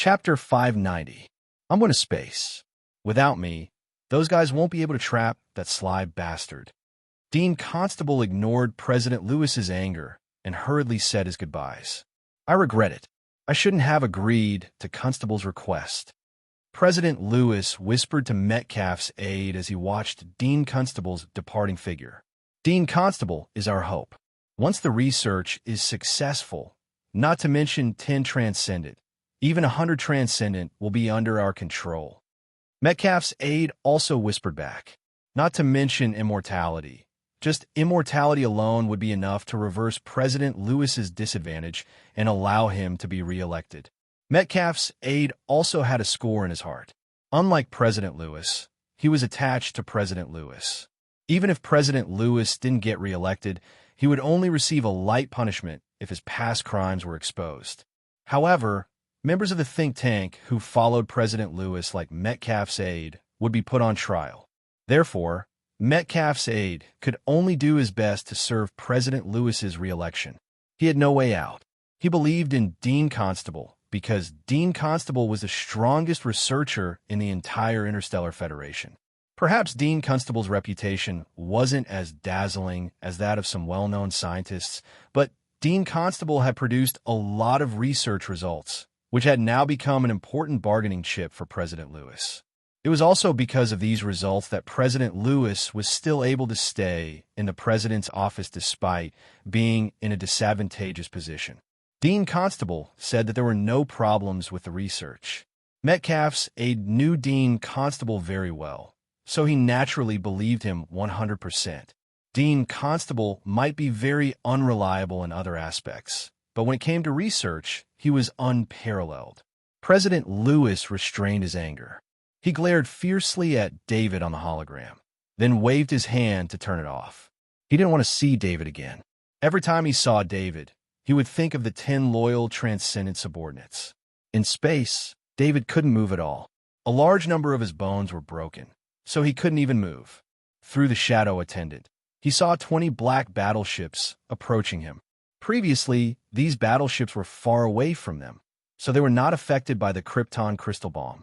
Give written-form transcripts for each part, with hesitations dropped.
Chapter 590. I'm going to space. Without me, those guys won't be able to trap that sly bastard. Dean Constable ignored President Lewis's anger and hurriedly said his goodbyes. I regret it. I shouldn't have agreed to Constable's request. President Lewis whispered to Metcalfe's aide as he watched Dean Constable's departing figure. Dean Constable is our hope. Once the research is successful, not to mention 10 transcendent, even 100 transcendent will be under our control. Metcalfe's aide also whispered back. Not to mention immortality. Just immortality alone would be enough to reverse President Lewis's disadvantage and allow him to be reelected. Metcalfe's aide also had a score in his heart. Unlike President Lewis, he was attached to President Lewis. Even if President Lewis didn't get reelected, he would only receive a light punishment if his past crimes were exposed. However, members of the think tank who followed President Lewis like Metcalfe's aide would be put on trial. Therefore, Metcalfe's aide could only do his best to serve President Lewis's reelection. He had no way out. He believed in Dean Constable because Dean Constable was the strongest researcher in the entire Interstellar Federation. Perhaps Dean Constable's reputation wasn't as dazzling as that of some well-known scientists, but Dean Constable had produced a lot of research results, which had now become an important bargaining chip for President Lewis. It was also because of these results that President Lewis was still able to stay in the president's office despite being in a disadvantageous position. Dean Constable said that there were no problems with the research. Metcalfe's aide knew Dean Constable very well, so he naturally believed him 100%. Dean Constable might be very unreliable in other aspects, but when it came to research, he was unparalleled. President Lewis restrained his anger. He glared fiercely at David on the hologram, then waved his hand to turn it off. He didn't want to see David again. Every time he saw David, he would think of the 10 loyal transcendent subordinates. In space, David couldn't move at all. A large number of his bones were broken, so he couldn't even move. Through the shadow attendant, he saw 20 black battleships approaching him. Previously, these battleships were far away from them, so they were not affected by the Krypton crystal bomb.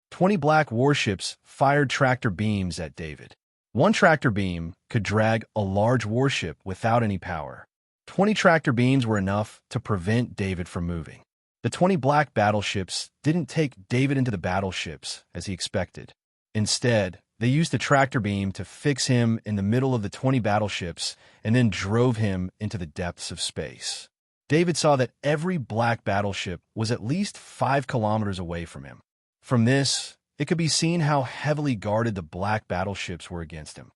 20 black warships fired tractor beams at David. One tractor beam could drag a large warship without any power. 20 tractor beams were enough to prevent David from moving. The 20 black battleships didn't take David into the battleships as he expected. Instead, they used the tractor beam to fix him in the middle of the 20 battleships and then drove him into the depths of space. David saw that every black battleship was at least 5 kilometers away from him. From this, it could be seen how heavily guarded the black battleships were against him.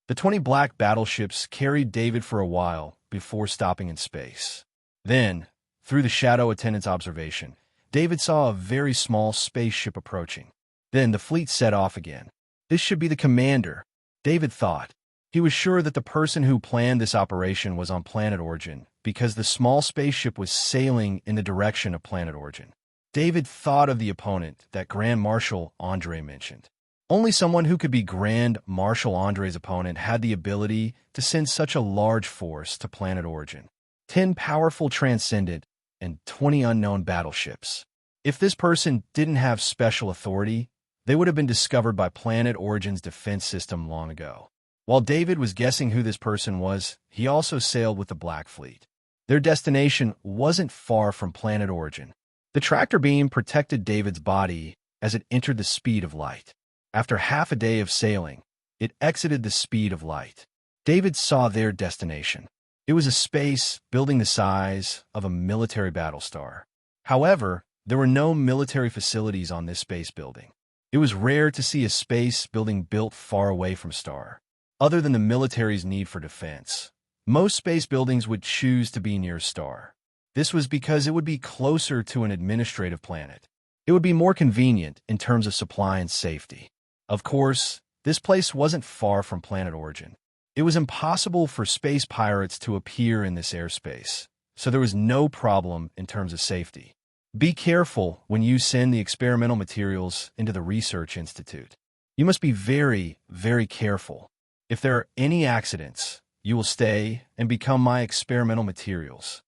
The 20 black battleships carried David for a while before stopping in space. Then, through the shadow attendant's observation, David saw a very small spaceship approaching. Then the fleet set off again. This should be the commander, David thought. He was sure that the person who planned this operation was on Planet Origin because the small spaceship was sailing in the direction of Planet Origin. David thought of the opponent that Grand Marshal Andre mentioned. Only someone who could be Grand Marshal Andre's opponent had the ability to send such a large force to Planet Origin. 10 powerful transcendent and 20 unknown battleships. If this person didn't have special authority, they would have been discovered by Planet Origin's defense system long ago. While David was guessing who this person was, he also sailed with the Black Fleet. Their destination wasn't far from Planet Origin. The tractor beam protected David's body as it entered the speed of light. After half a day of sailing, it exited the speed of light. David saw their destination. It was a space building the size of a military battle star. However, there were no military facilities on this space building. It was rare to see a space building built far away from star. Other than the military's need for defense, most space buildings would choose to be near a star. This was because it would be closer to an administrative planet. It would be more convenient in terms of supply and safety. Of course, this place wasn't far from Planet Origin. It was impossible for space pirates to appear in this airspace, so there was no problem in terms of safety. Be careful when you send the experimental materials into the Research Institute. You must be very, very careful. If there are any accidents, you will stay and become my experimental materials.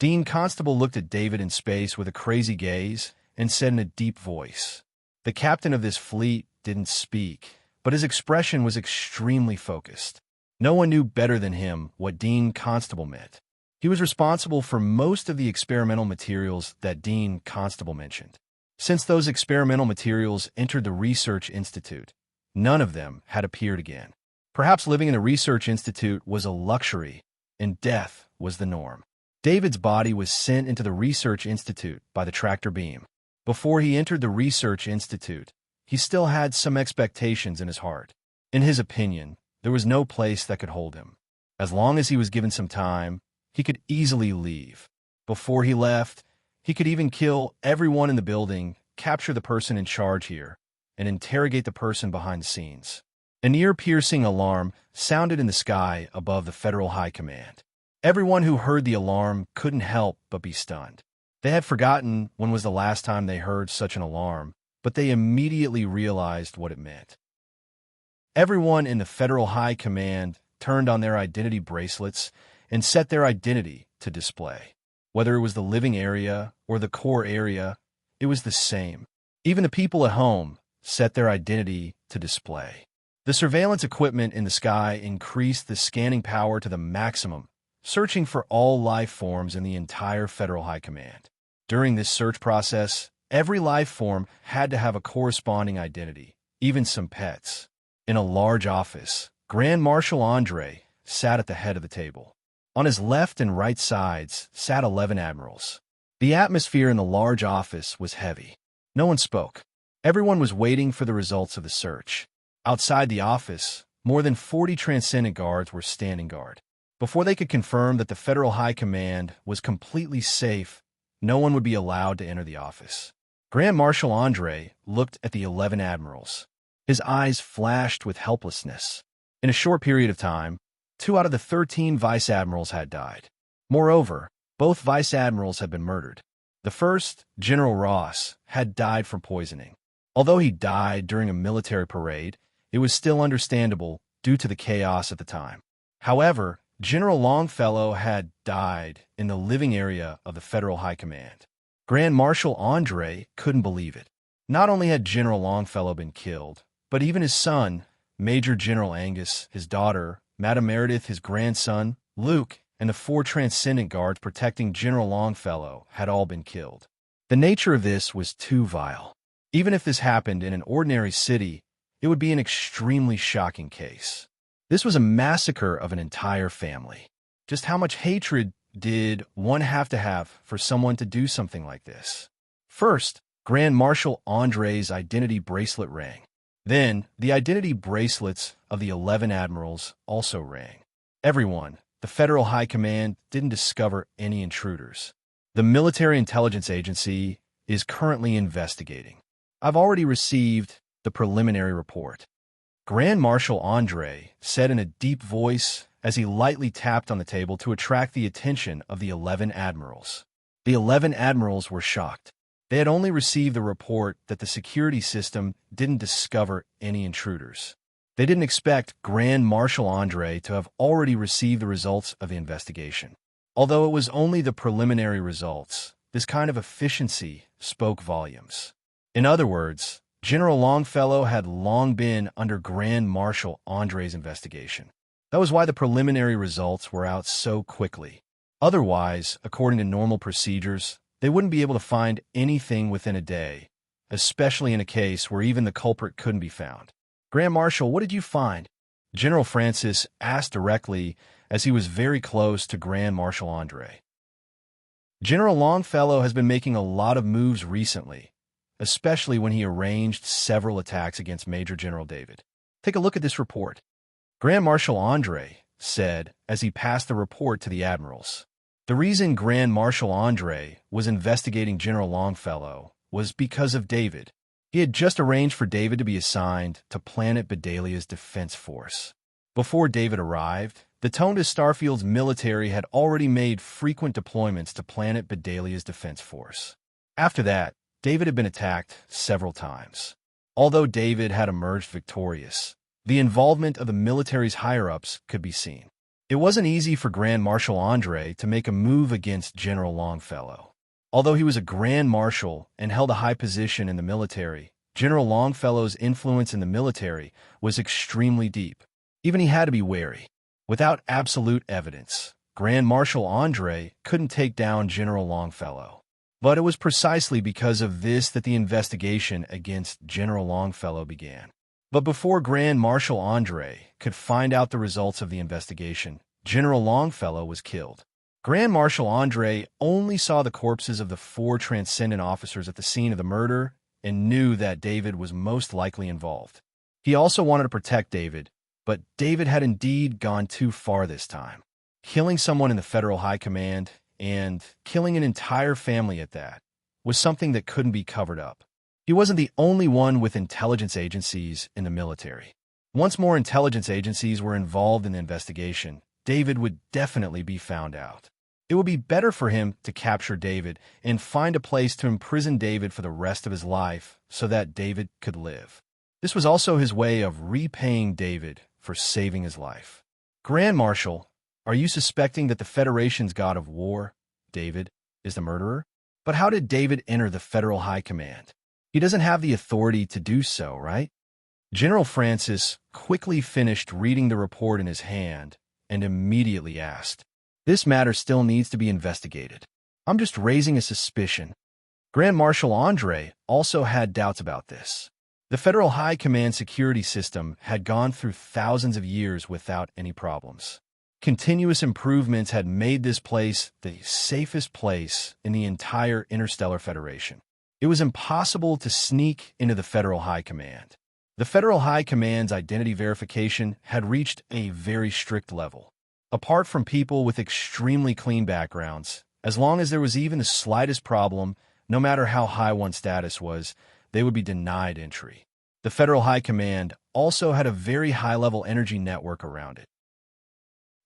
Dean Constable looked at David in space with a crazy gaze and said in a deep voice. The captain of this fleet didn't speak, but his expression was extremely focused. No one knew better than him what Dean Constable meant. He was responsible for most of the experimental materials that Dean Constable mentioned. Since those experimental materials entered the Research Institute, none of them had appeared again. Perhaps living in a research institute was a luxury, and death was the norm. David's body was sent into the Research Institute by the tractor beam. Before he entered the Research Institute, he still had some expectations in his heart. In his opinion, there was no place that could hold him. As long as he was given some time, he could easily leave. Before he left, he could even kill everyone in the building, capture the person in charge here, and interrogate the person behind the scenes. An ear-piercing alarm sounded in the sky above the Federal High Command. Everyone who heard the alarm couldn't help but be stunned. They had forgotten when was the last time they heard such an alarm, but they immediately realized what it meant. Everyone in the Federal High Command turned on their identity bracelets and set their identity to display. Whether it was the living area or the core area, it was the same. Even the people at home set their identity to display. The surveillance equipment in the sky increased the scanning power to the maximum, searching for all life forms in the entire Federal High Command. During this search process, every life form had to have a corresponding identity, even some pets. In a large office, Grand Marshal Andre sat at the head of the table. On his left and right sides sat 11 admirals. The atmosphere in the large office was heavy. No one spoke. Everyone was waiting for the results of the search. Outside the office, more than 40 Transcendent guards were standing guard. Before they could confirm that the Federal High Command was completely safe, no one would be allowed to enter the office. Grand Marshal Andre looked at the 11 admirals. His eyes flashed with helplessness. In a short period of time, 2 out of the 13 vice admirals had died. Moreover, both vice admirals had been murdered. The first, General Ross, had died from poisoning. Although he died during a military parade, it was still understandable due to the chaos at the time. However, General Longfellow had died in the living area of the Federal High Command. Grand Marshal Andre couldn't believe it. Not only had General Longfellow been killed, but even his son, Major General Angus, his daughter, Madame Meredith, his grandson, Luke, and the 4 Transcendent guards protecting General Longfellow had all been killed. The nature of this was too vile. Even if this happened in an ordinary city, it would be an extremely shocking case. This was a massacre of an entire family. Just how much hatred did one have to have for someone to do something like this? First, Grand Marshal Andre's identity bracelet rang. Then, the identity bracelets of the 11 admirals also rang. Everyone, the Federal High Command, didn't discover any intruders. The Military Intelligence Agency is currently investigating. I've already received the preliminary report. Grand Marshal Andre said in a deep voice as he lightly tapped on the table to attract the attention of the 11 admirals. The 11 admirals were shocked. They had only received the report that the security system didn't discover any intruders. They didn't expect Grand Marshal Andre to have already received the results of the investigation. Although it was only the preliminary results, this kind of efficiency spoke volumes. In other words, General Longfellow had long been under Grand Marshal Andre's investigation. That was why the preliminary results were out so quickly. Otherwise, according to normal procedures, they wouldn't be able to find anything within a day, especially in a case where even the culprit couldn't be found. Grand Marshal, what did you find? General Francis asked directly as he was very close to Grand Marshal Andre. General Longfellow has been making a lot of moves recently, especially when he arranged several attacks against Major General David. Take a look at this report. Grand Marshal Andre said as he passed the report to the admirals. The reason Grand Marshal Andre was investigating General Longfellow was because of David. He had just arranged for David to be assigned to Planet Bedalia's defense force. Before David arrived, the Tonda Starfield's military had already made frequent deployments to Planet Bedalia's defense force. After that, David had been attacked several times. Although David had emerged victorious, the involvement of the military's higher-ups could be seen. It wasn't easy for Grand Marshal Andre to make a move against General Longfellow. Although he was a Grand Marshal and held a high position in the military, General Longfellow's influence in the military was extremely deep. Even he had to be wary. Without absolute evidence, Grand Marshal Andre couldn't take down General Longfellow. But it was precisely because of this that the investigation against General Longfellow began. But before Grand Marshal Andre could find out the results of the investigation, General Longfellow was killed. Grand Marshal Andre only saw the corpses of the 4 transcendent officers at the scene of the murder and knew that David was most likely involved. He also wanted to protect David, but David had indeed gone too far this time. Killing someone in the Federal High Command, and killing an entire family at that, was something that couldn't be covered up. He wasn't the only one with intelligence agencies in the military. Once more intelligence agencies were involved in the investigation, David would definitely be found out. It would be better for him to capture David and find a place to imprison David for the rest of his life so that David could live. This was also his way of repaying David for saving his life. Grand Marshal, are you suspecting that the Federation's god of war, David, is the murderer? But how did David enter the Federal High Command? He doesn't have the authority to do so, right? General Francis quickly finished reading the report in his hand and immediately asked, "This matter still needs to be investigated. I'm just raising a suspicion." Grand Marshal Andre also had doubts about this. The Federal High Command security system had gone through thousands of years without any problems. Continuous improvements had made this place the safest place in the entire Interstellar Federation. It was impossible to sneak into the Federal High Command. The Federal High Command's identity verification had reached a very strict level. Apart from people with extremely clean backgrounds, as long as there was even the slightest problem, no matter how high one's status was, they would be denied entry. The Federal High Command also had a very high-level energy network around it.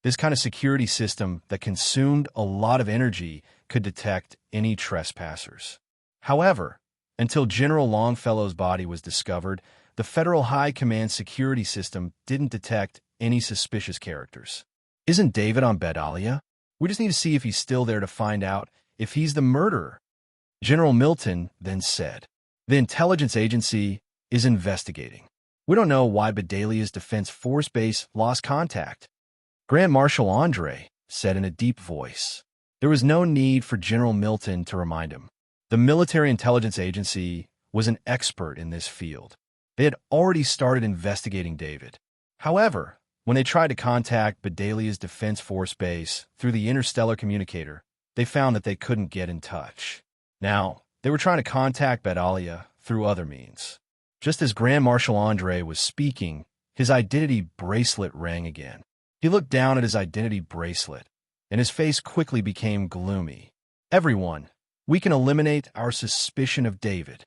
This kind of security system that consumed a lot of energy could detect any trespassers. However, until General Longfellow's body was discovered, the Federal High Command security system didn't detect any suspicious characters. Isn't David on Bedalia? We just need to see if he's still there to find out if he's the murderer. General Milton then said, "The intelligence agency is investigating. We don't know why Bedalia's Defense Force Base lost contact." Grand Marshal Andre said in a deep voice. There was no need for General Milton to remind him. The Military Intelligence Agency was an expert in this field. They had already started investigating David. However, when they tried to contact Bedalia's Defense Force Base through the interstellar communicator, they found that they couldn't get in touch. Now, they were trying to contact Bedalia through other means. Just as Grand Marshal Andre was speaking, his identity bracelet rang again. He looked down at his identity bracelet, and his face quickly became gloomy. "Everyone, we can eliminate our suspicion of David,"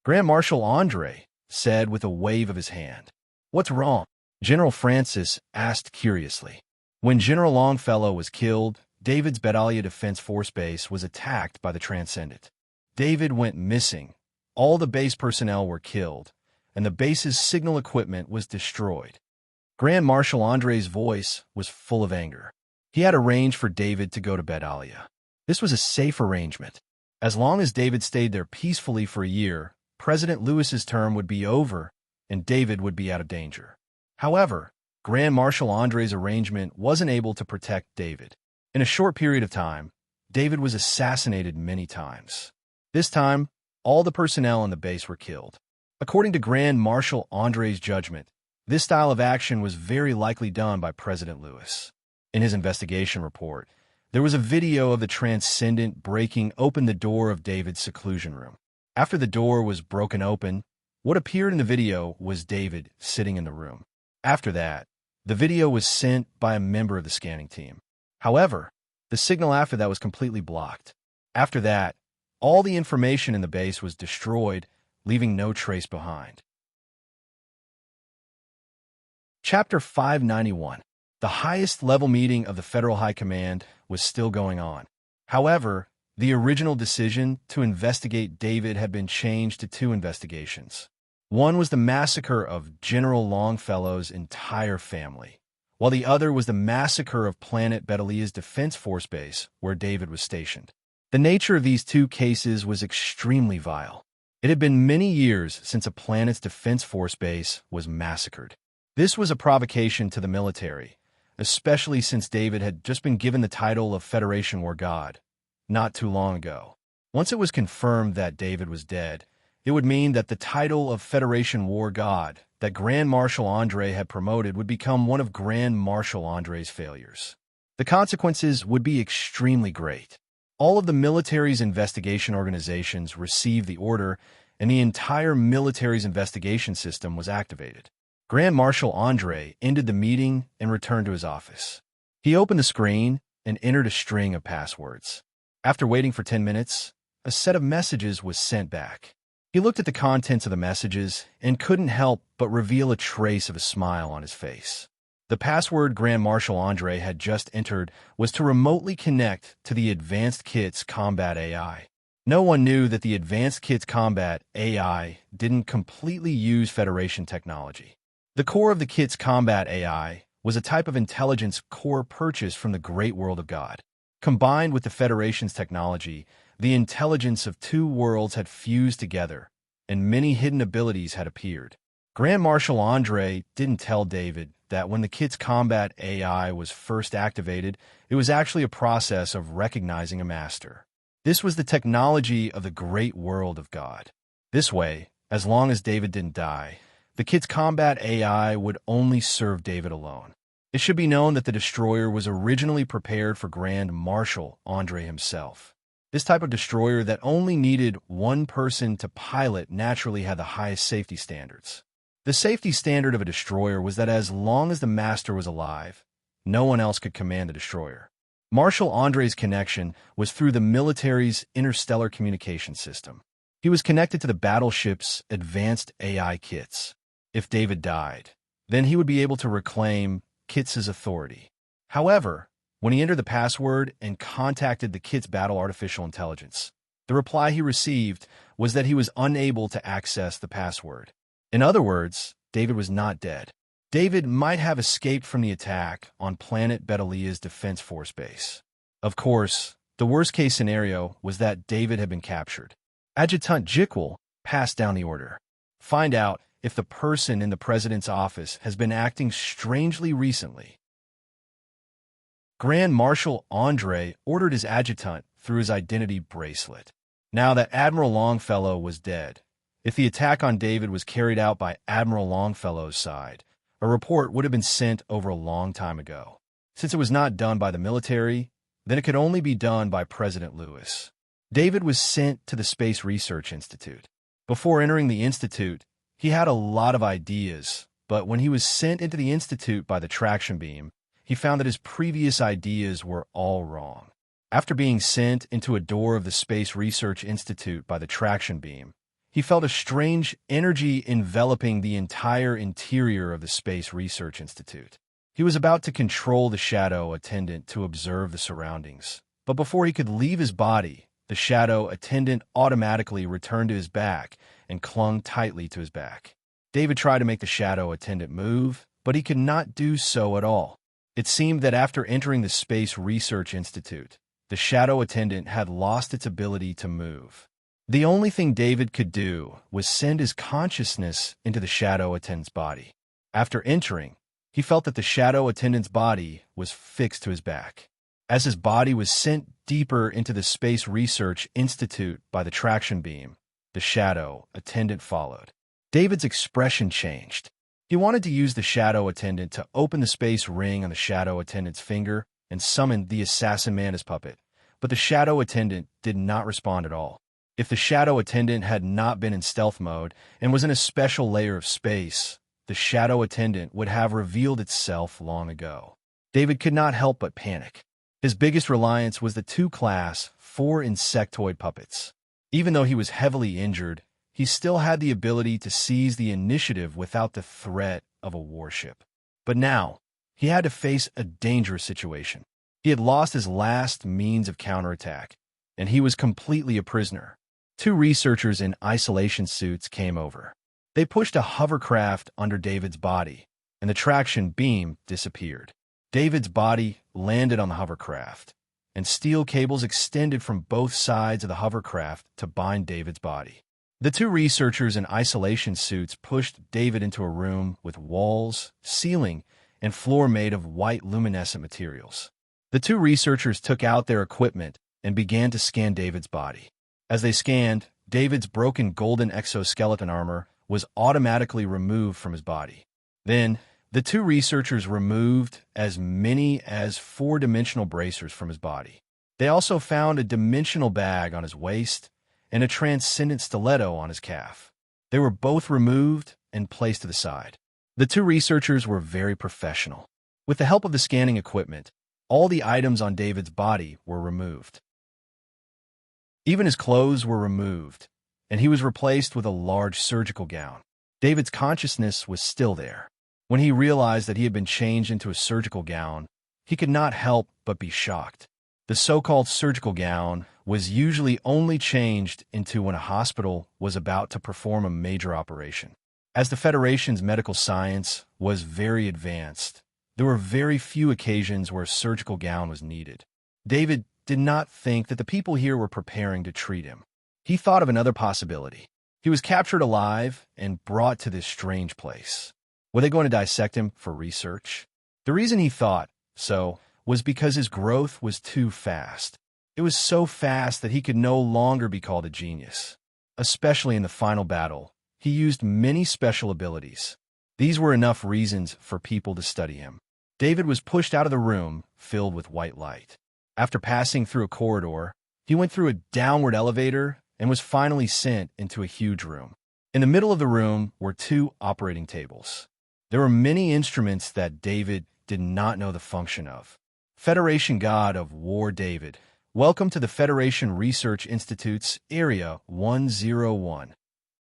Grand Marshal Andre said with a wave of his hand. "What's wrong?" General Francis asked curiously. When General Longfellow was killed, David's Bedalia Defense Force Base was attacked by the Transcendent. David went missing. All the base personnel were killed, and the base's signal equipment was destroyed. Grand Marshal Andre's voice was full of anger. He had arranged for David to go to Bedalia. This was a safe arrangement. As long as David stayed there peacefully for a year, President Lewis's term would be over, and David would be out of danger. However, Grand Marshal Andre's arrangement wasn't able to protect David. In a short period of time, David was assassinated many times. This time, all the personnel on the base were killed. According to Grand Marshal Andre's judgment, this style of action was very likely done by President Lewis. In his investigation report, there was a video of the Transcendent breaking open the door of David's seclusion room. After the door was broken open, what appeared in the video was David sitting in the room. After that, the video was sent by a member of the scanning team. However, the signal after that was completely blocked. After that, all the information in the base was destroyed, leaving no trace behind. Chapter 591. The highest level meeting of the Federal High Command was still going on. However, the original decision to investigate David had been changed to 2 investigations. One was the massacre of General Longfellow's entire family, while the other was the massacre of Planet Bedalia's Defense Force Base, where David was stationed. The nature of these two cases was extremely vile. It had been many years since a planet's defense force base was massacred. This was a provocation to the military, especially since David had just been given the title of Federation War God not too long ago. Once it was confirmed that David was dead, it would mean that the title of Federation War God that Grand Marshal Andre had promoted would become one of Grand Marshal Andre's failures. The consequences would be extremely great. All of the military's investigation organizations received the order, and the entire military's investigation system was activated. Grand Marshal Andre ended the meeting and returned to his office. He opened the screen and entered a string of passwords. After waiting for 10 minutes, a set of messages was sent back. He looked at the contents of the messages and couldn't help but reveal a trace of a smile on his face. The password Grand Marshal Andre had just entered was to remotely connect to the Advanced Kit's Combat AI. No one knew that the Advanced Kit's Combat AI didn't completely use Federation technology. The core of the Kit's Combat AI was a type of intelligence core purchased from the great world of God. Combined with the Federation's technology, the intelligence of two worlds had fused together, and many hidden abilities had appeared. Grand Marshal Andre didn't tell David that when the Kit's Combat AI was first activated, it was actually a process of recognizing a master. This was the technology of the great world of God. This way, as long as David didn't die, the Kit's Combat AI would only serve David alone. It should be known that the destroyer was originally prepared for Grand Marshal Andre himself. This type of destroyer that only needed one person to pilot naturally had the highest safety standards. The safety standard of a destroyer was that as long as the master was alive, no one else could command the destroyer. Marshal Andre's connection was through the military's interstellar communication system. He was connected to the battleship's advanced AI kits. If David died, then he would be able to reclaim Kit's authority. However, when he entered the password and contacted the Kit's battle artificial intelligence, the reply he received was that he was unable to access the password. In other words, David was not dead. David might have escaped from the attack on planet Betalia's defense force base. Of course, the worst-case scenario was that David had been captured. Adjutant Jekyll passed down the order. Find out if the person in the president's office has been acting strangely recently. Grand Marshal Andre ordered his adjutant through his identity bracelet. Now that Admiral Longfellow was dead, if the attack on David was carried out by Admiral Longfellow's side, a report would have been sent over a long time ago. Since it was not done by the military, then it could only be done by President Lewis. David was sent to the Space Research Institute. Before entering the institute, he had a lot of ideas, but when he was sent into the institute by the traction beam, he found that his previous ideas were all wrong. After being sent into a door of the Space Research Institute by the traction beam, he felt a strange energy enveloping the entire interior of the Space Research Institute. He was about to control the shadow attendant to observe the surroundings, but before he could leave his body, the shadow attendant automatically returned to his back and clung tightly to his back. David tried to make the shadow attendant move, but he could not do so at all. It seemed that after entering the Space Research Institute, the shadow attendant had lost its ability to move. The only thing David could do was send his consciousness into the shadow attendant's body. After entering, he felt that the shadow attendant's body was fixed to his back. As his body was sent deeper into the Space Research Institute by the traction beam, the shadow attendant followed. David's expression changed. He wanted to use the shadow attendant to open the space ring on the shadow attendant's finger and summon the assassin Mantis puppet, but the shadow attendant did not respond at all. If the shadow attendant had not been in stealth mode and was in a special layer of space, the shadow attendant would have revealed itself long ago. David could not help but panic. His biggest reliance was the two Class 4 insectoid puppets. Even though he was heavily injured, he still had the ability to seize the initiative without the threat of a warship. But now, he had to face a dangerous situation. He had lost his last means of counterattack, and he was completely a prisoner. Two researchers in isolation suits came over. They pushed a hovercraft under David's body, and the traction beam disappeared. David's body landed on the hovercraft, and steel cables extended from both sides of the hovercraft to bind David's body. The two researchers in isolation suits pushed David into a room with walls, ceiling, and floor made of white luminescent materials. The two researchers took out their equipment and began to scan David's body. As they scanned, David's broken golden exoskeleton armor was automatically removed from his body. Then, the two researchers removed as many as four-dimensional bracers from his body. They also found a dimensional bag on his waist and a transcendent stiletto on his calf. They were both removed and placed to the side. The two researchers were very professional. With the help of the scanning equipment, all the items on David's body were removed. Even his clothes were removed, and he was replaced with a large surgical gown. David's consciousness was still there. When he realized that he had been changed into a surgical gown, he could not help but be shocked. The so-called surgical gown was usually only changed into when a hospital was about to perform a major operation. As the Federation's medical science was very advanced, there were very few occasions where a surgical gown was needed. David did not think that the people here were preparing to treat him. He thought of another possibility. He was captured alive and brought to this strange place. Were they going to dissect him for research? The reason he thought so was because his growth was too fast. It was so fast that he could no longer be called a genius. Especially in the final battle, he used many special abilities. These were enough reasons for people to study him. David was pushed out of the room filled with white light. After passing through a corridor, he went through a downward elevator and was finally sent into a huge room. In the middle of the room were two operating tables. There were many instruments that David did not know the function of. Federation God of War David, welcome to the Federation Research Institute's Area 101.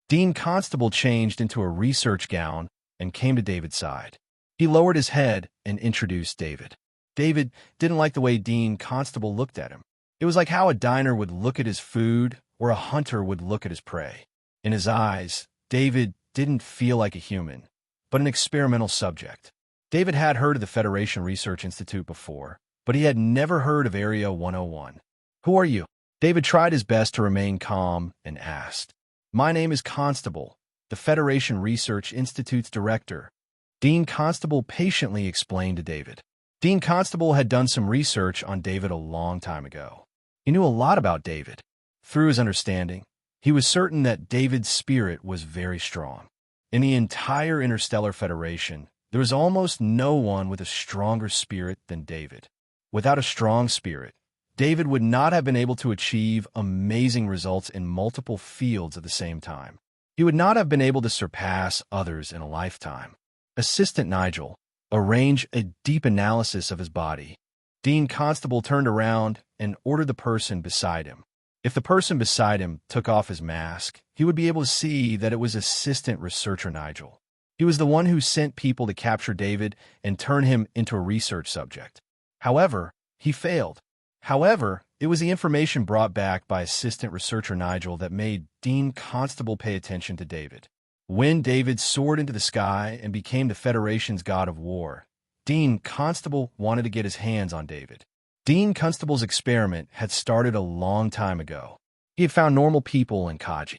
Dean Constable changed into a research gown and came to David's side. He lowered his head and introduced David. David didn't like the way Dean Constable looked at him. It was like how a diner would look at his food or a hunter would look at his prey. In his eyes, David didn't feel like a human, but an experimental subject. David had heard of the Federation Research Institute before, but he had never heard of Area 101. Who are you? David tried his best to remain calm and asked. My name is Constable, the Federation Research Institute's director. Dean Constable patiently explained to David. Dean Constable had done some research on David a long time ago. He knew a lot about David. Through his understanding, he was certain that David's spirit was very strong. In the entire Interstellar Federation, there was almost no one with a stronger spirit than David. Without a strong spirit, David would not have been able to achieve amazing results in multiple fields at the same time. He would not have been able to surpass others in a lifetime. Assistant Nigel arranged a deep analysis of his body. Dean Constable turned around and ordered the person beside him. If the person beside him took off his mask, he would be able to see that it was Assistant Researcher Nigel. He was the one who sent people to capture David and turn him into a research subject. However, he failed. However, it was the information brought back by Assistant Researcher Nigel that made Dean Constable pay attention to David. When David soared into the sky and became the Federation's God of War, Dean Constable wanted to get his hands on David. Dean Constable's experiment had started a long time ago. He had found normal people in Kaji.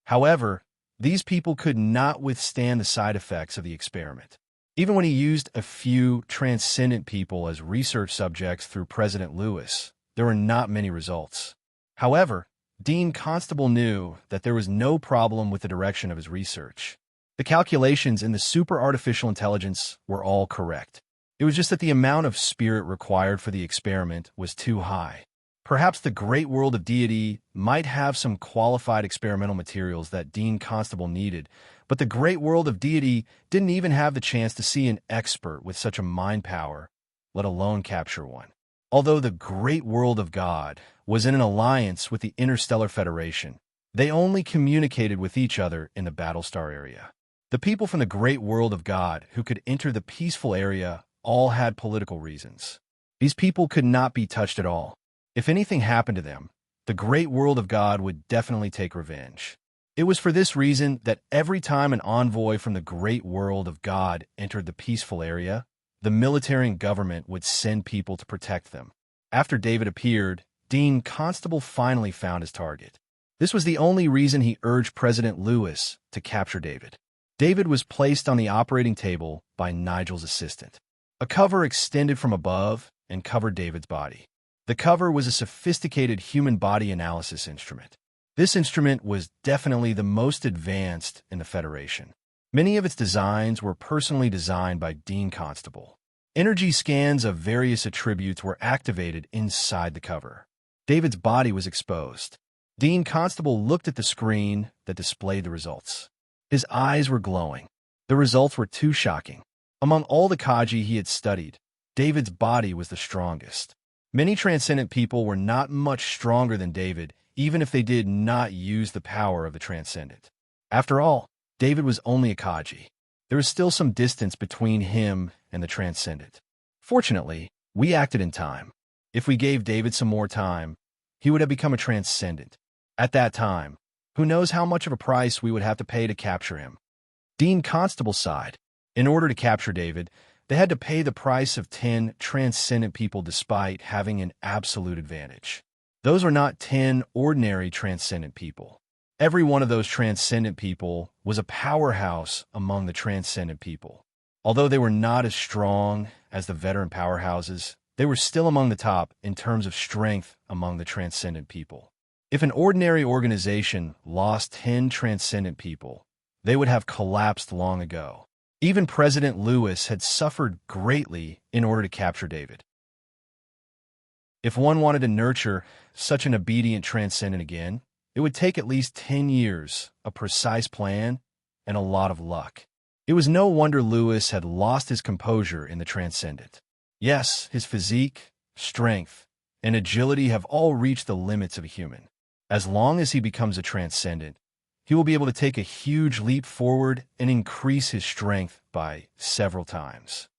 However, these people could not withstand the side effects of the experiment. Even when he used a few transcendent people as research subjects through President Lewis, there were not many results. However, Dean Constable knew that there was no problem with the direction of his research. The calculations in the super artificial intelligence were all correct. It was just that the amount of spirit required for the experiment was too high. Perhaps the great world of deity might have some qualified experimental materials that Dean Constable needed, but the great world of deity didn't even have the chance to see an expert with such a mind power, let alone capture one. Although the great world of God was in an alliance with the Interstellar Federation, they only communicated with each other in the Battlestar area. The people from the great world of God who could enter the peaceful area all had political reasons. These people could not be touched at all. If anything happened to them, the great world of God would definitely take revenge. It was for this reason that every time an envoy from the great world of God entered the peaceful area, the military and government would send people to protect them. After David appeared, Dean Constable finally found his target. This was the only reason he urged President Lewis to capture David. David was placed on the operating table by Nigel's assistant. A cover extended from above and covered David's body. The cover was a sophisticated human body analysis instrument. This instrument was definitely the most advanced in the Federation. Many of its designs were personally designed by Dean Constable. Energy scans of various attributes were activated inside the cover. David's body was exposed. Dean Constable looked at the screen that displayed the results. His eyes were glowing. The results were too shocking. Among all the Kaji he had studied, David's body was the strongest. Many transcendent people were not much stronger than David, even if they did not use the power of the transcendent. After all, David was only a Kaji. There was still some distance between him and the transcendent. Fortunately, we acted in time. If we gave David some more time, he would have become a transcendent. At that time, who knows how much of a price we would have to pay to capture him? Dean Constable sighed. In order to capture David, they had to pay the price of 10 transcendent people despite having an absolute advantage. Those were not 10 ordinary transcendent people. Every one of those transcendent people was a powerhouse among the transcendent people. Although they were not as strong as the veteran powerhouses, they were still among the top in terms of strength among the transcendent people. If an ordinary organization lost 10 transcendent people, they would have collapsed long ago. Even President Lewis had suffered greatly in order to capture David. If one wanted to nurture such an obedient transcendent again, it would take at least 10 years, a precise plan, and a lot of luck. It was no wonder Lewis had lost his composure in the transcendent. Yes, his physique, strength, and agility have all reached the limits of a human. As long as he becomes a transcendent, he will be able to take a huge leap forward and increase his strength by several times.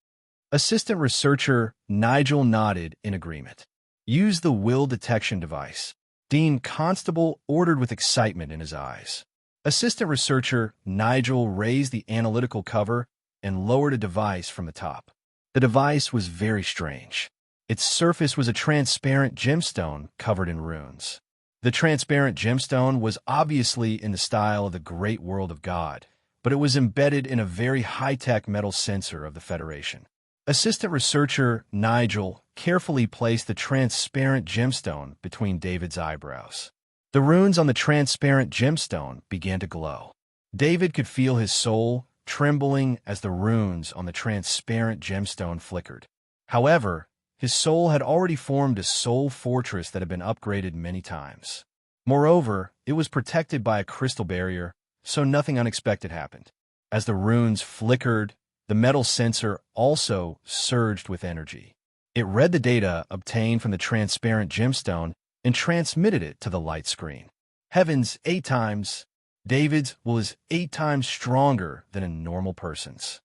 Assistant researcher Nigel nodded in agreement. Use the will detection device. Dean Constable ordered with excitement in his eyes. Assistant researcher Nigel raised the analytical cover and lowered a device from the top. The device was very strange. Its surface was a transparent gemstone covered in runes. The transparent gemstone was obviously in the style of the great world of God, but it was embedded in a very high-tech metal sensor of the Federation. Assistant researcher Nigel carefully placed the transparent gemstone between David's eyebrows. The runes on the transparent gemstone began to glow. David could feel his soul trembling as the runes on the transparent gemstone flickered. However, his soul had already formed a soul fortress that had been upgraded many times. Moreover, it was protected by a crystal barrier, so nothing unexpected happened. As the runes flickered, the metal sensor also surged with energy. It read the data obtained from the transparent gemstone and transmitted it to the light screen. Heavens, 8 times. David's was 8 times stronger than a normal person's.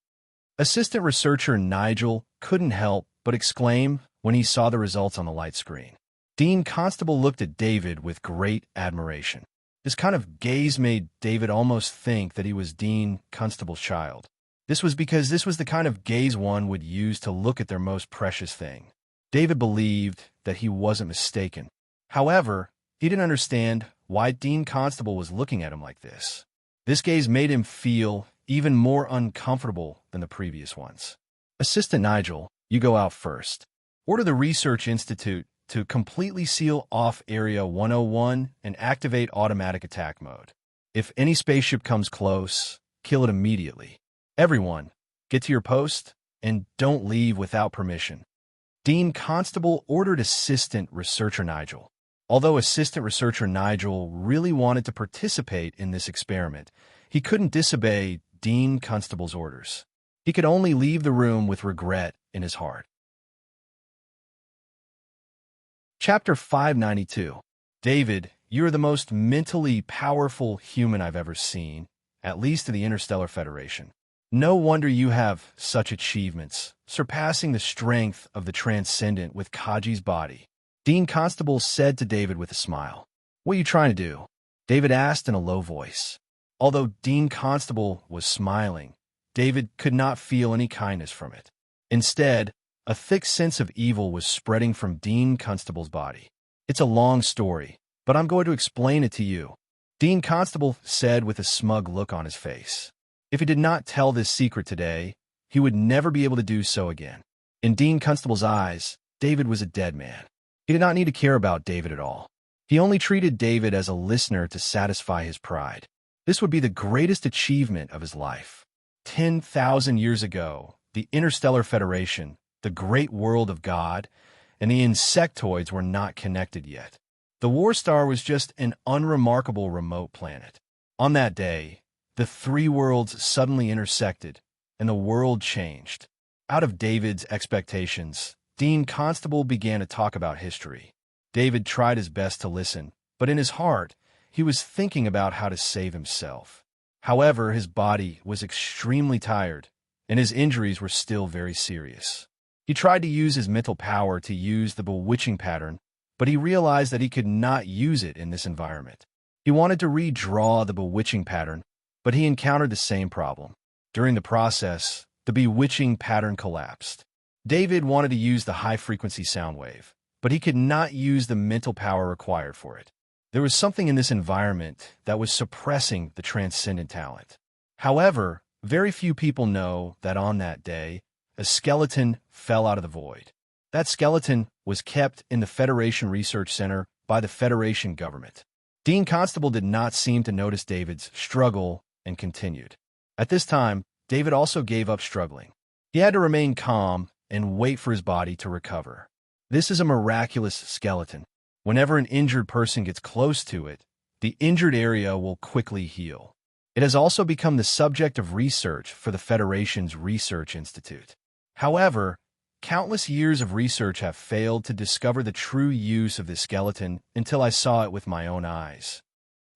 Assistant researcher Nigel couldn't help but exclaim when he saw the results on the light screen. Dean Constable looked at David with great admiration. This kind of gaze made David almost think that he was Dean Constable's child. This was because this was the kind of gaze one would use to look at their most precious thing. David believed that he wasn't mistaken. However, he didn't understand why Dean Constable was looking at him like this. This gaze made him feel even more uncomfortable than the previous ones. Assistant Nigel, you go out first. Order the Research Institute to completely seal off Area 101 and activate automatic attack mode. If any spaceship comes close, kill it immediately. Everyone, get to your post and don't leave without permission. Dean Constable ordered Assistant Researcher Nigel. Although Assistant Researcher Nigel really wanted to participate in this experiment, he couldn't disobey Dean Constable's orders. He could only leave the room with regret in his heart. Chapter 592. David, you are the most mentally powerful human I've ever seen, at least in the Interstellar Federation. No wonder you have such achievements, surpassing the strength of the Transcendent with Kaji's body. Dean Constable said to David with a smile. What are you trying to do? David asked in a low voice. Although Dean Constable was smiling, David could not feel any kindness from it. Instead, a thick sense of evil was spreading from Dean Constable's body. It's a long story, but I'm going to explain it to you. Dean Constable said with a smug look on his face. If he did not tell this secret today, he would never be able to do so again. In Dean Constable's eyes, David was a dead man. He did not need to care about David at all. He only treated David as a listener to satisfy his pride. This would be the greatest achievement of his life. 10,000 years ago, the Interstellar Federation, the great world of God, and the insectoids were not connected yet. The War Star was just an unremarkable remote planet. On that day, the three worlds suddenly intersected, and the world changed. Out of David's expectations, Dean Constable began to talk about history. David tried his best to listen, but in his heart, he was thinking about how to save himself. However, his body was extremely tired, and his injuries were still very serious. He tried to use his mental power to use the bewitching pattern, but he realized that he could not use it in this environment. He wanted to redraw the bewitching pattern, but he encountered the same problem. During the process, the bewitching pattern collapsed. David wanted to use the high-frequency sound wave, but he could not use the mental power required for it. There was something in this environment that was suppressing the transcendent talent. However, very few people know that on that day, a skeleton fell out of the void. That skeleton was kept in the Federation Research Center by the Federation government. Dean Constable did not seem to notice David's struggle and continued. At this time, David also gave up struggling. He had to remain calm and wait for his body to recover. This is a miraculous skeleton. Whenever an injured person gets close to it, the injured area will quickly heal. It has also become the subject of research for the Federation's Research Institute. However, countless years of research have failed to discover the true use of this skeleton until I saw it with my own eyes.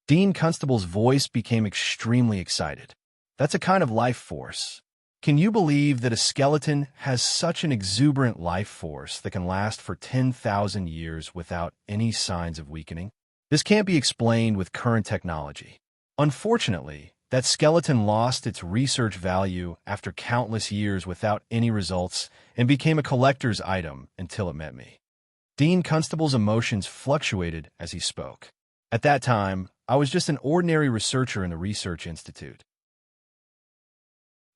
Dean Constable's voice became extremely excited. That's a kind of life force. Can you believe that a skeleton has such an exuberant life force that can last for 10,000 years without any signs of weakening? This can't be explained with current technology. Unfortunately, that skeleton lost its research value after countless years without any results and became a collector's item until it met me. Dean Constable's emotions fluctuated as he spoke. At that time, I was just an ordinary researcher in the Research Institute.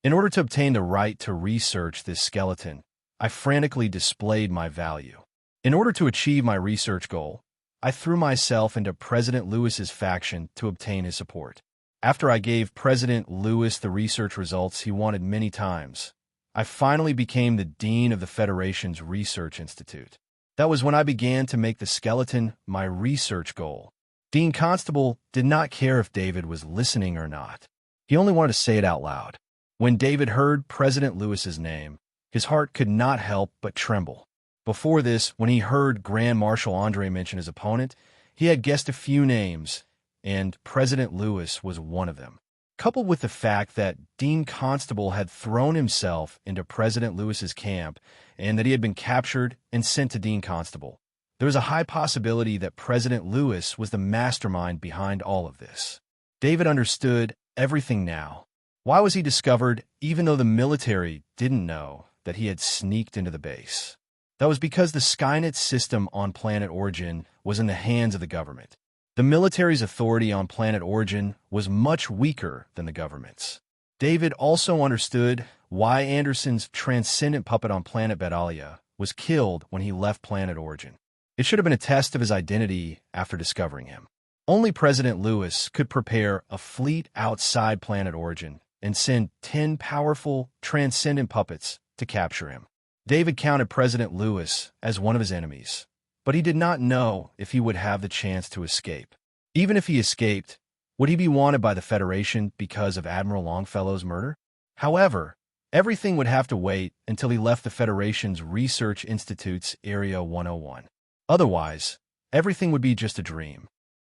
In order to obtain the right to research this skeleton, I frantically displayed my value. In order to achieve my research goal, I threw myself into President Lewis's faction to obtain his support. After I gave President Lewis the research results he wanted many times, I finally became the Dean of the Federation's Research Institute. That was when I began to make the skeleton my research goal. Dean Constable did not care if David was listening or not. He only wanted to say it out loud. When David heard President Lewis's name, his heart could not help but tremble. Before this, when he heard Grand Marshal Andre mention his opponent, he had guessed a few names, and President Lewis was one of them. Coupled with the fact that Dean Constable had thrown himself into President Lewis's camp and that he had been captured and sent to Dean Constable, there was a high possibility that President Lewis was the mastermind behind all of this. David understood everything now. Why was he discovered even though the military didn't know that he had sneaked into the base? That was because the Skynet system on Planet Origin was in the hands of the government. The military's authority on Planet Origin was much weaker than the government's. David also understood why Anderson's transcendent puppet on Planet Bedalia was killed when he left Planet Origin. It should have been a test of his identity after discovering him. Only President Lewis could prepare a fleet outside Planet Origin and send 10 powerful, transcendent puppets to capture him. David counted President Lewis as one of his enemies, but he did not know if he would have the chance to escape. Even if he escaped, would he be wanted by the Federation because of Admiral Longfellow's murder? However, everything would have to wait until he left the Federation's Research Institute's Area 101. Otherwise, everything would be just a dream.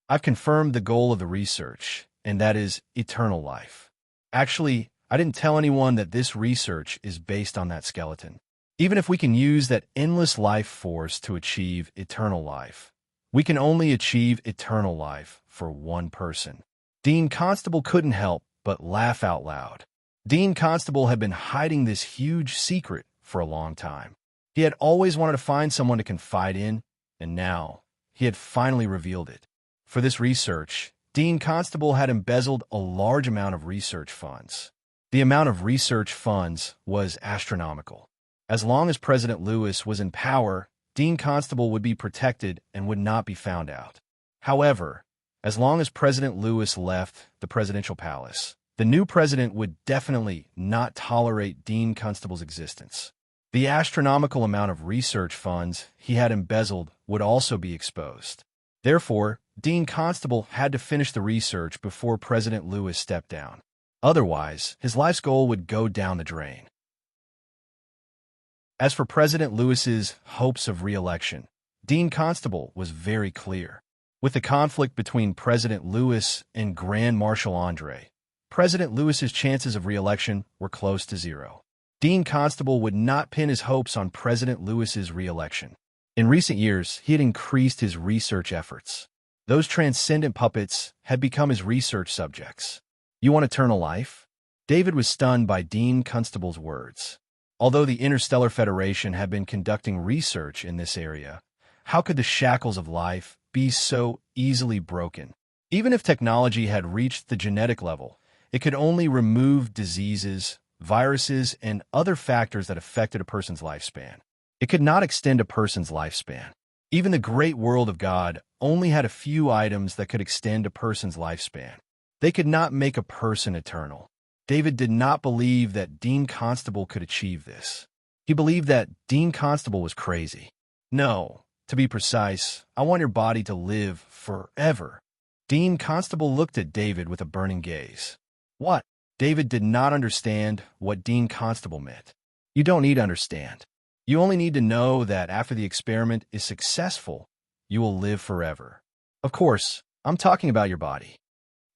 I've confirmed the goal of the research, and that is eternal life. Actually, I didn't tell anyone that this research is based on that skeleton. Even if we can use that endless life force to achieve eternal life, we can only achieve eternal life for one person. Dean Constable couldn't help but laugh out loud. Dean Constable had been hiding this huge secret for a long time. He had always wanted to find someone to confide in, and now he had finally revealed it. For this research, Dean Constable had embezzled a large amount of research funds. The amount of research funds was astronomical. As long as President Lewis was in power, Dean Constable would be protected and would not be found out. However, as long as President Lewis left the presidential palace, the new president would definitely not tolerate Dean Constable's existence. The astronomical amount of research funds he had embezzled would also be exposed. Therefore, Dean Constable had to finish the research before President Lewis stepped down. Otherwise, his life's goal would go down the drain. As for President Lewis's hopes of re-election, Dean Constable was very clear. With the conflict between President Lewis and Grand Marshal Andre, President Lewis's chances of re-election were close to zero. Dean Constable would not pin his hopes on President Lewis's re-election. In recent years, he had increased his research efforts. Those transcendent puppets had become his research subjects. "You want eternal life?" David was stunned by Dean Constable's words. Although the Interstellar Federation had been conducting research in this area, how could the shackles of life be so easily broken? Even if technology had reached the genetic level, it could only remove diseases, viruses, and other factors that affected a person's lifespan. It could not extend a person's lifespan. Even the great world of God only had a few items that could extend a person's lifespan. They could not make a person eternal. David did not believe that Dean Constable could achieve this. He believed that Dean Constable was crazy. "No, to be precise, I want your body to live forever." Dean Constable looked at David with a burning gaze. "What?" David did not understand what Dean Constable meant. "You don't need to understand. You only need to know that after the experiment is successful, you will live forever. Of course, I'm talking about your body,"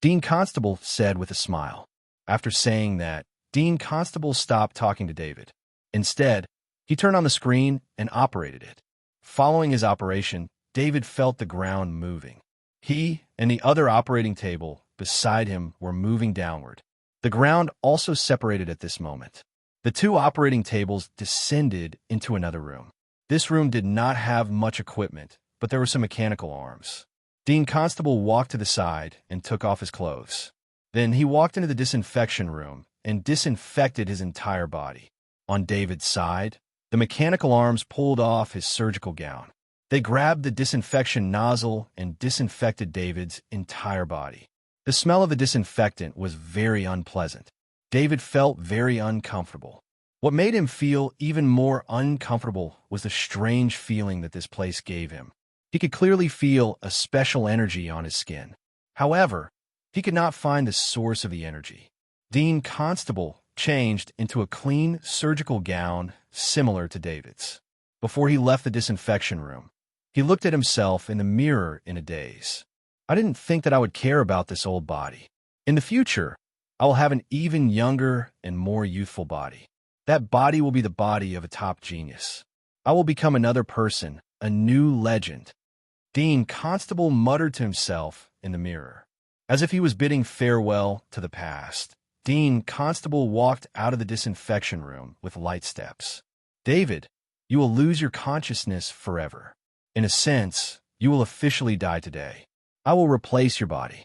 Dean Constable said with a smile. After saying that, Dean Constable stopped talking to David. Instead, he turned on the screen and operated it. Following his operation, David felt the ground moving. He and the other operating table beside him were moving downward. The ground also separated at this moment. The two operating tables descended into another room. This room did not have much equipment, but there were some mechanical arms. Dean Constable walked to the side and took off his clothes. Then he walked into the disinfection room and disinfected his entire body. On David's side, the mechanical arms pulled off his surgical gown. They grabbed the disinfection nozzle and disinfected David's entire body. The smell of the disinfectant was very unpleasant. David felt very uncomfortable. What made him feel even more uncomfortable was the strange feeling that this place gave him. He could clearly feel a special energy on his skin. However, he could not find the source of the energy. Dean Constable changed into a clean surgical gown similar to David's. Before he left the disinfection room, he looked at himself in the mirror in a daze. "I didn't think that I would care about this old body. In the future, I will have an even younger and more youthful body. That body will be the body of a top genius. I will become another person, a new legend." Dean Constable muttered to himself in the mirror. As if he was bidding farewell to the past, Dean Constable walked out of the disinfection room with light steps. "David, you will lose your consciousness forever. In a sense, you will officially die today. I will replace your body.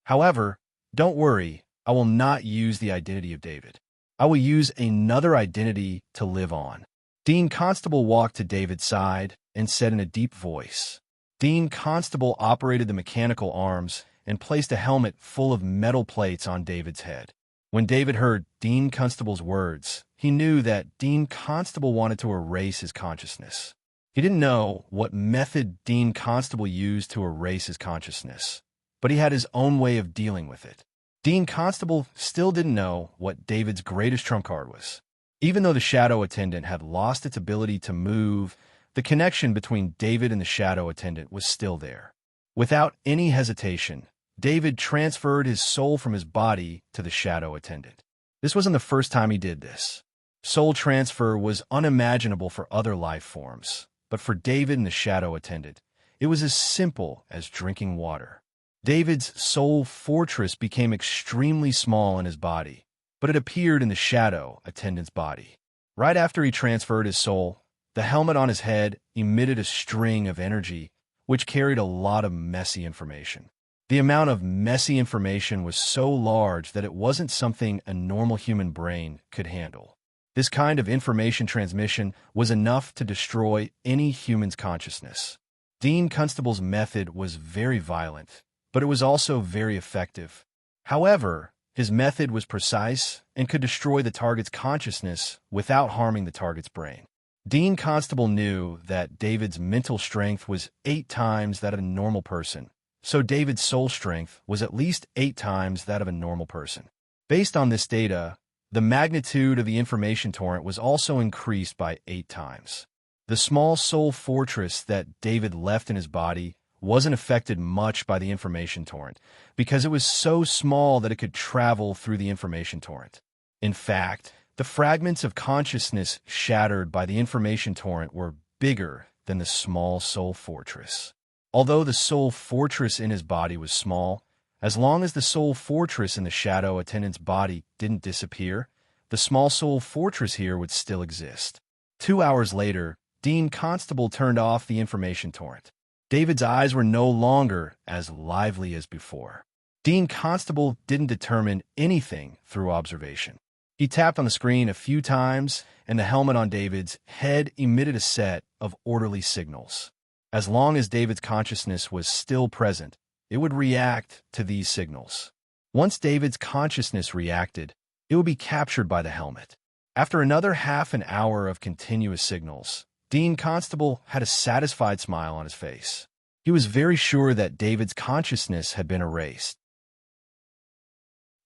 However, don't worry, I will not use the identity of David. I will use another identity to live on." Dean Constable walked to David's side and said in a deep voice. Dean Constable operated the mechanical arms and placed a helmet full of metal plates on David's head. When David heard Dean Constable's words, he knew that Dean Constable wanted to erase his consciousness. He didn't know what method Dean Constable used to erase his consciousness, but he had his own way of dealing with it. Dean Constable still didn't know what David's greatest trump card was. Even though the shadow attendant had lost its ability to move, the connection between David and the shadow attendant was still there. Without any hesitation, David transferred his soul from his body to the shadow attendant. This wasn't the first time he did this. Soul transfer was unimaginable for other life forms, but for David and the shadow attendant, it was as simple as drinking water. David's soul fortress became extremely small in his body, but it appeared in the shadow attendant's body. Right after he transferred his soul, the helmet on his head emitted a string of energy which carried a lot of messy information. The amount of messy information was so large that it wasn't something a normal human brain could handle. This kind of information transmission was enough to destroy any human's consciousness. Dean Constable's method was very violent, but it was also very effective. However, his method was precise and could destroy the target's consciousness without harming the target's brain. Dean Constable knew that David's mental strength was 8 times that of a normal person, so David's soul strength was at least 8 times that of a normal person. Based on this data, the magnitude of the information torrent was also increased by 8 times. The small soul fortress that David left in his body wasn't affected much by the information torrent because it was so small that it could travel through the information torrent. In fact, the fragments of consciousness shattered by the information torrent were bigger than the small soul fortress. Although the soul fortress in his body was small, as long as the soul fortress in the shadow attendant's body didn't disappear, the small soul fortress here would still exist. 2 hours later, Dean Constable turned off the information torrent. David's eyes were no longer as lively as before. Dean Constable didn't determine anything through observation. He tapped on the screen a few times, and the helmet on David's head emitted a set of orderly signals. As long as David's consciousness was still present, it would react to these signals. Once David's consciousness reacted, it would be captured by the helmet. After another half an hour of continuous signals, Dean Constable had a satisfied smile on his face. He was very sure that David's consciousness had been erased.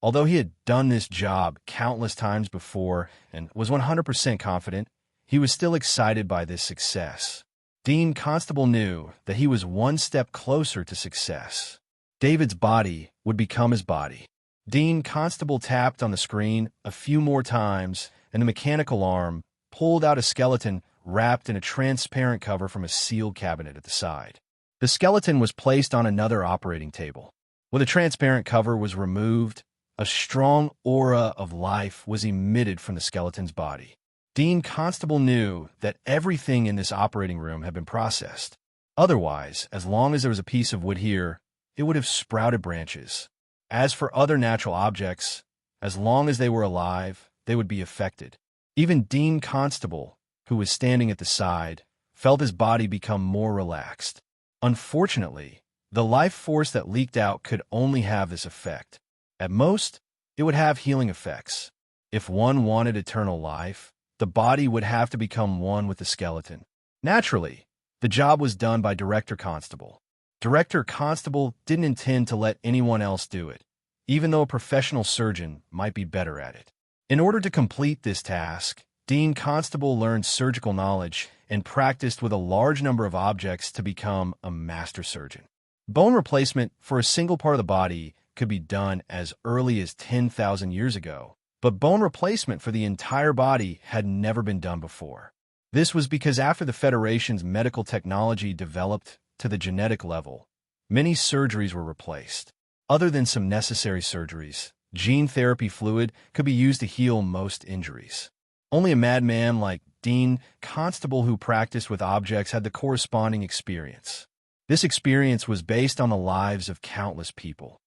Although he had done this job countless times before and was 100% confident, he was still excited by this success. Dean Constable knew that he was one step closer to success. David's body would become his body. Dean Constable tapped on the screen a few more times, and the mechanical arm pulled out a skeleton wrapped in a transparent cover from a sealed cabinet at the side. The skeleton was placed on another operating table. When the transparent cover was removed, a strong aura of life was emitted from the skeleton's body. Dean Constable knew that everything in this operating room had been processed. Otherwise, as long as there was a piece of wood here, it would have sprouted branches. As for other natural objects, as long as they were alive, they would be affected. Even Dean Constable, who was standing at the side, felt his body become more relaxed. Unfortunately, the life force that leaked out could only have this effect. At most, it would have healing effects. If one wanted eternal life, the body would have to become one with the skeleton. Naturally, the job was done by Director Constable. Director Constable didn't intend to let anyone else do it, even though a professional surgeon might be better at it. In order to complete this task, Dean Constable learned surgical knowledge and practiced with a large number of objects to become a master surgeon. Bone replacement for a single part of the body could be done as early as 10,000 years ago, but bone replacement for the entire body had never been done before. This was because after the Federation's medical technology developed to the genetic level, many surgeries were replaced. Other than some necessary surgeries, gene therapy fluid could be used to heal most injuries. Only a madman like Dean Constable who practiced with objects had the corresponding experience. This experience was based on the lives of countless people.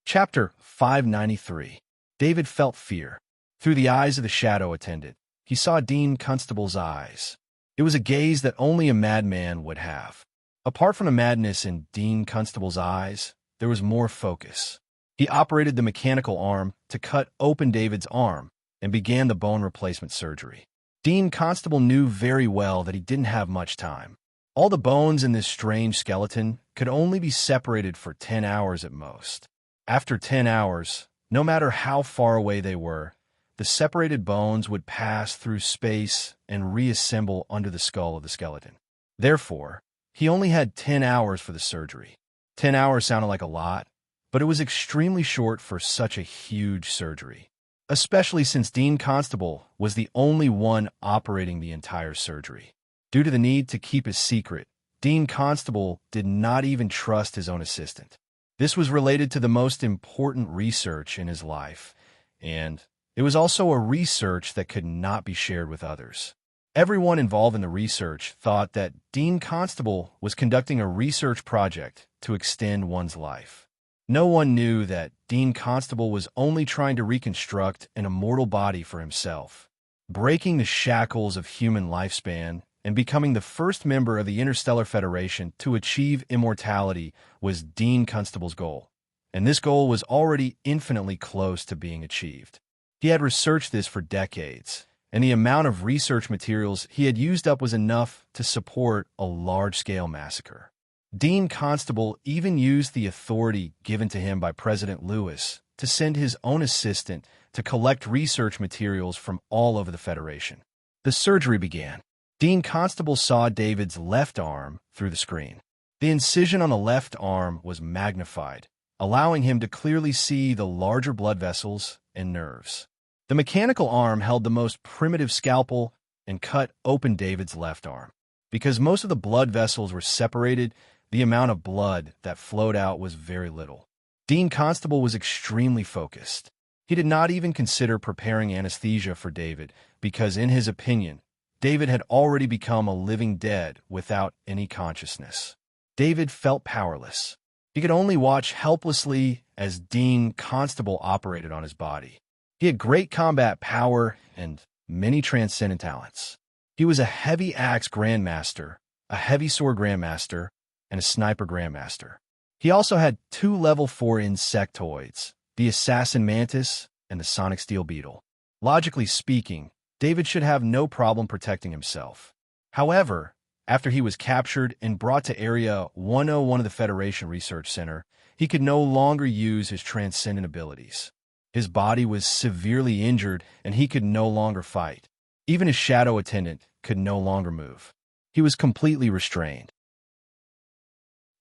Chapter 593. David felt fear. Through the eyes of the shadow attendant, he saw Dean Constable's eyes. It was a gaze that only a madman would have. Apart from the madness in Dean Constable's eyes, there was more focus. He operated the mechanical arm to cut open David's arm and began the bone replacement surgery. Dean Constable knew very well that he didn't have much time. All the bones in this strange skeleton could only be separated for 10 hours at most. After 10 hours, no matter how far away they were, the separated bones would pass through space and reassemble under the skull of the skeleton. Therefore, he only had 10 hours for the surgery. 10 hours sounded like a lot, but it was extremely short for such a huge surgery, especially since Dean Constable was the only one operating the entire surgery. Due to the need to keep his secret, Dean Constable did not even trust his own assistant. This was related to the most important research in his life, and it was also a research that could not be shared with others. Everyone involved in the research thought that Dean Constable was conducting a research project to extend one's life. No one knew that Dean Constable was only trying to reconstruct an immortal body for himself. Breaking the shackles of human lifespan and becoming the first member of the Interstellar Federation to achieve immortality was Dean Constable's goal, and this goal was already infinitely close to being achieved. He had researched this for decades, and the amount of research materials he had used up was enough to support a large-scale massacre. Dean Constable even used the authority given to him by President Lewis to send his own assistant to collect research materials from all over the Federation. The surgery began. Dean Constable saw David's left arm through the screen. The incision on the left arm was magnified, allowing him to clearly see the larger blood vessels and nerves. The mechanical arm held the most primitive scalpel and cut open David's left arm. Because most of the blood vessels were separated, the amount of blood that flowed out was very little. Dean Constable was extremely focused. He did not even consider preparing anesthesia for David because, in his opinion, David had already become a living dead without any consciousness. David felt powerless. He could only watch helplessly as Dean Constable operated on his body. He had great combat power and many transcendent talents. He was a heavy axe grandmaster, a heavy sword grandmaster, and a sniper grandmaster. He also had 2 level 4 insectoids, the assassin mantis and the sonic steel beetle. Logically speaking, David should have no problem protecting himself. However, after he was captured and brought to Area 101 of the Federation Research Center, he could no longer use his transcendent abilities. His body was severely injured and he could no longer fight. Even his shadow attendant could no longer move. He was completely restrained.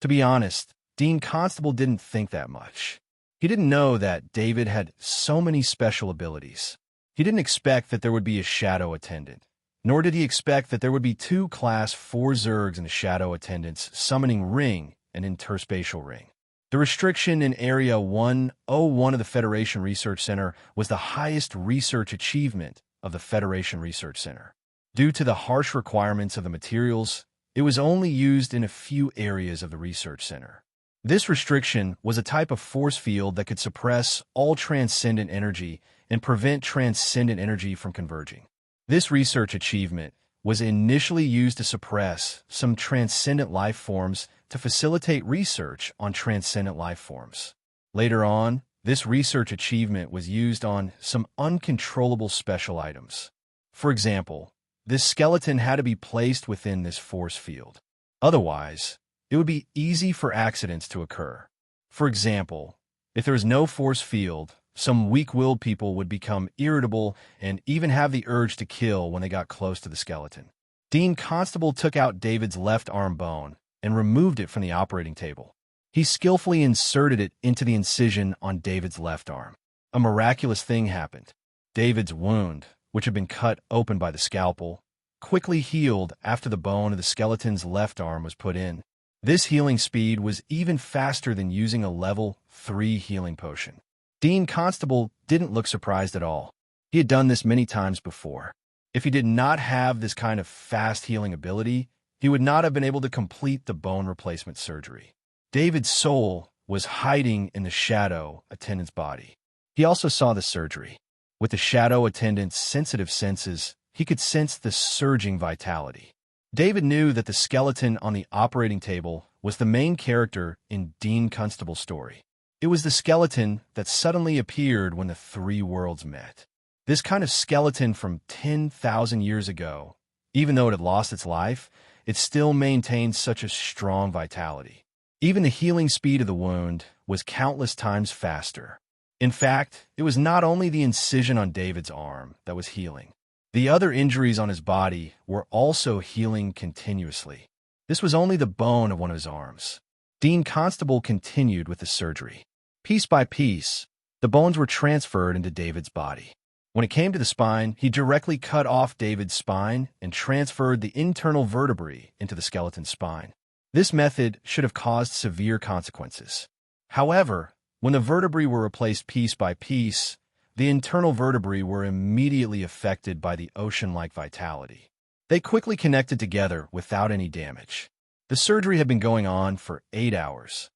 To be honest, Dean Constable didn't think that much. He didn't know that David had so many special abilities. He didn't expect that there would be a shadow attendant, nor did he expect that there would be 2 Class 4 Zergs in the shadow attendant's summoning ring and interspatial ring. The restriction in Area 101 of the Federation Research Center was the highest research achievement of the Federation Research Center. Due to the harsh requirements of the materials, it was only used in a few areas of the research center. This restriction was a type of force field that could suppress all transcendent energy and prevent transcendent energy from converging. This research achievement was initially used to suppress some transcendent life forms to facilitate research on transcendent life forms. Later on, this research achievement was used on some uncontrollable special items. For example, this skeleton had to be placed within this force field. Otherwise, it would be easy for accidents to occur. For example, if there was no force field, some weak-willed people would become irritable and even have the urge to kill when they got close to the skeleton. Dean Constable took out David's left arm bone and removed it from the operating table. He skillfully inserted it into the incision on David's left arm. A miraculous thing happened. David's wound, which had been cut open by the scalpel, quickly healed after the bone of the skeleton's left arm was put in. This healing speed was even faster than using a level 3 healing potion. Dean Constable didn't look surprised at all. He had done this many times before. If he did not have this kind of fast healing ability, he would not have been able to complete the bone replacement surgery. David's soul was hiding in the shadow attendant's body. He also saw the surgery. With the shadow attendant's sensitive senses, he could sense the surging vitality. David knew that the skeleton on the operating table was the main character in Dean Constable's story. It was the skeleton that suddenly appeared when the 3 worlds met. This kind of skeleton from 10,000 years ago, even though it had lost its life, it still maintained such a strong vitality. Even the healing speed of the wound was countless times faster. In fact, it was not only the incision on David's arm that was healing. The other injuries on his body were also healing continuously. This was only the bone of one of his arms. Dean Constable continued with the surgery. Piece by piece, the bones were transferred into David's body. When it came to the spine, he directly cut off David's spine and transferred the internal vertebrae into the skeleton's spine. This method should have caused severe consequences. However, when the vertebrae were replaced piece by piece, the internal vertebrae were immediately affected by the ocean-like vitality. They quickly connected together without any damage. The surgery had been going on for 8 hours.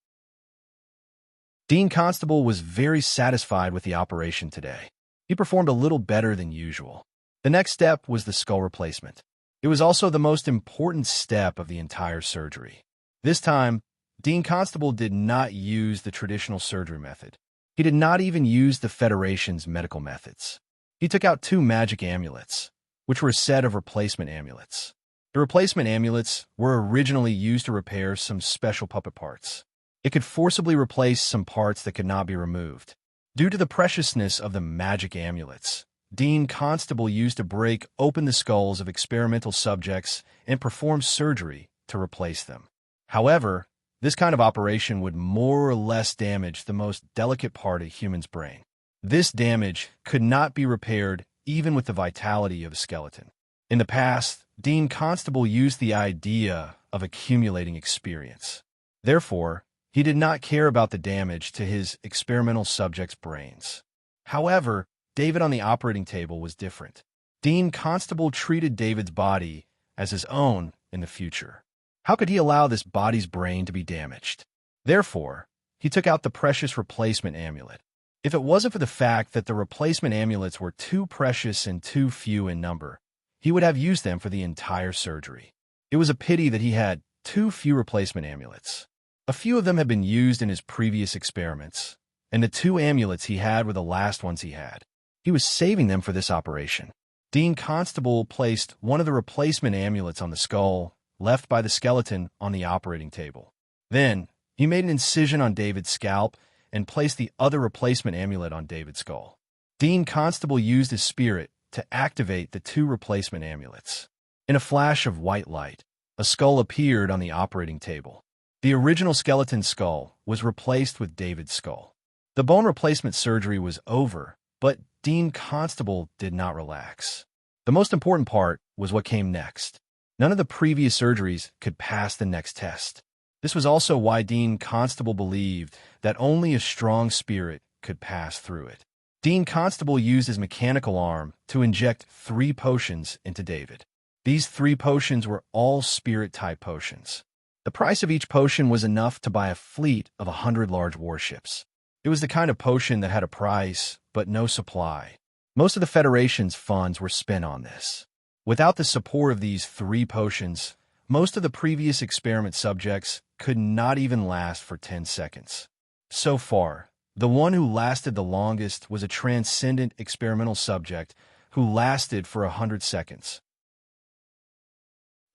Dean Constable was very satisfied with the operation today. He performed a little better than usual. The next step was the skull replacement. It was also the most important step of the entire surgery. This time, Dean Constable did not use the traditional surgery method. He did not even use the Federation's medical methods. He took out 2 magic amulets, which were a set of replacement amulets. The replacement amulets were originally used to repair some special puppet parts. It could forcibly replace some parts that could not be removed. Due to the preciousness of the magic amulets, Dean Constable used to break open the skulls of experimental subjects and perform surgery to replace them. However, this kind of operation would more or less damage the most delicate part of a human's brain. This damage could not be repaired even with the vitality of a skeleton. In the past, Dean Constable used the idea of accumulating experience. Therefore, he did not care about the damage to his experimental subjects' brains. However, David on the operating table was different. Dean Constable treated David's body as his own in the future. How could he allow this body's brain to be damaged? Therefore, he took out the precious replacement amulet. If it wasn't for the fact that the replacement amulets were too precious and too few in number, he would have used them for the entire surgery. It was a pity that he had too few replacement amulets. A few of them had been used in his previous experiments, and the 2 amulets he had were the last ones he had. He was saving them for this operation. Dean Constable placed one of the replacement amulets on the skull left by the skeleton on the operating table. Then, he made an incision on David's scalp and placed the other replacement amulet on David's skull. Dean Constable used his spirit to activate the 2 replacement amulets. In a flash of white light, a skull appeared on the operating table. The original skeleton skull was replaced with David's skull. The bone replacement surgery was over, but Dean Constable did not relax. The most important part was what came next. None of the previous surgeries could pass the next test. This was also why Dean Constable believed that only a strong spirit could pass through it. Dean Constable used his mechanical arm to inject 3 potions into David. These 3 potions were all spirit-type potions. The price of each potion was enough to buy a fleet of 100 large warships. It was the kind of potion that had a price, but no supply. Most of the Federation's funds were spent on this. Without the support of these 3 potions, most of the previous experiment subjects could not even last for 10 seconds. So far, the one who lasted the longest was a transcendent experimental subject who lasted for 100 seconds.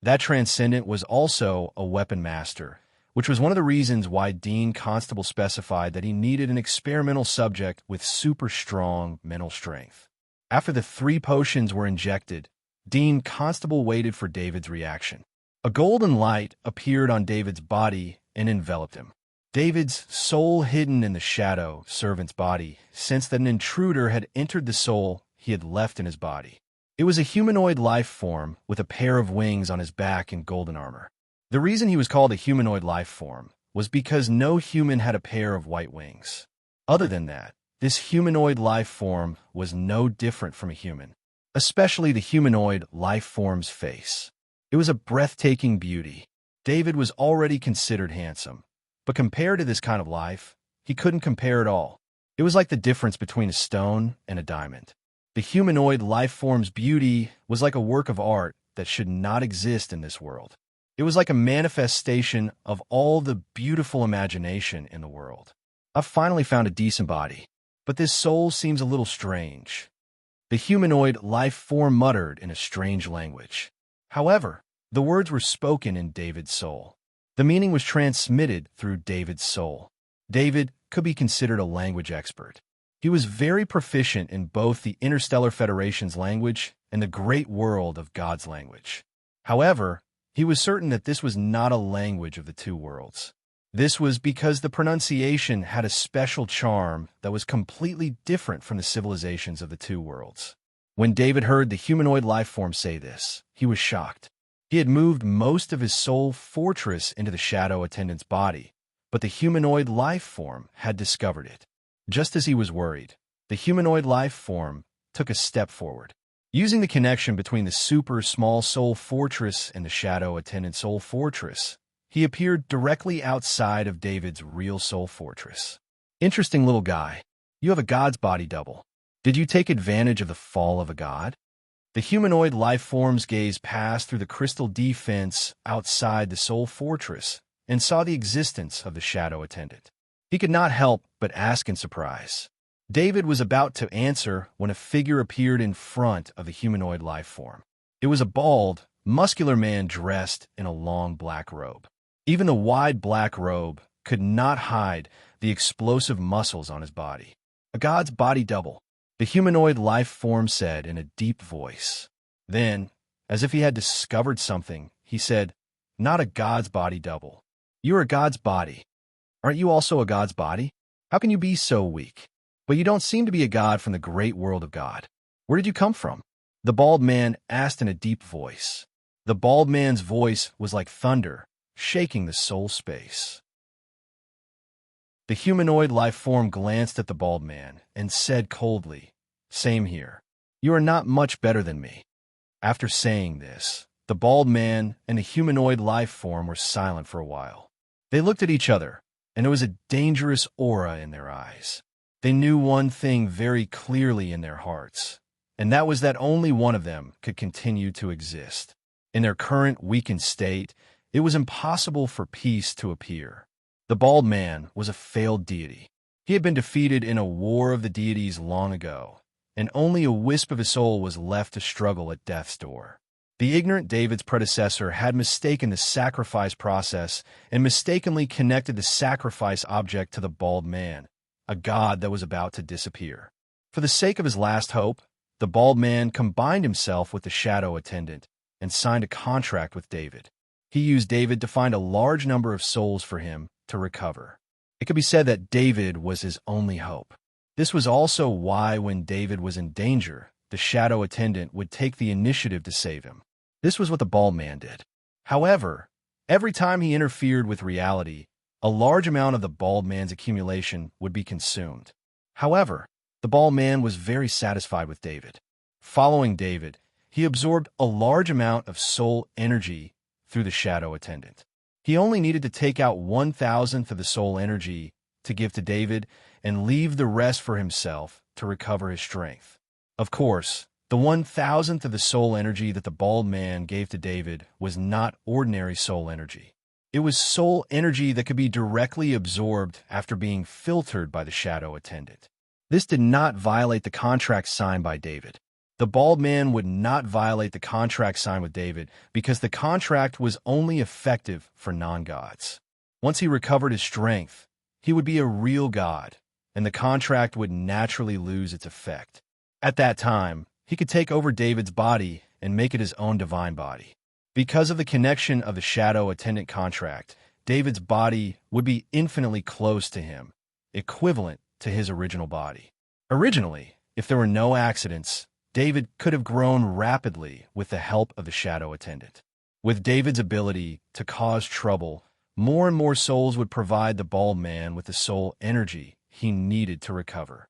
That transcendent was also a weapon master, which was one of the reasons why Dean Constable specified that he needed an experimental subject with super strong mental strength. After the 3 potions were injected, Dean Constable waited for David's reaction. A golden light appeared on David's body and enveloped him. David's soul, hidden in the shadow servant's body, sensed that an intruder had entered the soul he had left in his body. It was a humanoid life form with a pair of wings on his back and golden armor. The reason he was called a humanoid life form was because no human had a pair of white wings. Other than that, this humanoid life form was no different from a human, especially the humanoid life form's face. It was a breathtaking beauty. David was already considered handsome, but compared to this kind of life, he couldn't compare at all. It was like the difference between a stone and a diamond. The humanoid life form's beauty was like a work of art that should not exist in this world. It was like a manifestation of all the beautiful imagination in the world. I've finally found a decent body, but this soul seems a little strange. The humanoid life form muttered in a strange language. However, the words were spoken in David's soul. The meaning was transmitted through David's soul. David could be considered a language expert. He was very proficient in both the Interstellar Federation's language and the great world of God's language. However, he was certain that this was not a language of the 2 worlds. This was because the pronunciation had a special charm that was completely different from the civilizations of the 2 worlds. When David heard the humanoid life form say this, he was shocked. He had moved most of his soul fortress into the shadow attendant's body, but the humanoid life form had discovered it. Just as he was worried, the humanoid life form took a step forward. Using the connection between the super small soul fortress and the shadow attendant soul fortress, he appeared directly outside of David's real soul fortress. Interesting little guy. You have a god's body double. Did you take advantage of the fall of a god? The humanoid life form's gaze passed through the crystal defense outside the soul fortress and saw the existence of the shadow attendant. He could not help but ask in surprise. David was about to answer when a figure appeared in front of the humanoid life form. It was a bald, muscular man dressed in a long black robe. Even the wide black robe could not hide the explosive muscles on his body. A god's body double, the humanoid life form said in a deep voice. Then, as if he had discovered something, he said, "Not a god's body double. You are a god's body. Aren't you also a god's body? How can you be so weak? But you don't seem to be a god from the great world of God. Where did you come from?" The bald man asked in a deep voice. The bald man's voice was like thunder, shaking the soul space. The humanoid life form glanced at the bald man and said coldly, "Same here. You are not much better than me." After saying this, the bald man and the humanoid life form were silent for a while. They looked at each other, and there was a dangerous aura in their eyes. They knew one thing very clearly in their hearts, and that was that only one of them could continue to exist. In their current weakened state, it was impossible for peace to appear. The bald man was a failed deity. He had been defeated in a war of the deities long ago, and only a wisp of his soul was left to struggle at death's door. The ignorant David's predecessor had mistaken the sacrifice process and mistakenly connected the sacrifice object to the bald man, a god that was about to disappear. For the sake of his last hope, the bald man combined himself with the shadow attendant and signed a contract with David. He used David to find a large number of souls for him to recover. It could be said that David was his only hope. This was also why when David was in danger, the shadow attendant would take the initiative to save him. This was what the bald man did. However, every time he interfered with reality, a large amount of the bald man's accumulation would be consumed. However, the bald man was very satisfied with David. Following David, he absorbed a large amount of soul energy through the shadow attendant. He only needed to take out 1,000th of the soul energy to give to David and leave the rest for himself to recover his strength. Of course, the 1,000th of the soul energy that the bald man gave to David was not ordinary soul energy. It was soul energy that could be directly absorbed after being filtered by the shadow attendant. This did not violate the contract signed by David. The bald man would not violate the contract signed with David because the contract was only effective for non-gods. Once he recovered his strength, he would be a real god, and the contract would naturally lose its effect. At that time, he could take over David's body and make it his own divine body. Because of the connection of the shadow attendant contract, David's body would be infinitely close to him, equivalent to his original body. Originally, if there were no accidents, David could have grown rapidly with the help of the shadow attendant. With David's ability to cause trouble, more and more souls would provide the bald man with the soul energy he needed to recover.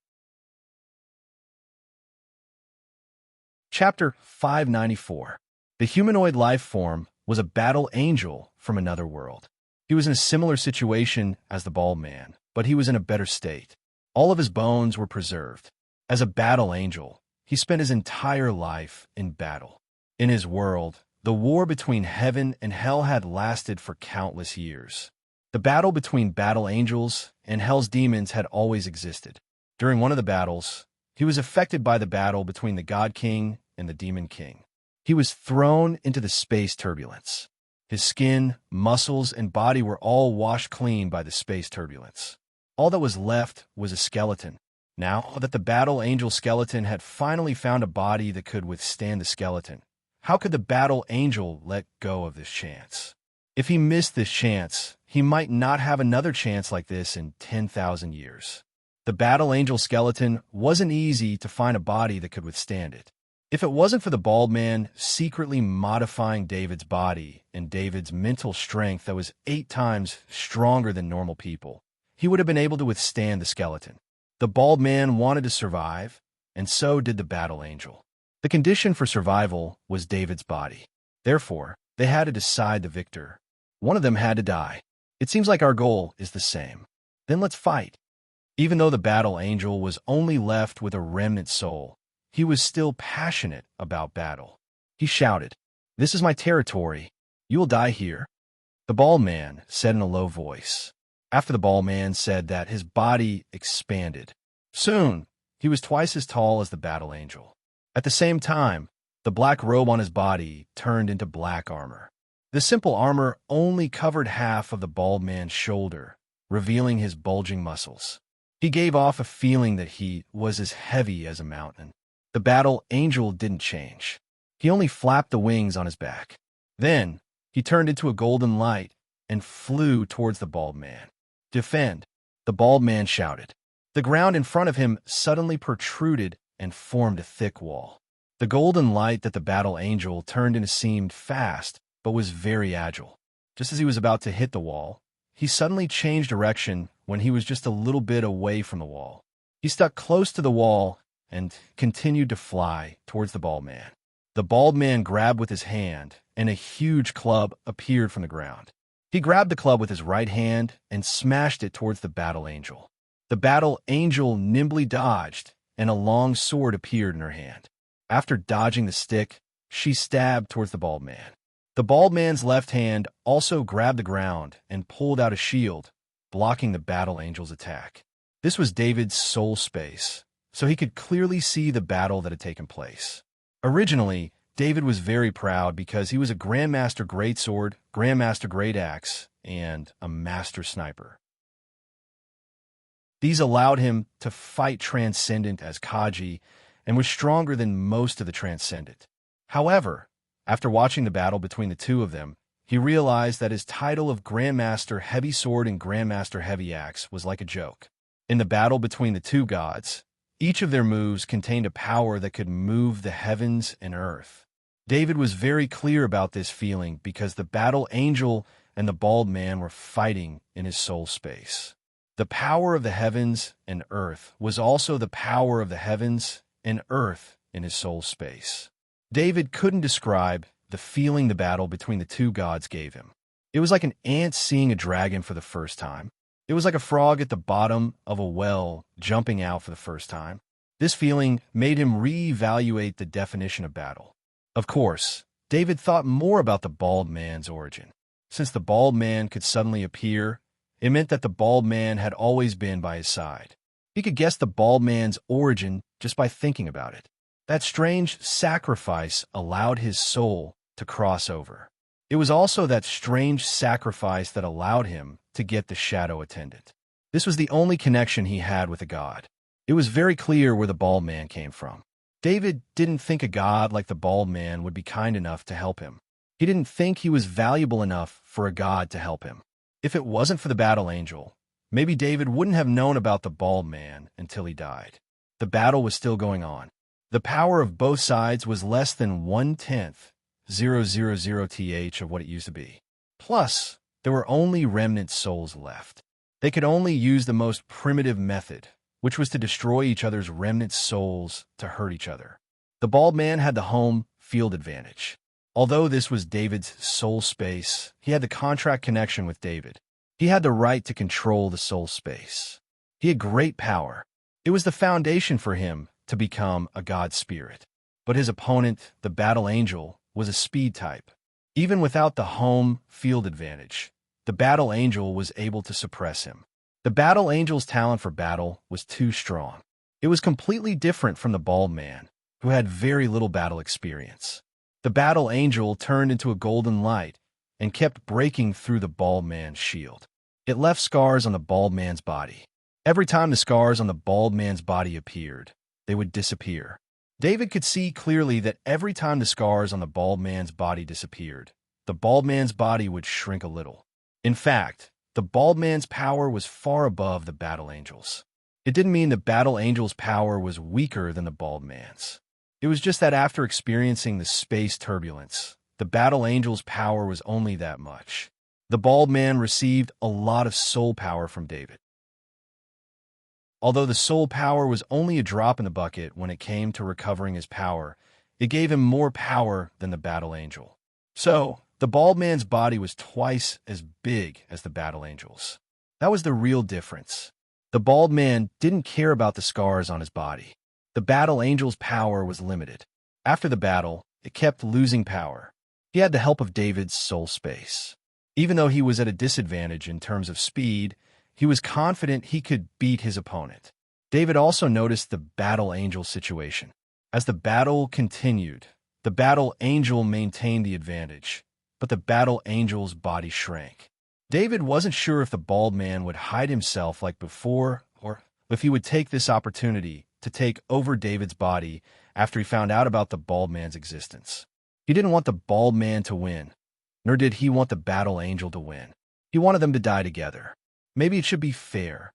Chapter 594. The humanoid life form was a battle angel from another world. He was in a similar situation as the bald man, but he was in a better state. All of his bones were preserved. As a battle angel, he spent his entire life in battle. In his world, the war between heaven and hell had lasted for countless years. The battle between battle angels and hell's demons had always existed. During one of the battles, he was affected by the battle between the God King and the Demon King. He was thrown into the space turbulence. His skin, muscles, and body were all washed clean by the space turbulence. All that was left was a skeleton. Now that the battle angel skeleton had finally found a body that could withstand the skeleton, how could the battle angel let go of this chance? If he missed this chance, he might not have another chance like this in 10,000 years. The battle angel skeleton wasn't easy to find a body that could withstand it. If it wasn't for the bald man secretly modifying David's body and David's mental strength that was 8 times stronger than normal people, he would have been able to withstand the skeleton. The bald man wanted to survive, and so did the battle angel. The condition for survival was David's body. Therefore, they had to decide the victor. One of them had to die. It seems like our goal is the same. Then let's fight. Even though the battle angel was only left with a remnant soul, he was still passionate about battle. He shouted, "This is my territory. You will die here." The bald man said in a low voice. After the bald man said that, his body expanded. Soon, he was twice as tall as the battle angel. At the same time, the black robe on his body turned into black armor. The simple armor only covered half of the bald man's shoulder, revealing his bulging muscles. He gave off a feeling that he was as heavy as a mountain. The battle angel didn't change. He only flapped the wings on his back. Then, he turned into a golden light and flew towards the bald man. "Defend!" the bald man shouted. The ground in front of him suddenly protruded and formed a thick wall. The golden light that the battle angel turned into seemed fast, but was very agile. Just as he was about to hit the wall, he suddenly changed direction when he was just a little bit away from the wall. He stuck close to the wall and continued to fly towards the bald man. The bald man grabbed with his hand, and a huge club appeared from the ground. He grabbed the club with his right hand and smashed it towards the battle angel. The battle angel nimbly dodged, and a long sword appeared in her hand. After dodging the stick, she stabbed towards the bald man. The bald man's left hand also grabbed the ground and pulled out a shield, blocking the battle angel's attack. This was David's soul space, so he could clearly see the battle that had taken place. Originally, David was very proud because he was a Grandmaster Greatsword, Grandmaster Great Axe, and a Master Sniper. These allowed him to fight Transcendent as Kaji and was stronger than most of the Transcendent. However, after watching the battle between the two of them, he realized that his title of Grandmaster Heavy Sword and Grandmaster Heavy Axe was like a joke. In the battle between the two gods, each of their moves contained a power that could move the heavens and earth. David was very clear about this feeling because the battle angel and the bald man were fighting in his soul space. The power of the heavens and earth was also the power of the heavens and earth in his soul space. David couldn't describe the feeling the battle between the two gods gave him. It was like an ant seeing a dragon for the first time. It was like a frog at the bottom of a well jumping out for the first time. This feeling made him reevaluate the definition of battle. Of course, David thought more about the bald man's origin. Since the bald man could suddenly appear, it meant that the bald man had always been by his side. He could guess the bald man's origin just by thinking about it. That strange sacrifice allowed his soul to cross over. It was also that strange sacrifice that allowed him to get the shadow attendant. This was the only connection he had with a god. It was very clear where the bald man came from. David didn't think a god like the bald man would be kind enough to help him. He didn't think he was valuable enough for a god to help him. If it wasn't for the battle angel, maybe David wouldn't have known about the bald man until he died. The battle was still going on. The power of both sides was less than 1/10,000th of what it used to be. Plus, there were only remnant souls left. They could only use the most primitive method, which was to destroy each other's remnant souls to hurt each other. The bald man had the home field advantage. Although this was David's soul space, he had the contract connection with David. He had the right to control the soul space. He had great power. It was the foundation for him to become a god spirit. But his opponent, the battle angel, was a speed type. Even without the home field advantage, the battle angel was able to suppress him. The battle angel's talent for battle was too strong. It was completely different from the bald man, who had very little battle experience. The battle angel turned into a golden light and kept breaking through the bald man's shield. It left scars on the bald man's body. Every time the scars on the bald man's body appeared, they would disappear. David could see clearly that every time the scars on the bald man's body disappeared, the bald man's body would shrink a little. In fact, the bald man's power was far above the battle angel's. It didn't mean the battle angel's power was weaker than the bald man's. It was just that after experiencing the space turbulence, the battle angel's power was only that much. The bald man received a lot of soul power from David. Although the soul power was only a drop in the bucket when it came to recovering his power, it gave him more power than the battle angel. So, the bald man's body was twice as big as the battle angel's. That was the real difference. The bald man didn't care about the scars on his body. The battle angel's power was limited. After the battle, it kept losing power. He had the help of David's soul space. Even though he was at a disadvantage in terms of speed, he was confident he could beat his opponent. David also noticed the battle angel situation. As the battle continued, the battle angel maintained the advantage, but the battle angel's body shrank. David wasn't sure if the bald man would hide himself like before or if he would take this opportunity to take over David's body after he found out about the bald man's existence. He didn't want the bald man to win, nor did he want the battle angel to win. He wanted them to die together. Maybe it should be fair,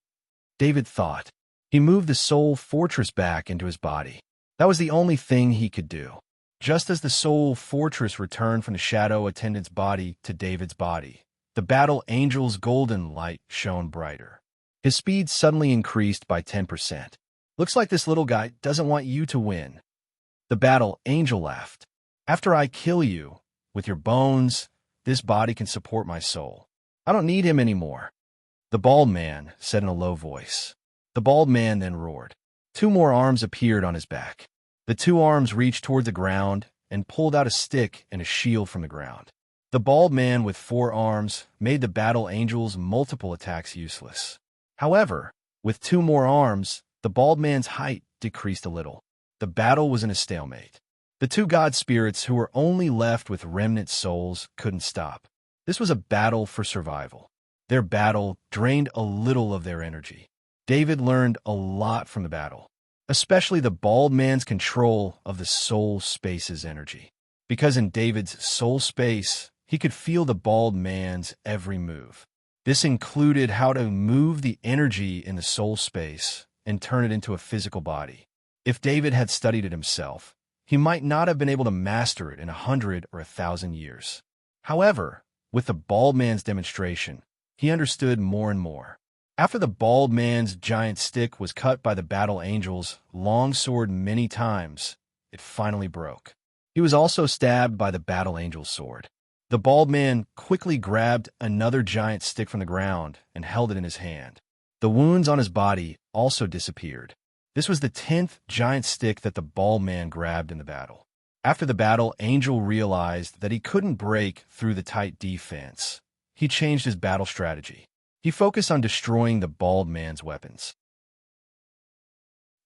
David thought. He moved the soul fortress back into his body. That was the only thing he could do. Just as the soul fortress returned from the shadow attendant's body to David's body, the battle angel's golden light shone brighter. His speed suddenly increased by 10%. Looks like this little guy doesn't want you to win. The battle angel laughed. After I kill you, with your bones, this body can support my soul. I don't need him anymore. The bald man said in a low voice. The bald man then roared. 2 more arms appeared on his back. The 2 arms reached toward the ground and pulled out a stick and a shield from the ground. The bald man with 4 arms made the battle angel's multiple attacks useless. However, with 2 more arms, the bald man's height decreased a little. The battle was in a stalemate. The 2 god spirits who were only left with remnant souls couldn't stop. This was a battle for survival. Their battle drained a little of their energy. David learned a lot from the battle, especially the bald man's control of the soul space's energy. Because in David's soul space, he could feel the bald man's every move. This included how to move the energy in the soul space and turn it into a physical body. If David had studied it himself, he might not have been able to master it in 100 or 1,000 years. However, with the bald man's demonstration, he understood more and more. After the bald man's giant stick was cut by the battle angel's long sword many times, it finally broke. He was also stabbed by the battle angel's sword. The bald man quickly grabbed another giant stick from the ground and held it in his hand. The wounds on his body also disappeared. This was the 10th giant stick that the bald man grabbed in the battle. After the battle, Angel realized that he couldn't break through the tight defense. He changed his battle strategy. He focused on destroying the bald man's weapons.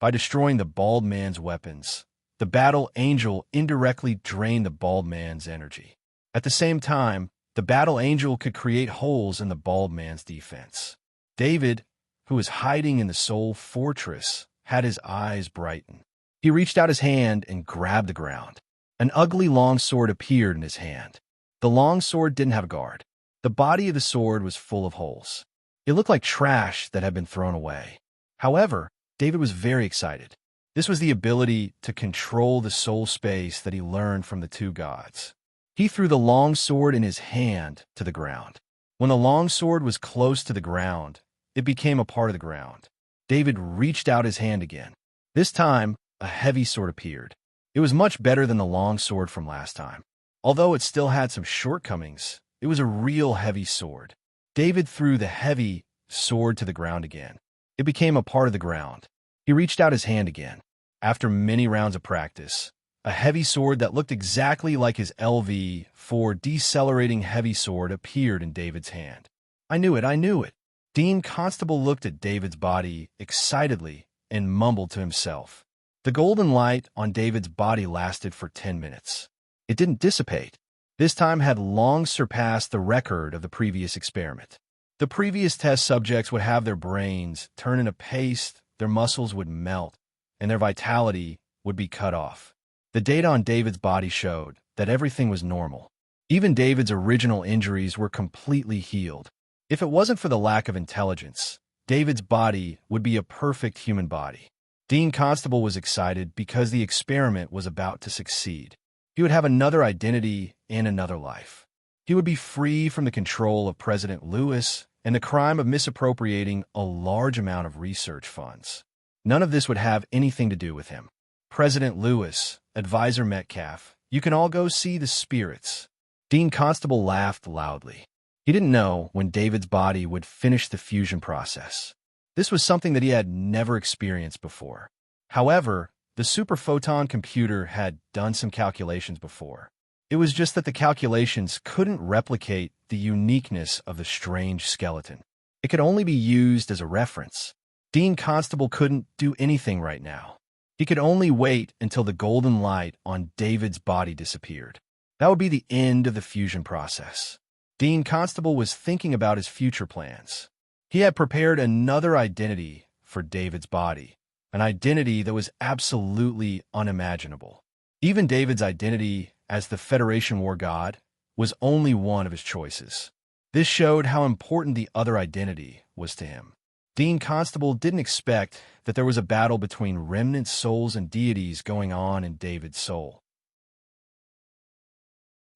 By destroying the bald man's weapons, the battle angel indirectly drained the bald man's energy. At the same time, the battle angel could create holes in the bald man's defense. David, who was hiding in the soul fortress, had his eyes brighten. He reached out his hand and grabbed the ground. An ugly long sword appeared in his hand. The long sword didn't have a guard. The body of the sword was full of holes. It looked like trash that had been thrown away. However, David was very excited. This was the ability to control the soul space that he learned from the 2 gods. He threw the long sword in his hand to the ground. When the long sword was close to the ground, it became a part of the ground. David reached out his hand again. This time, a heavy sword appeared. It was much better than the long sword from last time. Although it still had some shortcomings, it was a real heavy sword. David threw the heavy sword to the ground again. It became a part of the ground. He reached out his hand again. After many rounds of practice, a heavy sword that looked exactly like his LV-4 decelerating heavy sword appeared in David's hand. I knew it. Dean Constable looked at David's body excitedly and mumbled to himself. The golden light on David's body lasted for 10 minutes. It didn't dissipate. This time had long surpassed the record of the previous experiment. The previous test subjects would have their brains turn into paste, their muscles would melt, and their vitality would be cut off. The data on David's body showed that everything was normal. Even David's original injuries were completely healed. If it wasn't for the lack of intelligence, David's body would be a perfect human body. Dean Constable was excited because the experiment was about to succeed. He would have another identity in another life. He would be free from the control of President Lewis and the crime of misappropriating a large amount of research funds. None of this would have anything to do with him. President Lewis, Advisor Metcalf, you can all go see the spirits. Dean Constable laughed loudly. He didn't know when David's body would finish the fusion process. This was something that he had never experienced before. However, the superphoton computer had done some calculations before. It was just that the calculations couldn't replicate the uniqueness of the strange skeleton. It could only be used as a reference. Dean Constable couldn't do anything right now. He could only wait until the golden light on David's body disappeared. That would be the end of the fusion process. Dean Constable was thinking about his future plans. He had prepared another identity for David's body, an identity that was absolutely unimaginable. Even David's identity as the Federation War God was only one of his choices. This showed how important the other identity was to him. Dean Constable didn't expect that there was a battle between remnant souls and deities going on in David's soul.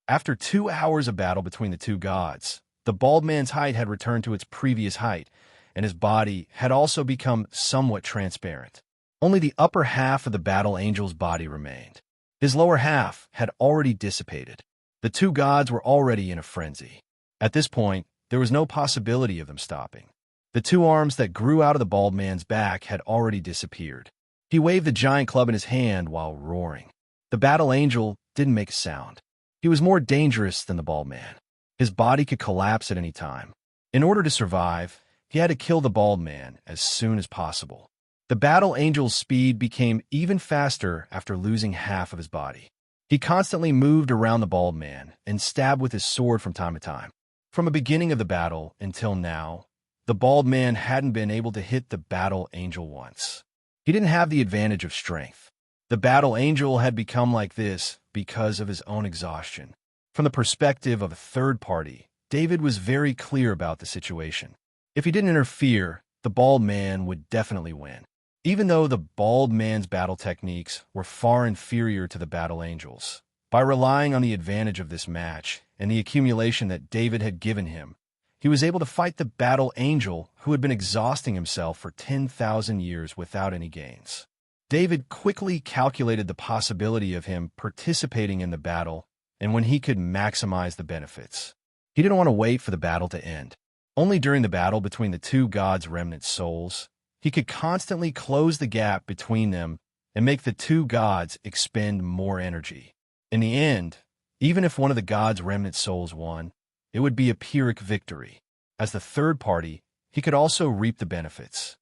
After 2 hours of battle between the two gods, the bald man's height had returned to its previous height, and his body had also become somewhat transparent. Only the upper half of the battle angel's body remained. His lower half had already dissipated. The two gods were already in a frenzy. At this point, there was no possibility of them stopping. The two arms that grew out of the bald man's back had already disappeared. He waved the giant club in his hand while roaring. The battle angel didn't make a sound. He was more dangerous than the bald man. His body could collapse at any time. In order to survive, he had to kill the bald man as soon as possible. The battle angel's speed became even faster after losing half of his body. He constantly moved around the bald man and stabbed with his sword from time to time. From the beginning of the battle until now, the bald man hadn't been able to hit the battle angel once. He didn't have the advantage of strength. The battle angel had become like this because of his own exhaustion. From the perspective of a third party, David was very clear about the situation. If he didn't interfere, the bald man would definitely win. Even though the bald man's battle techniques were far inferior to the battle angel's, by relying on the advantage of this match and the accumulation that David had given him, he was able to fight the battle angel who had been exhausting himself for 10,000 years without any gains. David quickly calculated the possibility of him participating in the battle and when he could maximize the benefits. He didn't want to wait for the battle to end. Only during the battle between the two gods' remnant souls, he could constantly close the gap between them and make the two gods expend more energy. In the end, even if one of the gods' remnant souls won, it would be a Pyrrhic victory. As the third party, he could also reap the benefits.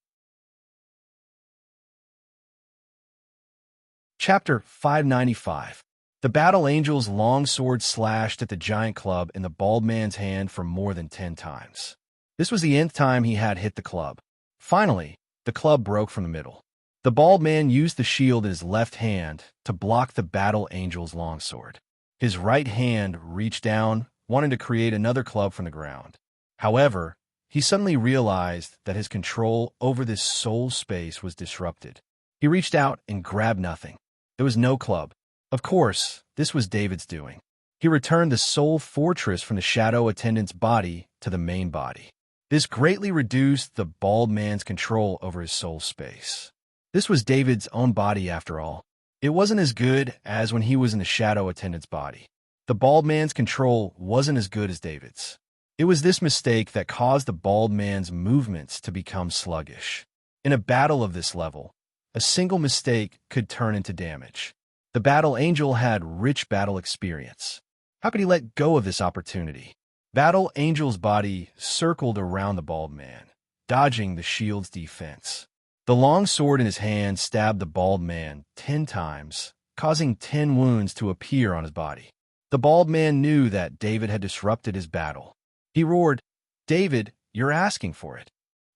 Chapter 595. The battle angel's long sword slashed at the giant club in the bald man's hand for more than 10 times. This was the nth time he had hit the club. Finally, the club broke from the middle. The bald man used the shield in his left hand to block the battle angel's longsword. His right hand reached down, wanting to create another club from the ground. However, he suddenly realized that his control over this soul space was disrupted. He reached out and grabbed nothing. There was no club. Of course, this was David's doing. He returned the soul fortress from the shadow attendant's body to the main body. This greatly reduced the bald man's control over his soul space. This was David's own body after all. It wasn't as good as when he was in the shadow attendant's body. The bald man's control wasn't as good as David's. It was this mistake that caused the bald man's movements to become sluggish. In a battle of this level, a single mistake could turn into damage. The battle angel had rich battle experience. How could he let go of this opportunity? Battle angel's body circled around the bald man, dodging the shield's defense. The long sword in his hand stabbed the bald man 10 times, causing 10 wounds to appear on his body. The bald man knew that David had disrupted his battle. He roared, "David, you're asking for it."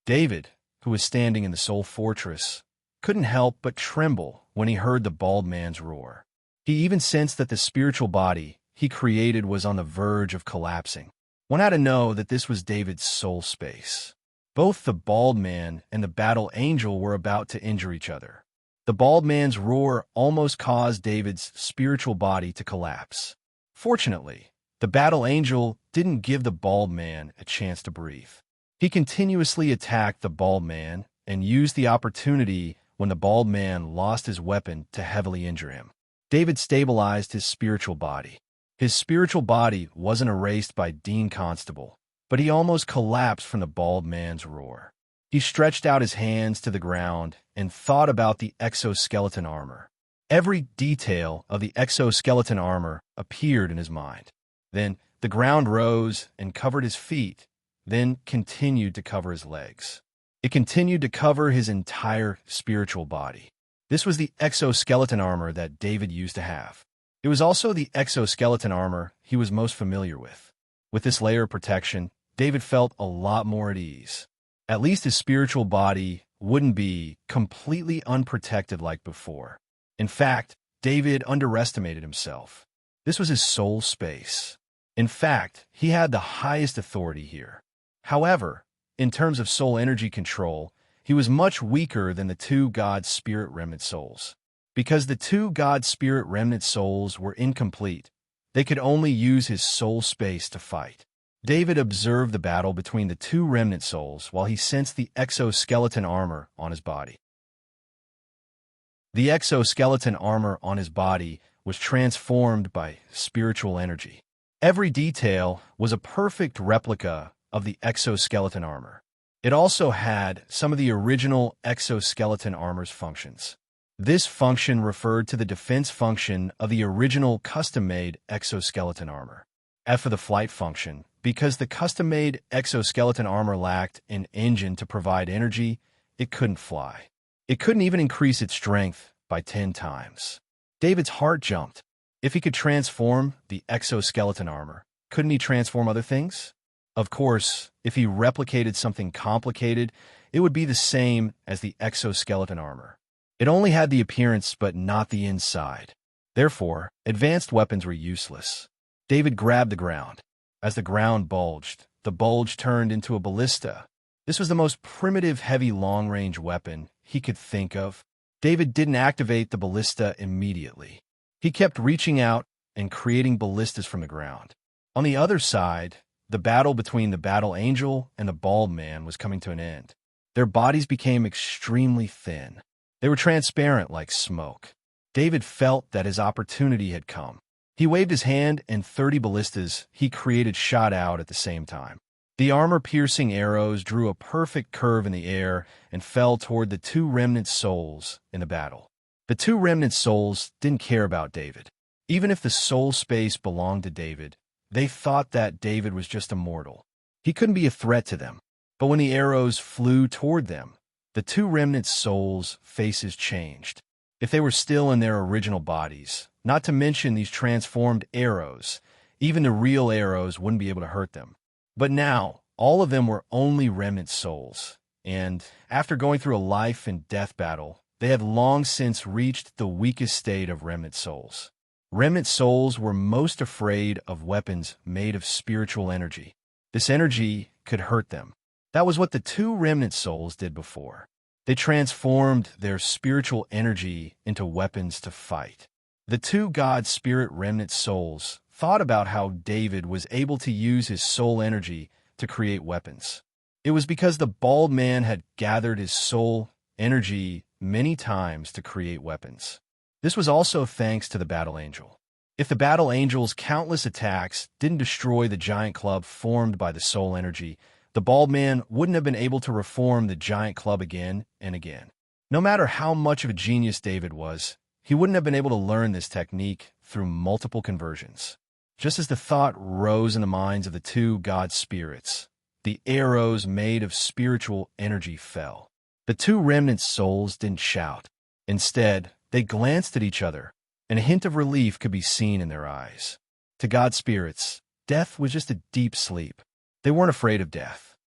David, who was standing in the soul fortress, couldn't help but tremble when he heard the bald man's roar. He even sensed that the spiritual body he created was on the verge of collapsing. One had to know that this was David's soul space. Both the bald man and the battle angel were about to injure each other. The bald man's roar almost caused David's spiritual body to collapse. Fortunately, the battle angel didn't give the bald man a chance to breathe. He continuously attacked the bald man and used the opportunity when the bald man lost his weapon to heavily injure him. David stabilized his spiritual body. His spiritual body wasn't erased by Dean Constable, but he almost collapsed from the bald man's roar. He stretched out his hands to the ground and thought about the exoskeleton armor. Every detail of the exoskeleton armor appeared in his mind. Then the ground rose and covered his feet, then continued to cover his legs. It continued to cover his entire spiritual body. This was the exoskeleton armor that David used to have. It was also the exoskeleton armor he was most familiar with. With this layer of protection, David felt a lot more at ease. At least his spiritual body wouldn't be completely unprotected like before. In fact, David underestimated himself. This was his soul space. In fact, he had the highest authority here. However, in terms of soul energy control, he was much weaker than the two God Spirit Remnant souls. Because the two God Spirit Remnant souls were incomplete, they could only use his soul space to fight. David observed the battle between the two remnant souls while he sensed the exoskeleton armor on his body. The exoskeleton armor on his body was transformed by spiritual energy. Every detail was a perfect replica of the exoskeleton armor. It also had some of the original exoskeleton armor's functions. This function referred to the defense function of the original custom-made exoskeleton armor. As for the flight function, because the custom-made exoskeleton armor lacked an engine to provide energy, it couldn't fly. It couldn't even increase its strength by 10 times. David's heart jumped. If he could transform the exoskeleton armor, couldn't he transform other things? Of course, if he replicated something complicated, it would be the same as the exoskeleton armor. It only had the appearance but not the inside. Therefore, advanced weapons were useless. David grabbed the ground. As the ground bulged, the bulge turned into a ballista. This was the most primitive heavy long-range weapon he could think of. David didn't activate the ballista immediately. He kept reaching out and creating ballistas from the ground. On the other side, the battle between the battle angel and the bald man was coming to an end. Their bodies became extremely thin. They were transparent like smoke. David felt that his opportunity had come. He waved his hand and 30 ballistas he created shot out at the same time. The armor-piercing arrows drew a perfect curve in the air and fell toward the two remnant souls in the battle. The two remnant souls didn't care about David. Even if the soul space belonged to David, they thought that David was just a mortal. He couldn't be a threat to them. But when the arrows flew toward them, the two remnant souls' faces changed. If they were still in their original bodies, not to mention these transformed arrows, even the real arrows wouldn't be able to hurt them. But now, all of them were only remnant souls, and after going through a life and death battle, they had long since reached the weakest state of remnant souls. Remnant souls were most afraid of weapons made of spiritual energy. This energy could hurt them. That was what the two remnant souls did before. They transformed their spiritual energy into weapons to fight. The two God Spirit remnant souls thought about how David was able to use his soul energy to create weapons. It was because the bald man had gathered his soul energy many times to create weapons. This was also thanks to the battle angel. If the battle angel's countless attacks didn't destroy the giant club formed by the soul energy, the bald man wouldn't have been able to reform the giant club again and again. No matter how much of a genius David was, he wouldn't have been able to learn this technique through multiple conversions. Just as the thought rose in the minds of the two God spirits, the arrows made of spiritual energy fell. The two remnant souls didn't shout. Instead, they glanced at each other, and a hint of relief could be seen in their eyes. To God spirits, death was just a deep sleep. They weren't afraid of death.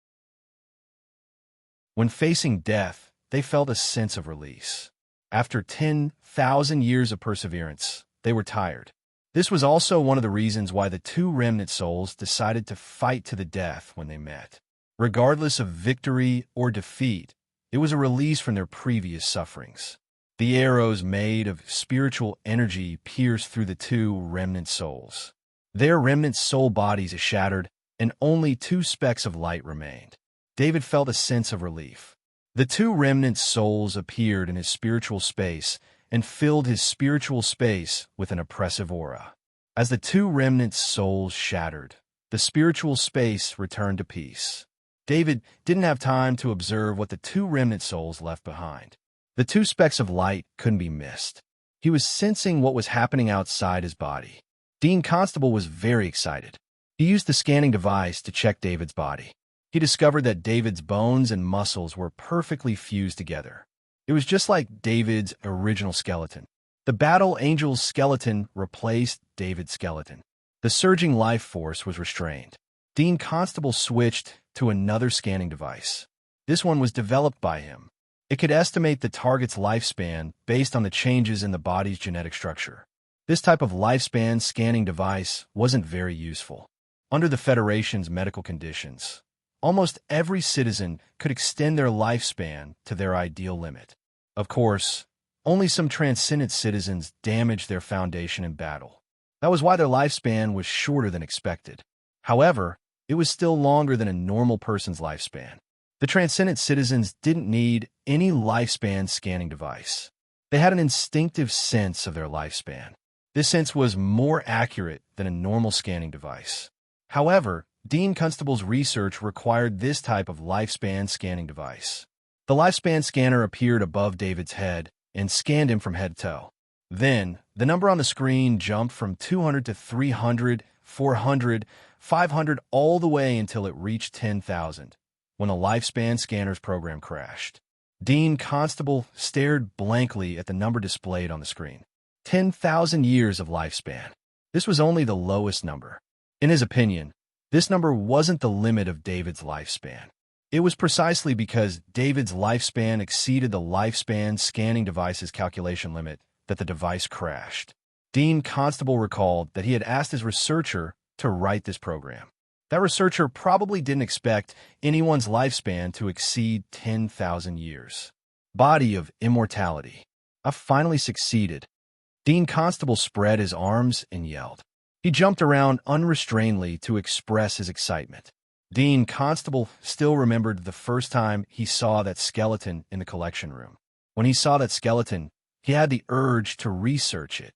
When facing death, they felt a sense of release. After 10,000 years of perseverance, they were tired. This was also one of the reasons why the two remnant souls decided to fight to the death when they met. Regardless of victory or defeat, it was a release from their previous sufferings. The arrows made of spiritual energy pierced through the two remnant souls. Their remnant soul bodies shattered, and only two specks of light remained. David felt a sense of relief. The two remnant souls appeared in his spiritual space and filled his spiritual space with an oppressive aura. As the two remnant souls shattered, the spiritual space returned to peace. David didn't have time to observe what the two remnant souls left behind. The two specks of light couldn't be missed. He was sensing what was happening outside his body. Dean Constable was very excited. He used the scanning device to check David's body. He discovered that David's bones and muscles were perfectly fused together. It was just like David's original skeleton. The Battle Angel's skeleton replaced David's skeleton. The surging life force was restrained. Dean Constable switched to another scanning device. This one was developed by him. It could estimate the target's lifespan based on the changes in the body's genetic structure. This type of lifespan scanning device wasn't very useful. Under the Federation's medical conditions, almost every citizen could extend their lifespan to their ideal limit. Of course, only some transcendent citizens damaged their foundation in battle. That was why their lifespan was shorter than expected. However, it was still longer than a normal person's lifespan. The transcendent citizens didn't need any lifespan scanning device. They had an instinctive sense of their lifespan. This sense was more accurate than a normal scanning device. However, Dean Constable's research required this type of lifespan scanning device. The lifespan scanner appeared above David's head and scanned him from head to toe. Then, the number on the screen jumped from 200 to 300, 400, 500, all the way until it reached 10,000. When the lifespan scanner's program crashed, Dean Constable stared blankly at the number displayed on the screen. 10,000 years of lifespan. This was only the lowest number. In his opinion, this number wasn't the limit of David's lifespan. It was precisely because David's lifespan exceeded the lifespan scanning device's calculation limit that the device crashed. Dean Constable recalled that he had asked his researcher to write this program. That researcher probably didn't expect anyone's lifespan to exceed 10,000 years. Body of immortality. I finally succeeded. Dean Constable spread his arms and yelled. He jumped around unrestrainedly to express his excitement. Dean Constable still remembered the first time he saw that skeleton in the collection room. When he saw that skeleton, he had the urge to research it.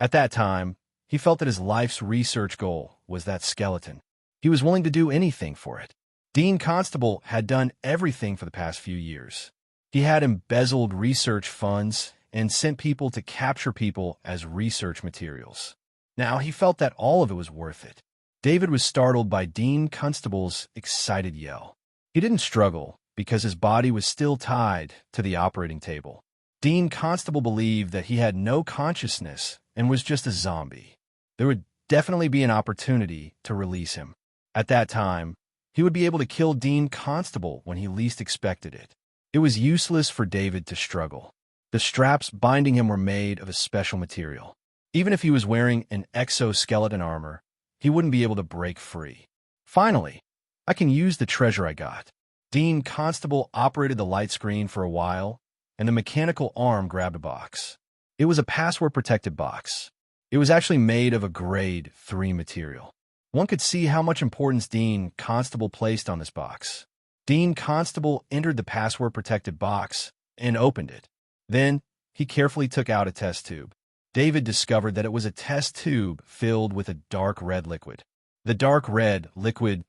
At that time, he felt that his life's research goal was that skeleton. He was willing to do anything for it. Dean Constable had done everything for the past few years. He had embezzled research funds and sent people to capture people as research materials. Now he felt that all of it was worth it. David was startled by Dean Constable's excited yell. He didn't struggle because his body was still tied to the operating table. Dean Constable believed that he had no consciousness and was just a zombie. There would definitely be an opportunity to release him. At that time, he would be able to kill Dean Constable when he least expected it. It was useless for David to struggle. The straps binding him were made of a special material. Even if he was wearing an exoskeleton armor, he wouldn't be able to break free. Finally, I can use the treasure I got. Dean Constable operated the light screen for a while, and the mechanical arm grabbed a box. It was a password-protected box. It was actually made of a grade 3 material. One could see how much importance Dean Constable placed on this box. Dean Constable entered the password-protected box and opened it. Then, he carefully took out a test tube. David discovered that it was a test tube filled with a dark red liquid. The dark red liquid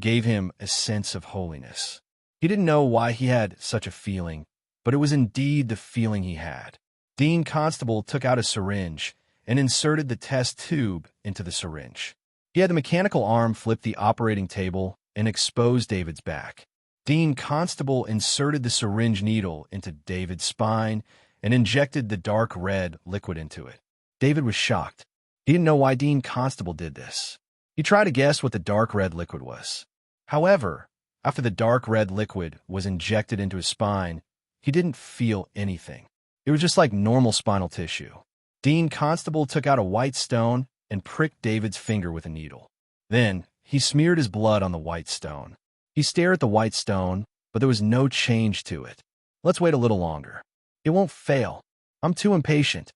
gave him a sense of holiness. He didn't know why he had such a feeling, but it was indeed the feeling he had. Dean Constable took out a syringe and inserted the test tube into the syringe. He had the mechanical arm flip the operating table and expose David's back. Dean Constable inserted the syringe needle into David's spine and injected the dark red liquid into it. David was shocked. He didn't know why Dean Constable did this. He tried to guess what the dark red liquid was. However, after the dark red liquid was injected into his spine, he didn't feel anything. It was just like normal spinal tissue. Dean Constable took out a white stone and pricked David's finger with a needle. Then, he smeared his blood on the white stone. He stared at the white stone, but there was no change to it. Let's wait a little longer. It won't fail. I'm too impatient.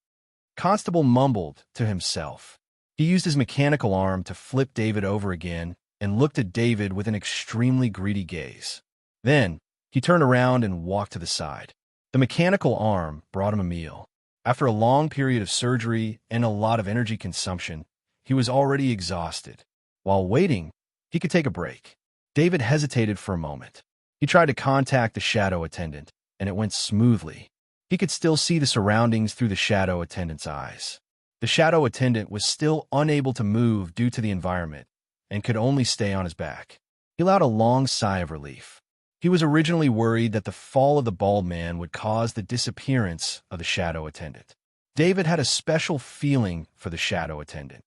Constable mumbled to himself. He used his mechanical arm to flip David over again and looked at David with an extremely greedy gaze. Then, he turned around and walked to the side. The mechanical arm brought him a meal. After a long period of surgery and a lot of energy consumption, he was already exhausted. While waiting, he could take a break. David hesitated for a moment. He tried to contact the shadow attendant, and it went smoothly. He could still see the surroundings through the shadow attendant's eyes. The shadow attendant was still unable to move due to the environment and could only stay on his back. He allowed a long sigh of relief. He was originally worried that the fall of the bald man would cause the disappearance of the shadow attendant. David had a special feeling for the shadow attendant.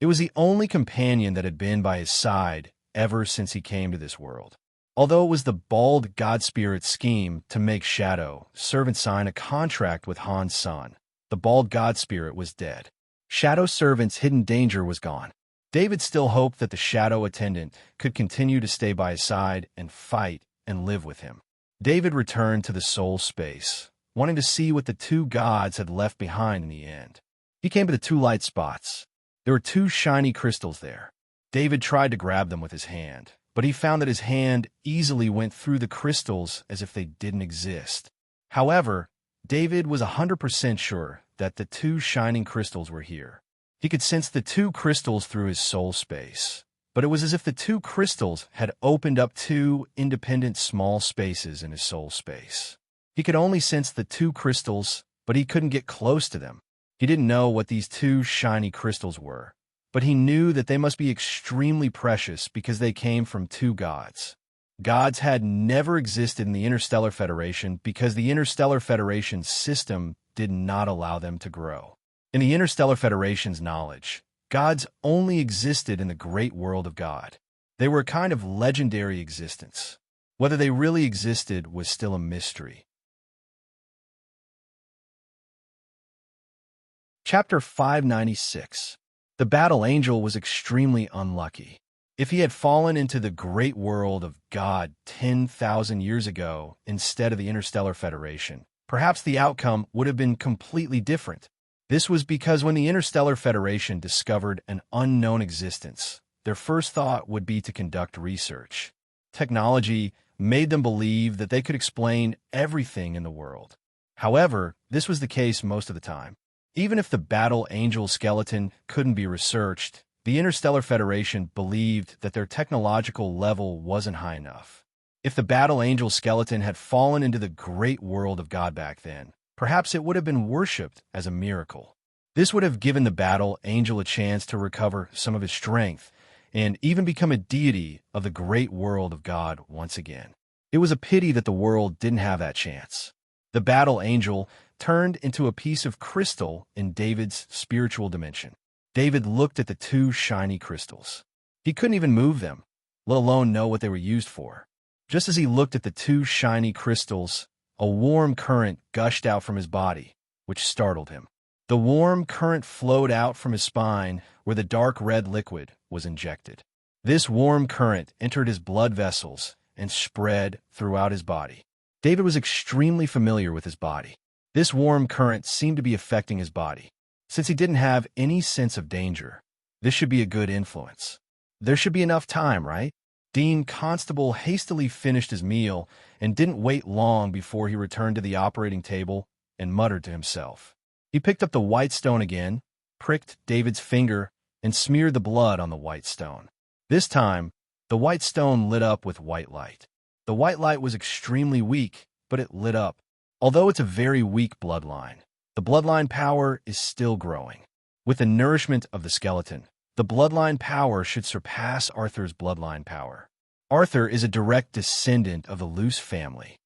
It was the only companion that had been by his side ever since he came to this world. Although it was the bald god spirit's scheme to make Shadow servant sign a contract with Han's son, the bald god spirit was dead. Shadow servant's hidden danger was gone. David still hoped that the shadow attendant could continue to stay by his side and fight and live with him. David returned to the soul space, wanting to see what the two gods had left behind in the end. He came to the two light spots. There were two shiny crystals there. David tried to grab them with his hand, but he found that his hand easily went through the crystals as if they didn't exist. However, David was 100% sure that the two shining crystals were here. He could sense the two crystals through his soul space, but it was as if the two crystals had opened up two independent small spaces in his soul space. He could only sense the two crystals, but he couldn't get close to them. He didn't know what these two shiny crystals were, but he knew that they must be extremely precious because they came from two gods. Gods had never existed in the Interstellar Federation because the Interstellar Federation's system did not allow them to grow. In the Interstellar Federation's knowledge, gods only existed in the great world of God. They were a kind of legendary existence. Whether they really existed was still a mystery. Chapter 596. The Battle Angel was extremely unlucky. If he had fallen into the great world of God 10,000 years ago instead of the Interstellar Federation, perhaps the outcome would have been completely different. This was because when the Interstellar Federation discovered an unknown existence, their first thought would be to conduct research. Technology made them believe that they could explain everything in the world. However, this was the case most of the time. Even if the Battle Angel skeleton couldn't be researched, the Interstellar Federation believed that their technological level wasn't high enough. If the Battle Angel skeleton had fallen into the great world of God back then, perhaps it would have been worshipped as a miracle. This would have given the Battle Angel a chance to recover some of his strength and even become a deity of the great world of God once again. It was a pity that the world didn't have that chance. The Battle Angel turned into a piece of crystal in David's spiritual dimension. David looked at the two shiny crystals. He couldn't even move them, let alone know what they were used for. Just as he looked at the two shiny crystals, a warm current gushed out from his body, which startled him. The warm current flowed out from his spine where the dark red liquid was injected. This warm current entered his blood vessels and spread throughout his body. David was extremely familiar with his body. This warm current seemed to be affecting his body. Since he didn't have any sense of danger, this should be a good influence. There should be enough time, right? Dean Constable hastily finished his meal and didn't wait long before he returned to the operating table and muttered to himself. He picked up the white stone again, pricked David's finger, and smeared the blood on the white stone. This time, the white stone lit up with white light. The white light was extremely weak, but it lit up. Although it's a very weak bloodline, the bloodline power is still growing. With the nourishment of the skeleton, the bloodline power should surpass Arthur's bloodline power. Arthur is a direct descendant of the Luce family.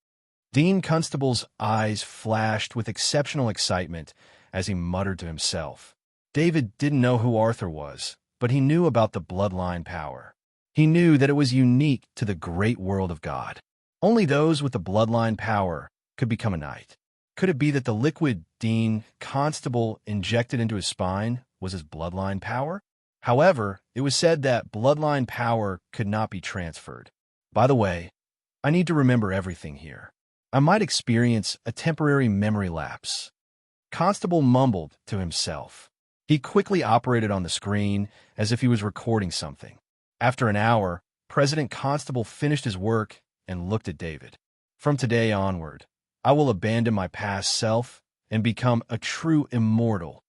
Dean Constable's eyes flashed with exceptional excitement as he muttered to himself. David didn't know who Arthur was, but he knew about the bloodline power. He knew that it was unique to the great world of God. Only those with the bloodline power could become a knight. Could it be that the liquid Dean Constable injected into his spine was his bloodline power? However, it was said that bloodline power could not be transferred. By the way, I need to remember everything here. I might experience a temporary memory lapse. Constable mumbled to himself. He quickly operated on the screen as if he was recording something. After an hour, President Constable finished his work and looked at David. From today onward, I will abandon my past self and become a true immortal.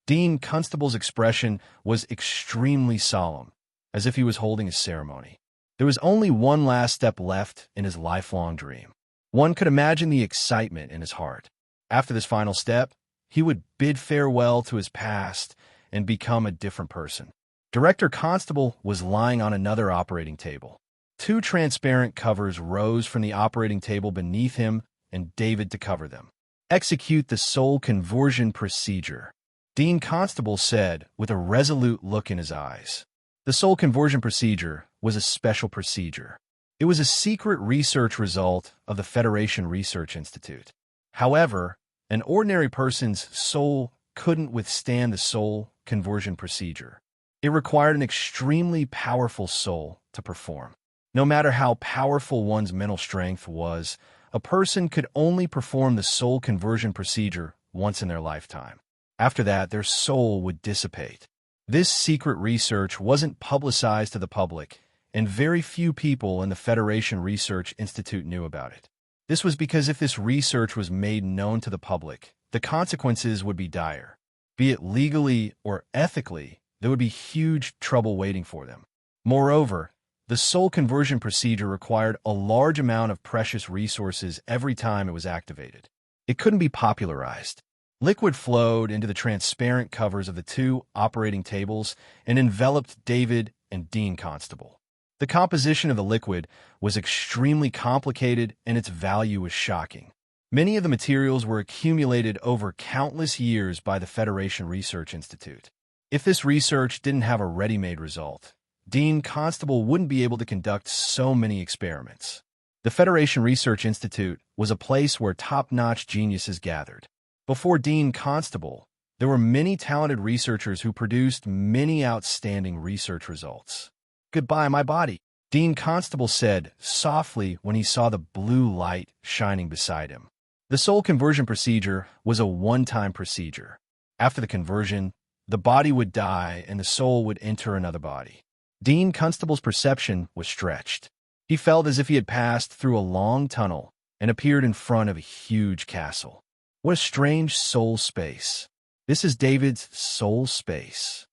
Dean Constable's expression was extremely solemn, as if he was holding a ceremony. There was only one last step left in his lifelong dream. One could imagine the excitement in his heart. After this final step, he would bid farewell to his past and become a different person. Director Constable was lying on another operating table. Two transparent covers rose from the operating table beneath him and David to cover them. Execute the soul conversion procedure, Dean Constable said with a resolute look in his eyes. The soul conversion procedure was a special procedure. It was a secret research result of the Federation Research Institute. However, an ordinary person's soul couldn't withstand the soul conversion procedure. It required an extremely powerful soul to perform. No matter how powerful one's mental strength was, a person could only perform the soul conversion procedure once in their lifetime. After that, their soul would dissipate. This secret research wasn't publicized to the public, and very few people in the Federation Research Institute knew about it. This was because if this research was made known to the public, the consequences would be dire. Be it legally or ethically, there would be huge trouble waiting for them. Moreover, the soul conversion procedure required a large amount of precious resources every time it was activated. It couldn't be popularized. Liquid flowed into the transparent covers of the two operating tables and enveloped David and Dean Constable. The composition of the liquid was extremely complicated and its value was shocking. Many of the materials were accumulated over countless years by the Federation Research Institute. If this research didn't have a ready-made result, Dean Constable wouldn't be able to conduct so many experiments. The Federation Research Institute was a place where top-notch geniuses gathered. Before Dean Constable, there were many talented researchers who produced many outstanding research results. "Goodbye, my body," Dean Constable said softly when he saw the blue light shining beside him. The soul conversion procedure was a one-time procedure. After the conversion, the body would die and the soul would enter another body. Dean Constable's perception was stretched. He felt as if he had passed through a long tunnel and appeared in front of a huge castle. What a strange soul space. This is David's soul space.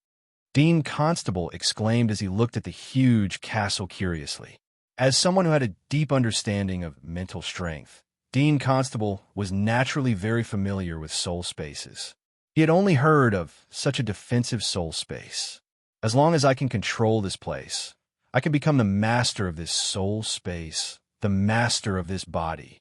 Dean Constable exclaimed as he looked at the huge castle curiously. As someone who had a deep understanding of mental strength, Dean Constable was naturally very familiar with soul spaces. He had only heard of such a defensive soul space. As long as I can control this place, I can become the master of this soul space, the master of this body.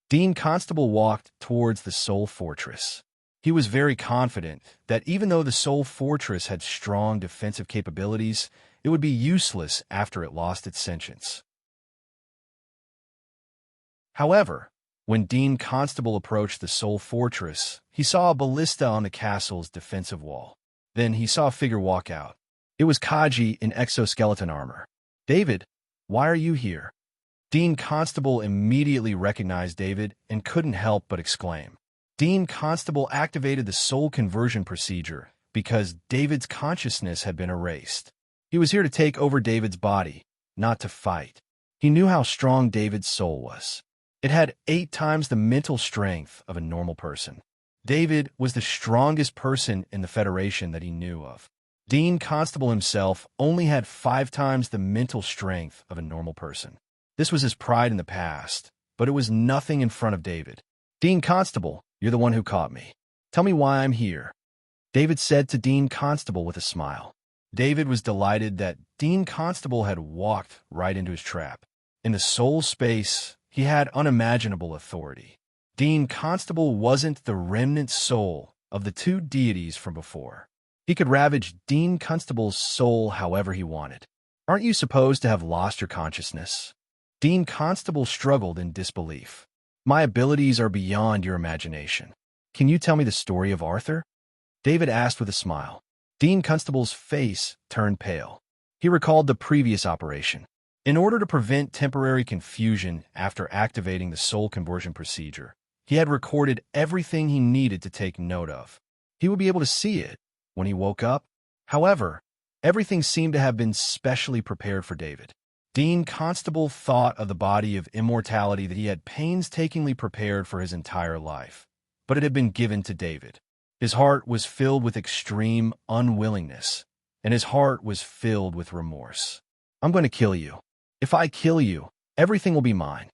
Dean Constable walked towards the soul fortress. He was very confident that even though the soul fortress had strong defensive capabilities, it would be useless after it lost its sentience. However, when Dean Constable approached the soul fortress, he saw a ballista on the castle's defensive wall. Then he saw a figure walk out. It was Kaji in exoskeleton armor. "David, why are you here?" Dean Constable immediately recognized David and couldn't help but exclaim. Dean Constable activated the soul conversion procedure because David's consciousness had been erased. He was here to take over David's body, not to fight. He knew how strong David's soul was. It had 8 times the mental strength of a normal person. David was the strongest person in the Federation that he knew of. Dean Constable himself only had 5 times the mental strength of a normal person. This was his pride in the past, but it was nothing in front of David. "Dean Constable, you're the one who caught me. Tell me why I'm here," David said to Dean Constable with a smile. David was delighted that Dean Constable had walked right into his trap. In the soul space, he had unimaginable authority. Dean Constable wasn't the remnant soul of the 2 deities from before. He could ravage Dean Constable's soul however he wanted. "Aren't you supposed to have lost your consciousness?" Dean Constable struggled in disbelief. "My abilities are beyond your imagination. Can you tell me the story of Arthur?" David asked with a smile. Dean Constable's face turned pale. He recalled the previous operation. In order to prevent temporary confusion after activating the soul conversion procedure, he had recorded everything he needed to take note of. He would be able to see it when he woke up. However, everything seemed to have been specially prepared for David. Dean Constable thought of the body of immortality that he had painstakingly prepared for his entire life, but it had been given to David. His heart was filled with extreme unwillingness, and his heart was filled with remorse. I'm going to kill you. If I kill you, everything will be mine.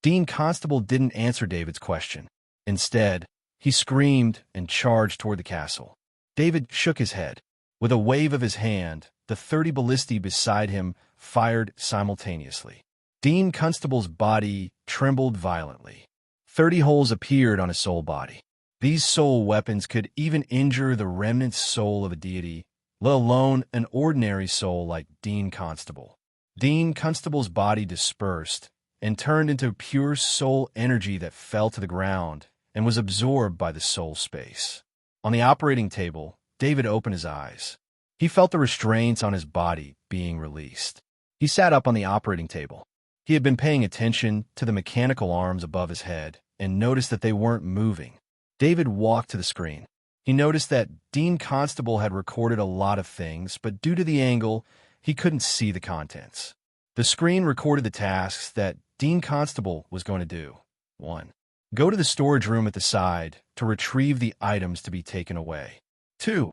Dean Constable didn't answer David's question. Instead, he screamed and charged toward the castle. David shook his head. With a wave of his hand, the 30 ballistae beside him fired simultaneously. Dean Constable's body trembled violently. 30 holes appeared on his soul body. These soul weapons could even injure the remnant soul of a deity, let alone an ordinary soul like Dean Constable. Dean Constable's body dispersed and turned into pure soul energy that fell to the ground and was absorbed by the soul space. On the operating table, David opened his eyes. He felt the restraints on his body being released. He sat up on the operating table. He had been paying attention to the mechanical arms above his head and noticed that they weren't moving. David walked to the screen. He noticed that Dean Constable had recorded a lot of things, but due to the angle, he couldn't see the contents. The screen recorded the tasks that Dean Constable was going to do. 1. Go to the storage room at the side to retrieve the items to be taken away. 2.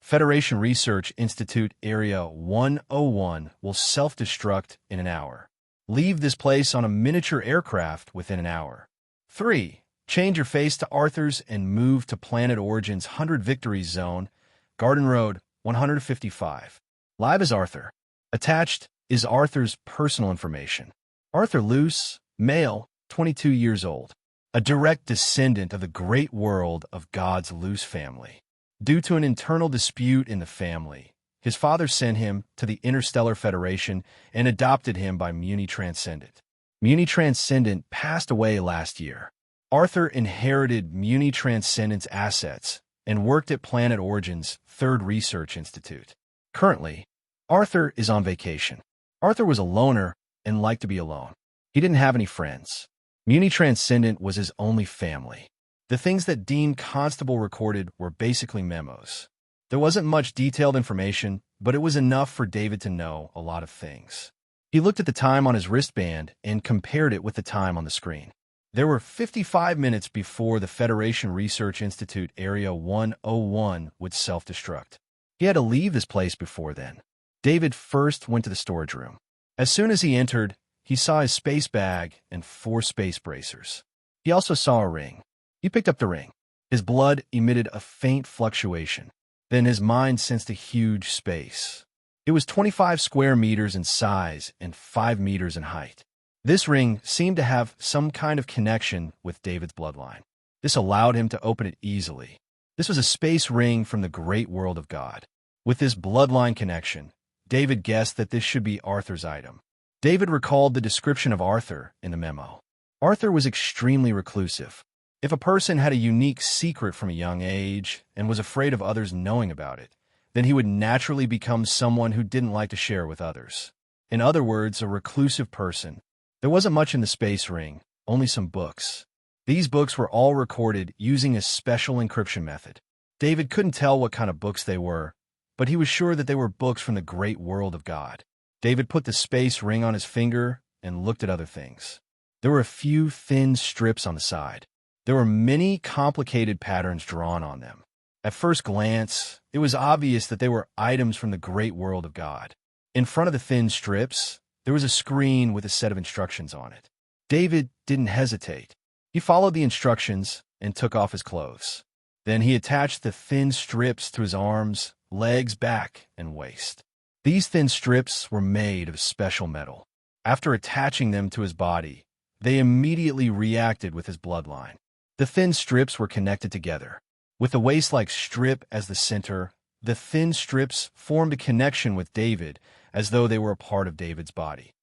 Federation Research Institute Area 101 will self-destruct in an hour. Leave this place on a miniature aircraft within an hour. 3. Change your face to Arthur's and move to Planet Origin's 100 Victories Zone, Garden Road 155. Live as Arthur. Attached is Arthur's personal information. Arthur Luce, male, 22 years old. A direct descendant of the great world of God's Luce family. Due to an internal dispute in the family, his father sent him to the Interstellar Federation and adopted him by Muni Transcendent. Muni Transcendent passed away last year. Arthur inherited Muni Transcendent's assets and worked at Planet Origin's 3rd Research Institute. Currently, Arthur is on vacation. Arthur was a loner and liked to be alone. He didn't have any friends. Muni Transcendent was his only family. The things that Dean Constable recorded were basically memos. There wasn't much detailed information, but it was enough for David to know a lot of things. He looked at the time on his wristband and compared it with the time on the screen. There were 55 minutes before the Federation Research Institute Area 101 would self-destruct. He had to leave this place before then. David first went to the storage room. As soon as he entered, he saw his space bag and 4 space bracers. He also saw a ring. He picked up the ring. His blood emitted a faint fluctuation. Then his mind sensed a huge space. It was 25 square meters in size and 5 meters in height. This ring seemed to have some kind of connection with David's bloodline. This allowed him to open it easily. This was a space ring from the great world of God. With this bloodline connection, David guessed that this should be Arthur's item. David recalled the description of Arthur in the memo. Arthur was extremely reclusive. If a person had a unique secret from a young age and was afraid of others knowing about it, then he would naturally become someone who didn't like to share with others. In other words, a reclusive person. There wasn't much in the space ring, only some books. These books were all recorded using a special encryption method. David couldn't tell what kind of books they were, but he was sure that they were books from the great world of God. David put the space ring on his finger and looked at other things. There were a few thin strips on the side. There were many complicated patterns drawn on them. At first glance, it was obvious that they were items from the great world of God. In front of the thin strips, there was a screen with a set of instructions on it. David didn't hesitate. He followed the instructions and took off his clothes. Then he attached the thin strips to his arms, legs, back, and waist. These thin strips were made of special metal. After attaching them to his body, they immediately reacted with his bloodline. The thin strips were connected together. With the waist-like strip as the center, the thin strips formed a connection with David as though they were a part of David's body.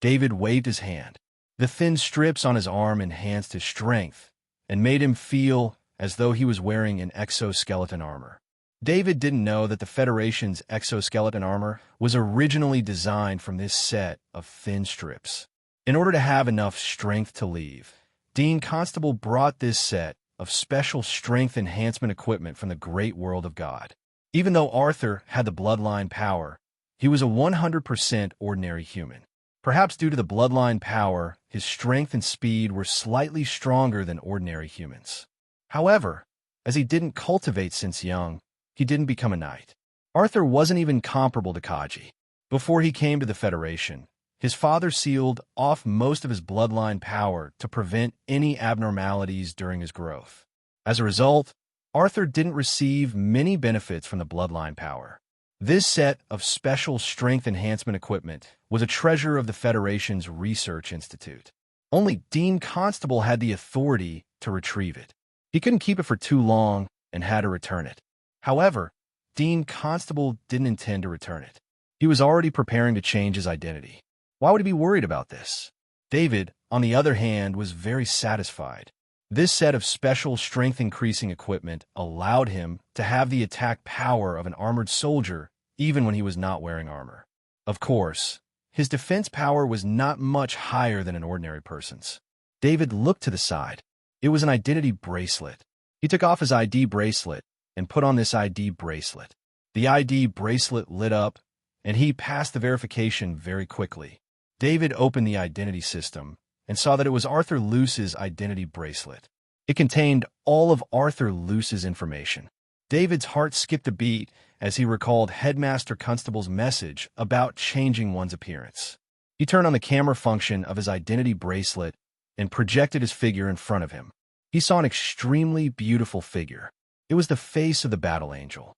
David waved his hand. The thin strips on his arm enhanced his strength and made him feel as though he was wearing an exoskeleton armor. David didn't know that the Federation's exoskeleton armor was originally designed from this set of thin strips. In order to have enough strength to leave, Dean Constable brought this set of special strength enhancement equipment from the great world of God. Even though Arthur had the bloodline power, he was a 100% ordinary human. Perhaps due to the bloodline power, his strength and speed were slightly stronger than ordinary humans. However, as he didn't cultivate since young, he didn't become a knight. Arthur wasn't even comparable to Kaji. Before he came to the Federation, his father sealed off most of his bloodline power to prevent any abnormalities during his growth. As a result, Arthur didn't receive many benefits from the bloodline power. This set of special strength enhancement equipment was a treasure of the Federation's Research Institute. Only Dean Constable had the authority to retrieve it. He couldn't keep it for too long and had to return it. However, Dean Constable didn't intend to return it. He was already preparing to change his identity. Why would he be worried about this? David, on the other hand, was very satisfied. This set of special strength-increasing equipment allowed him to have the attack power of an armored soldier even when he was not wearing armor. Of course, his defense power was not much higher than an ordinary person's. David looked to the side. It was an identity bracelet. He took off his ID bracelet and put on this ID bracelet. The ID bracelet lit up, and he passed the verification very quickly. David opened the identity system and saw that it was Arthur Luce's identity bracelet. It contained all of Arthur Luce's information. David's heart skipped a beat as he recalled Headmaster Constable's message about changing one's appearance. He turned on the camera function of his identity bracelet and projected his figure in front of him. He saw an extremely beautiful figure. It was the face of the battle angel.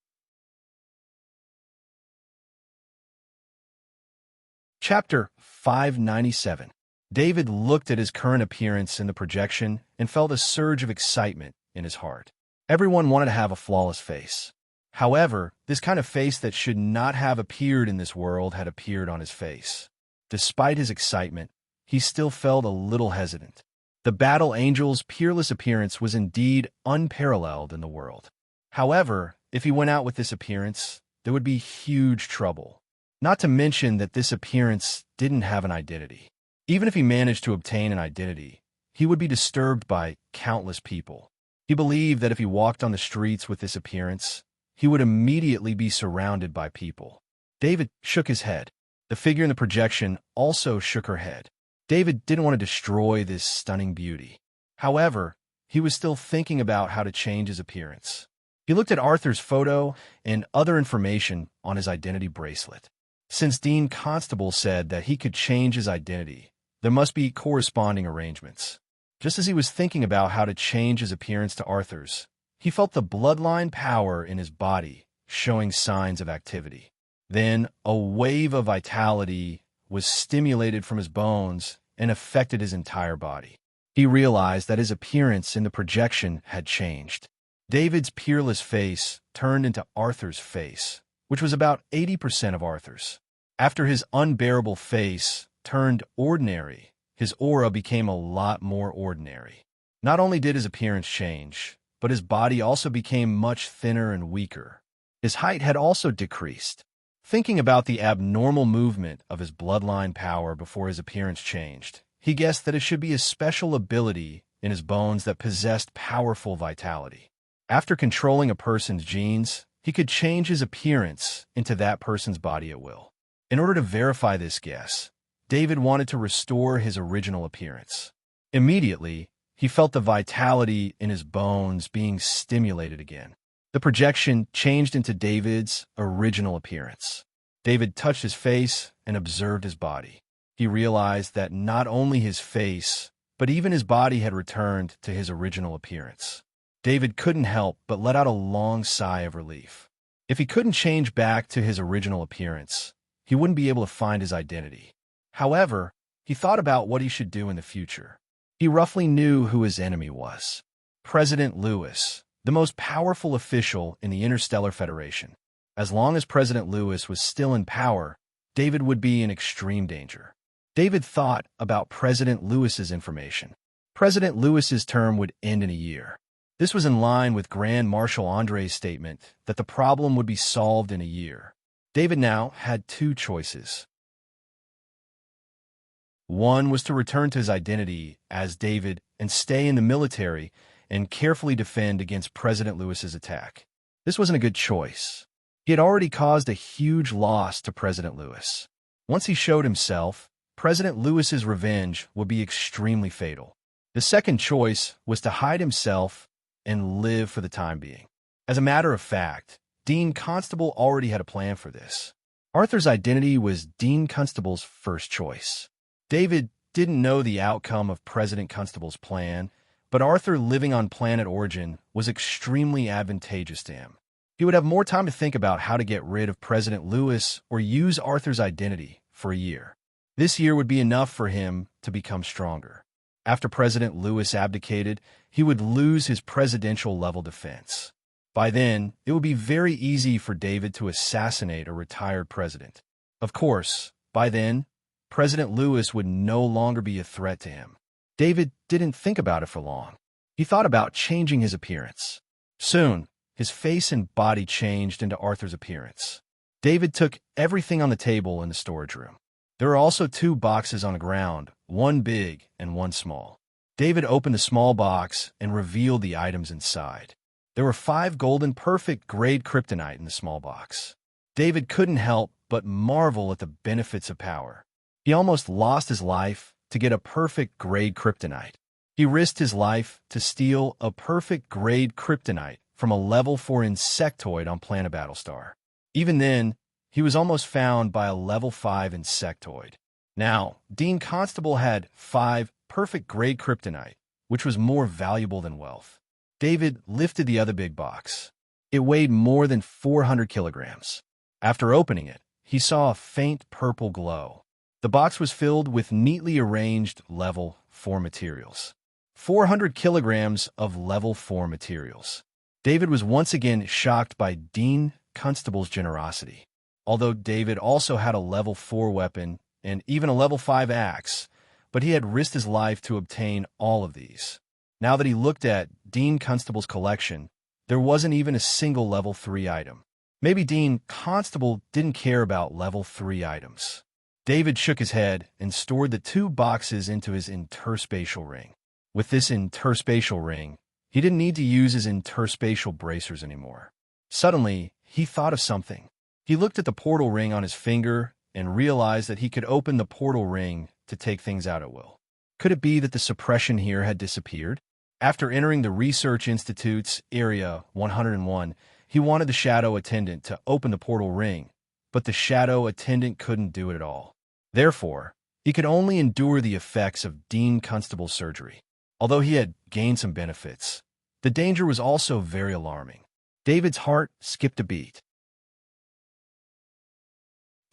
Chapter 597. David looked at his current appearance in the projection and felt a surge of excitement in his heart. Everyone wanted to have a flawless face. However, this kind of face that should not have appeared in this world had appeared on his face. Despite his excitement, he still felt a little hesitant. The battle angel's peerless appearance was indeed unparalleled in the world. However, if he went out with this appearance, there would be huge trouble. Not to mention that this appearance didn't have an identity. Even if he managed to obtain an identity, he would be disturbed by countless people. He believed that if he walked on the streets with this appearance, he would immediately be surrounded by people. David shook his head. The figure in the projection also shook her head. David didn't want to destroy this stunning beauty. However, he was still thinking about how to change his appearance. He looked at Arthur's photo and other information on his identity bracelet. Since Dean Constable said that he could change his identity, there must be corresponding arrangements. Just as he was thinking about how to change his appearance to Arthur's, he felt the bloodline power in his body showing signs of activity. Then a wave of vitality was stimulated from his bones and affected his entire body. He realized that his appearance in the projection had changed. David's peerless face turned into Arthur's face, which was about 80% of Arthur's. After his unbearable face turned ordinary, his aura became a lot more ordinary. Not only did his appearance change, but his body also became much thinner and weaker. His height had also decreased. Thinking about the abnormal movement of his bloodline power before his appearance changed, he guessed that it should be a special ability in his bones that possessed powerful vitality. After controlling a person's genes, he could change his appearance into that person's body at will. In order to verify this guess, David wanted to restore his original appearance. Immediately, he felt the vitality in his bones being stimulated again. The projection changed into David's original appearance. David touched his face and observed his body. He realized that not only his face, but even his body had returned to his original appearance. David couldn't help but let out a long sigh of relief. If he couldn't change back to his original appearance, he wouldn't be able to find his identity. However, he thought about what he should do in the future. He roughly knew who his enemy was: President Lewis, the most powerful official in the Interstellar Federation. As long as President Lewis was still in power, David would be in extreme danger. David thought about President Lewis's information. President Lewis's term would end in a year. This was in line with Grand Marshal Andre's statement that the problem would be solved in a year. David now had two choices. One was to return to his identity as David and stay in the military and carefully defend against President Lewis's attack. This wasn't a good choice. He had already caused a huge loss to President Lewis. Once he showed himself, President Lewis's revenge would be extremely fatal. The second choice was to hide himself and live for the time being. As a matter of fact, Dean Constable already had a plan for this. Arthur's identity was Dean Constable's first choice. David didn't know the outcome of President Constable's plan, but Arthur living on planet Origin was extremely advantageous to him. He would have more time to think about how to get rid of President Lewis or use Arthur's identity for a year. This year would be enough for him to become stronger. After President Lewis abdicated, he would lose his presidential-level defense. By then, it would be very easy for David to assassinate a retired president. Of course, by then, President Lewis would no longer be a threat to him. David didn't think about it for long. He thought about changing his appearance. Soon, his face and body changed into Arthur's appearance. David took everything on the table in the storage room. There were also two boxes on the ground, one big and one small. David opened the small box and revealed the items inside. There were 5 golden perfect grade kryptonite in the small box. David couldn't help but marvel at the benefits of power. He almost lost his life to get a perfect grade kryptonite. He risked his life to steal a perfect grade kryptonite from a level 4 insectoid on planet Battlestar. Even then, he was almost found by a level 5 insectoid. Now, Dean Constable had 5 perfect grade kryptonite, which was more valuable than wealth. David lifted the other big box. It weighed more than 400 kilograms. After opening it, he saw a faint purple glow. The box was filled with neatly arranged level 4 materials. 400 kilograms of level 4 materials. David was once again shocked by Dean Constable's generosity. Although David also had a level 4 weapon and even a level 5 axe, but he had risked his life to obtain all of these. Now that he looked at Dean Constable's collection, there wasn't even a single level 3 item. Maybe Dean Constable didn't care about level 3 items. David shook his head and stored the 2 boxes into his interspatial ring. With this interspatial ring, he didn't need to use his interspatial bracers anymore. Suddenly, he thought of something. He looked at the portal ring on his finger and realized that he could open the portal ring to take things out at will. Could it be that the suppression here had disappeared? After entering the Research Institute's Area 101, he wanted the Shadow Attendant to open the portal ring, but the Shadow Attendant couldn't do it at all. Therefore, he could only endure the effects of Dean Constable's surgery. Although he had gained some benefits, the danger was also very alarming. David's heart skipped a beat.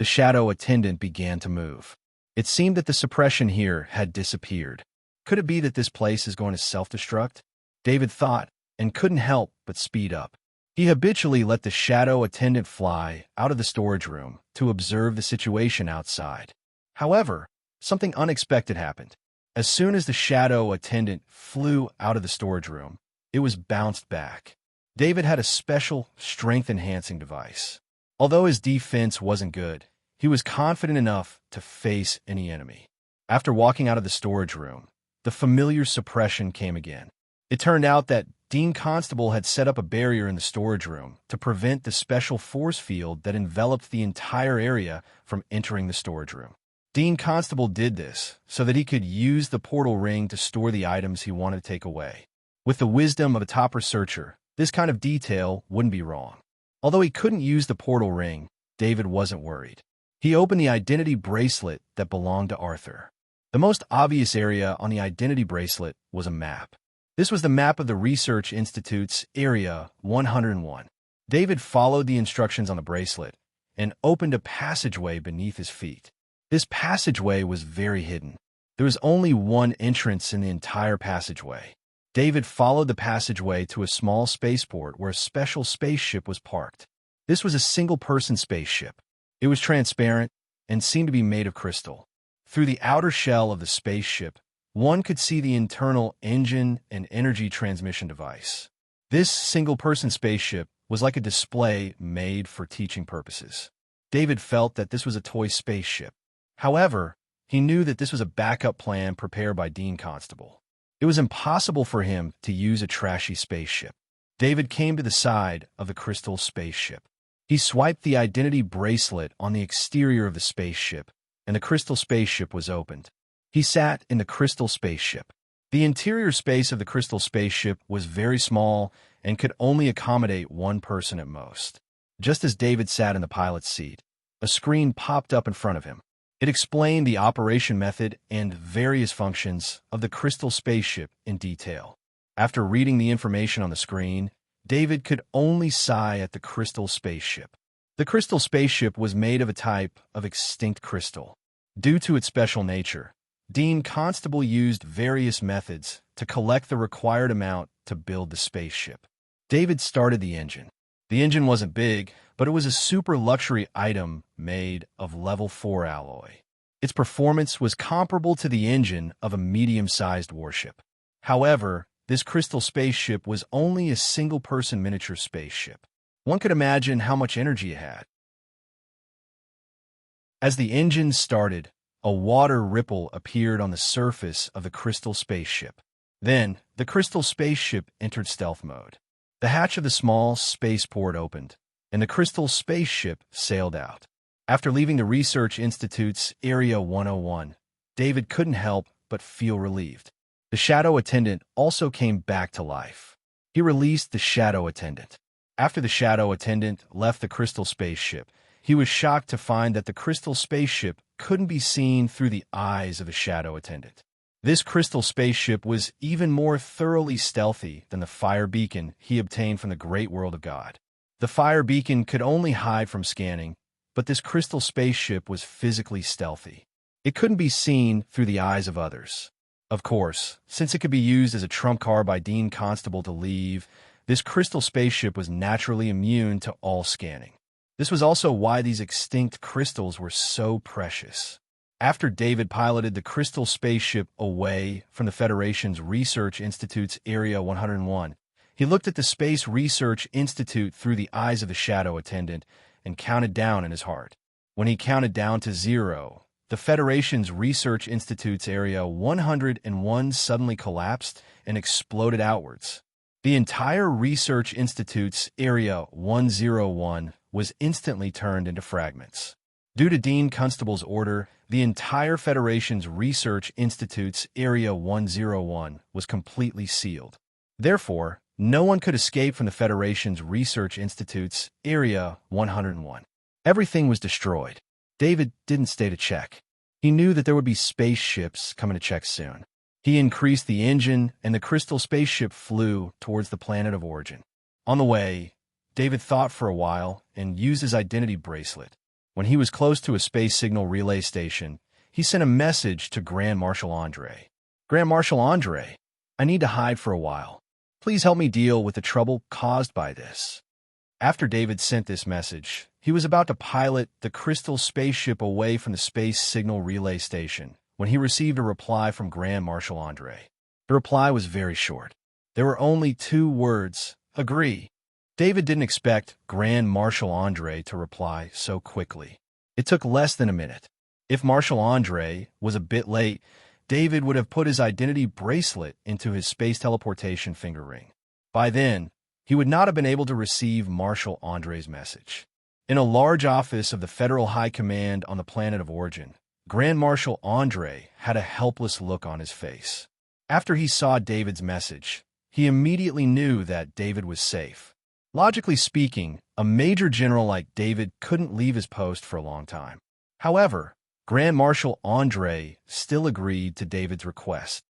The Shadow Attendant began to move. It seemed that the suppression here had disappeared. Could it be that this place is going to self-destruct? David thought, and couldn't help but speed up. He habitually let the Shadow Attendant fly out of the storage room to observe the situation outside. However, something unexpected happened. As soon as the Shadow Attendant flew out of the storage room, it was bounced back. David had a special strength-enhancing device. Although his defense wasn't good, he was confident enough to face any enemy. After walking out of the storage room, the familiar suppression came again. It turned out that Dean Constable had set up a barrier in the storage room to prevent the special force field that enveloped the entire area from entering the storage room. Dean Constable did this so that he could use the portal ring to store the items he wanted to take away. With the wisdom of a top researcher, this kind of detail wouldn't be wrong. Although he couldn't use the portal ring, David wasn't worried. He opened the identity bracelet that belonged to Arthur. The most obvious area on the identity bracelet was a map. This was the map of the Research Institute's Area 101. David followed the instructions on the bracelet and opened a passageway beneath his feet. This passageway was very hidden. There was only one entrance in the entire passageway. David followed the passageway to a small spaceport where a special spaceship was parked. This was a single-person spaceship. It was transparent and seemed to be made of crystal. Through the outer shell of the spaceship, one could see the internal engine and energy transmission device. This single-person spaceship was like a display made for teaching purposes. David felt that this was a toy spaceship. However, he knew that this was a backup plan prepared by Dean Constable. It was impossible for him to use a trashy spaceship. David came to the side of the crystal spaceship. He swiped the identity bracelet on the exterior of the spaceship, and the crystal spaceship was opened. He sat in the crystal spaceship. The interior space of the crystal spaceship was very small and could only accommodate one person at most. Just as David sat in the pilot's seat, a screen popped up in front of him. It explained the operation method and various functions of the crystal spaceship in detail. After reading the information on the screen, David could only sigh at the crystal spaceship. The crystal spaceship was made of a type of extinct crystal. Due to its special nature, Dean Constable used various methods to collect the required amount to build the spaceship. David started the engine. The engine wasn't big, but it was a super luxury item made of level 4 alloy. Its performance was comparable to the engine of a medium-sized warship. However, this crystal spaceship was only a single-person miniature spaceship. One could imagine how much energy it had. As the engine started, a water ripple appeared on the surface of the crystal spaceship. Then, the crystal spaceship entered stealth mode. The hatch of the small spaceport opened, and the crystal spaceship sailed out. After leaving the Research Institute's Area 101, David couldn't help but feel relieved. The shadow attendant also came back to life. He released the shadow attendant. After the shadow attendant left the crystal spaceship, he was shocked to find that the crystal spaceship couldn't be seen through the eyes of a shadow attendant. This crystal spaceship was even more thoroughly stealthy than the fire beacon he obtained from the great world of God. The fire beacon could only hide from scanning, but this crystal spaceship was physically stealthy. It couldn't be seen through the eyes of others. Of course, since it could be used as a trump card by Dean Constable to leave, this crystal spaceship was naturally immune to all scanning. This was also why these extinct crystals were so precious. After David piloted the crystal spaceship away from the Federation's Research Institute's Area 101, he looked at the Space Research Institute through the eyes of the shadow attendant and counted down in his heart. When he counted down to 0, the Federation's Research Institute's Area 101 suddenly collapsed and exploded outwards. The entire Research Institute's Area 101 was instantly turned into fragments. Due to Dean Constable's order, the entire Federation's Research Institute's Area 101 was completely sealed. Therefore, no one could escape from the Federation's Research Institute's Area 101. Everything was destroyed. David didn't stay to check. He knew that there would be spaceships coming to check soon. He increased the engine, and the crystal spaceship flew towards the planet of origin. On the way, David thought for a while and used his identity bracelet. When he was close to a space signal relay station, he sent a message to Grand Marshal Andre. Grand Marshal Andre, I need to hide for a while. Please help me deal with the trouble caused by this. After David sent this message, he was about to pilot the crystal spaceship away from the space signal relay station when he received a reply from Grand Marshal Andre. The reply was very short. There were only 2 words, agree. David didn't expect Grand Marshal Andre to reply so quickly. It took less than a minute. If Marshal Andre was a bit late, David would have put his identity bracelet into his space teleportation finger ring. By then, he would not have been able to receive Marshal Andre's message. In a large office of the Federal High Command on the planet of origin, Grand Marshal Andre had a helpless look on his face. After he saw David's message, he immediately knew that David was safe. Logically speaking, a major general like David couldn't leave his post for a long time. However, Grand Marshal Andre still agreed to David's request.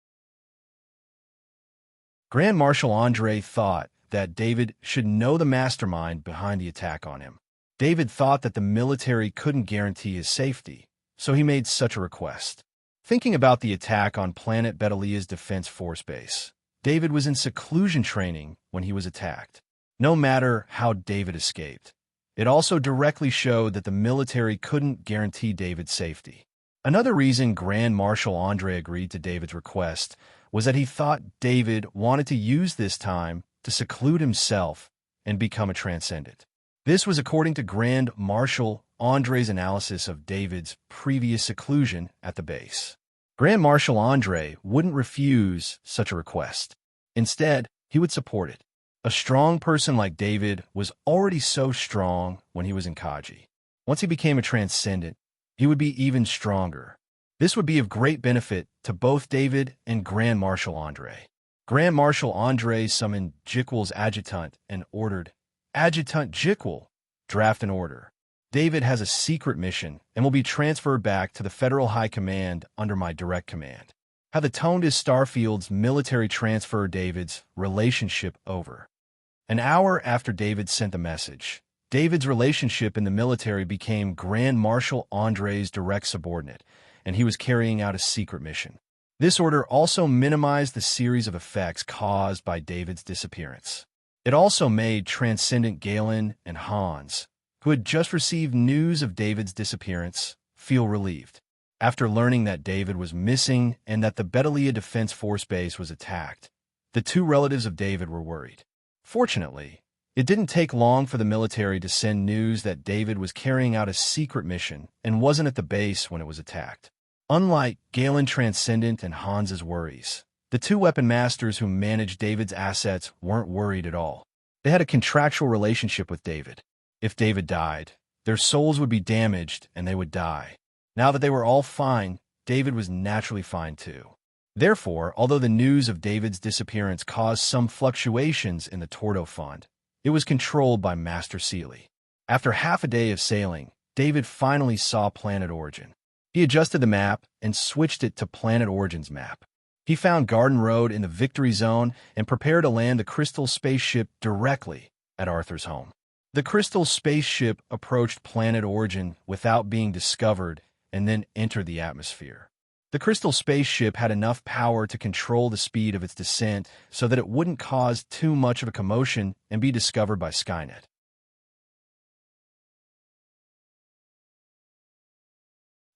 Grand Marshal Andre thought that David should know the mastermind behind the attack on him. David thought that the military couldn't guarantee his safety, so he made such a request. Thinking about the attack on Planet Betalia's Defense Force Base, David was in seclusion training when he was attacked. No matter how David escaped, it also directly showed that the military couldn't guarantee David's safety. Another reason Grand Marshal Andre agreed to David's request was that he thought David wanted to use this time to seclude himself and become a transcendent. This was according to Grand Marshal Andre's analysis of David's previous seclusion at the base. Grand Marshal Andre wouldn't refuse such a request. Instead, he would support it. A strong person like David was already so strong when he was in Kaji. Once he became a transcendent, he would be even stronger. This would be of great benefit to both David and Grand Marshal Andre. Grand Marshal Andre summoned Jiquel's adjutant and ordered, "Adjutant Jiquel, draft an order. David has a secret mission and will be transferred back to the Federal High Command under my direct command." How the toned is Starfield's military transfer David's relationship over. An hour after David sent the message, David's relationship in the military became Grand Marshal Andre's direct subordinate, and he was carrying out a secret mission. This order also minimized the series of effects caused by David's disappearance. It also made Transcendent Galen and Hans, who had just received news of David's disappearance, feel relieved. After learning that David was missing and that the Bedelia Defense Force base was attacked, the two relatives of David were worried. Fortunately, it didn't take long for the military to send news that David was carrying out a secret mission and wasn't at the base when it was attacked. Unlike Galen Transcendent and Hans's worries, the two weapon masters who managed David's assets weren't worried at all. They had a contractual relationship with David. If David died, their souls would be damaged and they would die. Now that they were all fine, David was naturally fine too. Therefore, although the news of David's disappearance caused some fluctuations in the Tordo Fund, it was controlled by Master Sealy. After half a day of sailing, David finally saw Planet Origin. He adjusted the map and switched it to Planet Origin's map. He found Garden Road in the Victory Zone and prepared to land the Crystal spaceship directly at Arthur's home. The Crystal spaceship approached Planet Origin without being discovered and then entered the atmosphere. The Crystal spaceship had enough power to control the speed of its descent so that it wouldn't cause too much of a commotion and be discovered by Skynet.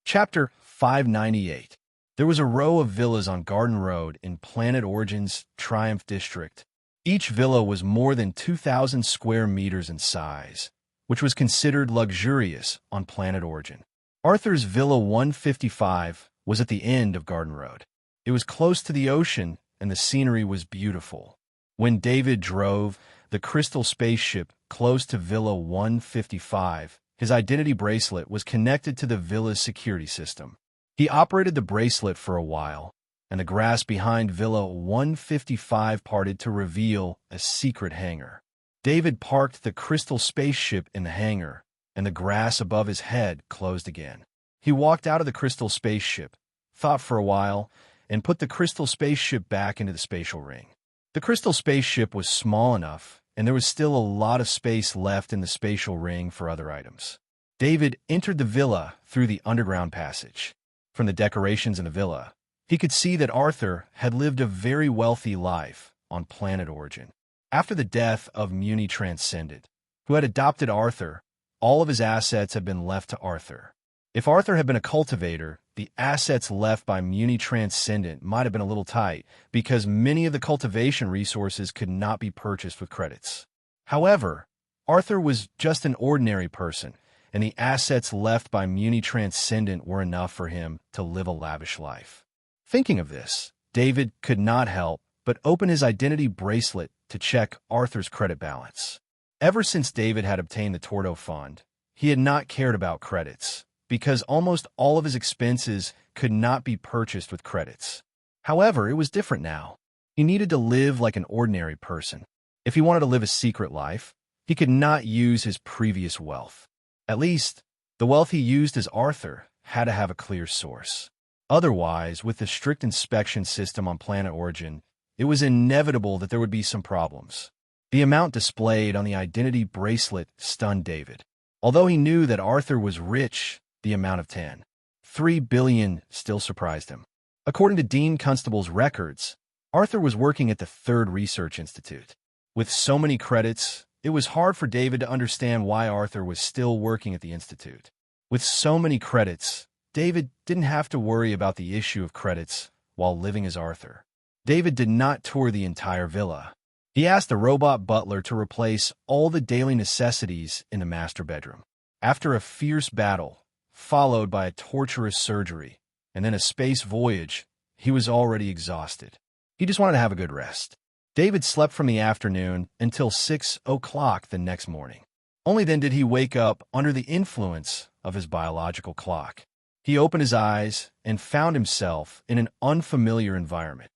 Chapter 598. There was a row of villas on Garden Road in Planet Origin's Triumph District. Each villa was more than 2,000 square meters in size, which was considered luxurious on Planet Origin. Arthur's Villa 155 was at the end of Garden Road. It was close to the ocean, and the scenery was beautiful. When David drove the Crystal spaceship close to Villa 155, his identity bracelet was connected to the villa's security system. He operated the bracelet for a while, and the grass behind Villa 155 parted to reveal a secret hangar. David parked the Crystal spaceship in the hangar, and the grass above his head closed again. He walked out of the Crystal spaceship, thought for a while, and put the Crystal spaceship back into the spatial ring. The Crystal spaceship was small enough, and there was still a lot of space left in the spatial ring for other items. David entered the villa through the underground passage. From the decorations in the villa, he could see that Arthur had lived a very wealthy life on Planet Origin. After the death of Muni Transcendent, who had adopted Arthur, all of his assets had been left to Arthur. If Arthur had been a cultivator, the assets left by Muni Transcendent might have been a little tight because many of the cultivation resources could not be purchased with credits. However, Arthur was just an ordinary person, and the assets left by Muni Transcendent were enough for him to live a lavish life. Thinking of this, David could not help but open his identity bracelet to check Arthur's credit balance. Ever since David had obtained the Tordo Fund, he had not cared about credits, because almost all of his expenses could not be purchased with credits. However, it was different now. He needed to live like an ordinary person. If he wanted to live a secret life, he could not use his previous wealth. At least, the wealth he used as Arthur had to have a clear source. Otherwise, with the strict inspection system on Planet Origin, it was inevitable that there would be some problems. The amount displayed on the identity bracelet stunned David. Although he knew that Arthur was rich, the amount of 3 billion still surprised him. According to Dean Constable's records, Arthur was working at the Third Research Institute. With so many credits, it was hard for David to understand why Arthur was still working at the institute. With so many credits, David didn't have to worry about the issue of credits while living as Arthur. David did not tour the entire villa. He asked the robot butler to replace all the daily necessities in the master bedroom. After a fierce battle, followed by a torturous surgery, and then a space voyage, he was already exhausted. He just wanted to have a good rest. David slept from the afternoon until 6 o'clock the next morning. Only then did he wake up under the influence of his biological clock. He opened his eyes and found himself in an unfamiliar environment.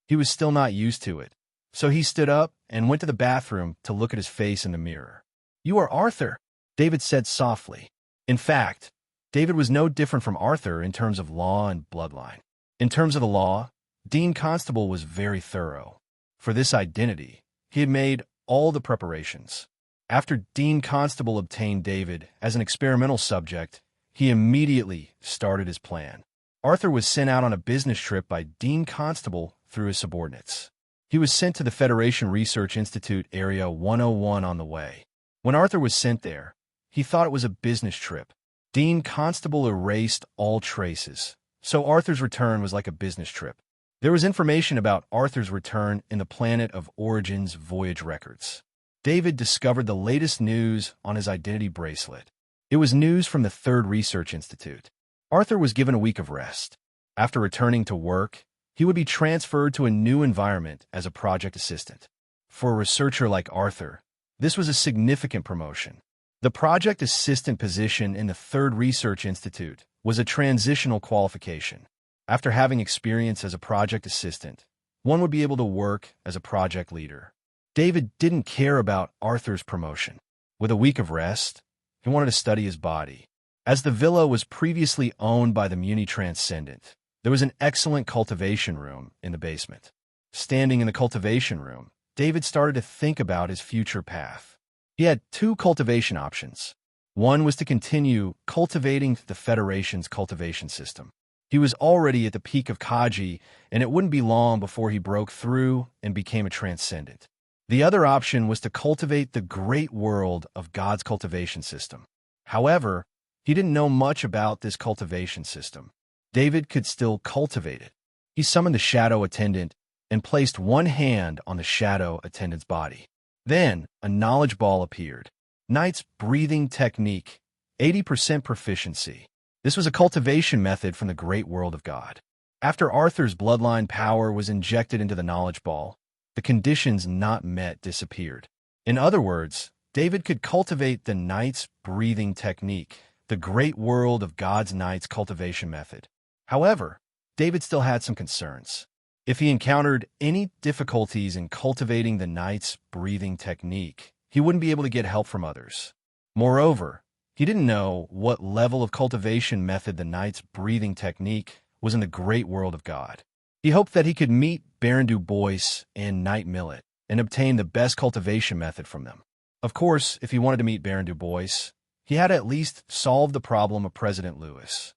He was still not used to it, so he stood up and went to the bathroom to look at his face in the mirror. "You are Arthur," David said softly. In fact, David was no different from Arthur in terms of law and bloodline. In terms of the law, Dean Constable was very thorough. For this identity, he had made all the preparations. After Dean Constable obtained David as an experimental subject, he immediately started his plan. Arthur was sent out on a business trip by Dean Constable through his subordinates. He was sent to the Federation Research Institute Area 101 on the way. When Arthur was sent there, he thought it was a business trip. Dean Constable erased all traces, so Arthur's return was like a business trip. There was information about Arthur's return in the Planet of Origin's voyage records. David discovered the latest news on his identity bracelet. It was news from the Third Research Institute. Arthur was given a week of rest. After returning to work, he would be transferred to a new environment as a project assistant. For a researcher like Arthur, this was a significant promotion. The project assistant position in the Third Research Institute was a transitional qualification. After having experience as a project assistant, one would be able to work as a project leader. David didn't care about Arthur's promotion. With a week of rest, he wanted to study his body. As the villa was previously owned by the Muni Transcendent, there was an excellent cultivation room in the basement. Standing in the cultivation room, David started to think about his future path. He had two cultivation options. One was to continue cultivating the Federation's cultivation system. He was already at the peak of Kaji, and it wouldn't be long before he broke through and became a transcendent. The other option was to cultivate the great world of God's cultivation system. However, he didn't know much about this cultivation system. David could still cultivate it. He summoned the shadow attendant and placed one hand on the shadow attendant's body. Then, a knowledge ball appeared. Knight's breathing technique, 80% proficiency. This was a cultivation method from the great world of God. After Arthur's bloodline power was injected into the knowledge ball, the conditions not met disappeared. In other words, David could cultivate the Knight's breathing technique, the great world of God's Knight's cultivation method. However, David still had some concerns. If he encountered any difficulties in cultivating the Knight's breathing technique, he wouldn't be able to get help from others. Moreover, he didn't know what level of cultivation method the Knight's breathing technique was in the great world of God. He hoped that he could meet Baron Du Bois and Knight Millet and obtain the best cultivation method from them. Of course, if he wanted to meet Baron Du Bois, he had to at least solve the problem of President Lewis.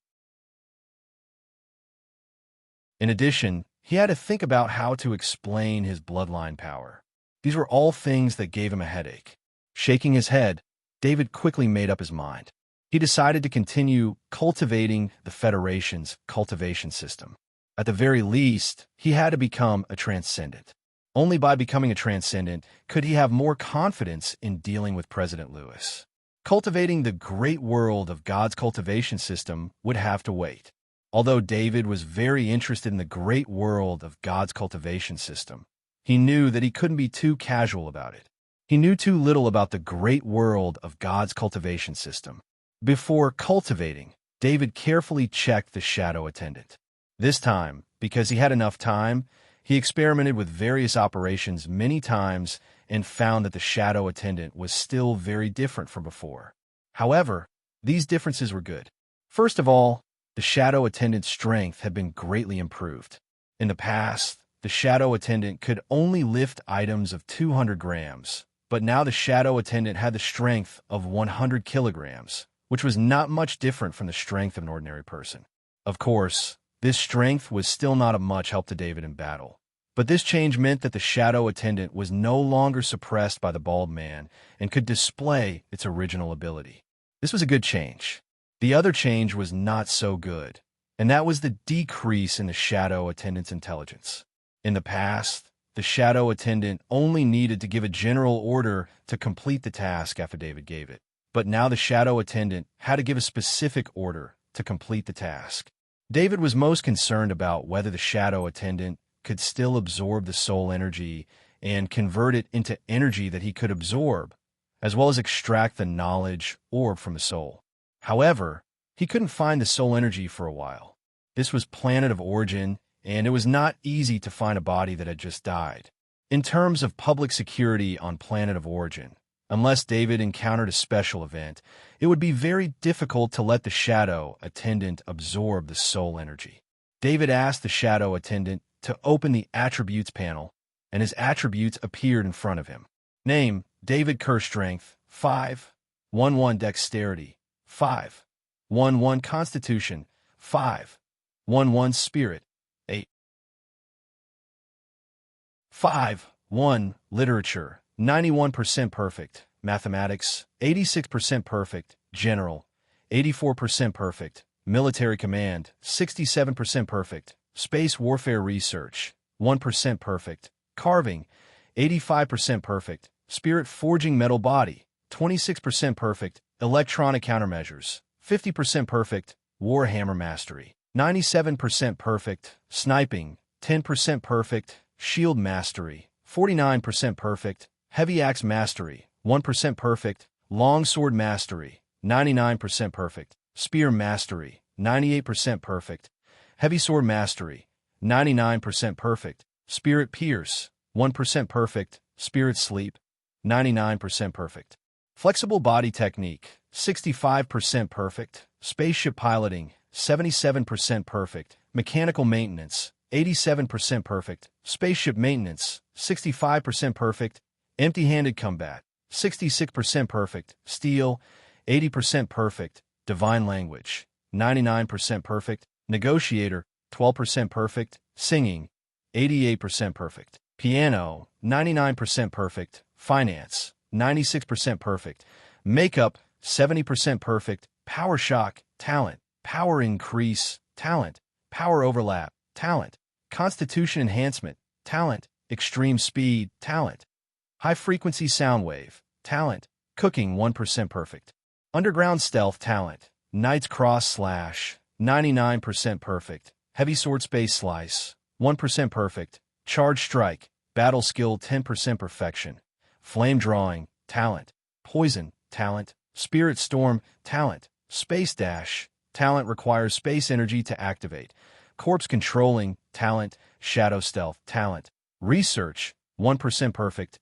In addition, he had to think about how to explain his bloodline power. These were all things that gave him a headache. Shaking his head, David quickly made up his mind. He decided to continue cultivating the Federation's cultivation system. At the very least, he had to become a transcendent. Only by becoming a transcendent could he have more confidence in dealing with President Lewis. Cultivating the great world of God's cultivation system would have to wait. Although David was very interested in the great world of God's cultivation system, he knew that he couldn't be too casual about it. He knew too little about the great world of God's cultivation system. Before cultivating, David carefully checked the shadow attendant. This time, because he had enough time, he experimented with various operations many times and found that the shadow attendant was still very different from before. However, these differences were good. First of all, the shadow attendant's strength had been greatly improved. In the past, the shadow attendant could only lift items of 200 grams, but now the shadow attendant had the strength of 100 kilograms, which was not much different from the strength of an ordinary person. Of course, this strength was still not of much help to David in battle. But this change meant that the shadow attendant was no longer suppressed by the bald man and could display its original ability. This was a good change. The other change was not so good, and that was the decrease in the shadow attendant's intelligence. In the past, the shadow attendant only needed to give a general order to complete the task after David gave it. But now the shadow attendant had to give a specific order to complete the task. David was most concerned about whether the shadow attendant could still absorb the soul energy and convert it into energy that he could absorb, as well as extract the knowledge orb from the soul. However, he couldn't find the soul energy for a while. This was planet of origin, and it was not easy to find a body that had just died. In terms of public security on planet of origin, unless David encountered a special event, it would be very difficult to let the shadow attendant absorb the soul energy. David asked the shadow attendant to open the attributes panel, and his attributes appeared in front of him. Name: David Kerr. Strength 5, 1-1 Dexterity 5, 1-1 Constitution 5, 1-1 Spirit 8, 5-1 Literature 91% perfect, Mathematics 86% perfect, General 84% perfect, Military Command 67% perfect, Space Warfare Research 1% perfect, Carving 85% perfect, Spirit Forging Metal Body 26% perfect, Electronic Countermeasures 50% perfect, Warhammer Mastery 97% perfect, Sniping 10% perfect, Shield Mastery 49% perfect, Heavy Axe Mastery 1% perfect, Longsword Mastery 99% perfect, Spear Mastery 98% perfect, Heavy Sword Mastery 99% perfect, Spirit Pierce 1% perfect, Spirit Sleep 99% perfect. Flexible Body Technique 65% perfect, Spaceship Piloting 77% perfect, Mechanical Maintenance 87% perfect, Spaceship Maintenance 65% perfect, Empty-Handed Combat 66% perfect, Steel 80% perfect, Divine Language 99% perfect, Negotiator 12% perfect, Singing 88% perfect, Piano 99% perfect, Finance 96% perfect, Makeup 70% perfect, Power Shock Talent, Power Increase Talent, Power Overlap Talent, Constitution Enhancement Talent, Extreme Speed Talent, High Frequency Sound Wave Talent, Cooking 1% perfect, Underground Stealth Talent, Knight's Cross Slash 99% perfect, Heavy Sword Space Slice 1% perfect, Charge Strike, Battle Skill 10% perfection, Flame Drawing Talent, Poison Talent, Spirit Storm Talent, Space Dash Talent requires space energy to activate, Corpse Controlling Talent, Shadow Stealth Talent, Research 1% perfect.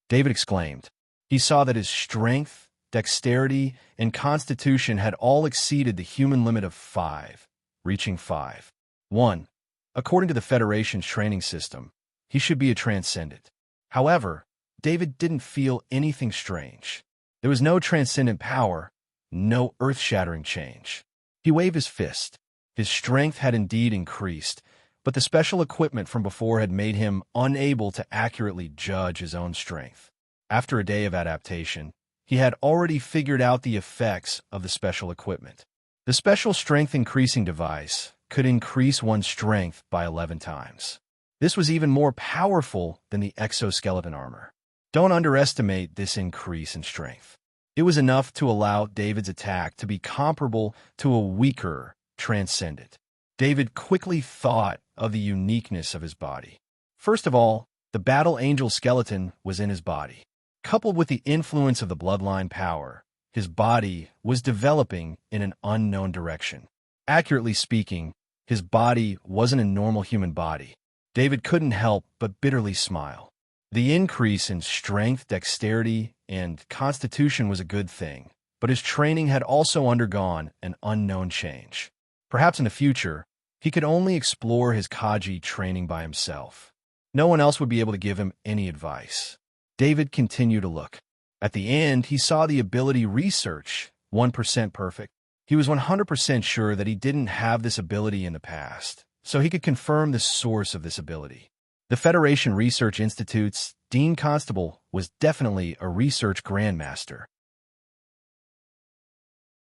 David exclaimed. He saw that his strength, dexterity, and constitution had all exceeded the human limit of 5, reaching 5. 1. According to the Federation's training system, he should be a transcendent. However, David didn't feel anything strange. There was no transcendent power, no earth-shattering change. He waved his fist. His strength had indeed increased, but the special equipment from before had made him unable to accurately judge his own strength. After a day of adaptation, he had already figured out the effects of the special equipment. The special strength-increasing device could increase one's strength by 11 times. This was even more powerful than the exoskeleton armor. Don't underestimate this increase in strength. It was enough to allow David's attack to be comparable to a weaker transcendent. David quickly thought of the uniqueness of his body. First of all, the battle angel skeleton was in his body. Coupled with the influence of the bloodline power, his body was developing in an unknown direction. Accurately speaking, his body wasn't a normal human body. David couldn't help but bitterly smile. The increase in strength, dexterity, and constitution was a good thing, but his training had also undergone an unknown change. Perhaps in the future, he could only explore his Kaji training by himself. No one else would be able to give him any advice. David continued to look. At the end, he saw the ability Research 1% perfect. He was 100% sure that he didn't have this ability in the past, so he could confirm the source of this ability. The Federation Research Institute's Dean Constable was definitely a research grandmaster.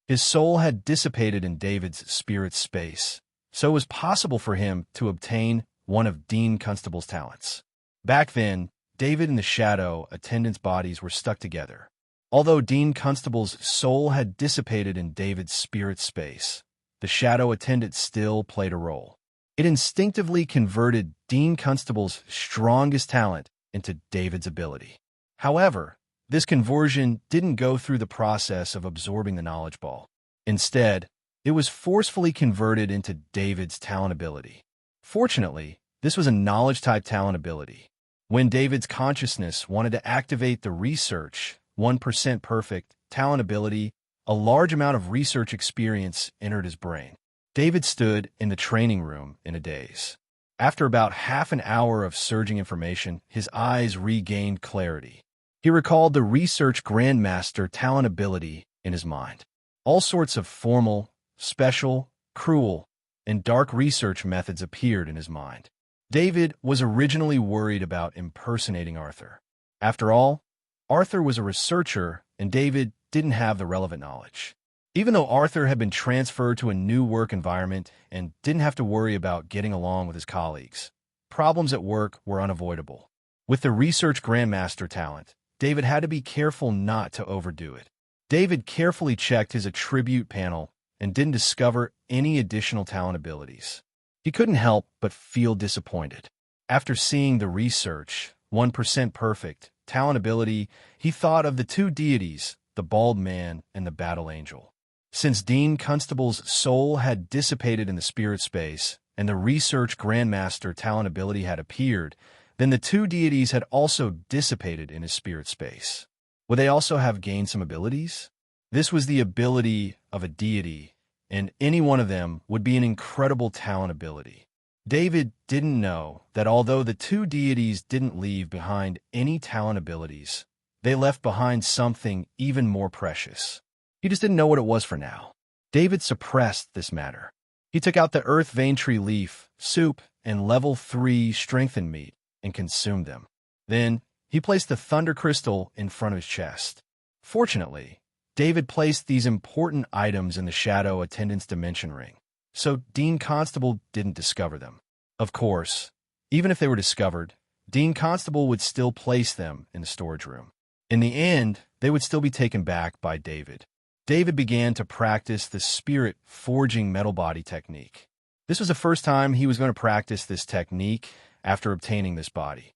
His soul had dissipated in David's spirit space, so it was possible for him to obtain one of Dean Constable's talents. Back then, David and the shadow attendants' bodies were stuck together. Although Dean Constable's soul had dissipated in David's spirit space, the shadow attendant still played a role. It instinctively converted Dean Constable's strongest talent into David's ability. However, this conversion didn't go through the process of absorbing the knowledge ball. Instead, it was forcefully converted into David's talent ability. Fortunately, this was a knowledge-type talent ability. When David's consciousness wanted to activate the research, 1% perfect talent ability, a large amount of research experience entered his brain. David stood in the training room in a daze. After about half an hour of surging information, his eyes regained clarity. He recalled the research grandmaster talent ability in his mind. All sorts of formal, special, cruel, and dark research methods appeared in his mind. David was originally worried about impersonating Arthur. After all, Arthur was a researcher, and David didn't have the relevant knowledge. Even though Arthur had been transferred to a new work environment and didn't have to worry about getting along with his colleagues, problems at work were unavoidable. With the research grandmaster talent, David had to be careful not to overdo it. David carefully checked his attribute panel and didn't discover any additional talent abilities. He couldn't help but feel disappointed. After seeing the research, 1% perfect talent ability, he thought of the two deities, the bald man and the battle angel. Since Dean Constable's soul had dissipated in the spirit space and the research grandmaster talent ability had appeared, then the two deities had also dissipated in his spirit space. Would they also have gained some abilities? This was the ability of a deity, and any one of them would be an incredible talent ability. David didn't know that although the two deities didn't leave behind any talent abilities, they left behind something even more precious. He just didn't know what it was for now. David suppressed this matter. He took out the earth vein tree leaf, soup, and level 3 strengthened meat and consumed them. Then, he placed the thunder crystal in front of his chest. Fortunately, David placed these important items in the shadow attendant's dimension ring, so Dean Constable didn't discover them. Of course, even if they were discovered, Dean Constable would still place them in the storage room. In the end, they would still be taken back by David. David began to practice the spirit forging metal body technique. This was the first time he was going to practice this technique after obtaining this body.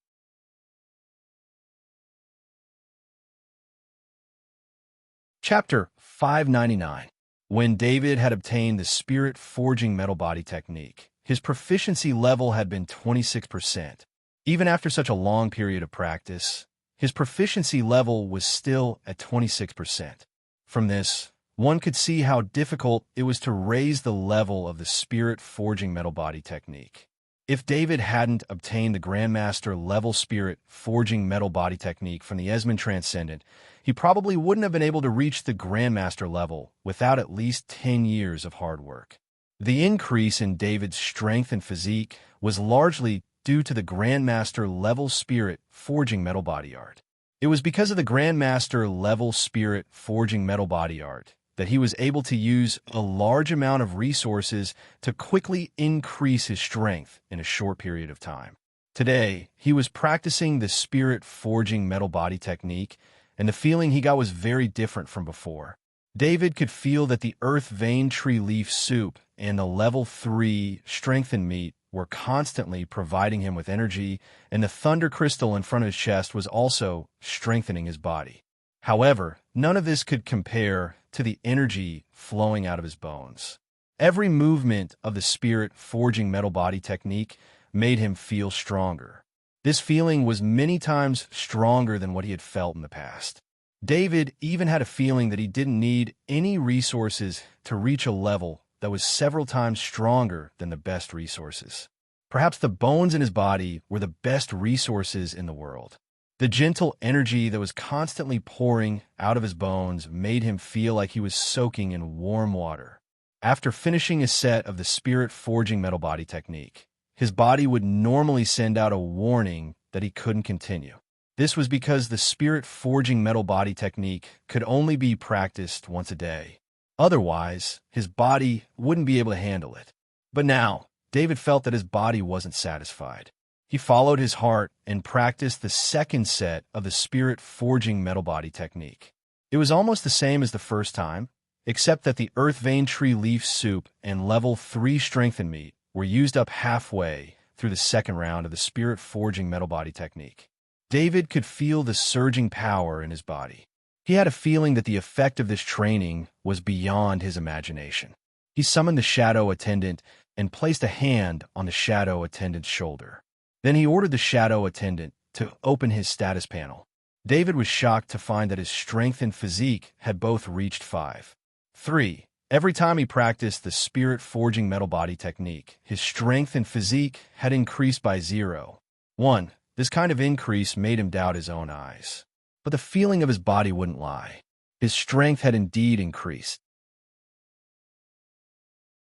Chapter 599. When David had obtained the spirit forging metal body technique, his proficiency level had been 26%. Even after such a long period of practice, his proficiency level was still at 26%. From this, one could see how difficult it was to raise the level of the spirit forging metal body technique. If David hadn't obtained the Grandmaster level spirit forging metal body technique from the Esmond Transcendent, he probably wouldn't have been able to reach the Grandmaster level without at least 10 years of hard work. The increase in David's strength and physique was largely due to the Grandmaster level spirit forging metal body art. It was because of the Grandmaster level spirit forging metal body art that he was able to use a large amount of resources to quickly increase his strength in a short period of time. Today, he was practicing the spirit forging metal body technique, and the feeling he got was very different from before. David could feel that the earth vein tree leaf soup and the level 3 strengthened meat were constantly providing him with energy, and the thunder crystal in front of his chest was also strengthening his body. However, none of this could compare to the energy flowing out of his bones. Every movement of the spirit forging metal body technique made him feel stronger. This feeling was many times stronger than what he had felt in the past. David even had a feeling that he didn't need any resources to reach a level that was several times stronger than the best resources. Perhaps the bones in his body were the best resources in the world. The gentle energy that was constantly pouring out of his bones made him feel like he was soaking in warm water. After finishing a set of the spirit forging metal body technique, his body would normally send out a warning that he couldn't continue. This was because the spirit forging metal body technique could only be practiced once a day. Otherwise, his body wouldn't be able to handle it. But now, David felt that his body wasn't satisfied. He followed his heart and practiced the second set of the spirit-forging metal body technique. It was almost the same as the first time, except that the earth vein tree leaf soup and level 3 strengthen meat were used up halfway through the second round of the spirit-forging metal body technique. David could feel the surging power in his body. He had a feeling that the effect of this training was beyond his imagination. He summoned the shadow attendant and placed a hand on the shadow attendant's shoulder. Then he ordered the shadow attendant to open his status panel. David was shocked to find that his strength and physique had both reached 5. 3. Every time he practiced the spirit-forging metal body technique, his strength and physique had increased by 0. 1. This kind of increase made him doubt his own eyes. But the feeling of his body wouldn't lie. His strength had indeed increased.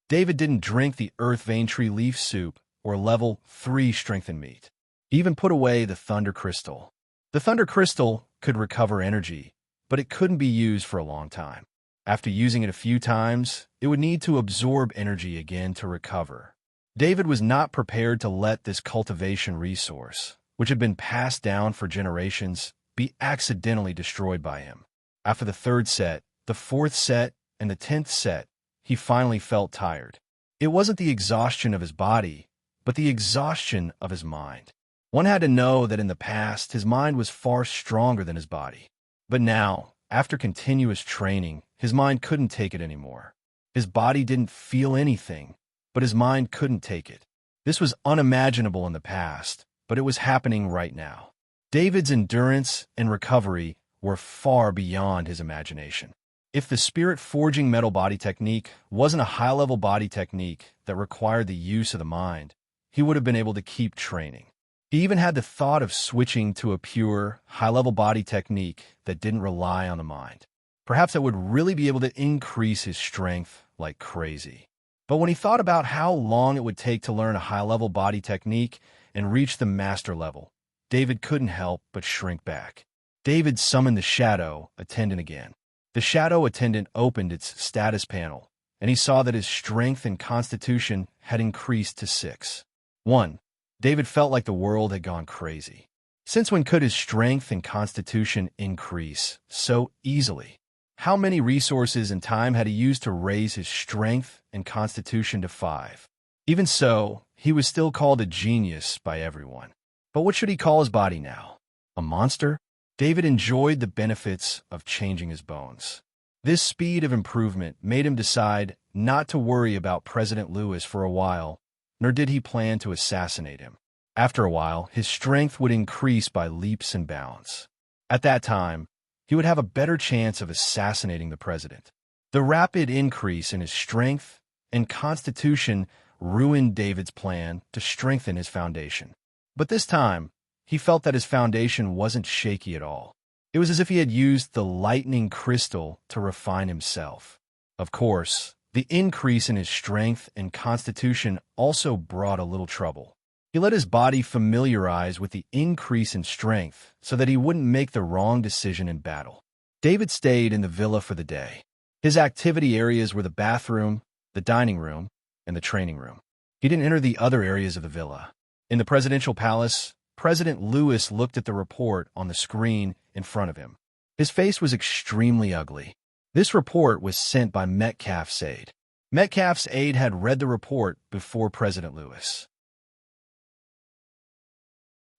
David didn't drink the earth vein tree leaf soup or level 3 strengthened meat. He even put away the thunder crystal. The thunder crystal could recover energy, but it couldn't be used for a long time. After using it a few times, it would need to absorb energy again to recover. David was not prepared to let this cultivation resource, which had been passed down for generations, be accidentally destroyed by him. After the 3rd set, the 4th set, and the 10th set, he finally felt tired. It wasn't the exhaustion of his body, but the exhaustion of his mind. One had to know that in the past, his mind was far stronger than his body. But now, after continuous training, his mind couldn't take it anymore. His body didn't feel anything, but his mind couldn't take it. This was unimaginable in the past, but it was happening right now. David's endurance and recovery were far beyond his imagination. If the spirit-forging metal body technique wasn't a high-level body technique that required the use of the mind, he would have been able to keep training. He even had the thought of switching to a pure, high-level body technique that didn't rely on the mind. Perhaps that would really be able to increase his strength like crazy. But when he thought about how long it would take to learn a high-level body technique and reach the master level, David couldn't help but shrink back. David summoned the shadow attendant again. The shadow attendant opened its status panel, and he saw that his strength and constitution had increased to 6. 1. David felt like the world had gone crazy. Since when could his strength and constitution increase so easily? How many resources and time had he used to raise his strength and constitution to 5? Even so, he was still called a genius by everyone. But what should he call his body now? A monster? David enjoyed the benefits of changing his bones. This speed of improvement made him decide not to worry about President Lewis for a while, nor did he plan to assassinate him. After a while, his strength would increase by leaps and bounds. At that time, he would have a better chance of assassinating the president. The rapid increase in his strength and constitution ruined David's plan to strengthen his foundation. But this time, he felt that his foundation wasn't shaky at all. It was as if he had used the lightning crystal to refine himself. Of course, the increase in his strength and constitution also brought a little trouble. He let his body familiarize with the increase in strength so that he wouldn't make the wrong decision in battle. David stayed in the villa for the day. His activity areas were the bathroom, the dining room, and the training room. He didn't enter the other areas of the villa. In the presidential palace, President Lewis looked at the report on the screen in front of him. His face was extremely ugly. This report was sent by Metcalfe's aide. Metcalfe's aide had read the report before President Lewis.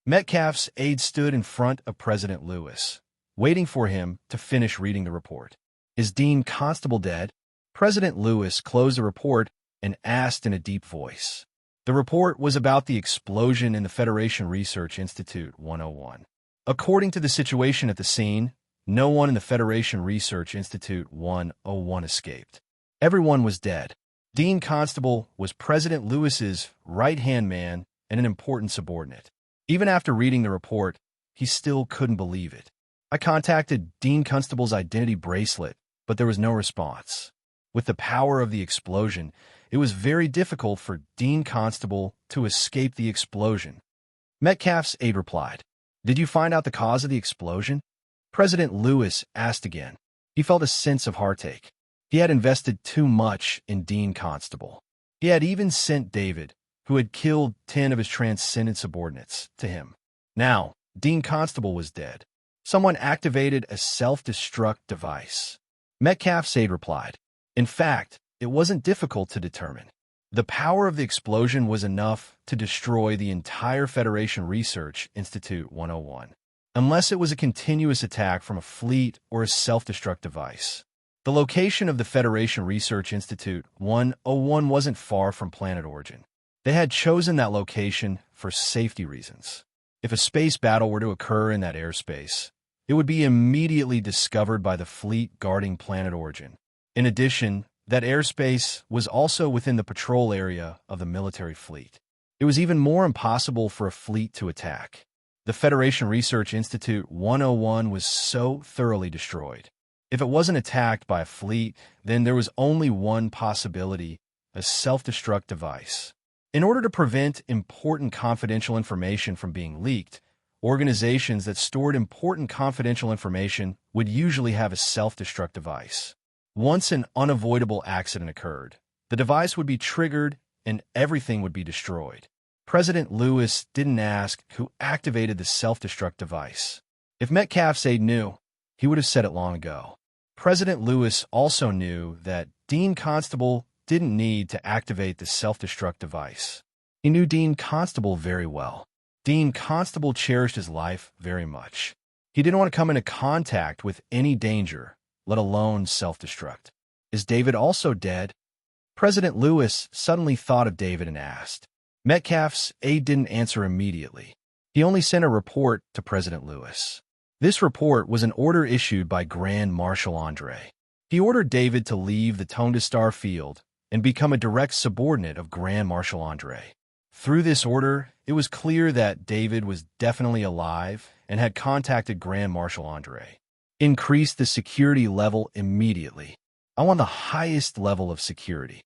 Metcalfe's aide stood in front of President Lewis, waiting for him to finish reading the report. Is Dean Constable dead? President Lewis closed the report and asked in a deep voice. The report was about the explosion in the Federation Research Institute 101. According to the situation at the scene, no one in the Federation Research Institute 101 escaped. Everyone was dead. Dean Constable was President Lewis's right-hand man and an important subordinate. Even after reading the report, he still couldn't believe it. I contacted Dean Constable's identity bracelet, but there was no response. With the power of the explosion, it was very difficult for Dean Constable to escape the explosion. Metcalfe's aide replied, "Did you find out the cause of the explosion?" President Lewis asked again. He felt a sense of heartache. He had invested too much in Dean Constable. He had even sent David, who had killed 10 of his transcendent subordinates to him. Now, Dean Constable was dead. Someone activated a self-destruct device. Metcalf Sade replied. In fact, it wasn't difficult to determine. The power of the explosion was enough to destroy the entire Federation Research Institute 101, unless it was a continuous attack from a fleet or a self-destruct device. The location of the Federation Research Institute 101 wasn't far from planet origin. They had chosen that location for safety reasons. If a space battle were to occur in that airspace, it would be immediately discovered by the fleet guarding planet origin. In addition, that airspace was also within the patrol area of the military fleet. It was even more impossible for a fleet to attack. The Federation Research Institute 101 was so thoroughly destroyed. If it wasn't attacked by a fleet, then there was only one possibility: a self-destruct device. In order to prevent important confidential information from being leaked, organizations that stored important confidential information would usually have a self-destruct device. Once an unavoidable accident occurred, the device would be triggered and everything would be destroyed. President Lewis didn't ask who activated the self-destruct device. If Metcalf Sade knew, he would have said it long ago. President Lewis also knew that Dean Constable didn't need to activate the self-destruct device. He knew Dean Constable very well. Dean Constable cherished his life very much. He didn't want to come into contact with any danger, let alone self-destruct. Is David also dead? President Lewis suddenly thought of David and asked. Metcalf's aide didn't answer immediately. He only sent a report to President Lewis. This report was an order issued by Grand Marshal Andre. He ordered David to leave the Tonga Star field and become a direct subordinate of Grand Marshal Andre. Through this order, it was clear that David was definitely alive and had contacted Grand Marshal Andre. Increase the security level immediately. I want the highest level of security.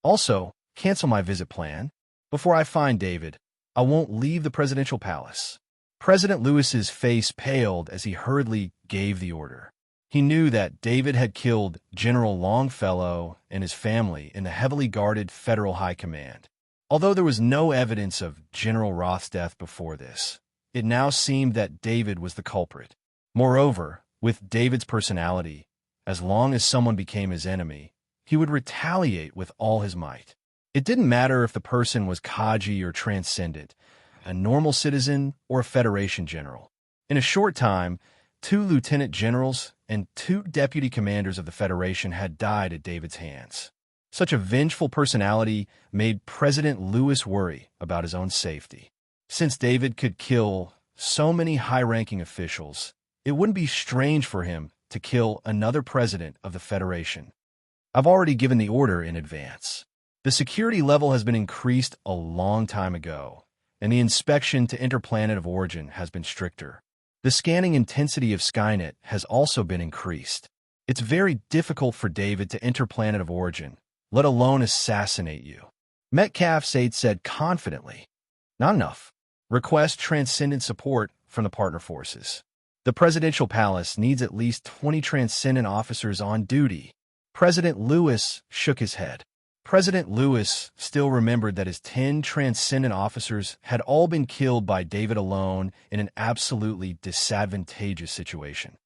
Also, cancel my visit plan. Before I find David, I won't leave the presidential palace. President Lewis's face paled as he hurriedly gave the order. He knew that David had killed General Longfellow and his family in the heavily guarded Federal High Command. Although there was no evidence of General Roth's death before this, it now seemed that David was the culprit. Moreover, with David's personality, as long as someone became his enemy, he would retaliate with all his might. It didn't matter if the person was Kaji or transcendent, a normal citizen or a Federation general. In a short time, 2 lieutenant generals and 2 deputy commanders of the Federation had died at David's hands. Such a vengeful personality made President Lewis worry about his own safety. Since David could kill so many high-ranking officials, it wouldn't be strange for him to kill another president of the Federation. I've already given the order in advance. The security level has been increased a long time ago, and the inspection to enter planet of origin has been stricter. The scanning intensity of Skynet has also been increased. It's very difficult for David to enter planet of origin, let alone assassinate you. Metcalf Sade said confidently. Not enough. Request transcendent support from the partner forces. The presidential palace needs at least 20 transcendent officers on duty. President Lewis shook his head. President Lewis still remembered that his 10 transcendent officers had all been killed by David alone in an absolutely disadvantageous situation.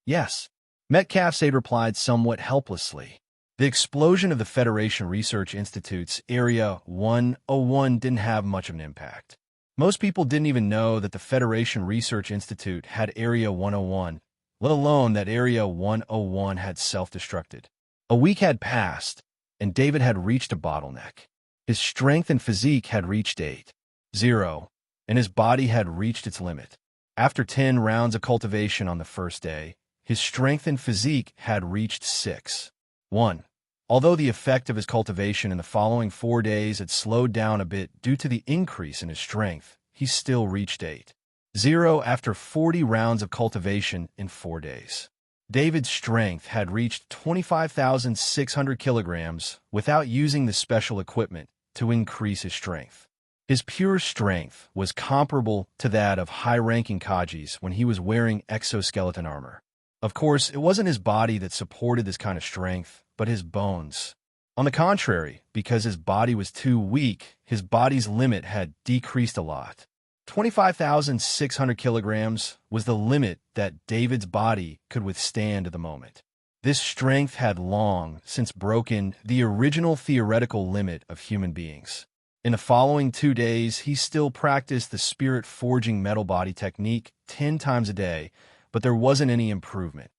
Yes, Metcalf Sade replied somewhat helplessly. The explosion of the Federation Research Institute's Area 101 didn't have much of an impact. Most people didn't even know that the Federation Research Institute had Area 101, let alone that Area 101 had self-destructed. A week had passed, and David had reached a bottleneck. His strength and physique had reached 8.0, and his body had reached its limit. After 10 rounds of cultivation on the first day, his strength and physique had reached 6.1. Although the effect of his cultivation in the following 4 days had slowed down a bit due to the increase in his strength, he still reached 8.0 after 40 rounds of cultivation in 4 days. David's strength had reached 25,600 kilograms without using the special equipment to increase his strength. His pure strength was comparable to that of high-ranking Kajis when he was wearing exoskeleton armor. Of course, it wasn't his body that supported this kind of strength, but his bones. On the contrary, because his body was too weak, his body's limit had decreased a lot. 25,600 kilograms was the limit that David's body could withstand at the moment. This strength had long since broken the original theoretical limit of human beings. In the following 2 days, he still practiced the spirit-forging metal body technique 10 times a day, but there wasn't any improvement.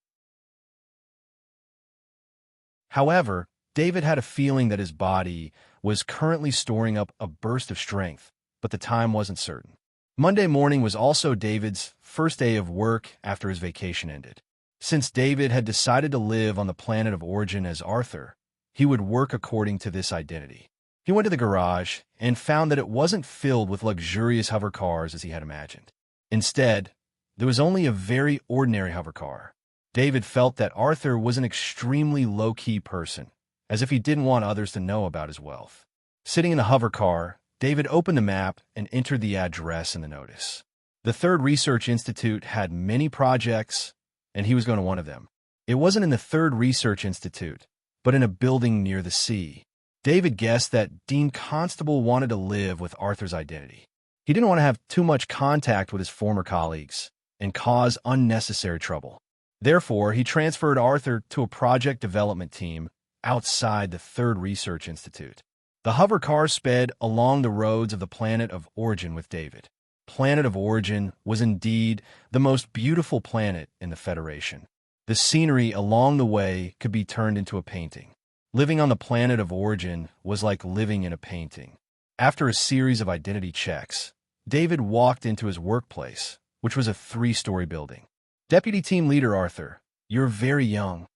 However, David had a feeling that his body was currently storing up a burst of strength, but the time wasn't certain. Monday morning was also David's first day of work after his vacation ended. Since David had decided to live on the planet of origin as Arthur, he would work according to this identity. He went to the garage and found that it wasn't filled with luxurious hover cars as he had imagined. Instead, there was only a very ordinary hover car. David felt that Arthur was an extremely low-key person, as if he didn't want others to know about his wealth. Sitting in the hover car, David opened the map and entered the address in the notice. The Third Research Institute had many projects, and he was going to one of them. It wasn't in the Third Research Institute, but in a building near the sea. David guessed that Dean Constable wanted to live with Arthur's identity. He didn't want to have too much contact with his former colleagues and cause unnecessary trouble. Therefore, he transferred Arthur to a project development team outside the Third Research Institute. The hover car sped along the roads of the planet of origin with David. Planet of origin was indeed the most beautiful planet in the Federation. The scenery along the way could be turned into a painting. Living on the planet of origin was like living in a painting. After a series of identity checks, David walked into his workplace, which was a 3-story building. Deputy Team Leader Arthur, you're very young.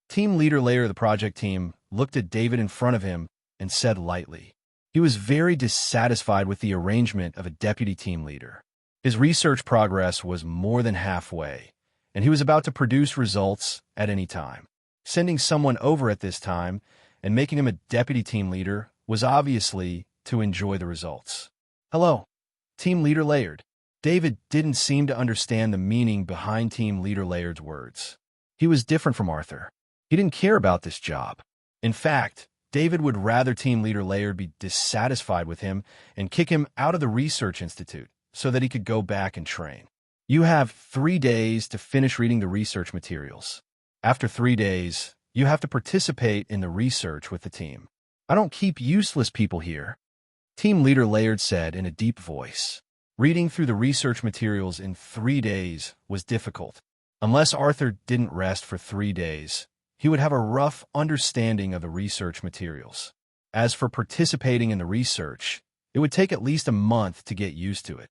Team Leader Layer of the project team looked at David in front of him and said lightly. He was very dissatisfied with the arrangement of a deputy team leader. His research progress was more than halfway, and he was about to produce results at any time. Sending someone over at this time and making him a deputy team leader was obviously to enjoy the results. Hello, Team Leader Laird. David didn't seem to understand the meaning behind Team Leader Laird's words. He was different from Arthur. He didn't care about this job. In fact, David would rather Team Leader Laird be dissatisfied with him and kick him out of the Research Institute so that he could go back and train. You have 3 days to finish reading the research materials. After 3 days, you have to participate in the research with the team. I don't keep useless people here, Team Leader Laird said in a deep voice. Reading through the research materials in 3 days was difficult. Unless Arthur didn't rest for 3 days, he would have a rough understanding of the research materials. As for participating in the research, it would take at least a month to get used to it.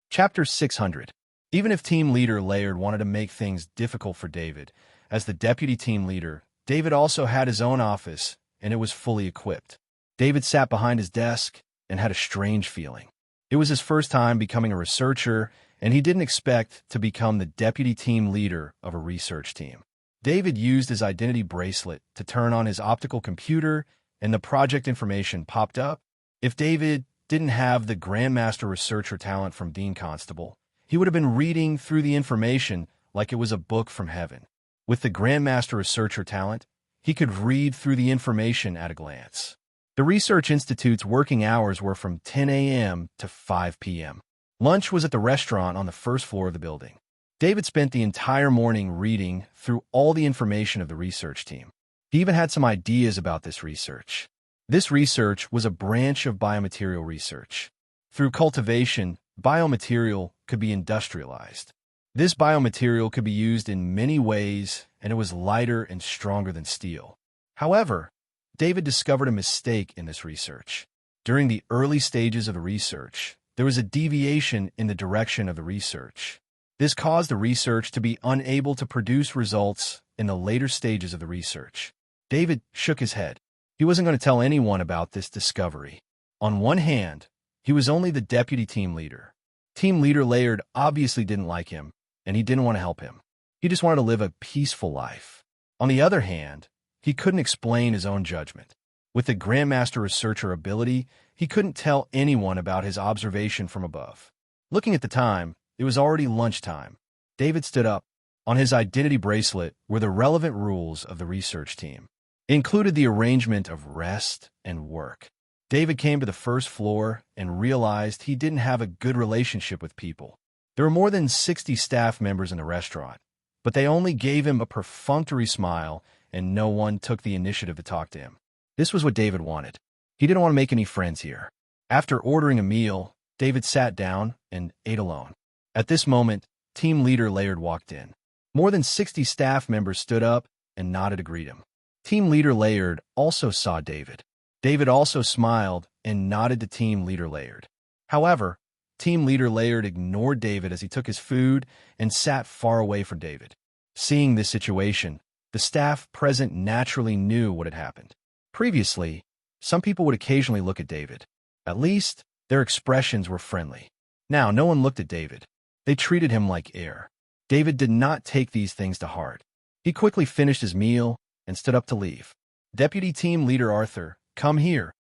Chapter 600. Even if Team Leader Laird wanted to make things difficult for David, as the deputy team leader, David also had his own office, and it was fully equipped. David sat behind his desk and had a strange feeling. It was his first time becoming a researcher, and he didn't expect to become the deputy team leader of a research team. David used his identity bracelet to turn on his optical computer, and the project information popped up. If David didn't have the Grandmaster researcher talent from Dean Constable, he would have been reading through the information like it was a book from heaven. With the Grandmaster researcher talent, he could read through the information at a glance. The Research Institute's working hours were from 10 a.m. to 5 p.m. Lunch was at the restaurant on the first floor of the building. David spent the entire morning reading through all the information of the research team. He even had some ideas about this research. This research was a branch of biomaterial research. Through cultivation, biomaterial could be industrialized. This biomaterial could be used in many ways, and it was lighter and stronger than steel. However, David discovered a mistake in this research. During the early stages of the research, there was a deviation in the direction of the research. This caused the research to be unable to produce results in the later stages of the research. David shook his head. He wasn't going to tell anyone about this discovery. On one hand, he was only the deputy team leader. Team Leader Laird obviously didn't like him, and he didn't want to help him. He just wanted to live a peaceful life. On the other hand, he couldn't explain his own judgment. With the Grandmaster researcher ability, he couldn't tell anyone about his observation from above. Looking at the time, it was already lunchtime. David stood up. On his identity bracelet were the relevant rules of the research team. It included the arrangement of rest and work. David came to the first floor and realized he didn't have a good relationship with people. There were more than 60 staff members in the restaurant, but they only gave him a perfunctory smile and no one took the initiative to talk to him. This was what David wanted. He didn't want to make any friends here. After ordering a meal, David sat down and ate alone. At this moment, team leader Laird walked in. More than 60 staff members stood up and nodded to greet him. Team leader Laird also saw David. David also smiled and nodded to team leader Laird. However, team leader Laird ignored David as he took his food and sat far away from David. Seeing this situation, the staff present naturally knew what had happened. Previously, some people would occasionally look at David. At least, their expressions were friendly. Now, no one looked at David. They treated him like air. David did not take these things to heart. He quickly finished his meal and stood up to leave. Deputy Team Leader Arthur, come here.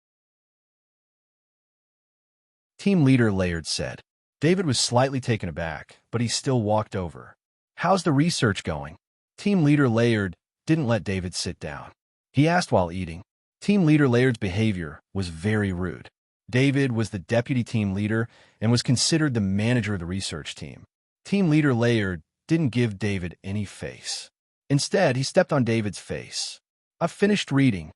Team Leader Laird said. David was slightly taken aback, but he still walked over. How's the research going? Team Leader Laird didn't let David sit down. He asked while eating. Team Leader Laird's behavior was very rude. David was the deputy team leader and was considered the manager of the research team. Team Leader Laird didn't give David any face. Instead, he stepped on David's face. I've finished reading.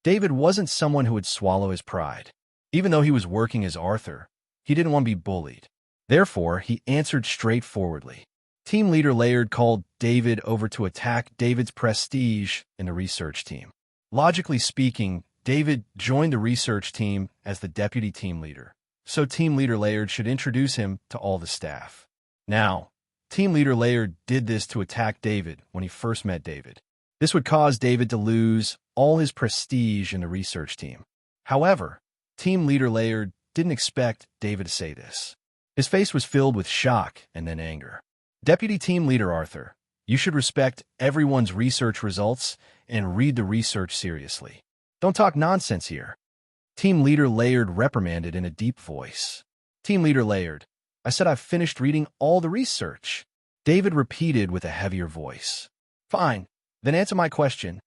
David wasn't someone who would swallow his pride. Even though he was working as Arthur, he didn't want to be bullied. Therefore, he answered straightforwardly. Team Leader Laird called David over to attack David's prestige in the research team. Logically speaking, David joined the research team as the deputy team leader, so Team Leader Laird should introduce him to all the staff. Now, Team Leader Laird did this to attack David when he first met David. This would cause David to lose all his prestige in the research team. However, Team Leader Laird didn't expect David to say this. His face was filled with shock and then anger. Deputy Team Leader Arthur, you should respect everyone's research results and read the research seriously. Don't talk nonsense here. Team Leader Laird reprimanded in a deep voice. Team Leader Laird, I said I've finished reading all the research. David repeated with a heavier voice. Fine, then answer my question.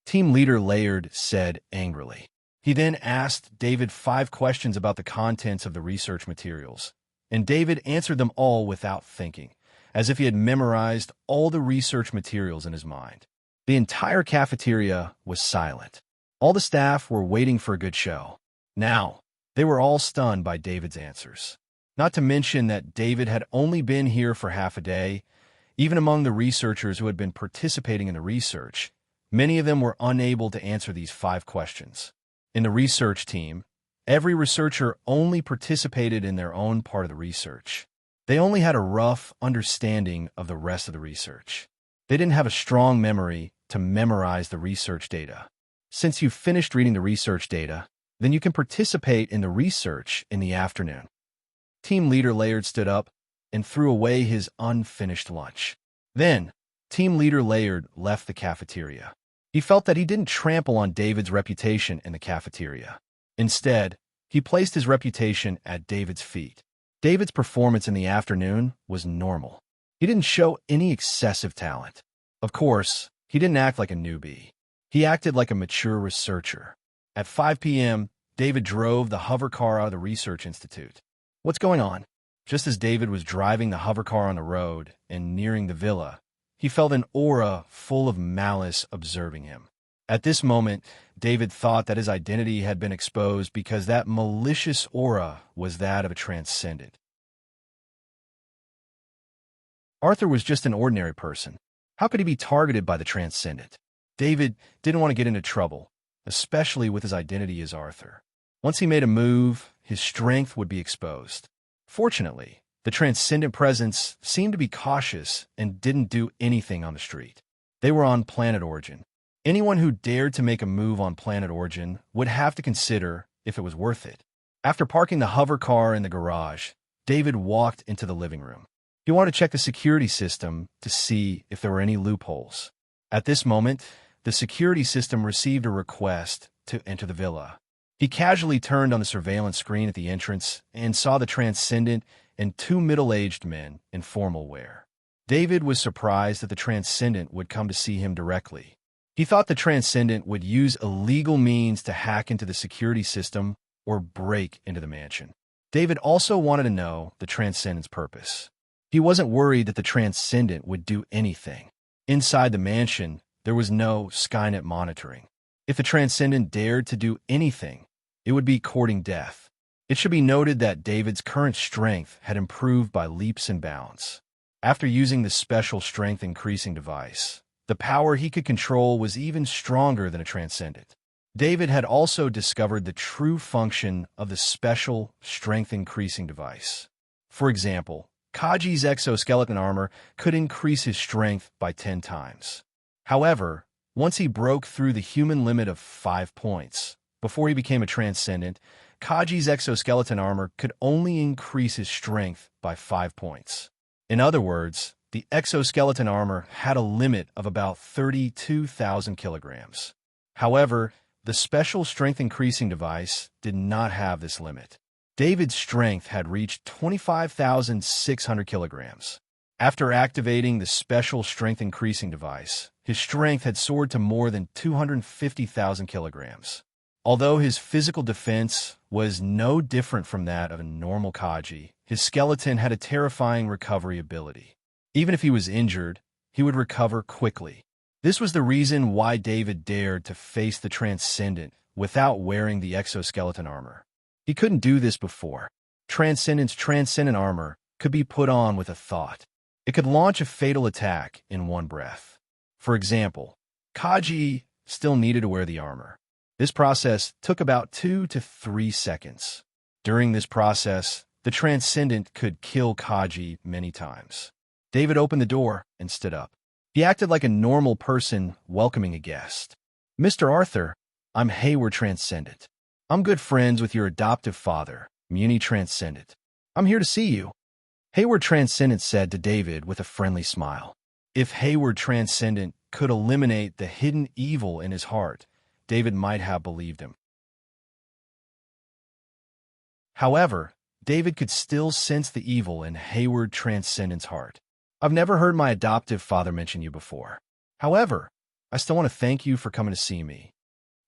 Team Leader Laird said angrily. He then asked David 5 questions about the contents of the research materials, and David answered them all without thinking, as if he had memorized all the research materials in his mind. The entire cafeteria was silent. All the staff were waiting for a good show. Now, they were all stunned by David's answers. Not to mention that David had only been here for half a day. Even among the researchers who had been participating in the research, many of them were unable to answer these 5 questions. In the research team, every researcher only participated in their own part of the research. They only had a rough understanding of the rest of the research. They didn't have a strong memory to memorize the research data. Since you've finished reading the research data, then you can participate in the research in the afternoon. Team Leader Laird stood up and threw away his unfinished lunch. Then, Team Leader Laird left the cafeteria. He felt that he didn't trample on David's reputation in the cafeteria. Instead, he placed his reputation at David's feet. David's performance in the afternoon was normal. He didn't show any excessive talent. Of course, he didn't act like a newbie. He acted like a mature researcher. At 5 p.m., David drove the hover car out of the research institute. What's going on? Just as David was driving the hover car on the road and nearing the villa, he felt an aura full of malice observing him. At this moment, David thought that his identity had been exposed because that malicious aura was that of a transcendent. Arthur was just an ordinary person. How could he be targeted by the transcendent? David didn't want to get into trouble, especially with his identity as Arthur. Once he made a move, his strength would be exposed. Fortunately, the transcendent presence seemed to be cautious and didn't do anything on the street. They were on planet Origin. Anyone who dared to make a move on planet Origin would have to consider if it was worth it. After parking the hover car in the garage, David walked into the living room. He wanted to check the security system to see if there were any loopholes. At this moment, the security system received a request to enter the villa. He casually turned on the surveillance screen at the entrance and saw the transcendent and 2 middle-aged men in formal wear. David was surprised that the Transcendent would come to see him directly. He thought the Transcendent would use illegal means to hack into the security system or break into the mansion. David also wanted to know the Transcendent's purpose. He wasn't worried that the Transcendent would do anything. Inside the mansion, there was no Skynet monitoring. If the Transcendent dared to do anything, it would be courting death. It should be noted that David's current strength had improved by leaps and bounds. After using the special strength-increasing device, the power he could control was even stronger than a Transcendent. David had also discovered the true function of the special strength-increasing device. For example, Kaji's exoskeleton armor could increase his strength by 10 times. However, once he broke through the human limit of 5 points, before he became a Transcendent, Kaji's exoskeleton armor could only increase his strength by 5 points. In other words, the exoskeleton armor had a limit of about 32,000 kilograms. However, the special strength-increasing device did not have this limit. David's strength had reached 25,600 kilograms. After activating the special strength-increasing device, his strength had soared to more than 250,000 kilograms. Although his physical defense was no different from that of a normal Kaji, his skeleton had a terrifying recovery ability. Even if he was injured, he would recover quickly. This was the reason why David dared to face the Transcendent without wearing the exoskeleton armor. He couldn't do this before. Transcendent's transcendent armor could be put on with a thought. It could launch a fatal attack in one breath. For example, Kaji still needed to wear the armor. This process took about 2 to 3 seconds. During this process, the Transcendent could kill Kaji many times. David opened the door and stood up. He acted like a normal person welcoming a guest. "Mr. Arthur, I'm Hayward Transcendent. I'm good friends with your adoptive father, Muni Transcendent. I'm here to see you," Hayward Transcendent said to David with a friendly smile. If Hayward Transcendent could eliminate the hidden evil in his heart, David might have believed him. However, David could still sense the evil in Hayward Transcendent's heart. "I've never heard my adoptive father mention you before. However, I still want to thank you for coming to see me,"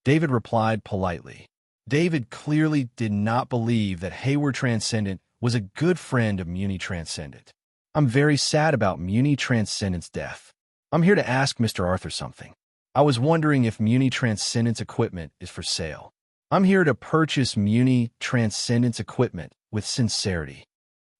David replied politely. David clearly did not believe that Hayward Transcendent was a good friend of Muni Transcendent. "I'm very sad about Muni Transcendent's death. I'm here to ask Mr. Arthur something. I was wondering if Muni Transcendent's equipment is for sale. I'm here to purchase Muni Transcendent's equipment with sincerity."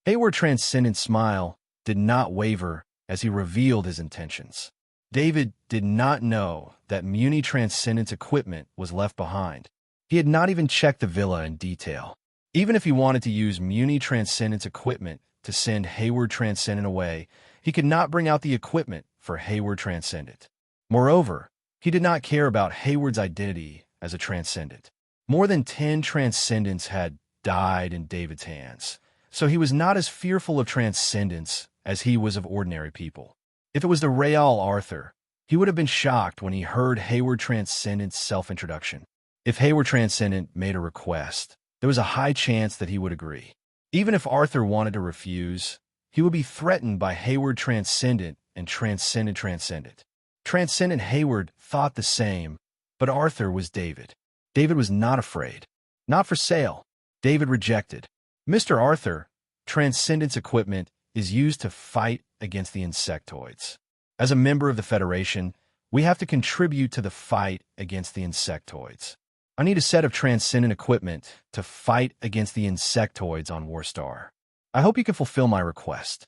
Hayward Transcendent's smile did not waver as he revealed his intentions. David did not know that Muni Transcendent's equipment was left behind. He had not even checked the villa in detail. Even if he wanted to use Muni Transcendent's equipment to send Hayward Transcendent away, he could not bring out the equipment for Hayward Transcendent. Moreover, he did not care about Hayward's identity as a Transcendent. More than 10 Transcendents had died in David's hands, so he was not as fearful of Transcendents as he was of ordinary people. If it was the Real Arthur, he would have been shocked when he heard Hayward Transcendent's self-introduction. If Hayward Transcendent made a request, there was a high chance that he would agree. Even if Arthur wanted to refuse, he would be threatened by Hayward Transcendent and Transcendent Transcendent. Transcendent Hayward thought the same, but Arthur was David. David was not afraid. "Not for sale," David rejected. "Mr. Arthur, Transcendent's equipment is used to fight against the insectoids. As a member of the Federation, we have to contribute to the fight against the insectoids. I need a set of Transcendent equipment to fight against the insectoids on Warstar. I hope you can fulfill my request,"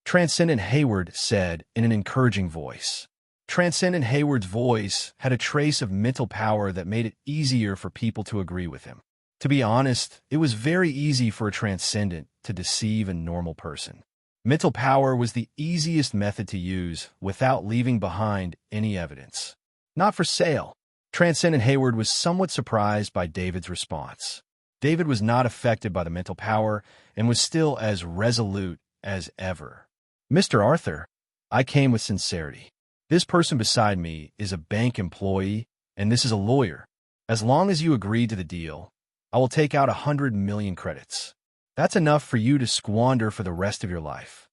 Transcendent Hayward said in an encouraging voice. Transcendent Hayward's voice had a trace of mental power that made it easier for people to agree with him. To be honest, it was very easy for a Transcendent to deceive a normal person. Mental power was the easiest method to use without leaving behind any evidence. "Not for sale." Transcendent Hayward was somewhat surprised by David's response. David was not affected by the mental power and was still as resolute as ever. "Mr. Arthur, I came with sincerity. This person beside me is a bank employee, and this is a lawyer. As long as you agree to the deal, I will take out 100 million credits. That's enough for you to squander for the rest of your life."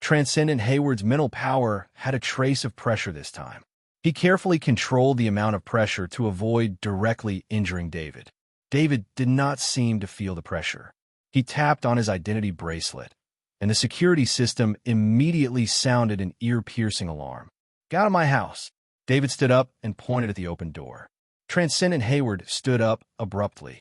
Transcendent Hayward's mental power had a trace of pressure this time. He carefully controlled the amount of pressure to avoid directly injuring David. David did not seem to feel the pressure. He tapped on his identity bracelet, and the security system immediately sounded an ear-piercing alarm. "Get out of my house." David stood up and pointed at the open door. Transcendent Hayward stood up abruptly.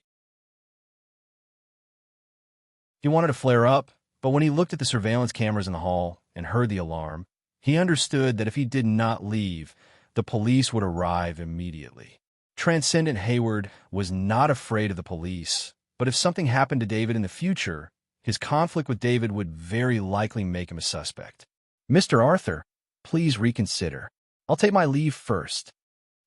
He wanted to flare up, but when he looked at the surveillance cameras in the hall and heard the alarm, he understood that if he did not leave, the police would arrive immediately. Transcendent Hayward was not afraid of the police, but if something happened to David in the future, his conflict with David would very likely make him a suspect. "Mr. Arthur, please reconsider. I'll take my leave first,"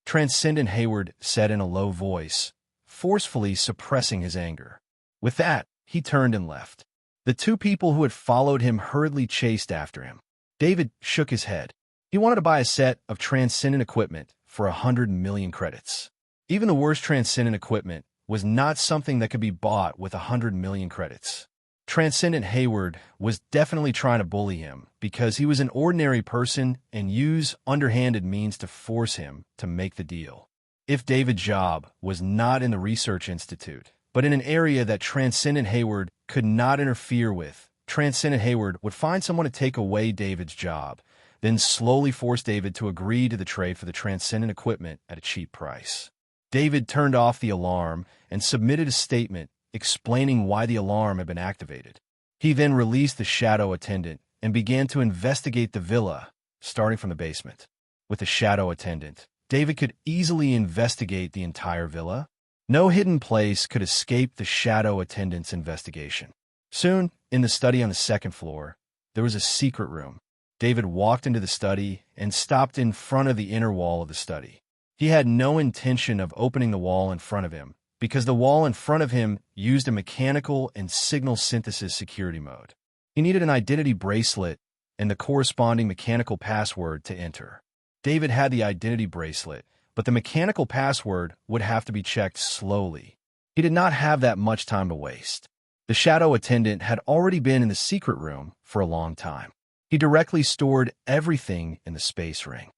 Transcendent Hayward said in a low voice, forcefully suppressing his anger. With that, he turned and left. The two people who had followed him hurriedly chased after him. David shook his head. He wanted to buy a set of transcendent equipment for 100 million credits. Even the worst transcendent equipment was not something that could be bought with 100 million credits. Transcendent Hayward was definitely trying to bully him because he was an ordinary person and use underhanded means to force him to make the deal. If David's job was not in the research institute, but in an area that Transcendent Hayward could not interfere with, Transcendent Hayward would find someone to take away David's job, then slowly force David to agree to the trade for the transcendent equipment at a cheap price. David turned off the alarm and submitted a statement explaining why the alarm had been activated. He then released the shadow attendant and began to investigate the villa, starting from the basement. With the shadow attendant, David could easily investigate the entire villa. No hidden place could escape the shadow attendant's investigation. Soon, in the study on the second floor, there was a secret room. David walked into the study and stopped in front of the inner wall of the study. He had no intention of opening the wall in front of him, because the wall in front of him used a mechanical and signal synthesis security mode. He needed an identity bracelet and the corresponding mechanical password to enter. David had the identity bracelet, but the mechanical password would have to be checked slowly. He did not have that much time to waste. The shadow attendant had already been in the secret room for a long time. He directly stored everything in the space ring.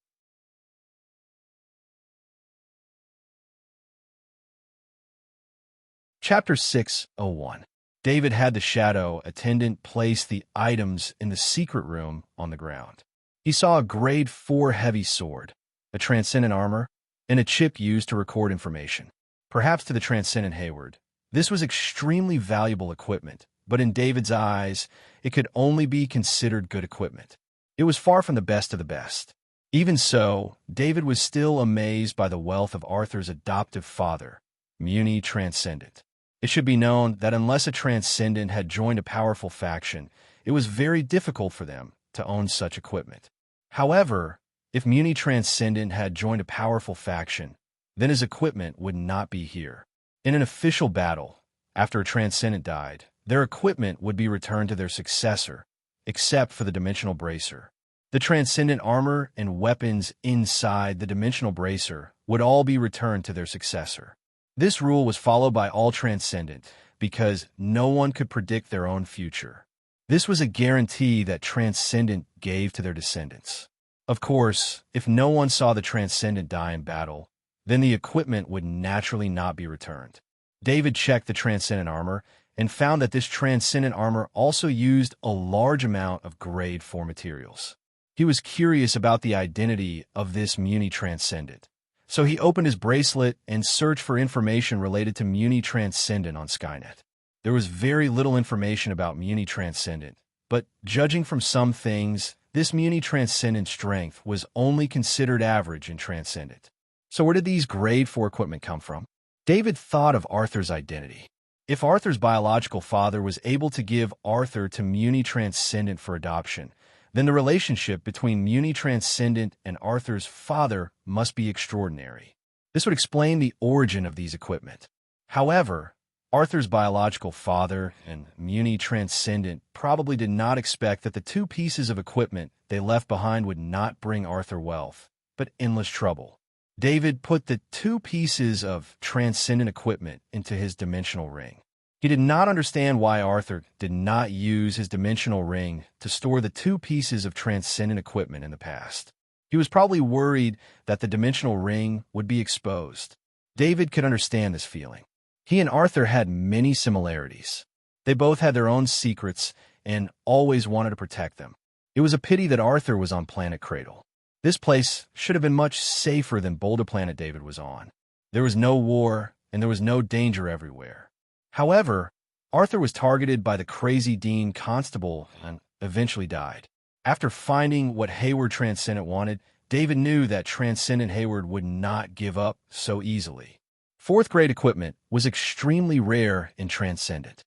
Chapter 601. David had the shadow attendant place the items in the secret room on the ground. He saw a grade 4 heavy sword, a transcendent armor, and a chip used to record information. Perhaps to the Transcendent Hayward, this was extremely valuable equipment, but in David's eyes, it could only be considered good equipment. It was far from the best of the best. Even so, David was still amazed by the wealth of Arthur's adoptive father, Muni Transcendent. It should be known that unless a Transcendent had joined a powerful faction, it was very difficult for them to own such equipment. However, if Muni Transcendent had joined a powerful faction, then his equipment would not be here. In an official battle, after a Transcendent died, their equipment would be returned to their successor, except for the Dimensional Bracer. The Transcendent armor and weapons inside the Dimensional Bracer would all be returned to their successor. This rule was followed by all Transcendent because no one could predict their own future. This was a guarantee that Transcendent gave to their descendants. Of course, if no one saw the Transcendent die in battle, then the equipment would naturally not be returned. David checked the Transcendent armor and found that this Transcendent armor also used a large amount of grade 4 materials. He was curious about the identity of this Muni Transcendent, so he opened his bracelet and searched for information related to Muni Transcendent on Skynet. There was very little information about Muni Transcendent, but judging from some things, this Muni Transcendent strength was only considered average in Transcendent. So where did these grade 4 equipment come from? David thought of Arthur's identity. If Arthur's biological father was able to give Arthur to Muni Transcendent for adoption, then the relationship between Muni Transcendent and Arthur's father must be extraordinary. This would explain the origin of these equipment. However, Arthur's biological father and Muni Transcendent probably did not expect that the two pieces of equipment they left behind would not bring Arthur wealth, but endless trouble. David put the two pieces of transcendent equipment into his dimensional ring. He did not understand why Arthur did not use his dimensional ring to store the two pieces of transcendent equipment in the past. He was probably worried that the dimensional ring would be exposed. David could understand this feeling. He and Arthur had many similarities. They both had their own secrets and always wanted to protect them. It was a pity that Arthur was on Planet Cradle. This place should have been much safer than Boulder Planet David was on. There was no war, and there was no danger everywhere. However, Arthur was targeted by the crazy Dean Constable and eventually died. After finding what Hayward Transcendent wanted, David knew that Transcendent Hayward would not give up so easily. Fourth grade equipment was extremely rare in Transcendent.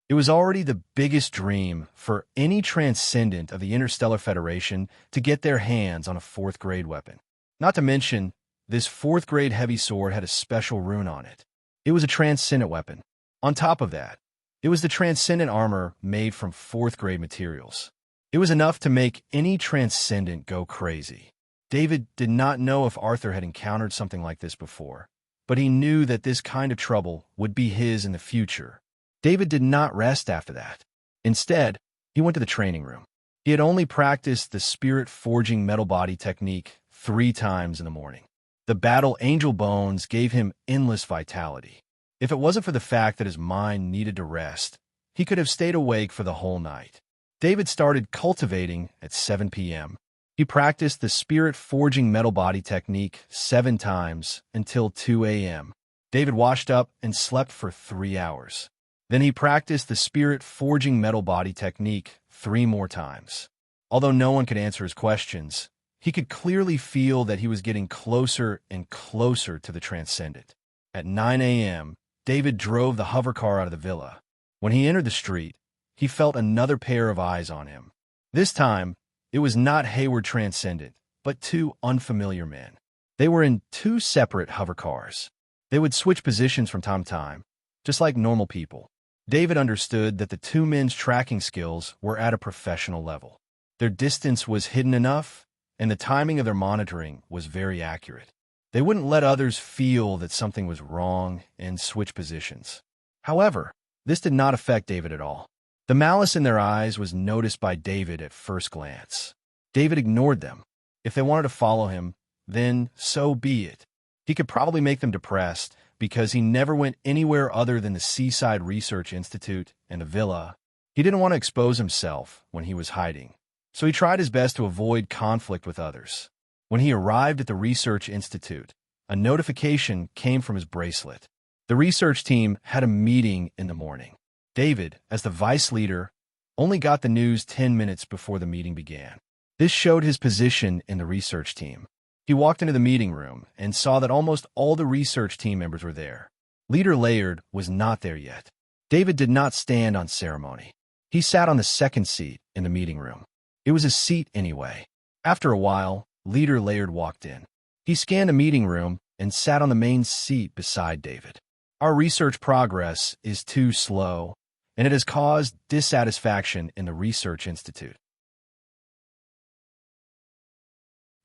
It was already the biggest dream for any Transcendent of the Interstellar Federation to get their hands on a fourth grade weapon. Not to mention, this fourth grade heavy sword had a special rune on it. It was a Transcendent weapon. On top of that, it was the Transcendent armor made from fourth grade materials. It was enough to make any Transcendent go crazy. David did not know if Arthur had encountered something like this before, but he knew that this kind of trouble would be his in the future. David did not rest after that. Instead, he went to the training room. He had only practiced the spirit-forging metal body technique 3 times in the morning. The battle angel bones gave him endless vitality. If it wasn't for the fact that his mind needed to rest, he could have stayed awake for the whole night. David started cultivating at 7 p.m. He practiced the spirit-forging metal body technique 7 times until 2 a.m. David washed up and slept for 3 hours. Then he practiced the spirit-forging metal body technique 3 more times. Although no one could answer his questions, he could clearly feel that he was getting closer and closer to the Transcendent. At 9 a.m., David drove the hovercar out of the villa. When he entered the street, he felt another pair of eyes on him. This time, it was not Hayward Transcendent, but 2 unfamiliar men. They were in 2 separate hovercars. They would switch positions from time to time, just like normal people. David understood that the 2 men's tracking skills were at a professional level. Their distance was hidden enough, and the timing of their monitoring was very accurate. They wouldn't let others feel that something was wrong and switch positions. However, this did not affect David at all. The malice in their eyes was noticed by David at first glance. David ignored them. If they wanted to follow him, then so be it. He could probably make them depressed, because he never went anywhere other than the Seaside Research Institute and the villa. He didn't want to expose himself when he was hiding, so he tried his best to avoid conflict with others. When he arrived at the Research Institute, a notification came from his bracelet. The research team had a meeting in the morning. David, as the vice leader, only got the news 10 minutes before the meeting began. This showed his position in the research team. He walked into the meeting room and saw that almost all the research team members were there. Leader Laird was not there yet. David did not stand on ceremony. He sat on the second seat in the meeting room. It was his seat anyway. After a while, Leader Laird walked in. He scanned the meeting room and sat on the main seat beside David. Our research progress is too slow, and it has caused dissatisfaction in the Research Institute.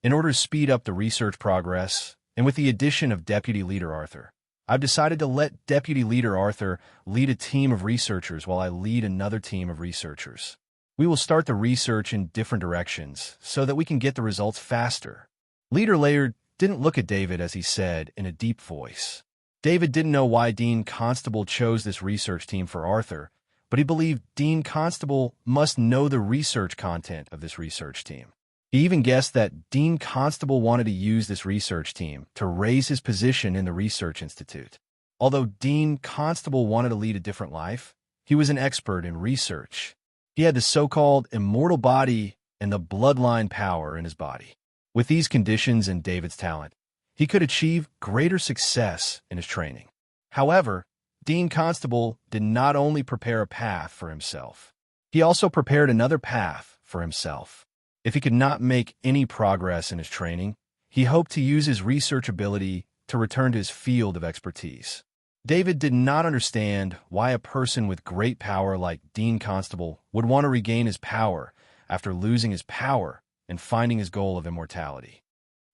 In order to speed up the research progress, and with the addition of Deputy Leader Arthur, I've decided to let Deputy Leader Arthur lead a team of researchers while I lead another team of researchers. We will start the research in different directions so that we can get the results faster. Leader Laird didn't look at David as he said in a deep voice. David didn't know why Dean Constable chose this research team for Arthur, but he believed Dean Constable must know the research content of this research team. He even guessed that Dean Constable wanted to use this research team to raise his position in the Research Institute. Although Dean Constable wanted to lead a different life, he was an expert in research. He had the so-called immortal body and the bloodline power in his body. With these conditions and David's talent, he could achieve greater success in his training. However, Dean Constable did not only prepare a path for himself, he also prepared another path for himself. If he could not make any progress in his training, he hoped to use his research ability to return to his field of expertise. David did not understand why a person with great power like Dean Constable would want to regain his power after losing his power and finding his goal of immortality.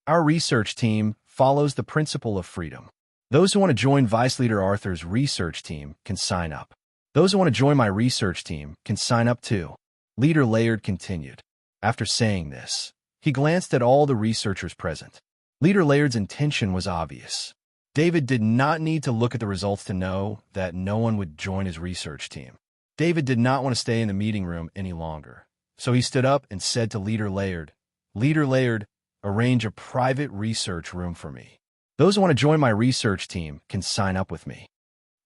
Our research team follows the principle of freedom. Those who want to join Vice Leader Arthur's research team can sign up. Those who want to join my research team can sign up too. Leader Laird continued. After saying this, he glanced at all the researchers present. Leader Laird's intention was obvious. David did not need to look at the results to know that no one would join his research team. David did not want to stay in the meeting room any longer, so he stood up and said to Leader Laird, "Leader Laird, arrange a private research room for me. Those who want to join my research team can sign up with me."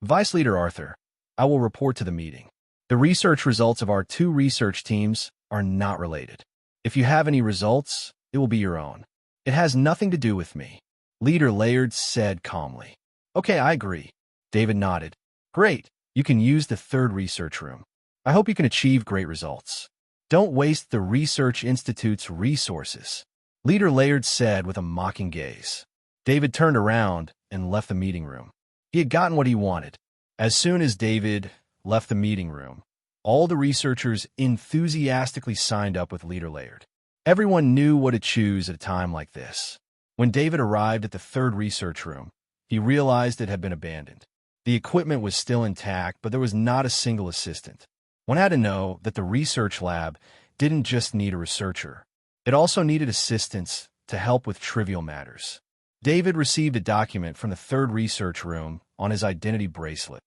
Vice Leader Arthur, I will report to the meeting. The research results of our two research teams are not related. If you have any results, it will be your own. It has nothing to do with me. Leader Laird said calmly. Okay, I agree. David nodded. Great, you can use the third research room. I hope you can achieve great results. Don't waste the Research Institute's resources. Leader Laird said with a mocking gaze. David turned around and left the meeting room. He had gotten what he wanted. As soon as David left the meeting room, all the researchers enthusiastically signed up with Leader Laird. Everyone knew what to choose at a time like this. When David arrived at the third research room, he realized it had been abandoned. The equipment was still intact, but there was not a single assistant. One had to know that the research lab didn't just need a researcher. It also needed assistants to help with trivial matters. David received a document from the third research room on his identity bracelet.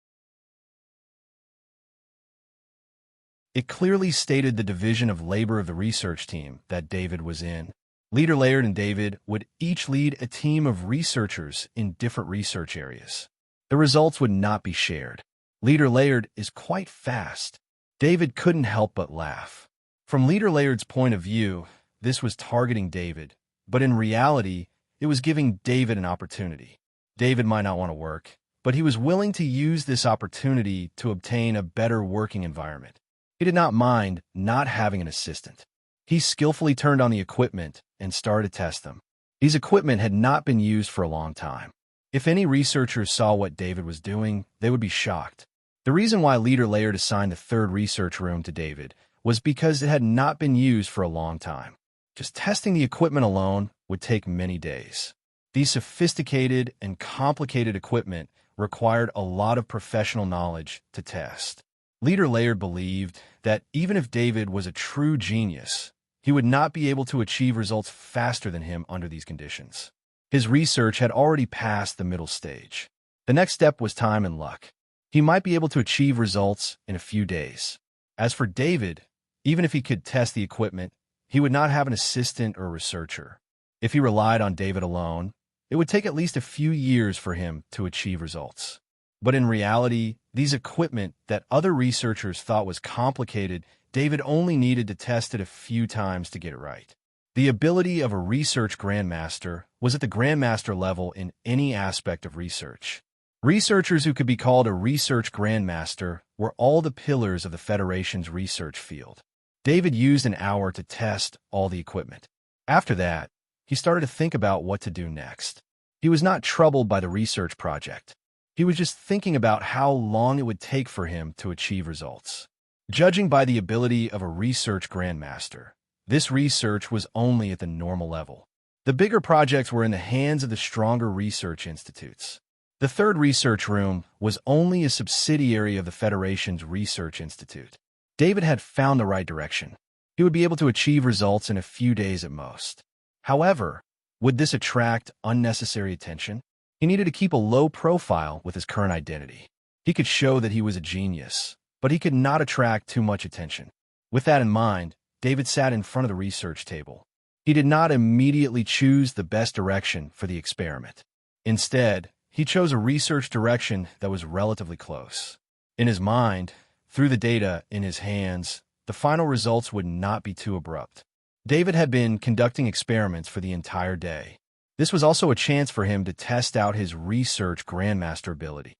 It clearly stated the division of labor of the research team that David was in. Leader Laird and David would each lead a team of researchers in different research areas. The results would not be shared. Leader Laird is quite fast. David couldn't help but laugh. From Leader Laird's point of view, this was targeting David, but in reality, it was giving David an opportunity. David might not want to work, but he was willing to use this opportunity to obtain a better working environment. He did not mind not having an assistant. He skillfully turned on the equipment and started to test them. These equipment had not been used for a long time. If any researchers saw what David was doing, they would be shocked. The reason why Leader Laird assigned the third research room to David was because it had not been used for a long time. Just testing the equipment alone would take many days. These sophisticated and complicated equipment required a lot of professional knowledge to test. Leader Laird believed that even if David was a true genius, he would not be able to achieve results faster than him under these conditions. His research had already passed the middle stage. The next step was time and luck. He might be able to achieve results in a few days. As for David, even if he could test the equipment, he would not have an assistant or researcher. If he relied on David alone, it would take at least a few years for him to achieve results. But in reality, these equipment that other researchers thought was complicated, David only needed to test it a few times to get it right. The ability of a research grandmaster was at the grandmaster level in any aspect of research. Researchers who could be called a research grandmaster were all the pillars of the Federation's research field. David used an hour to test all the equipment. After that, he started to think about what to do next. He was not troubled by the research project. He was just thinking about how long it would take for him to achieve results. Judging by the ability of a research grandmaster, this research was only at the normal level. The bigger projects were in the hands of the stronger research institutes. The third research room was only a subsidiary of the Federation's research institute. David had found the right direction. He would be able to achieve results in a few days at most. However, would this attract unnecessary attention? He needed to keep a low profile with his current identity. He could show that he was a genius, but he could not attract too much attention. With that in mind, David sat in front of the research table. He did not immediately choose the best direction for the experiment. Instead, he chose a research direction that was relatively close. In his mind, through the data in his hands, the final results would not be too abrupt. David had been conducting experiments for the entire day. This was also a chance for him to test out his research grandmaster ability.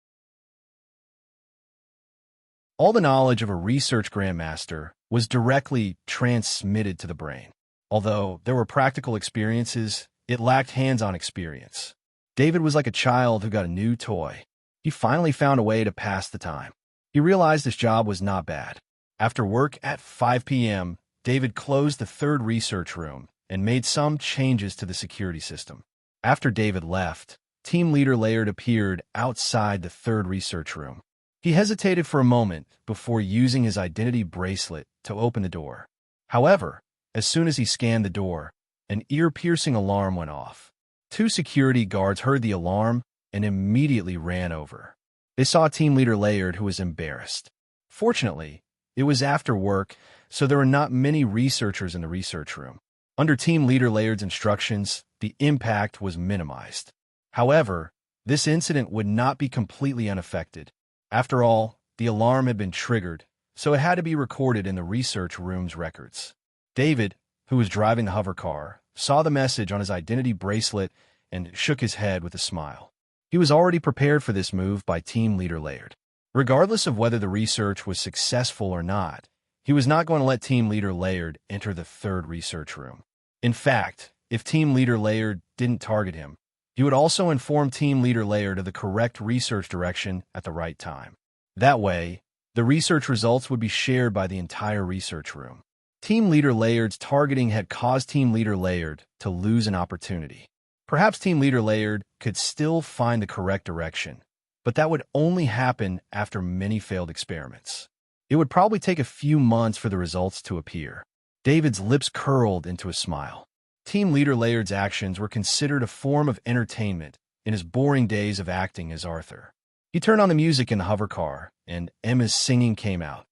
All the knowledge of a research grandmaster was directly transmitted to the brain. Although there were practical experiences, it lacked hands-on experience. David was like a child who got a new toy. He finally found a way to pass the time. He realized his job was not bad. After work at 5 p.m., David closed the third research room and made some changes to the security system. After David left, Team Leader Laird appeared outside the third research room. He hesitated for a moment before using his identity bracelet to open the door. However, as soon as he scanned the door, an ear-piercing alarm went off. 2 security guards heard the alarm and immediately ran over. They saw Team Leader Laird, who was embarrassed. Fortunately, it was after work, so there were not many researchers in the research room. Under Team Leader Laird's instructions, the impact was minimized. However, this incident would not be completely unaffected. After all, the alarm had been triggered, so it had to be recorded in the research room's records. David, who was driving the hover car, saw the message on his identity bracelet and shook his head with a smile. He was already prepared for this move by Team Leader Laird. Regardless of whether the research was successful or not, he was not going to let Team Leader Laird enter the third research room. In fact, if Team Leader Laird didn't target him, he would also inform Team Leader Laird of the correct research direction at the right time. That way, the research results would be shared by the entire research room. Team Leader Laird's targeting had caused Team Leader Laird to lose an opportunity. Perhaps Team Leader Laird could still find the correct direction, but that would only happen after many failed experiments. It would probably take a few months for the results to appear. David's lips curled into a smile. Team Leader Laird's actions were considered a form of entertainment in his boring days of acting as Arthur. He turned on the music in the hover car, and Emma's singing came out.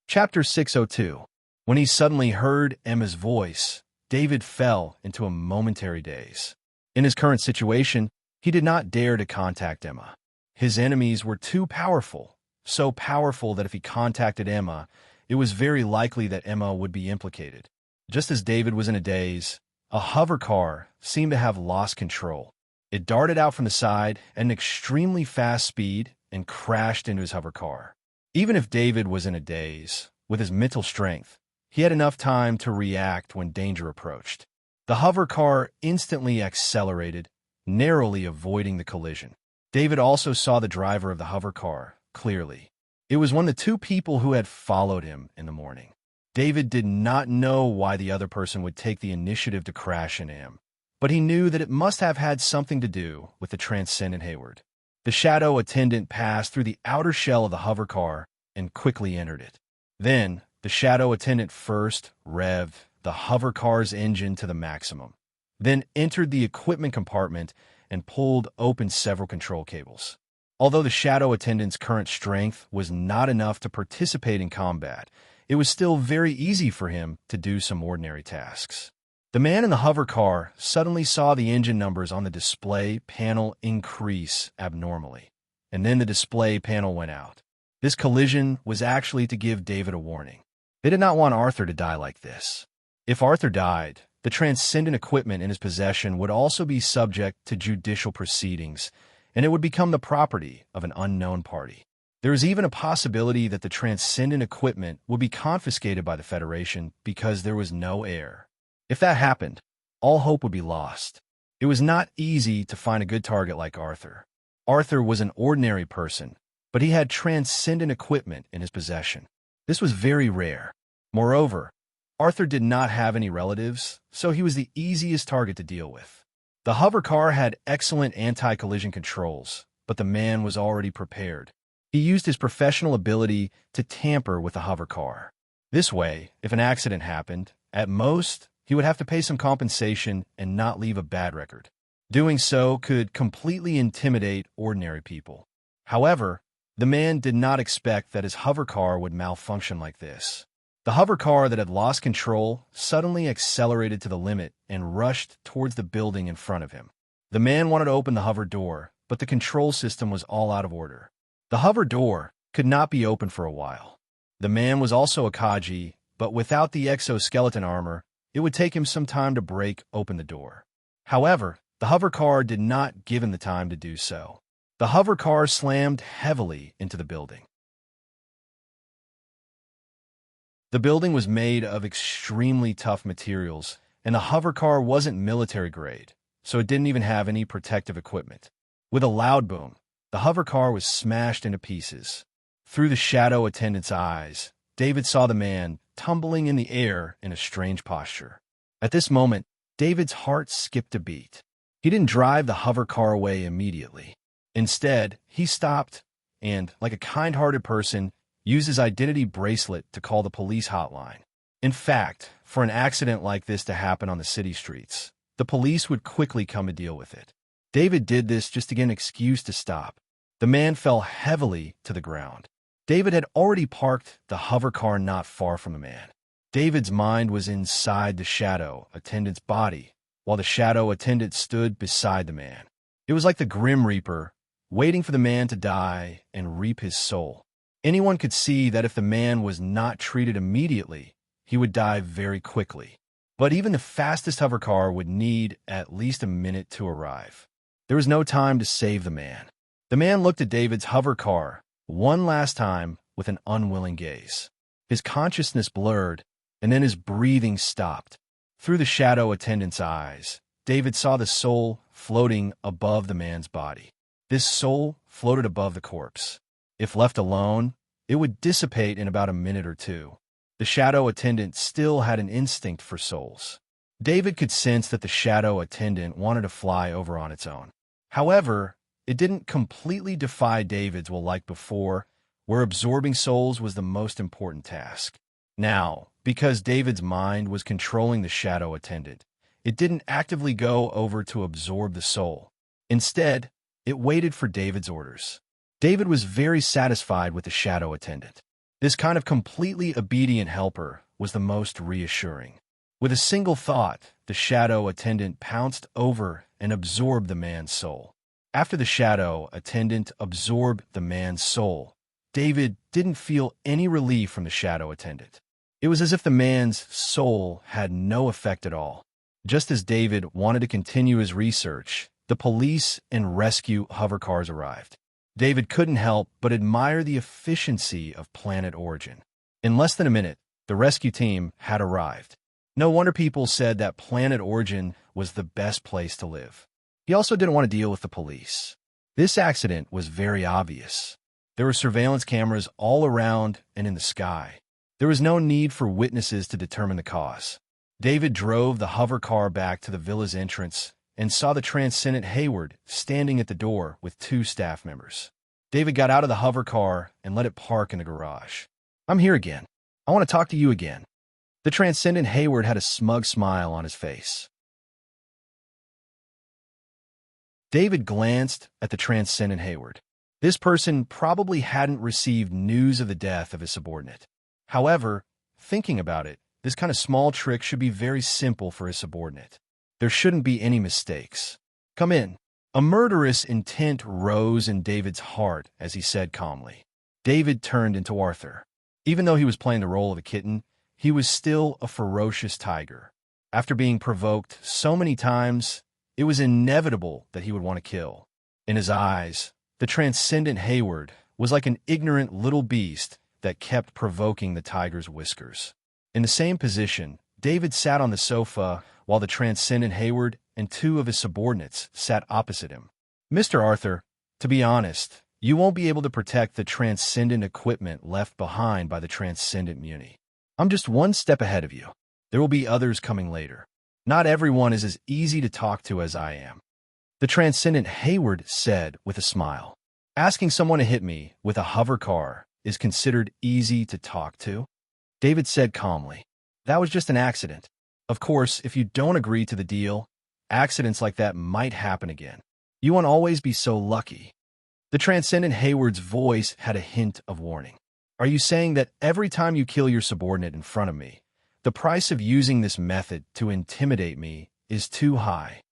Chapter 602. When he suddenly heard Emma's voice, David fell into a momentary daze. In his current situation, he did not dare to contact Emma. His enemies were too powerful. So powerful that if he contacted Emma, it was very likely that Emma would be implicated. Just as David was in a daze, a hover car seemed to have lost control. It darted out from the side at an extremely fast speed and crashed into his hover car. Even if David was in a daze, with his mental strength, he had enough time to react when danger approached. The hover car instantly accelerated, narrowly avoiding the collision. David also saw the driver of the hover car clearly. It was one of the 2 people who had followed him in the morning. David did not know why the other person would take the initiative to crash into him, but he knew that it must have had something to do with the transcendent Hayward. The shadow attendant passed through the outer shell of the hover car and quickly entered it. Then, the shadow attendant first revved the hover car's engine to the maximum, then entered the equipment compartment and pulled open several control cables. Although the shadow attendant's current strength was not enough to participate in combat, it was still very easy for him to do some ordinary tasks. The man in the hover car suddenly saw the engine numbers on the display panel increase abnormally, and then the display panel went out. This collision was actually to give David a warning. They did not want Arthur to die like this. If Arthur died, the transcendent equipment in his possession would also be subject to judicial proceedings, and it would become the property of an unknown party. There is even a possibility that the transcendent equipment would be confiscated by the Federation because there was no heir. If that happened, all hope would be lost. It was not easy to find a good target like Arthur. Arthur was an ordinary person, but he had transcendent equipment in his possession. This was very rare. Moreover, Arthur did not have any relatives, so he was the easiest target to deal with. The hover car had excellent anti-collision controls, but the man was already prepared. He used his professional ability to tamper with the hover car. This way, if an accident happened, at most, he would have to pay some compensation and not leave a bad record. Doing so could completely intimidate ordinary people. However, the man did not expect that his hover car would malfunction like this. The hover car that had lost control suddenly accelerated to the limit and rushed towards the building in front of him. The man wanted to open the hover door, but the control system was all out of order. The hover door could not be opened for a while. The man was also a Kaji, but without the exoskeleton armor, it would take him some time to break open the door. However, the hover car did not give him the time to do so. The hover car slammed heavily into the building. The building was made of extremely tough materials, and the hover car wasn't military grade, so it didn't even have any protective equipment. With a loud boom, the hover car was smashed into pieces. Through the shadow attendant's eyes, David saw the man tumbling in the air in a strange posture. At this moment, David's heart skipped a beat. He didn't drive the hover car away immediately. Instead, he stopped and, like a kind-hearted person, used his identity bracelet to call the police hotline. In fact, for an accident like this to happen on the city streets, the police would quickly come to deal with it. David did this just to get an excuse to stop. The man fell heavily to the ground. David had already parked the hover car not far from the man. David's mind was inside the shadow attendant's body, while the shadow attendant stood beside the man. It was like the Grim Reaper, waiting for the man to die and reap his soul. Anyone could see that if the man was not treated immediately, he would die very quickly. But even the fastest hover car would need at least a minute to arrive. There was no time to save the man. The man looked at David's hover car one last time with an unwilling gaze. His consciousness blurred, and then his breathing stopped. Through the shadow attendant's eyes, David saw the soul floating above the man's body. This soul floated above the corpse. If left alone, it would dissipate in about a minute or two. The shadow attendant still had an instinct for souls. David could sense that the shadow attendant wanted to fly over on its own. However, it didn't completely defy David's will like before, where absorbing souls was the most important task. Now, because David's mind was controlling the shadow attendant, it didn't actively go over to absorb the soul. Instead, it waited for David's orders. David was very satisfied with the shadow attendant. This kind of completely obedient helper was the most reassuring. With a single thought, the shadow attendant pounced over and absorbed the man's soul. After the shadow attendant absorbed the man's soul, David didn't feel any relief from the shadow attendant. It was as if the man's soul had no effect at all. Just as David wanted to continue his research, the police and rescue hover cars arrived. David couldn't help but admire the efficiency of Planet Origin. In less than a minute, the rescue team had arrived. No wonder people said that Planet Origin was the best place to live. He also didn't want to deal with the police. This accident was very obvious. There were surveillance cameras all around and in the sky. There was no need for witnesses to determine the cause. David drove the hover car back to the villa's entrance and saw the Transcendent Hayward standing at the door with 2 staff members. David got out of the hover car and let it park in the garage. "I'm here again. I want to talk to you again." The Transcendent Hayward had a smug smile on his face. David glanced at the Transcendent Hayward. This person probably hadn't received news of the death of his subordinate. However, thinking about it, this kind of small trick should be very simple for his subordinate. There shouldn't be any mistakes. "Come in." A murderous intent rose in David's heart as he said calmly. David turned into Arthur. Even though he was playing the role of a kitten, he was still a ferocious tiger. After being provoked so many times, it was inevitable that he would want to kill. In his eyes, the Transcendent Hayward was like an ignorant little beast that kept provoking the tiger's whiskers. In the same position, David sat on the sofa while the Transcendent Hayward and 2 of his subordinates sat opposite him. "Mr. Arthur, to be honest, you won't be able to protect the transcendent equipment left behind by the Transcendent Muni. I'm just one step ahead of you. There will be others coming later. Not everyone is as easy to talk to as I am." The Transcendent Hayward said with a smile. "Asking someone to hit me with a hover car is considered easy to talk to?" David said calmly. "That was just an accident. Of course, if you don't agree to the deal, accidents like that might happen again. You won't always be so lucky." The Transcendent Hayward's voice had a hint of warning. "Are you saying that every time you kill your subordinate in front of me, the price of using this method to intimidate me is too high?"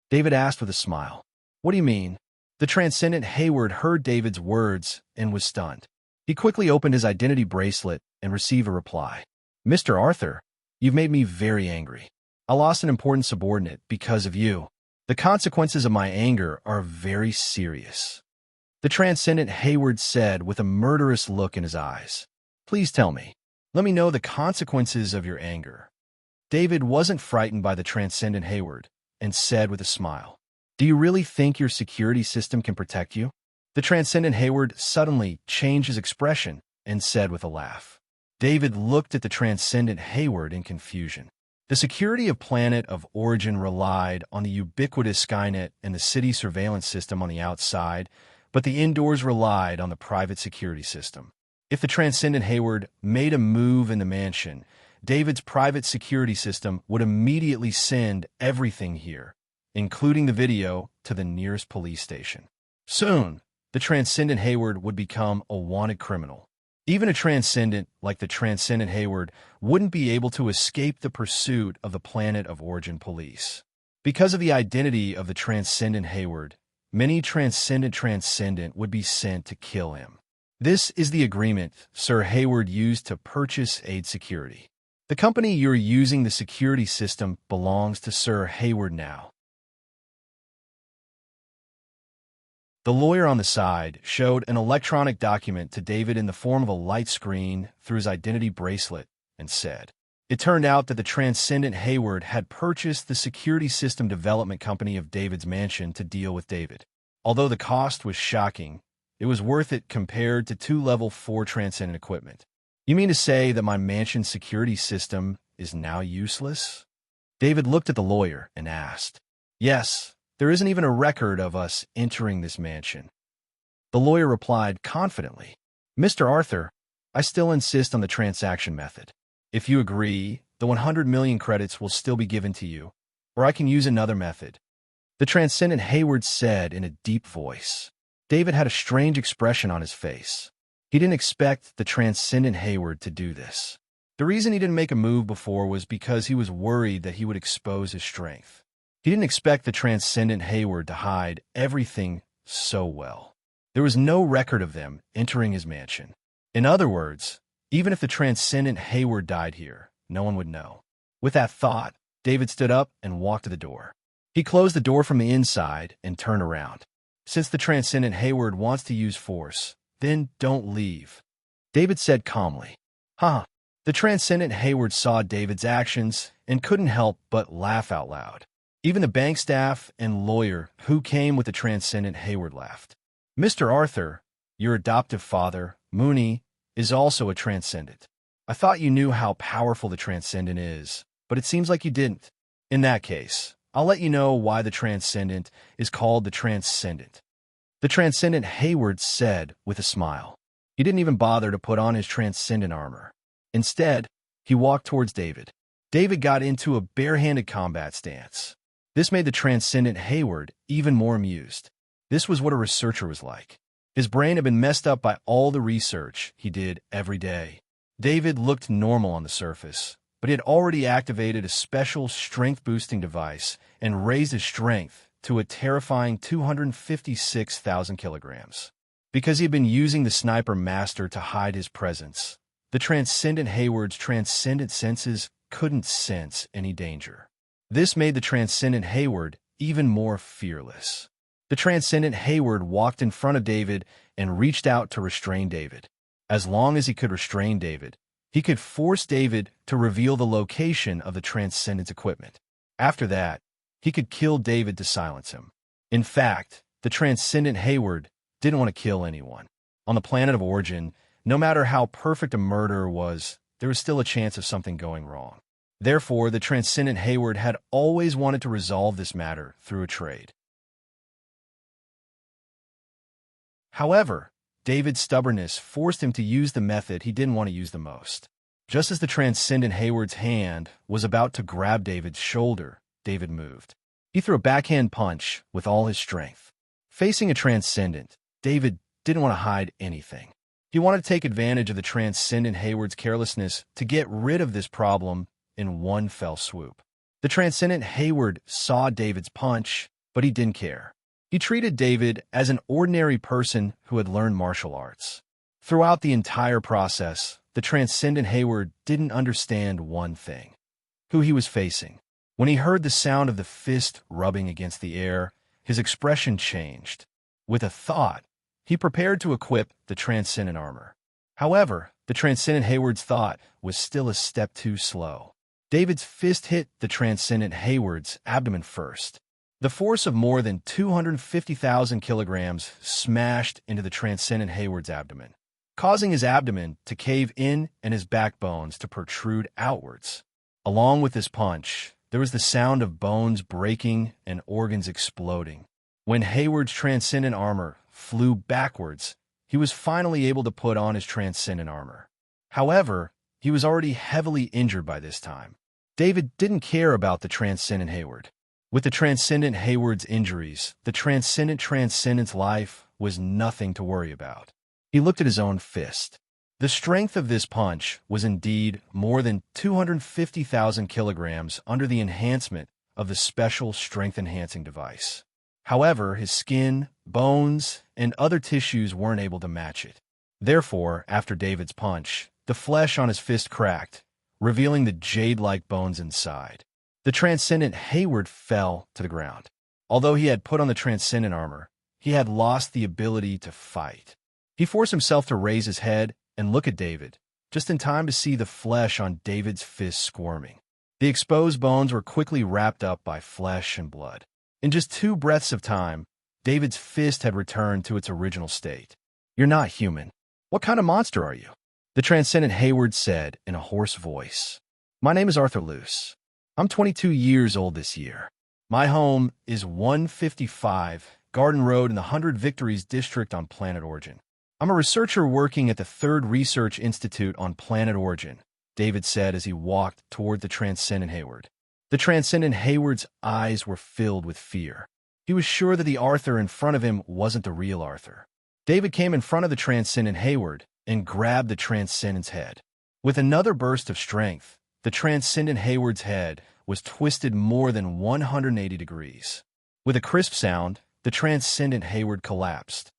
David asked with a smile. "What do you mean?" The Transcendent Hayward heard David's words and was stunned. He quickly opened his identity bracelet and received a reply. "Mr. Arthur, you've made me very angry. I lost an important subordinate because of you. The consequences of my anger are very serious." The Transcendent Hayward said with a murderous look in his eyes. "Please tell me. Let me know the consequences of your anger." David wasn't frightened by the Transcendent Hayward and said with a smile, "Do you really think your security system can protect you?" The Transcendent Hayward suddenly changed his expression and said with a laugh, David looked at the transcendent Hayward in confusion. The security of planet of origin relied on the ubiquitous Skynet and the city surveillance system on the outside, but the indoors relied on the private security system. If the transcendent Hayward made a move in the mansion, David's private security system would immediately send everything here, including the video, to the nearest police station. Soon, the transcendent Hayward would become a wanted criminal. Even a transcendent like the transcendent Hayward wouldn't be able to escape the pursuit of the planet of origin police. Because of the identity of the transcendent Hayward, many transcendent would be sent to kill him. This is the agreement Sir Hayward used to purchase aid security. The company you're using the security system belongs to Sir Hayward now. The lawyer on the side showed an electronic document to David in the form of a light screen through his identity bracelet and said, it turned out that the transcendent Hayward had purchased the security system development company of David's mansion to deal with David. Although the cost was shocking, it was worth it compared to 2 level 4 transcendent equipment. You mean to say that my mansion security system is now useless? David looked at the lawyer and asked, yes. There isn't even a record of us entering this mansion. The lawyer replied confidently, Mr. Arthur, I still insist on the transaction method. If you agree, the 100 million credits will still be given to you, or I can use another method. The transcendent Hayward said in a deep voice. David had a strange expression on his face. He didn't expect the transcendent Hayward to do this. The reason he didn't make a move before was because he was worried that he would expose his strength. He didn't expect the transcendent Hayward to hide everything so well. There was no record of them entering his mansion. In other words, even if the transcendent Hayward died here, no one would know. With that thought, David stood up and walked to the door. He closed the door from the inside and turned around. Since the transcendent Hayward wants to use force, then don't leave, David said calmly. The transcendent Hayward saw David's actions and couldn't help but laugh out loud. Even the bank staff and lawyer who came with the transcendent Hayward laughed. Mr. Arthur, your adoptive father, Mooney, is also a transcendent. I thought you knew how powerful the transcendent is, but it seems like you didn't. In that case, I'll let you know why the transcendent is called the transcendent. The transcendent Hayward said with a smile. He didn't even bother to put on his transcendent armor. Instead, he walked towards David. David got into a barehanded combat stance. This made the transcendent Hayward even more amused. This was what a researcher was like. His brain had been messed up by all the research he did every day. David looked normal on the surface, but he had already activated a special strength-boosting device and raised his strength to a terrifying 256,000 kilograms. Because he had been using the sniper master to hide his presence, the transcendent Hayward's transcendent senses couldn't sense any danger. This made the transcendent Hayward even more fearless. The transcendent Hayward walked in front of David and reached out to restrain David. As long as he could restrain David, he could force David to reveal the location of the transcendent's equipment. After that, he could kill David to silence him. In fact, the transcendent Hayward didn't want to kill anyone. On the planet of origin, no matter how perfect a murderer was, there was still a chance of something going wrong. Therefore, the transcendent Hayward had always wanted to resolve this matter through a trade. However, David's stubbornness forced him to use the method he didn't want to use the most. Just as the transcendent Hayward's hand was about to grab David's shoulder, David moved. He threw a backhand punch with all his strength. Facing a transcendent, David didn't want to hide anything. He wanted to take advantage of the transcendent Hayward's carelessness to get rid of this problem in one fell swoop. The transcendent Hayward saw David's punch, but he didn't care. He treated David as an ordinary person who had learned martial arts. Throughout the entire process, the transcendent Hayward didn't understand one thing: who he was facing. When he heard the sound of the fist rubbing against the air, his expression changed. With a thought, he prepared to equip the transcendent armor. However, the transcendent Hayward's thought was still a step too slow. David's fist hit the transcendent Hayward's abdomen first. The force of more than 250,000 kilograms smashed into the transcendent Hayward's abdomen. causing his abdomen to cave in and his backbones to protrude outwards. Along with this punch, there was the sound of bones breaking and organs exploding. When Hayward's transcendent armor flew backwards, he was finally able to put on his transcendent armor. However, he was already heavily injured by this time. David didn't care about the transcendent Hayward. With the transcendent Hayward's injuries, the transcendent Transcendent's life was nothing to worry about. He looked at his own fist. The strength of this punch was indeed more than 250,000 kilograms under the enhancement of the special strength-enhancing device. However, his skin, bones, and other tissues weren't able to match it. Therefore, after David's punch, the flesh on his fist cracked, revealing the jade-like bones inside. The transcendent Hayward fell to the ground. Although he had put on the transcendent armor, he had lost the ability to fight. He forced himself to raise his head and look at David, just in time to see the flesh on David's fist squirming. The exposed bones were quickly wrapped up by flesh and blood. In just 2 breaths of time, David's fist had returned to its original state. "You're not human. What kind of monster are you?" The transcendent Hayward said in a hoarse voice. "My name is Arthur Luce. I'm 22 years old this year. My home is 155 Garden Road in the 100 Victories district on Planet Origin. I'm a researcher working at the 3rd Research Institute on Planet Origin," David said as he walked toward the transcendent Hayward. The transcendent Hayward's eyes were filled with fear. He was sure that the Arthur in front of him wasn't the real Arthur. David came in front of the transcendent Hayward and grabbed the transcendent's head. With another burst of strength, the transcendent Hayward's head was twisted more than 180 degrees. With a crisp sound, the transcendent Hayward collapsed.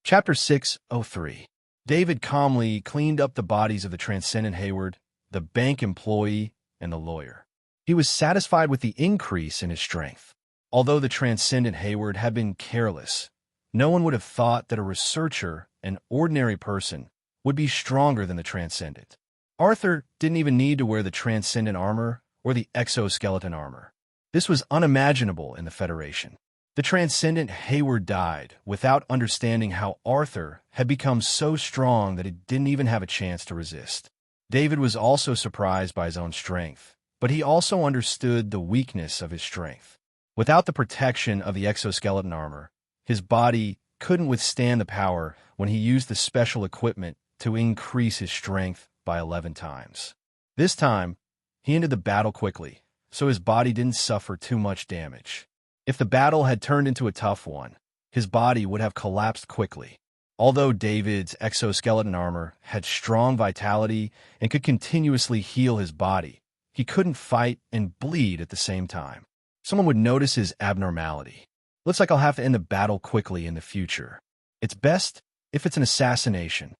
Chapter 603. David calmly cleaned up the bodies of the transcendent Hayward, the bank employee, and the lawyer. He was satisfied with the increase in his strength. Although the transcendent Hayward had been careless, no one would have thought that a researcher, an ordinary person, would be stronger than the transcendent. Arthur didn't even need to wear the transcendent armor or the exoskeleton armor. This was unimaginable in the Federation. The transcendent Hayward died without understanding how Arthur had become so strong that he didn't even have a chance to resist. David was also surprised by his own strength, but he also understood the weakness of his strength. Without the protection of the exoskeleton armor, his body couldn't withstand the power when he used the special equipment to increase his strength by 11 times. This time, he ended the battle quickly, so his body didn't suffer too much damage. If the battle had turned into a tough one, his body would have collapsed quickly. Although David's exoskeleton armor had strong vitality and could continuously heal his body, he couldn't fight and bleed at the same time. Someone would notice his abnormality. "Looks like I'll have to end the battle quickly in the future. It's best if it's an assassination."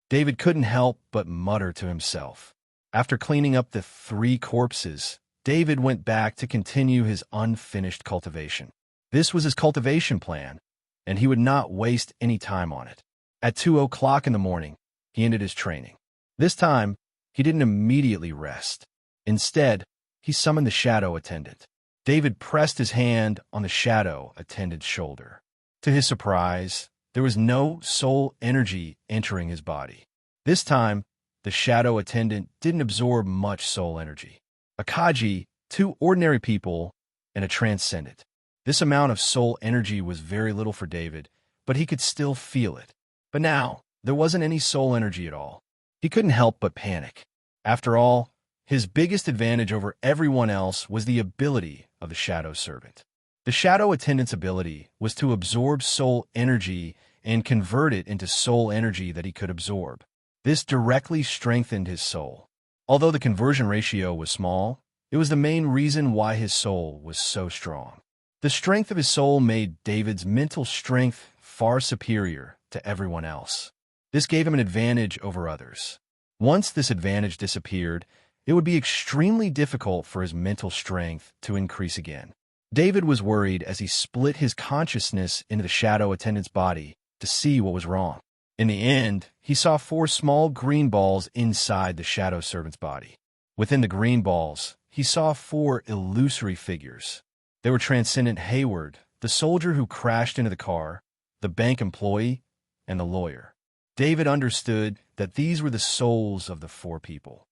David couldn't help but mutter to himself. After cleaning up the 3 corpses, David went back to continue his unfinished cultivation. This was his cultivation plan, and he would not waste any time on it. At 2 o'clock in the morning, he ended his training. This time, he didn't immediately rest. Instead, he summoned the shadow attendant. David pressed his hand on the shadow attendant's shoulder. To his surprise, there was no soul energy entering his body. This time, the shadow attendant didn't absorb much soul energy. A Kaji, 2 ordinary people, and a transcendent. This amount of soul energy was very little for David, but he could still feel it. But now, there wasn't any soul energy at all. He couldn't help but panic. After all, his biggest advantage over everyone else was the ability of the shadow servant. The shadow attendant's ability was to absorb soul energy and convert it into soul energy that he could absorb. This directly strengthened his soul. Although the conversion ratio was small, it was the main reason why his soul was so strong. The strength of his soul made David's mental strength far superior to everyone else. This gave him an advantage over others. Once this advantage disappeared, it would be extremely difficult for his mental strength to increase again. David was worried as he split his consciousness into the shadow attendant's body to see what was wrong. In the end, he saw 4 small green balls inside the shadow servant's body. Within the green balls, he saw 4 illusory figures. They were Transcendent Hayward, the soldier who crashed into the car, the bank employee, and the lawyer. David understood that these were the souls of the four people.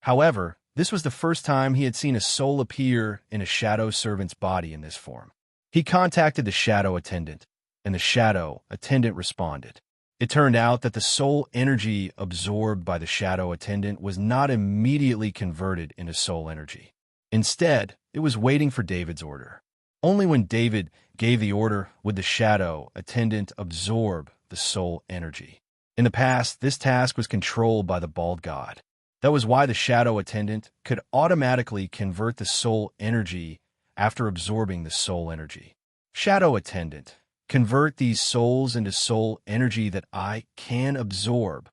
However, this was the first time he had seen a soul appear in a shadow servant's body in this form. He contacted the shadow attendant, and the shadow attendant responded. It turned out that the soul energy absorbed by the shadow attendant was not immediately converted into soul energy. Instead, it was waiting for David's order. Only when David gave the order would the shadow attendant absorb the soul energy. In the past, this task was controlled by the bald god. That was why the shadow attendant could automatically convert the soul energy after absorbing the soul energy. Shadow attendant, convert these souls into soul energy that I can absorb,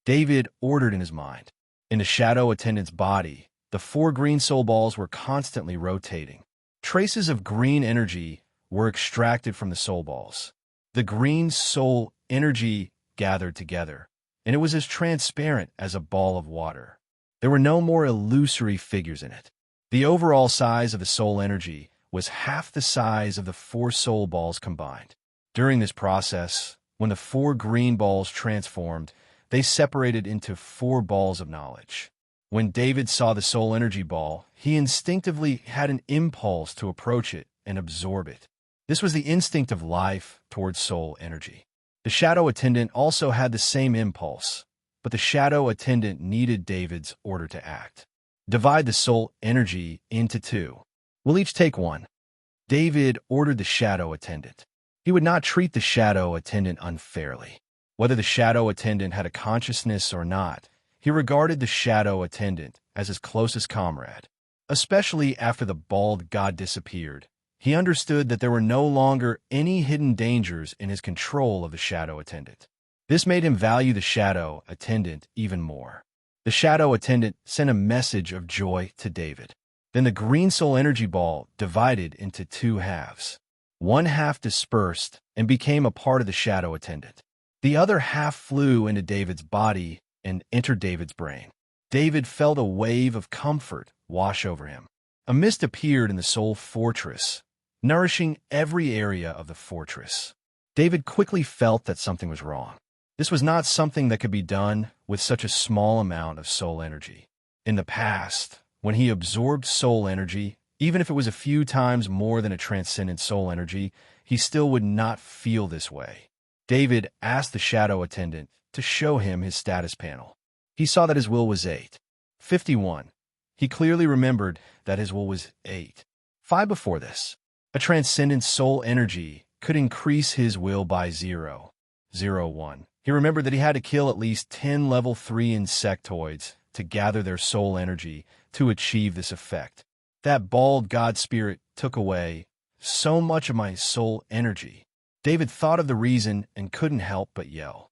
David ordered in his mind. In the shadow attendant's body, the 4 green soul balls were constantly rotating. Traces of green energy were extracted from the soul balls. The green soul energy gathered together, and it was as transparent as a ball of water. There were no more illusory figures in it. The overall size of the soul energy was half the size of the 4 soul balls combined. During this process, when the 4 green balls transformed, they separated into 4 balls of knowledge. When David saw the soul energy ball, he instinctively had an impulse to approach it and absorb it. This was the instinct of life towards soul energy. The shadow attendant also had the same impulse, but the shadow attendant needed David's order to act. Divide the soul energy into 2. We'll each take 1. David ordered the shadow attendant. He would not treat the shadow attendant unfairly. Whether the shadow attendant had a consciousness or not, he regarded the shadow attendant as his closest comrade. Especially after the bald god disappeared, he understood that there were no longer any hidden dangers in his control of the shadow attendant. This made him value the shadow attendant even more. The shadow attendant sent a message of joy to David. Then the green soul energy ball divided into 2 halves. One half dispersed and became a part of the shadow attendant. The other half flew into David's body and entered David's brain. David felt a wave of comfort wash over him. A mist appeared in the soul fortress, nourishing every area of the fortress. David quickly felt that something was wrong. This was not something that could be done with such a small amount of soul energy. In the past, when he absorbed soul energy, even if it was a few times more than a transcendent soul energy, he still would not feel this way. David asked the shadow attendant to show him his status panel. He saw that his will was 8. 51. He clearly remembered that his will was 8. 5 before this. A transcendent soul energy could increase his will by 0. 1. He remembered that he had to kill at least 10 level 3 insectoids to gather their soul energy to achieve this effect. That bald god spirit took away so much of my soul energy. David thought of the reason and couldn't help but yell.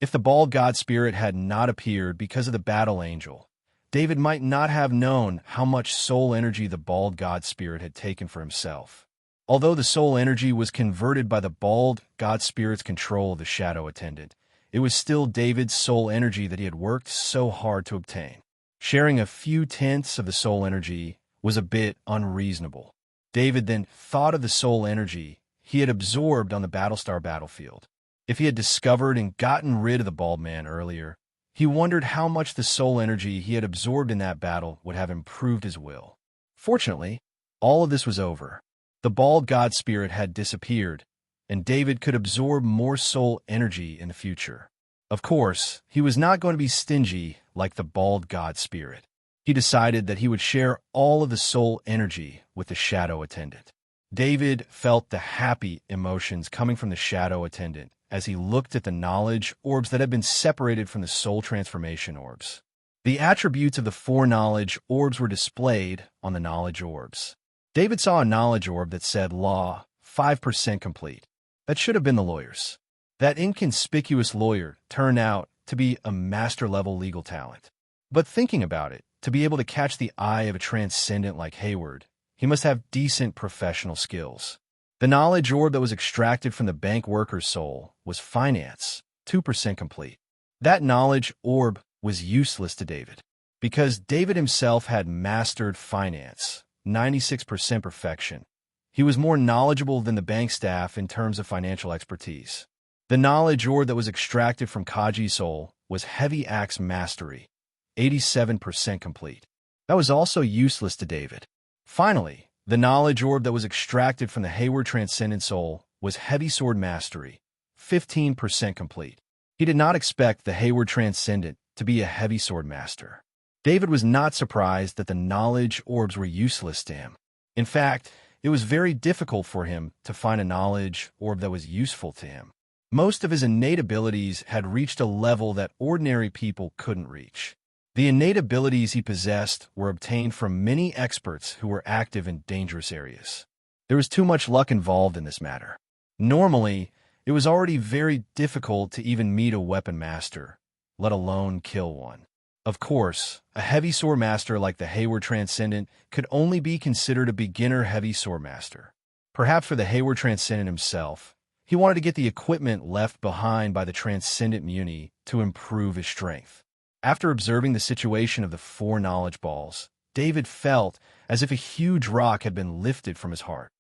If the bald god spirit had not appeared because of the battle angel, David might not have known how much soul energy the bald god spirit had taken for himself. Although the soul energy was converted by the bald god spirit's control of the shadow attendant, it was still David's soul energy that he had worked so hard to obtain. Sharing a few tenths of the soul energy was a bit unreasonable. David then thought of the soul energy he had absorbed on the Battlestar battlefield. If he had discovered and gotten rid of the bald man earlier, he wondered how much the soul energy he had absorbed in that battle would have improved his will. Fortunately, all of this was over. The bald god spirit had disappeared, and David could absorb more soul energy in the future. Of course, he was not going to be stingy like the bald god spirit. He decided that he would share all of the soul energy with the shadow attendant. David felt the happy emotions coming from the shadow attendant as he looked at the knowledge orbs that had been separated from the soul transformation orbs. The attributes of the 4 knowledge orbs were displayed on the knowledge orbs. David saw a knowledge orb that said Law, 5% complete. That should have been the lawyer's. That inconspicuous lawyer turned out to be a master-level legal talent. But thinking about it, to be able to catch the eye of a transcendent like Hayward, he must have decent professional skills. The knowledge orb that was extracted from the bank worker's soul was Finance, 2% complete. That knowledge orb was useless to David. Because David himself had mastered finance, 96% perfection, he was more knowledgeable than the bank staff in terms of financial expertise. The knowledge orb that was extracted from Kaji's soul was heavy axe mastery, 87% complete. That was also useless to David. Finally, the knowledge orb that was extracted from the Hayward transcendent soul was heavy sword mastery, 15% complete. He did not expect the Hayward transcendent to be a heavy sword master. David was not surprised that the knowledge orbs were useless to him. In fact, it was very difficult for him to find a knowledge orb that was useful to him. Most of his innate abilities had reached a level that ordinary people couldn't reach. The innate abilities he possessed were obtained from many experts who were active in dangerous areas. There was too much luck involved in this matter. Normally, it was already very difficult to even meet a weapon master, let alone kill one. Of course, a heavy sword master like the Hayward Transcendent could only be considered a beginner heavy sword master. Perhaps for the Hayward Transcendent himself, he wanted to get the equipment left behind by the Transcendent Muni to improve his strength. After observing the situation of the 4 knowledge balls, David felt as if a huge rock had been lifted from his heart.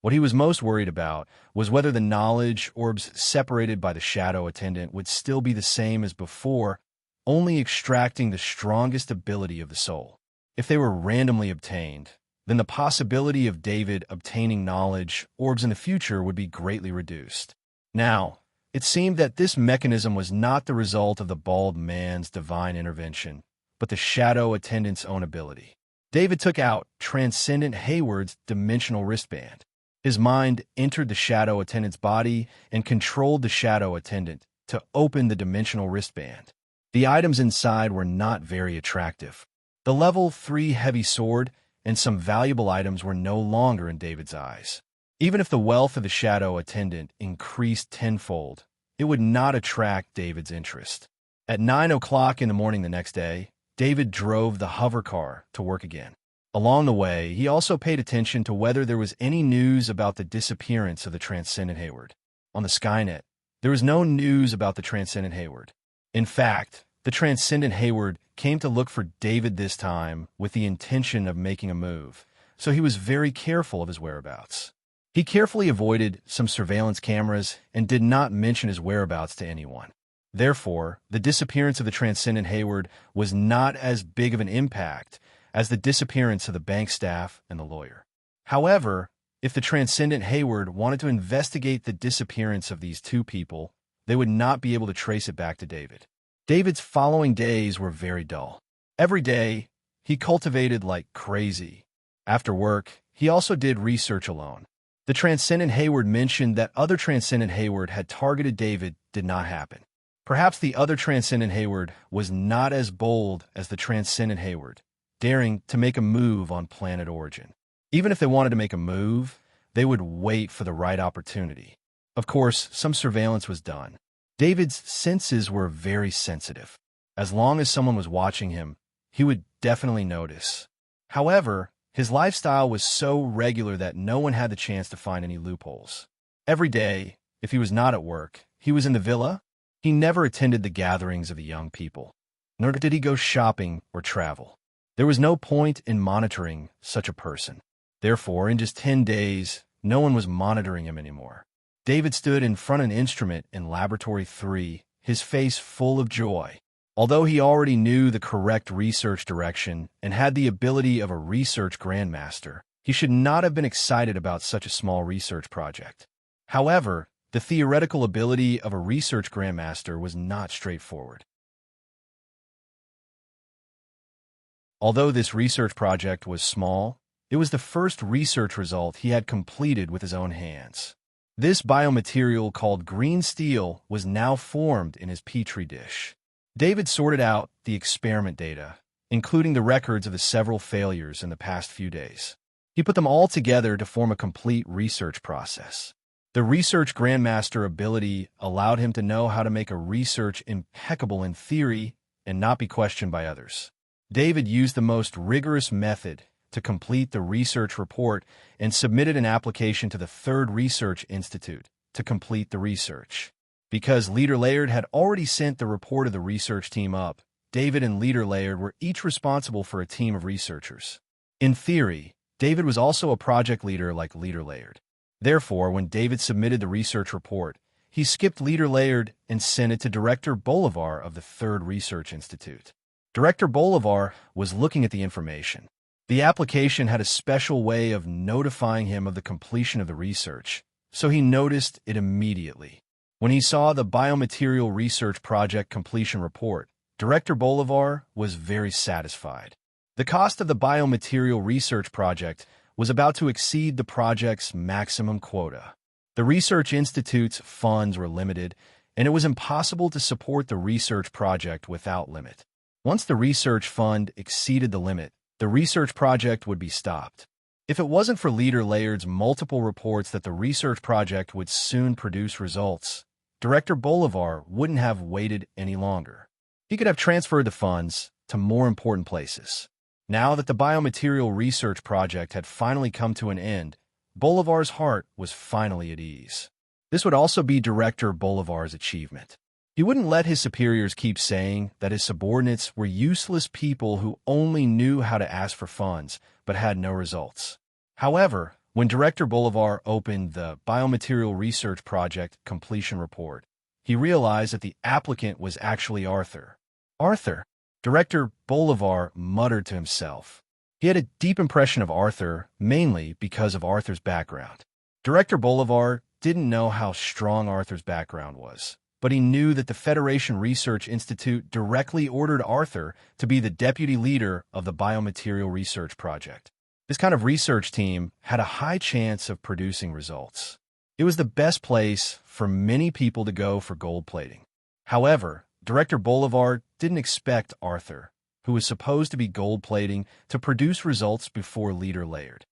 What he was most worried about was whether the knowledge orbs separated by the shadow attendant would still be the same as before, only extracting the strongest ability of the soul. If they were randomly obtained, then the possibility of David obtaining knowledge orbs in the future would be greatly reduced. Now, it seemed that this mechanism was not the result of the bald man's divine intervention, but the shadow attendant's own ability. David took out Transcendent Hayward's dimensional wristband. His mind entered the shadow attendant's body and controlled the shadow attendant to open the dimensional wristband. The items inside were not very attractive. The level 3 heavy sword and some valuable items were no longer in David's eyes. Even if the wealth of the shadow attendant increased tenfold, it would not attract David's interest. At 9 o'clock in the morning the next day, David drove the hover car to work again. Along the way, he also paid attention to whether there was any news about the disappearance of the Transcendent Hayward. On the Skynet, there was no news about the Transcendent Hayward. In fact, the Transcendent Hayward came to look for David this time with the intention of making a move, so he was very careful of his whereabouts. He carefully avoided some surveillance cameras and did not mention his whereabouts to anyone. Therefore, the disappearance of the Transcendent Hayward was not as big of an impact as the disappearance of the bank staff and the lawyer. However, if the Transcendent Hayward wanted to investigate the disappearance of these 2 people, they would not be able to trace it back to David. David's following days were very dull. Every day, he cultivated like crazy. After work, he also did research alone. The Transcendent Hayward mentioned that other Transcendent Hayward had targeted David did not happen. Perhaps the other Transcendent Hayward was not as bold as the Transcendent Hayward, daring to make a move on planet origin. Even if they wanted to make a move, they would wait for the right opportunity. Of course, some surveillance was done. David's senses were very sensitive. As long as someone was watching him, he would definitely notice. However, his lifestyle was so regular that no one had the chance to find any loopholes. Every day, if he was not at work, he was in the villa. He never attended the gatherings of the young people, nor did he go shopping or travel. There was no point in monitoring such a person. Therefore, in just 10 days, no one was monitoring him anymore. David stood in front of an instrument in Laboratory 3, his face full of joy. Although he already knew the correct research direction and had the ability of a research grandmaster, he should not have been excited about such a small research project. However, the theoretical ability of a research grandmaster was not straightforward. Although this research project was small, it was the first research result he had completed with his own hands. This biomaterial called green steel was now formed in his petri dish. David sorted out the experiment data, including the records of the several failures in the past few days. He put them all together to form a complete research process. The research grandmaster ability allowed him to know how to make a research impeccable in theory and not be questioned by others. David used the most rigorous method to complete the research report and submitted an application to the Third Research Institute to complete the research. Because Leader Laird had already sent the report of the research team up, David and Leader Laird were each responsible for a team of researchers. In theory, David was also a project leader like Leader Laird. Therefore, when David submitted the research report, he skipped Leader Laird and sent it to Director Bolivar of the Third Research Institute. Director Bolivar was looking at the information. The application had a special way of notifying him of the completion of the research, so he noticed it immediately. When he saw the Biomaterial Research Project completion report, Director Bolivar was very satisfied. The cost of the Biomaterial Research Project was about to exceed the project's maximum quota. The Research Institute's funds were limited, and it was impossible to support the research project without limit. Once the research fund exceeded the limit, the research project would be stopped. If it wasn't for Leader Laird's multiple reports that the research project would soon produce results, Director Bolivar wouldn't have waited any longer. He could have transferred the funds to more important places. Now that the Biomaterial Research Project had finally come to an end, Bolivar's heart was finally at ease. This would also be Director Bolivar's achievement. He wouldn't let his superiors keep saying that his subordinates were useless people who only knew how to ask for funds but had no results. However, when Director Bolivar opened the Biomaterial Research Project completion report, he realized that the applicant was actually Arthur. Arthur? Director Bolivar muttered to himself. He had a deep impression of Arthur, mainly because of Arthur's background. Director Bolivar didn't know how strong Arthur's background was, but he knew that the Federation Research Institute directly ordered Arthur to be the deputy leader of the Biomaterial Research Project. This kind of research team had a high chance of producing results. It was the best place for many people to go for gold plating. However, Director Bolivar didn't expect Arthur, who was supposed to be gold plating, to produce results before Leader Laird.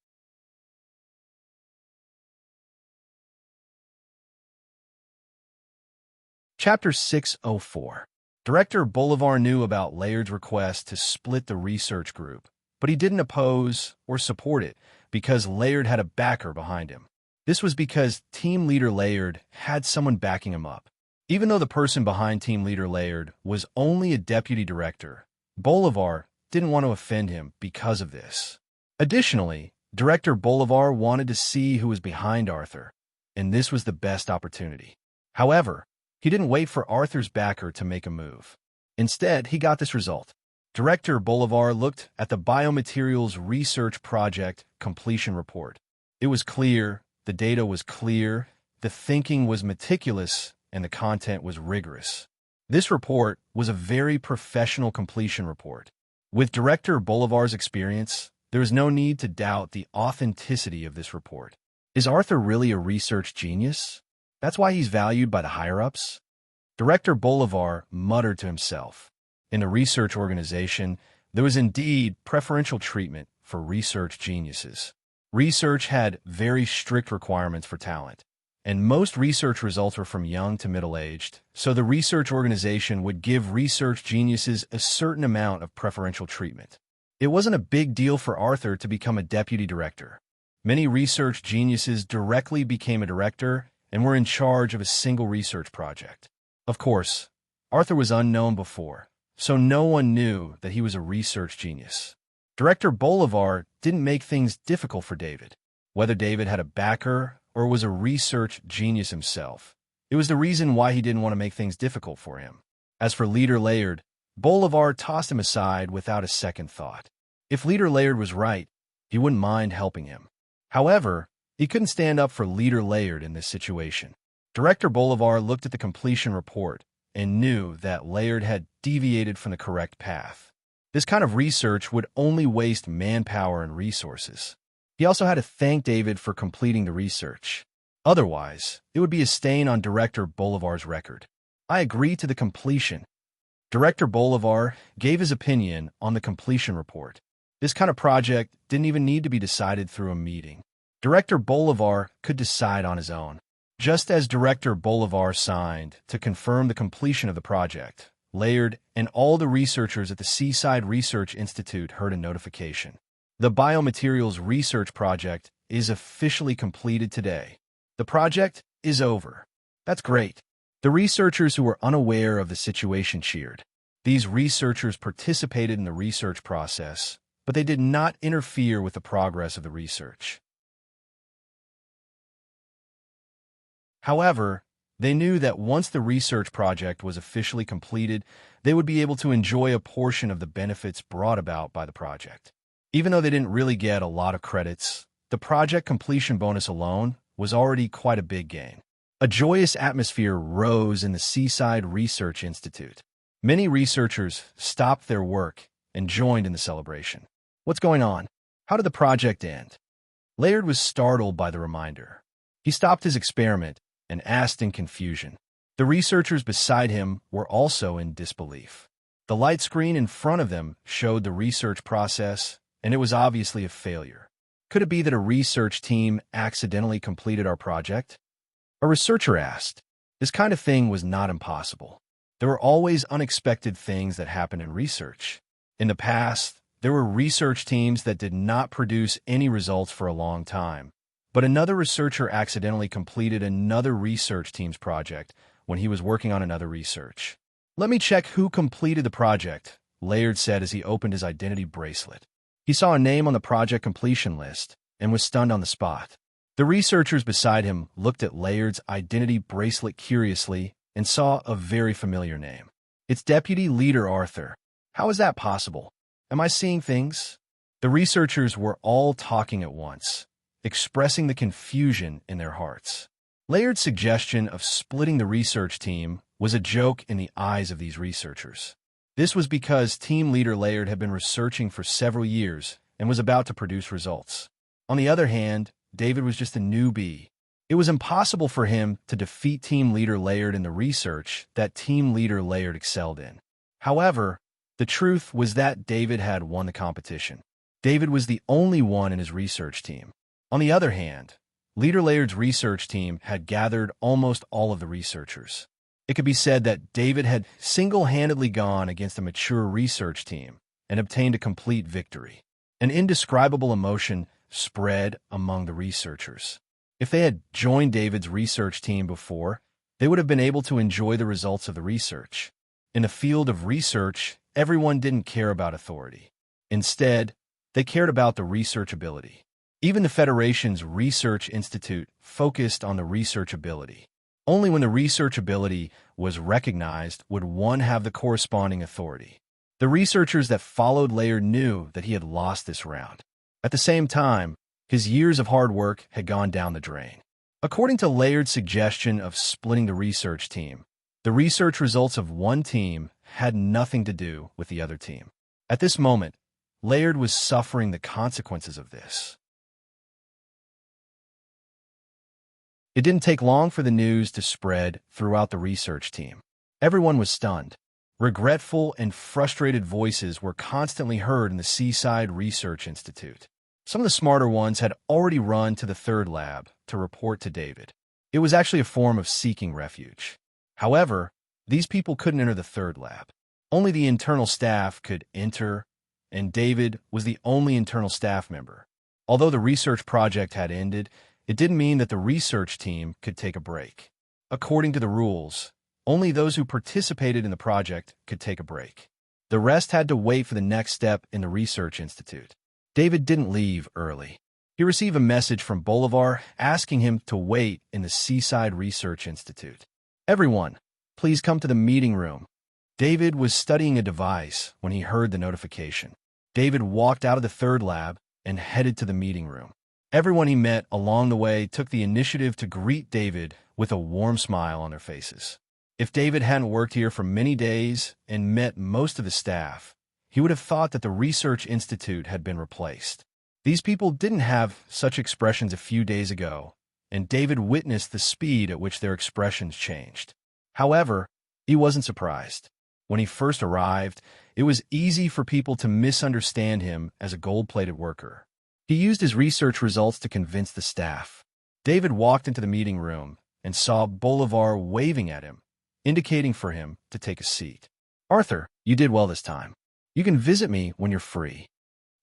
Chapter 604. Director Bolivar knew about Laird's request to split the research group, but he didn't oppose or support it because Laird had a backer behind him. This was because Team Leader Laird had someone backing him up. Even though the person behind Team Leader Laird was only a deputy director, Bolivar didn't want to offend him because of this. Additionally, Director Bolivar wanted to see who was behind Arthur, and this was the best opportunity. However, he didn't wait for Arthur's backer to make a move. Instead, he got this result. Director Bolivar looked at the Biomaterials Research Project completion report. It was clear, the data was clear, the thinking was meticulous, and the content was rigorous. This report was a very professional completion report. With Director Bolivar's experience, there was no need to doubt the authenticity of this report. Is Arthur really a research genius? That's why he's valued by the higher-ups? Director Bolivar muttered to himself. In the research organization, there was indeed preferential treatment for research geniuses. Research had very strict requirements for talent, and most research results were from young to middle-aged, so the research organization would give research geniuses a certain amount of preferential treatment. It wasn't a big deal for Arthur to become a deputy director. Many research geniuses directly became a director and were in charge of a single research project. Of course, Arthur was unknown before, so no one knew that he was a research genius. Director Bolivar didn't make things difficult for David. Whether David had a backer or was a research genius himself, it was the reason why he didn't want to make things difficult for him. As for Leader Laird, Bolivar tossed him aside without a second thought. If Leader Laird was right, he wouldn't mind helping him. However, he couldn't stand up for Leader Laird in this situation. Director Bolivar looked at the completion report and knew that Laird had deviated from the correct path. This kind of research would only waste manpower and resources. He also had to thank David for completing the research. Otherwise, it would be a stain on Director Bolivar's record. I agree to the completion. Director Bolivar gave his opinion on the completion report. This kind of project didn't even need to be decided through a meeting. Director Bolivar could decide on his own. Just as Director Bolivar signed to confirm the completion of the project, Laird and all the researchers at the Seaside Research Institute heard a notification. The Biomaterials Research Project is officially completed today. The project is over. That's great. The researchers who were unaware of the situation cheered. These researchers participated in the research process, but they did not interfere with the progress of the research. However, they knew that once the research project was officially completed, they would be able to enjoy a portion of the benefits brought about by the project. Even though they didn't really get a lot of credits, the project completion bonus alone was already quite a big gain. A joyous atmosphere rose in the Seaside Research Institute. Many researchers stopped their work and joined in the celebration. What's going on? How did the project end? Laird was startled by the reminder. He stopped his experiment and asked in confusion. The researchers beside him were also in disbelief. The light screen in front of them showed the research process, and it was obviously a failure. Could it be that a research team accidentally completed our project? A researcher asked. This kind of thing was not impossible. There were always unexpected things that happened in research. In the past, there were research teams that did not produce any results for a long time. But another researcher accidentally completed another research team's project when he was working on another research. Let me check who completed the project, Laird said as he opened his identity bracelet. He saw a name on the project completion list and was stunned on the spot. The researchers beside him looked at Laird's identity bracelet curiously and saw a very familiar name. It's Deputy Leader Arthur. How is that possible? Am I seeing things? The researchers were all talking at once, expressing the confusion in their hearts. Laird's suggestion of splitting the research team was a joke in the eyes of these researchers. This was because team leader Laird had been researching for several years and was about to produce results. On the other hand, David was just a newbie. It was impossible for him to defeat team leader Laird in the research that team leader Laird excelled in. However, the truth was that David had won the competition. David was the only one in his research team. On the other hand, Leader Laird's research team had gathered almost all of the researchers. It could be said that David had single-handedly gone against a mature research team and obtained a complete victory. An indescribable emotion spread among the researchers. If they had joined David's research team before, they would have been able to enjoy the results of the research. In the field of research, everyone didn't care about authority. Instead, they cared about the research ability. Even the Federation's Research Institute focused on the research ability. Only when the research ability was recognized would one have the corresponding authority. The researchers that followed Laird knew that he had lost this round. At the same time, his years of hard work had gone down the drain. According to Laird's suggestion of splitting the research team, the research results of one team had nothing to do with the other team. At this moment, Laird was suffering the consequences of this. It didn't take long for the news to spread throughout the research team. Everyone was stunned. Regretful and frustrated voices were constantly heard in the Seaside Research Institute. Some of the smarter ones had already run to the third lab to report to David. It was actually a form of seeking refuge. However, these people couldn't enter the third lab. Only the internal staff could enter, and David was the only internal staff member. Although the research project had ended, it didn't mean that the research team could take a break. According to the rules, only those who participated in the project could take a break. The rest had to wait for the next step in the Research Institute. David didn't leave early. He received a message from Bolivar asking him to wait in the Seaside Research Institute. Everyone, please come to the meeting room. David was studying a device when he heard the notification. David walked out of the third lab and headed to the meeting room. Everyone he met along the way took the initiative to greet David with a warm smile on their faces. If David hadn't worked here for many days and met most of the staff, he would have thought that the Research Institute had been replaced. These people didn't have such expressions a few days ago, and David witnessed the speed at which their expressions changed. However, he wasn't surprised. When he first arrived, it was easy for people to misunderstand him as a gold-plated worker. He used his research results to convince the staff. David walked into the meeting room and saw Bolivar waving at him, indicating for him to take a seat. "Arthur, you did well this time. You can visit me when you're free."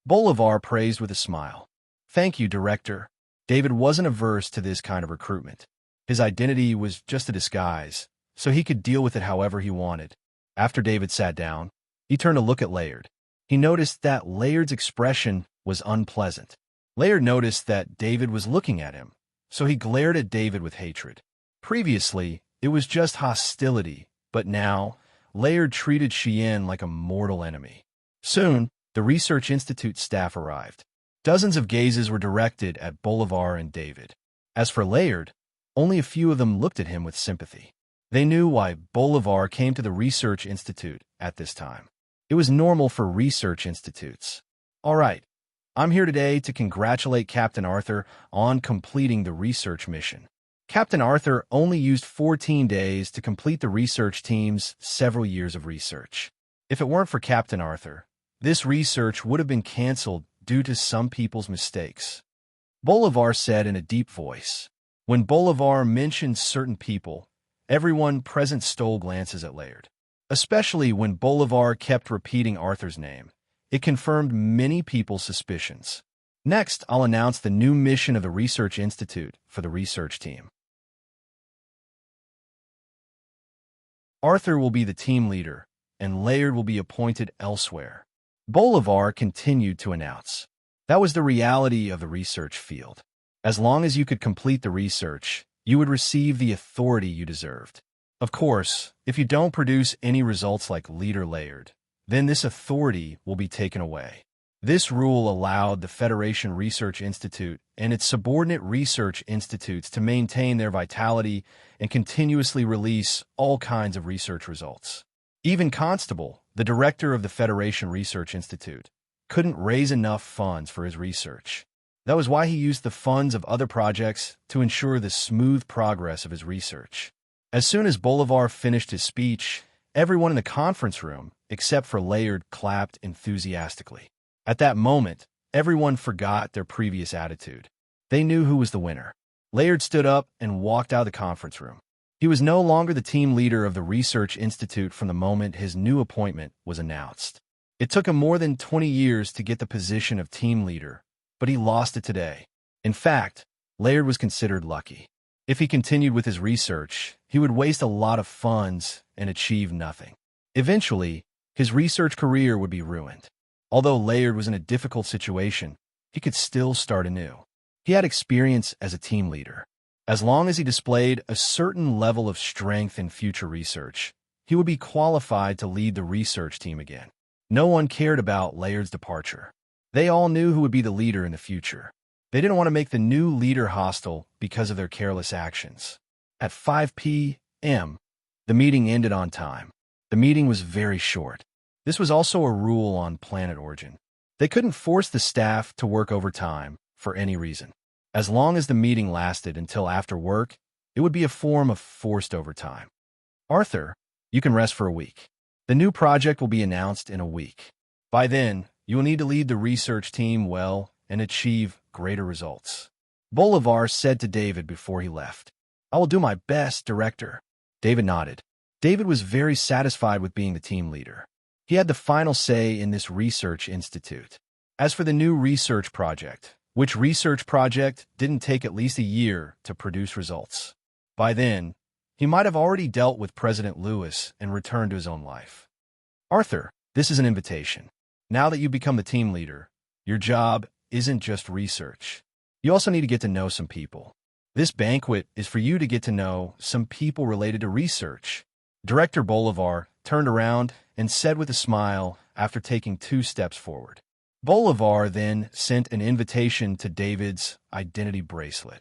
Bolivar praised with a smile. "Thank you, Director." David wasn't averse to this kind of recruitment. His identity was just a disguise, so he could deal with it however he wanted. After David sat down, he turned to look at Layard. He noticed that Layard's expression was unpleasant. Layard noticed that David was looking at him, so he glared at David with hatred. Previously, it was just hostility, but now, Layard treated Chien like a mortal enemy. Soon, the Research Institute staff arrived. Dozens of gazes were directed at Bolivar and David. As for Layard, only a few of them looked at him with sympathy. They knew why Bolivar came to the Research Institute at this time. It was normal for research institutes. All right, I'm here today to congratulate Captain Arthur on completing the research mission. Captain Arthur only used 14 days to complete the research team's several years of research. If it weren't for Captain Arthur, this research would have been canceled due to some people's mistakes. Bolivar said in a deep voice. When Bolivar mentioned certain people, everyone present stole glances at Layard. Especially when Bolivar kept repeating Arthur's name. It confirmed many people's suspicions. Next, I'll announce the new mission of the Research Institute for the research team. Arthur will be the team leader, and Layard will be appointed elsewhere. Bolivar continued to announce. That was the reality of the research field. As long as you could complete the research, you would receive the authority you deserved. Of course, if you don't produce any results like Leader Layard, then this authority will be taken away. This rule allowed the Federation Research Institute and its subordinate research institutes to maintain their vitality and continuously release all kinds of research results. Even Constable, the director of the Federation Research Institute, couldn't raise enough funds for his research. That was why he used the funds of other projects to ensure the smooth progress of his research. As soon as Bolivar finished his speech, everyone in the conference room, except for Layard, clapped enthusiastically. At that moment, everyone forgot their previous attitude. They knew who was the winner. Layard stood up and walked out of the conference room. He was no longer the team leader of the Research Institute from the moment his new appointment was announced. It took him more than 20 years to get the position of team leader, but he lost it today. In fact, Layard was considered lucky. If he continued with his research, he would waste a lot of funds and achieve nothing. Eventually, his research career would be ruined. Although Layard was in a difficult situation, he could still start anew. He had experience as a team leader. As long as he displayed a certain level of strength in future research, he would be qualified to lead the research team again. No one cared about Layard's departure. They all knew who would be the leader in the future. They didn't want to make the new leader hostile because of their careless actions. At 5 p.m., the meeting ended on time. The meeting was very short. This was also a rule on Planet Origin. They couldn't force the staff to work overtime for any reason. As long as the meeting lasted until after work, it would be a form of forced overtime. Arthur, you can rest for a week. The new project will be announced in a week. By then, you will need to lead the research team well and achieve greater results. Bolivar said to David before he left. I will do my best, Director. David nodded. David was very satisfied with being the team leader. He had the final say in this research institute. As for the new research project, which research project didn't take at least a year to produce results. By then, he might have already dealt with President Lewis and returned to his own life. Arthur, this is an invitation. Now that you become the team leader, your job isn't just research. You also need to get to know some people. This banquet is for you to get to know some people related to research. Director Bolivar turned around and said with a smile after taking 2 steps forward. Bolivar then sent an invitation to David's identity bracelet.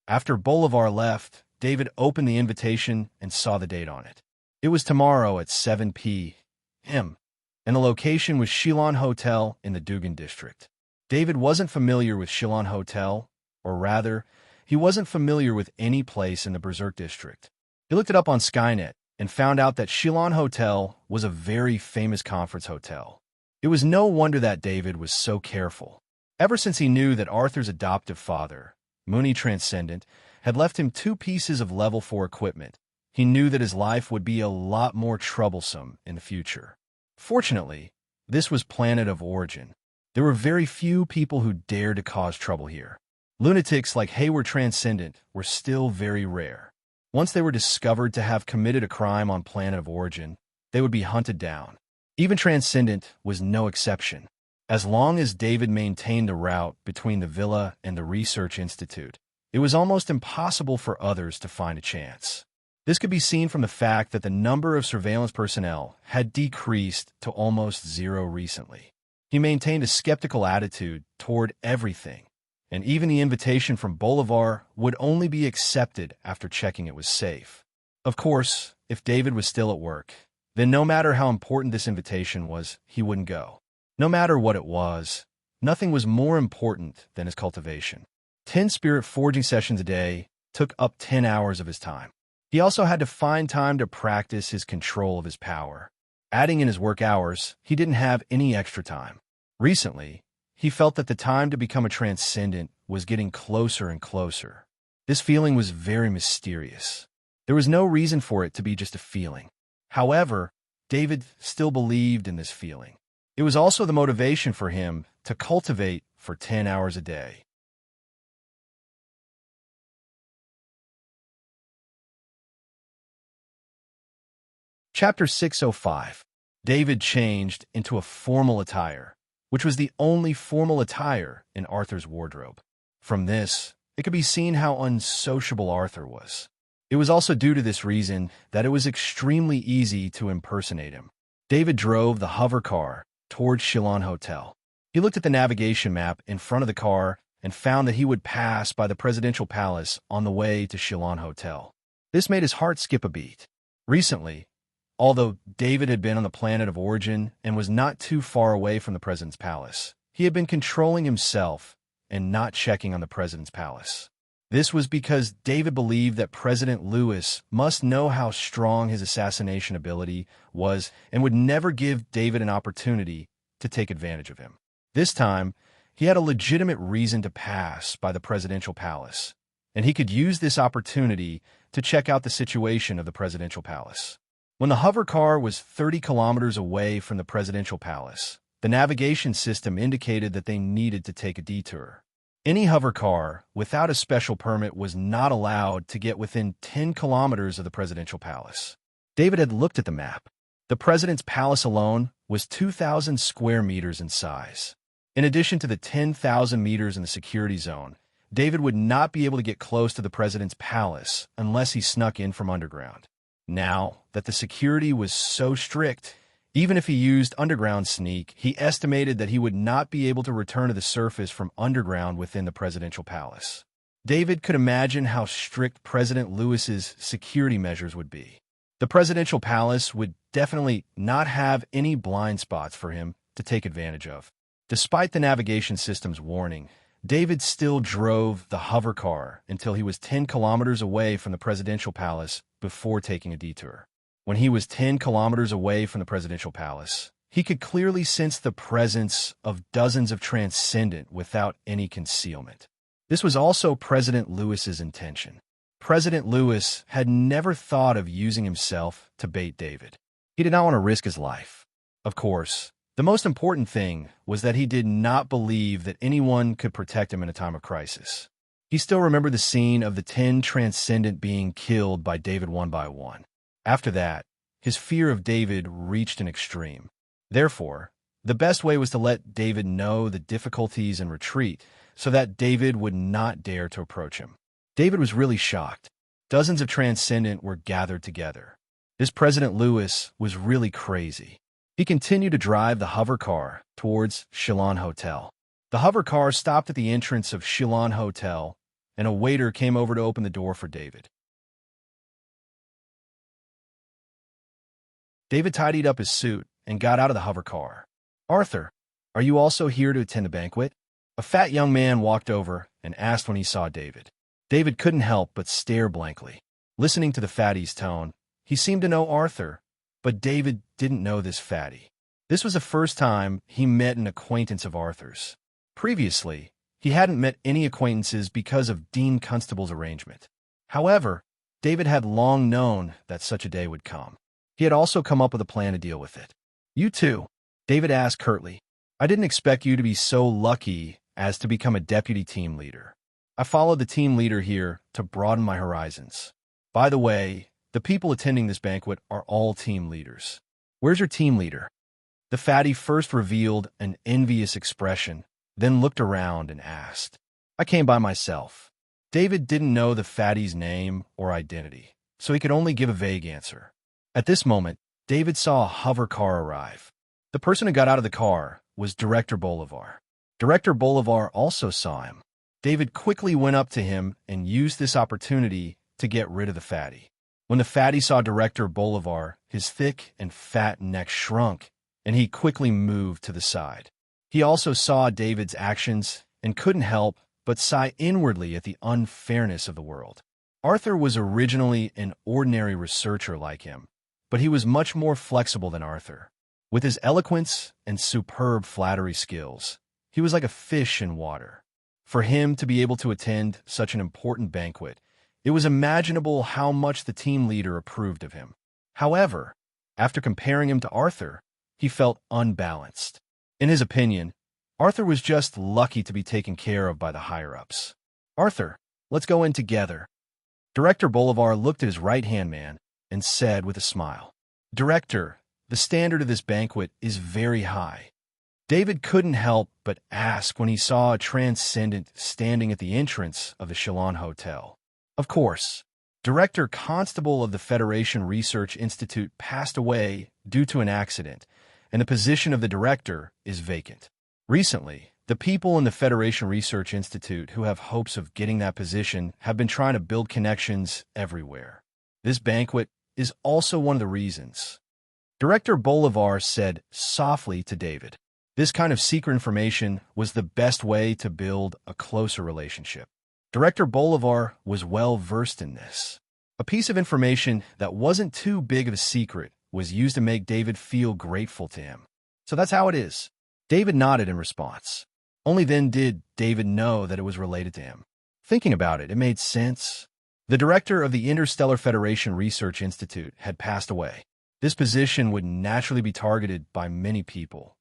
After Bolivar left, David opened the invitation and saw the date on it. It was tomorrow at 7 p.m., and the location was Shillon Hotel in the Dugan district. David wasn't familiar with Shillon Hotel, or rather, he wasn't familiar with any place in the Berserk district. He looked it up on Skynet and found out that Shillon Hotel was a very famous conference hotel. It was no wonder that David was so careful. Ever since he knew that Arthur's adoptive father, Mooney Transcendent, had left him 2 pieces of level 4 equipment, he knew that his life would be a lot more troublesome in the future. Fortunately, this was Planet of Origin. There were very few people who dared to cause trouble here. Lunatics like Hayward Transcendent were still very rare. Once they were discovered to have committed a crime on planet of origin, they would be hunted down. Even Transcendent was no exception. As long as David maintained a route between the villa and the research institute, it was almost impossible for others to find a chance. This could be seen from the fact that the number of surveillance personnel had decreased to almost zero recently. He maintained a skeptical attitude toward everything, and even the invitation from Bolivar would only be accepted after checking it was safe. Of course, if David was still at work, then no matter how important this invitation was, he wouldn't go. No matter what it was, nothing was more important than his cultivation. 10 spirit forging sessions a day took up 10 hours of his time. He also had to find time to practice his control of his power. Adding in his work hours, he didn't have any extra time. Recently, he felt that the time to become a transcendent was getting closer and closer. This feeling was very mysterious. There was no reason for it to be just a feeling. However, David still believed in this feeling. It was also the motivation for him to cultivate for 10 hours a day. Chapter 605. David changed into a formal attire, which was the only formal attire in Arthur's wardrobe. From this, it could be seen how unsociable Arthur was. It was also due to this reason that it was extremely easy to impersonate him. David drove the hover car towards Shillon Hotel. He looked at the navigation map in front of the car and found that he would pass by the presidential palace on the way to Shillon Hotel. This made his heart skip a beat. Recently, although David had been on the planet of origin and was not too far away from the president's palace, he had been controlling himself and not checking on the president's palace. This was because David believed that President Lewis must know how strong his assassination ability was and would never give David an opportunity to take advantage of him. This time, he had a legitimate reason to pass by the presidential palace, and he could use this opportunity to check out the situation of the presidential palace. When the hover car was 30 kilometers away from the presidential palace, the navigation system indicated that they needed to take a detour. Any hover car without a special permit was not allowed to get within 10 kilometers of the presidential palace. David had looked at the map. The president's palace alone was 2,000 square meters in size. In addition to the 10,000 meters in the security zone, David would not be able to get close to the president's palace unless he snuck in from underground. Now that the security was so strict, even if he used underground sneak, he estimated that he would not be able to return to the surface from underground within the presidential palace. David could imagine how strict President Lewis's security measures would be. The presidential palace would definitely not have any blind spots for him to take advantage of. Despite the navigation system's warning, David still drove the hover car until he was 10 kilometers away from the presidential palace before taking a detour. When he was 10 kilometers away from the presidential palace, he could clearly sense the presence of dozens of transcendent without any concealment. This was also President Lewis's intention. President Lewis had never thought of using himself to bait David. He did not want to risk his life. Of course, the most important thing was that he did not believe that anyone could protect him in a time of crisis. He still remembered the scene of the 10 transcendent being killed by David one by one. After that, his fear of David reached an extreme. Therefore, the best way was to let David know the difficulties and retreat so that David would not dare to approach him. David was really shocked. Dozens of transcendent were gathered together. This President Lewis was really crazy. He continued to drive the hover car towards Shillon Hotel. The hover car stopped at the entrance of Shillon Hotel, and a waiter came over to open the door for David. David tidied up his suit and got out of the hover car. "Arthur, are you also here to attend the banquet?" A fat young man walked over and asked when he saw David. David couldn't help but stare blankly. Listening to the fatty's tone, he seemed to know Arthur, but David didn't know this fatty. This was the first time he met an acquaintance of Arthur's. Previously, he hadn't met any acquaintances because of Dean Constable's arrangement. However, David had long known that such a day would come. He had also come up with a plan to deal with it. "You too?" David asked curtly. "I didn't expect you to be so lucky as to become a deputy team leader. I followed the team leader here to broaden my horizons. By the way, the people attending this banquet are all team leaders. Where's your team leader? The fatty first revealed an envious expression, then looked around and asked. I came by myself. David didn't know the fatty's name or identity, so he could only give a vague answer. At this moment, David saw a hover car arrive. The person who got out of the car was Director Bolivar. Director Bolivar also saw him. David quickly went up to him and used this opportunity to get rid of the fatty. When the fatty saw Director Bolivar, his thick and fat neck shrunk, and he quickly moved to the side. He also saw David's actions and couldn't help but sigh inwardly at the unfairness of the world. Arthur was originally an ordinary researcher like him, but he was much more flexible than Arthur. With his eloquence and superb flattery skills, he was like a fish in water. For him to be able to attend such an important banquet, it was imaginable how much the team leader approved of him. However, after comparing him to Arthur, he felt unbalanced. In his opinion, Arthur was just lucky to be taken care of by the higher-ups. Arthur, let's go in together. Director Bolivar looked at his right-hand man and said with a smile, Director, the standard of this banquet is very high. David couldn't help but ask when he saw a transcendent standing at the entrance of the Chalon Hotel. Of course, Director Constable of the Federation Research Institute passed away due to an accident, and the position of the director is vacant. Recently, the people in the Federation Research Institute who have hopes of getting that position have been trying to build connections everywhere. This banquet is also one of the reasons. Director Bolivar said softly to David, this kind of secret information was the best way to build a closer relationship. Director Bolivar was well versed in this. A piece of information that wasn't too big of a secret was used to make David feel grateful to him. So that's how it is. David nodded in response. Only then did David know that it was related to him. Thinking about it, it made sense. The director of the Interstellar Federation Research Institute had passed away. This position would naturally be targeted by many people.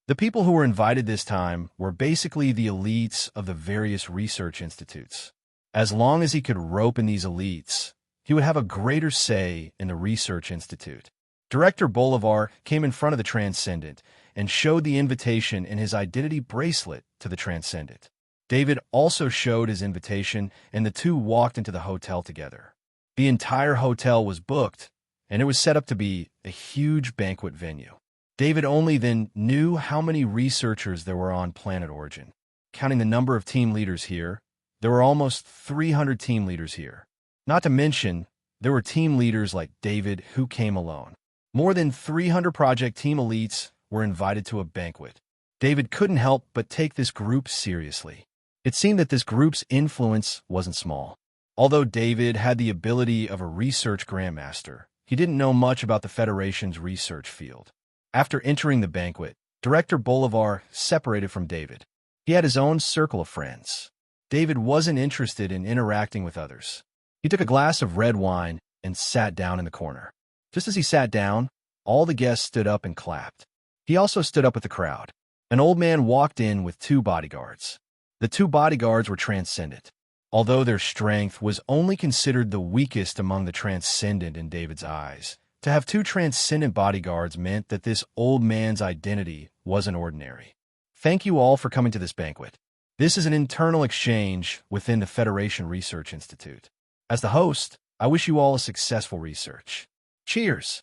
The people who were invited this time were basically the elites of the various research institutes. As long as he could rope in these elites, he would have a greater say in the research institute. Director Bolivar came in front of the Transcendent and showed the invitation in his identity bracelet to the Transcendent. David also showed his invitation, and the two walked into the hotel together. The entire hotel was booked, and it was set up to be a huge banquet venue. David only then knew how many researchers there were on Planet Origin. Counting the number of team leaders here, there were almost 300 team leaders here. Not to mention, there were team leaders like David who came alone. More than 300 project team elites were invited to a banquet. David couldn't help but take this group seriously. It seemed that this group's influence wasn't small. Although David had the ability of a research grandmaster, he didn't know much about the Federation's research field. After entering the banquet, Director Bolivar separated from David. He had his own circle of friends. David wasn't interested in interacting with others. He took a glass of red wine and sat down in the corner. Just as he sat down, all the guests stood up and clapped. He also stood up with the crowd. An old man walked in with 2 bodyguards. The 2 bodyguards were transcendent. Although their strength was only considered the weakest among the transcendent in David's eyes, to have 2 transcendent bodyguards meant that this old man's identity wasn't ordinary. Thank you all for coming to this banquet. This is an internal exchange within the Federation Research Institute. As the host, I wish you all a successful research. Cheers!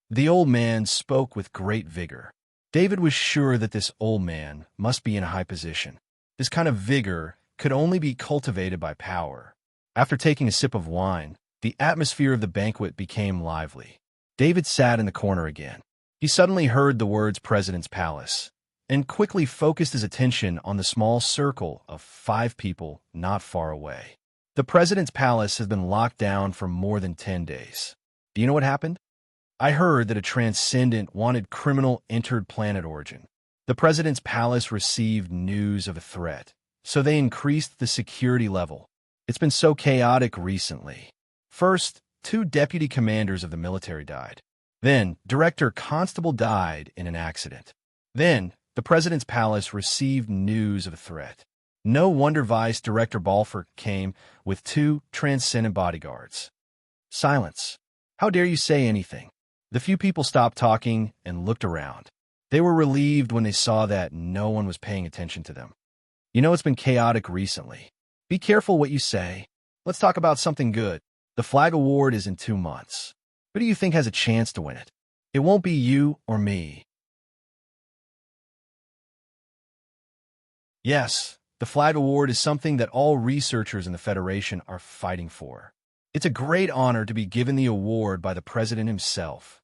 The old man spoke with great vigor. David was sure that this old man must be in a high position. This kind of vigor could only be cultivated by power. After taking a sip of wine, the atmosphere of the banquet became lively. David sat in the corner again. He suddenly heard the words President's Palace and quickly focused his attention on the small circle of 5 people not far away. The President's Palace has been locked down for more than 10 days. Do you know what happened? I heard that a transcendent wanted criminal entered Planet Origin. The President's Palace received news of a threat, so they increased the security level. It's been so chaotic recently. First, 2 deputy commanders of the military died. Then, Director Constable died in an accident. Then, the president's palace received news of a threat. No wonder Vice Director Balfour came with 2 transcendent bodyguards. Silence. How dare you say anything? The few people stopped talking and looked around. They were relieved when they saw that no one was paying attention to them. You know, it's been chaotic recently. Be careful what you say. Let's talk about something good. The flag award is in 2 months. Who do you think has a chance to win it? It won't be you or me. Yes, the flag award is something that all researchers in the Federation are fighting for. It's a great honor to be given the award by the president himself.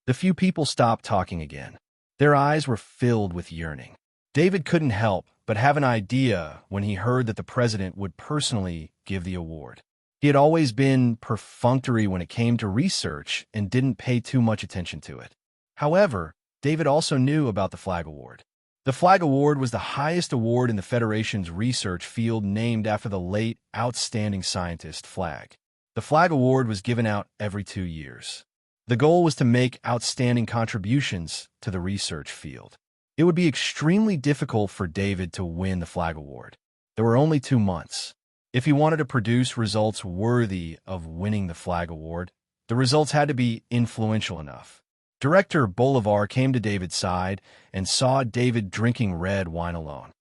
The few people stopped talking again. Their eyes were filled with yearning. David couldn't help but have an idea when he heard that the president would personally give the award. He had always been perfunctory when it came to research and didn't pay too much attention to it. However, David also knew about the Flag Award. The Flag Award was the highest award in the Federation's research field, named after the late outstanding scientist Flag. The Flag Award was given out every 2 years. The goal was to make outstanding contributions to the research field. It would be extremely difficult for David to win the Flag Award. There were only 2 months. If he wanted to produce results worthy of winning the Flag Award, the results had to be influential enough. Director Bolivar came to David's side and saw David drinking red wine alone.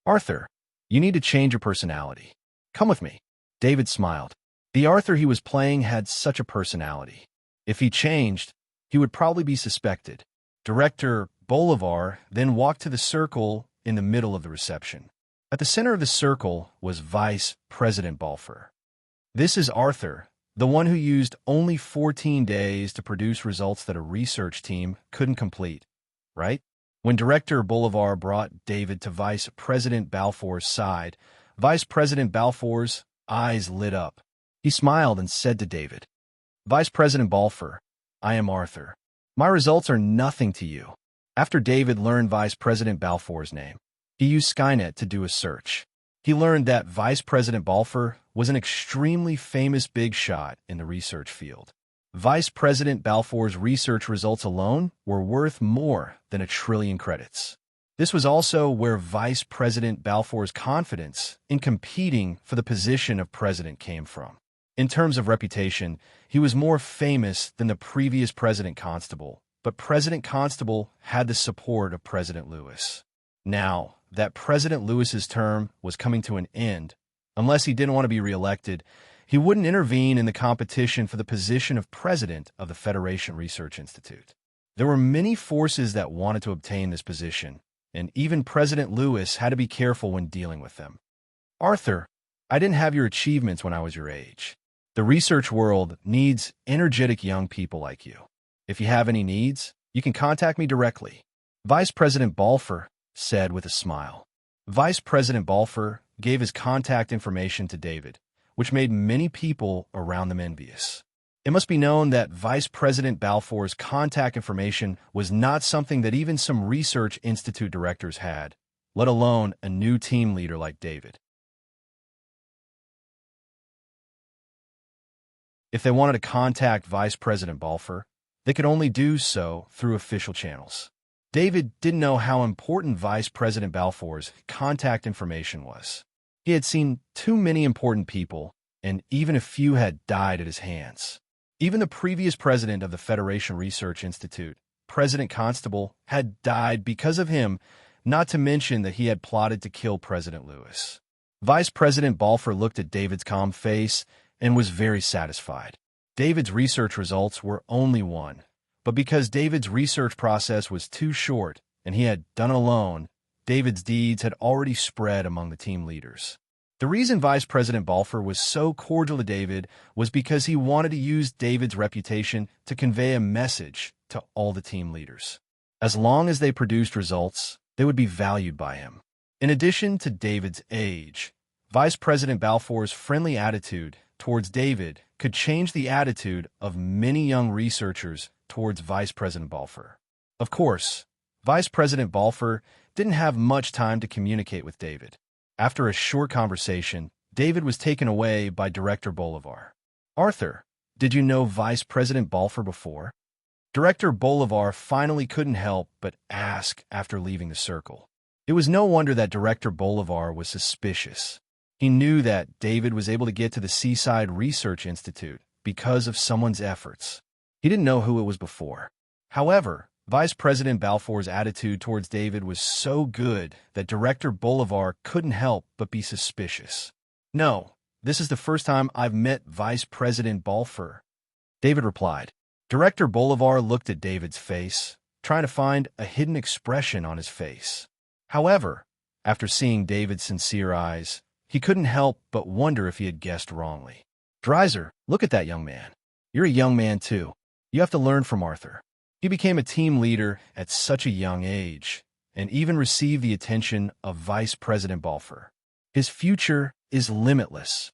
"Arthur, you need to change your personality. Come with me." David smiled. The Arthur he was playing had such a personality. If he changed, he would probably be suspected. Director Bolivar then walked to the circle in the middle of the reception. At the center of the circle was Vice President Balfour. This is Arthur, the one who used only 14 days to produce results that a research team couldn't complete, right? When Director Bolivar brought David to Vice President Balfour's side, Vice President Balfour's eyes lit up. He smiled and said to David, "Vice President Balfour, I am Arthur. My results are nothing to you." After David learned Vice President Balfour's name, he used Skynet to do a search. He learned that Vice President Balfour was an extremely famous big shot in the research field. Vice President Balfour's research results alone were worth more than 1 trillion credits. This was also where Vice President Balfour's confidence in competing for the position of president came from. In terms of reputation, he was more famous than the previous President Constable, but President Constable had the support of President Lewis. Now that President Lewis's term was coming to an end, unless he didn't want to be reelected, he wouldn't intervene in the competition for the position of president of the Federation Research Institute. There were many forces that wanted to obtain this position, and even President Lewis had to be careful when dealing with them. "Arthur, I didn't have your achievements when I was your age. The research world needs energetic young people like you. If you have any needs, you can contact me directly," Vice President Balfour said with a smile. Vice President Balfour gave his contact information to David, which made many people around them envious. It must be known that Vice President Balfour's contact information was not something that even some research institute directors had, let alone a new team leader like David. If they wanted to contact Vice President Balfour, they could only do so through official channels. David didn't know how important Vice President Balfour's contact information was. He had seen too many important people, and even a few had died at his hands. Even the previous president of the Federation Research Institute, President Constable, had died because of him, not to mention that he had plotted to kill President Lewis. Vice President Balfour looked at David's calm face and was very satisfied. David's research results were only one, but because David's research process was too short and he had done it alone, David's deeds had already spread among the team leaders. The reason Vice President Balfour was so cordial to David was because he wanted to use David's reputation to convey a message to all the team leaders. As long as they produced results, they would be valued by him. In addition to David's age, Vice President Balfour's friendly attitude towards David could change the attitude of many young researchers towards Vice President Balfour. Of course, Vice President Balfour didn't have much time to communicate with David. After a short conversation, David was taken away by Director Bolivar. "Arthur, did you know Vice President Balfour before?" Director Bolivar finally couldn't help but ask after leaving the circle. It was no wonder that Director Bolivar was suspicious. He knew that David was able to get to the Seaside Research Institute because of someone's efforts. He didn't know who it was before. However, Vice President Balfour's attitude towards David was so good that Director Bolivar couldn't help but be suspicious. "No, this is the first time I've met Vice President Balfour," David replied. Director Bolivar looked at David's face, trying to find a hidden expression on his face. However, after seeing David's sincere eyes, he couldn't help but wonder if he had guessed wrongly. "Dreiser, look at that young man. You're a young man too. You have to learn from Arthur. He became a team leader at such a young age, and even received the attention of Vice President Balfour. His future is limitless,"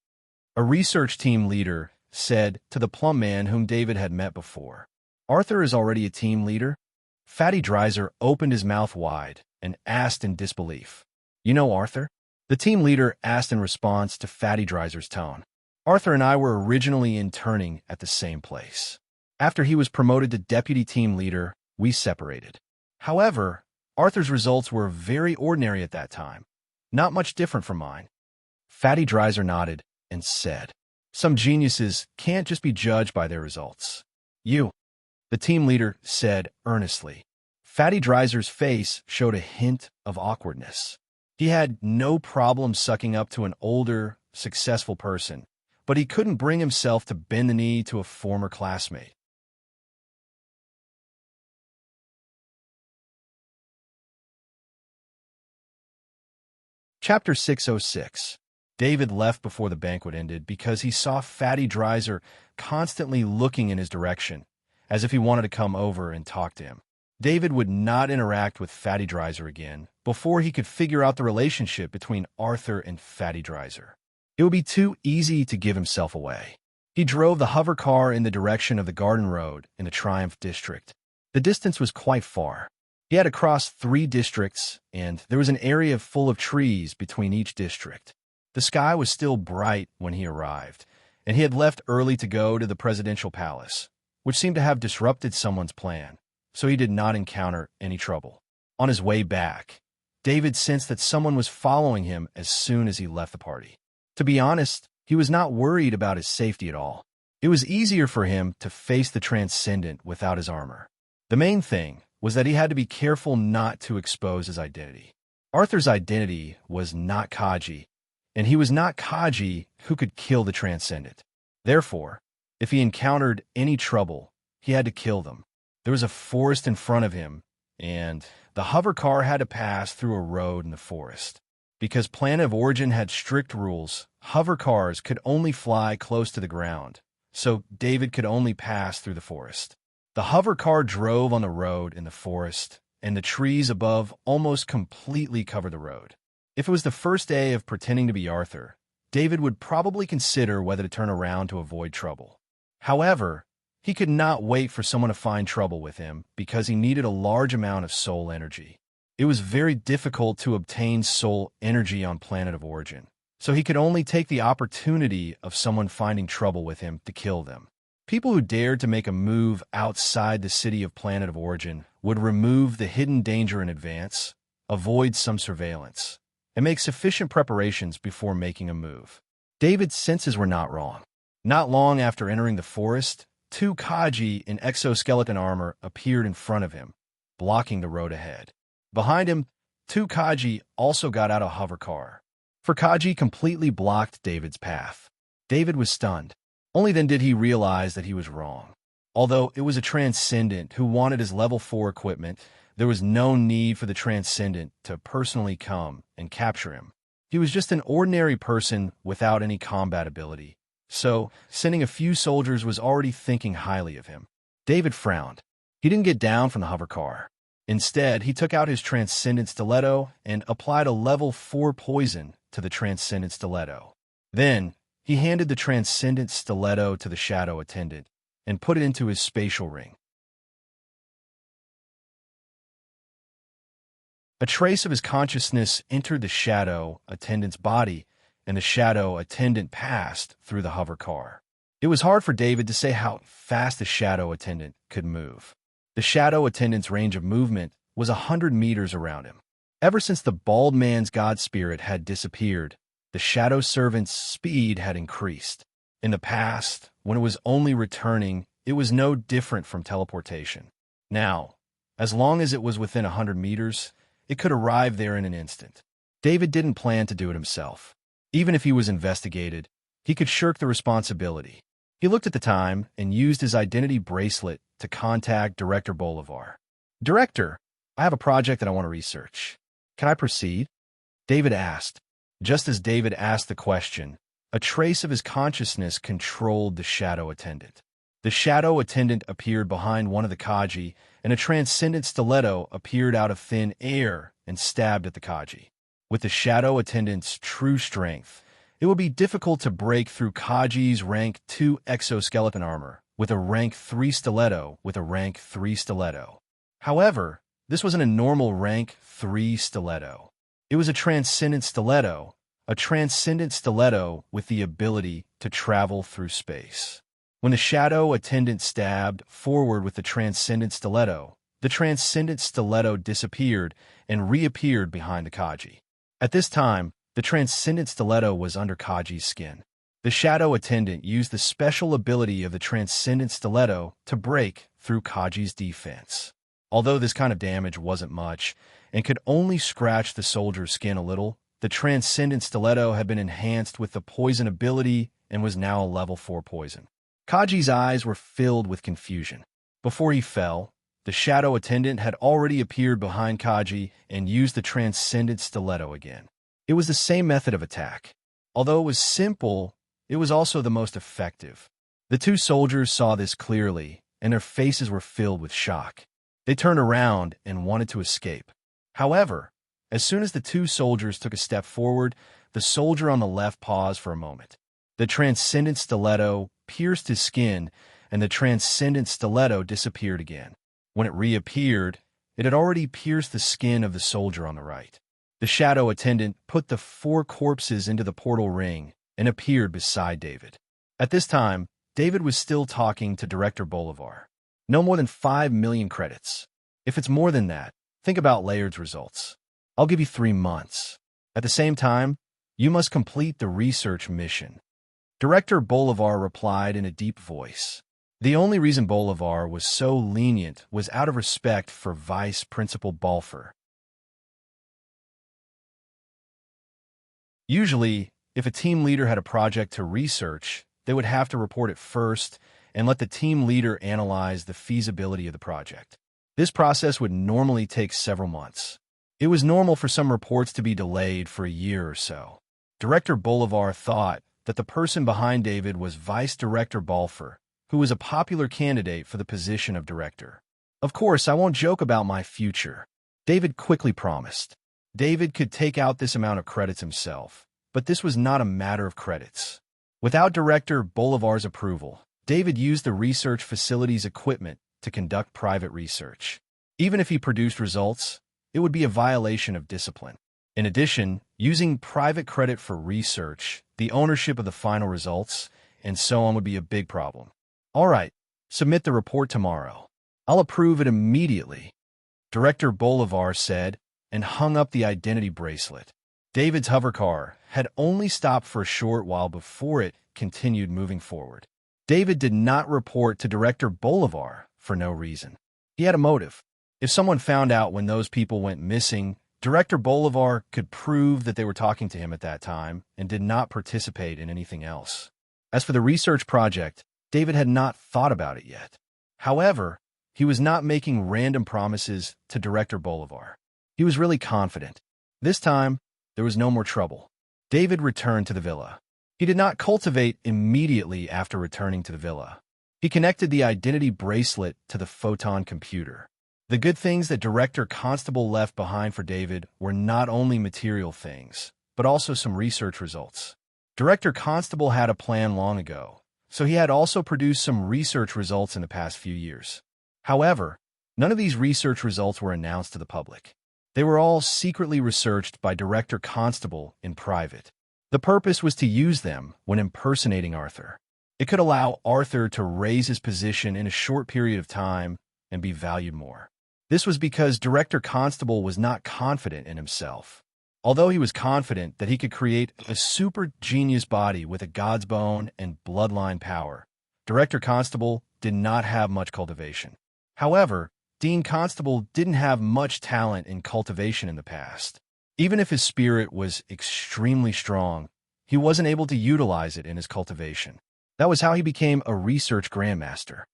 a research team leader said to the plump man whom David had met before. "Arthur is already a team leader?" Fatty Dreiser opened his mouth wide and asked in disbelief. "You know Arthur?" The team leader asked in response to Fatty Dreiser's tone. "Arthur and I were originally interning at the same place. After he was promoted to deputy team leader, we separated. However, Arthur's results were very ordinary at that time, not much different from mine." Fatty Dreiser nodded and said, "Some geniuses can't just be judged by their results." "You," the team leader said earnestly. Fatty Dreiser's face showed a hint of awkwardness. He had no problem sucking up to an older, successful person, but he couldn't bring himself to bend the knee to a former classmate. Chapter 606. David left before the banquet ended because he saw Fatty Dreiser constantly looking in his direction, as if he wanted to come over and talk to him. David would not interact with Fatty Dreiser again before he could figure out the relationship between Arthur and Fatty Dreiser. It would be too easy to give himself away. He drove the hover car in the direction of the Garden Road in the Triumph District. The distance was quite far. He had to cross 3 districts, and there was an area full of trees between each district. The sky was still bright when he arrived, and he had left early to go to the presidential palace, which seemed to have disrupted someone's plan, so he did not encounter any trouble. On his way back, David sensed that someone was following him as soon as he left the party. To be honest, he was not worried about his safety at all. It was easier for him to face the transcendent without his armor. The main thing was that he had to be careful not to expose his identity. Arthur's identity was not Kaji, and he was not Kaji who could kill the transcendent. Therefore, if he encountered any trouble, he had to kill them. There was a forest in front of him, and the hover car had to pass through a road in the forest. Because Planet of Origin had strict rules, hover cars could only fly close to the ground, so David could only pass through the forest. The hover car drove on the road in the forest, and the trees above almost completely covered the road. If it was the first day of pretending to be Arthur, David would probably consider whether to turn around to avoid trouble. However, he could not wait for someone to find trouble with him because he needed a large amount of soul energy. It was very difficult to obtain soul energy on Planet of Origin, so he could only take the opportunity of someone finding trouble with him to kill them. People who dared to make a move outside the city of Planet of Origin would remove the hidden danger in advance, avoid some surveillance, and make sufficient preparations before making a move. David's senses were not wrong. Not long after entering the forest, 2 Kaji in exoskeleton armor appeared in front of him, blocking the road ahead. Behind him, 2 Kaji also got out a hover car. For Kaji completely blocked David's path. David was stunned. Only then did he realize that he was wrong. Although it was a transcendent who wanted his level 4 equipment, there was no need for the transcendent to personally come and capture him. He was just an ordinary person without any combat ability, so sending a few soldiers was already thinking highly of him. David frowned. He didn't get down from the hover car. Instead, he took out his transcendent stiletto and applied a level 4 poison to the transcendent stiletto. Then, he handed the transcendent stiletto to the shadow attendant and put it into his spatial ring. A trace of his consciousness entered the shadow attendant's body, and the shadow attendant passed through the hover car. It was hard for David to say how fast the shadow attendant could move. The shadow attendant's range of movement was 100 meters around him. Ever since the bald man's god spirit had disappeared, the shadow servant's speed had increased. In the past, when it was only returning, it was no different from teleportation. Now, as long as it was within 100 meters, it could arrive there in an instant. David didn't plan to do it himself. Even if he was investigated, he could shirk the responsibility. He looked at the time and used his identity bracelet to contact Director Bolivar. "Director, I have a project that I want to research. Can I proceed?" David asked. Just as David asked the question, a trace of his consciousness controlled the shadow attendant. The shadow attendant appeared behind one of the Kaji, and a transcendent stiletto appeared out of thin air and stabbed at the Kaji. With the shadow attendant's true strength, it would be difficult to break through Kaji's rank 2 exoskeleton armor with a rank 3 stiletto However, this wasn't a normal rank 3 stiletto. It was a transcendent stiletto with the ability to travel through space. When the shadow attendant stabbed forward with the transcendent stiletto disappeared and reappeared behind the Kaji. At this time, the transcendent stiletto was under Kaji's skin. The shadow attendant used the special ability of the transcendent stiletto to break through Kaji's defense. Although this kind of damage wasn't much and could only scratch the soldier's skin a little, the transcendent stiletto had been enhanced with the poison ability and was now a level 4 poison. Kaji's eyes were filled with confusion. Before he fell, the shadow attendant had already appeared behind Kaji and used the transcendent stiletto again. It was the same method of attack. Although it was simple, it was also the most effective. The two soldiers saw this clearly, and their faces were filled with shock. They turned around and wanted to escape. However, as soon as the two soldiers took a step forward, the soldier on the left paused for a moment. The transcendent stiletto pierced his skin, and the transcendent stiletto disappeared again. When it reappeared, it had already pierced the skin of the soldier on the right. The shadow attendant put the 4 corpses into the portal ring and appeared beside David. At this time, David was still talking to Director Bolivar. "No more than 5 million credits. If it's more than that, think about Layard's results. I'll give you 3 months. At the same time, you must complete the research mission." Director Bolivar replied in a deep voice. The only reason Bolivar was so lenient was out of respect for Vice Principal Balfour. Usually, if a team leader had a project to research, they would have to report it first and let the team leader analyze the feasibility of the project. This process would normally take several months. It was normal for some reports to be delayed for a year or so. Director Bolivar thought that the person behind David was Vice Director Balfour, who was a popular candidate for the position of director. "Of course, I won't joke about my future," David quickly promised. David could take out this amount of credits himself, but this was not a matter of credits. Without Director Bolivar's approval, David used the research facility's equipment to conduct private research. Even if he produced results, it would be a violation of discipline. In addition, using private credit for research, the ownership of the final results, and so on would be a big problem. "All right, submit the report tomorrow. I'll approve it immediately," Director Bolivar said, and hung up the identity bracelet. David's hovercar had only stopped for a short while before it continued moving forward. David did not report to Director Bolivar for no reason. He had a motive. If someone found out when those people went missing, Director Bolivar could prove that they were talking to him at that time and did not participate in anything else. As for the research project, David had not thought about it yet. However, he was not making random promises to Director Bolivar. He was really confident. This time, there was no more trouble. David returned to the villa. He did not cultivate immediately after returning to the villa. He connected the identity bracelet to the photon computer. The good things that Director Constable left behind for David were not only material things, but also some research results. Director Constable had a plan long ago, so he had also produced some research results in the past few years. However, none of these research results were announced to the public. They were all secretly researched by Director Constable in private. The purpose was to use them when impersonating Arthur. It could allow Arthur to raise his position in a short period of time and be valued more. This was because Director Constable was not confident in himself. Although he was confident that he could create a super genius body with a god's bone and bloodline power, Director Constable did not have much cultivation. However, Dean Constable didn't have much talent in cultivation in the past. Even if his spirit was extremely strong, he wasn't able to utilize it in his cultivation. That was how he became a research grandmaster.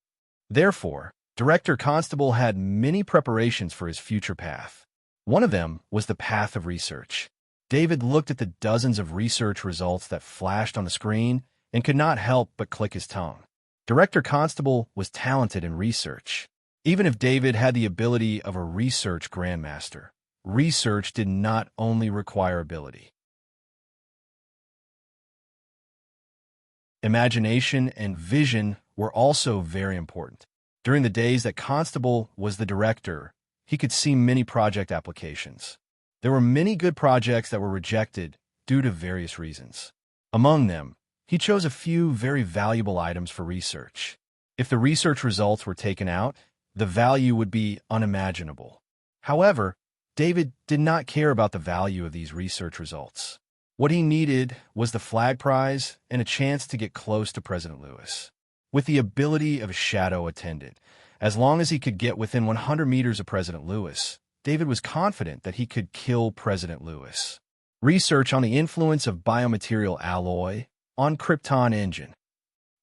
Therefore, Director Constable had many preparations for his future path. One of them was the path of research. David looked at the dozens of research results that flashed on the screen and could not help but click his tongue. Director Constable was talented in research. Even if David had the ability of a research grandmaster, research did not only require ability. Imagination and vision were also very important. During the days that Constable was the director, he could see many project applications. There were many good projects that were rejected due to various reasons. Among them, he chose a few very valuable items for research. If the research results were taken out, the value would be unimaginable. However, David did not care about the value of these research results. What he needed was the flag prize and a chance to get close to President Lewis. With the ability of a shadow attendant, as long as he could get within 100 meters of President Lewis, David was confident that he could kill President Lewis. Research on the influence of biomaterial alloy on Krypton engine.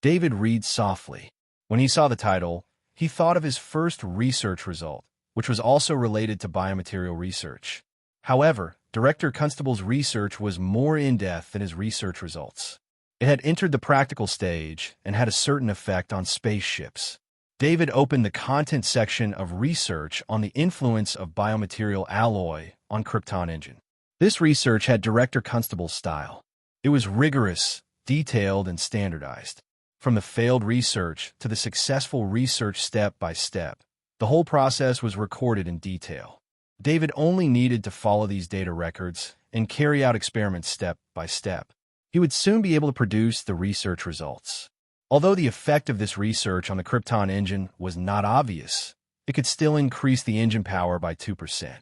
David reads softly. When he saw the title, he thought of his first research result, which was also related to biomaterial research. However, Director Constable's research was more in-depth than his research results. It had entered the practical stage and had a certain effect on spaceships. David opened the content section of research on the influence of biomaterial alloy on Krypton engine. This research had Director Constable's style. It was rigorous, detailed, and standardized. From the failed research to the successful research step by step, the whole process was recorded in detail. David only needed to follow these data records and carry out experiments step by step. He would soon be able to produce the research results. Although the effect of this research on the Krypton engine was not obvious, it could still increase the engine power by 2%.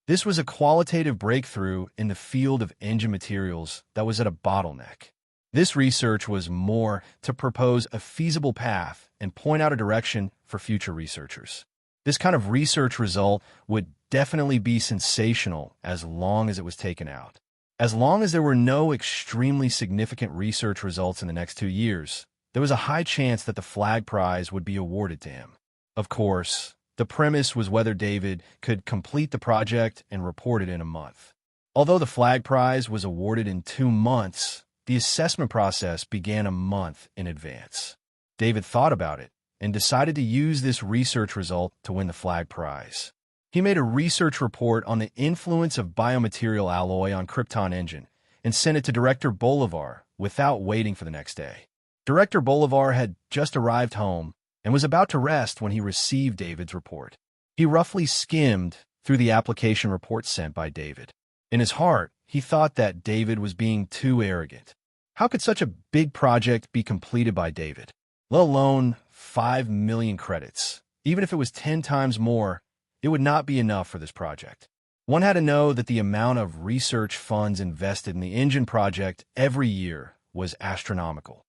This was a qualitative breakthrough in the field of engine materials that was at a bottleneck. This research was more to propose a feasible path and point out a direction for future researchers. This kind of research result would definitely be sensational as long as it was taken out. As long as there were no extremely significant research results in the next 2 years, there was a high chance that the flag prize would be awarded to him. Of course, the premise was whether David could complete the project and report it in a month. Although the flag prize was awarded in 2 months, the assessment process began a month in advance. David thought about it and decided to use this research result to win the flag prize. He made a research report on the influence of biomaterial alloy on Krypton engine and sent it to Director Bolivar without waiting for the next day. Director Bolivar had just arrived home and was about to rest when he received David's report. He roughly skimmed through the application report sent by David. In his heart, he thought that David was being too arrogant. How could such a big project be completed by David? Let alone 5 million credits. Even if it was 10 times more, it would not be enough for this project. One had to know that the amount of research funds invested in the engine project every year was astronomical.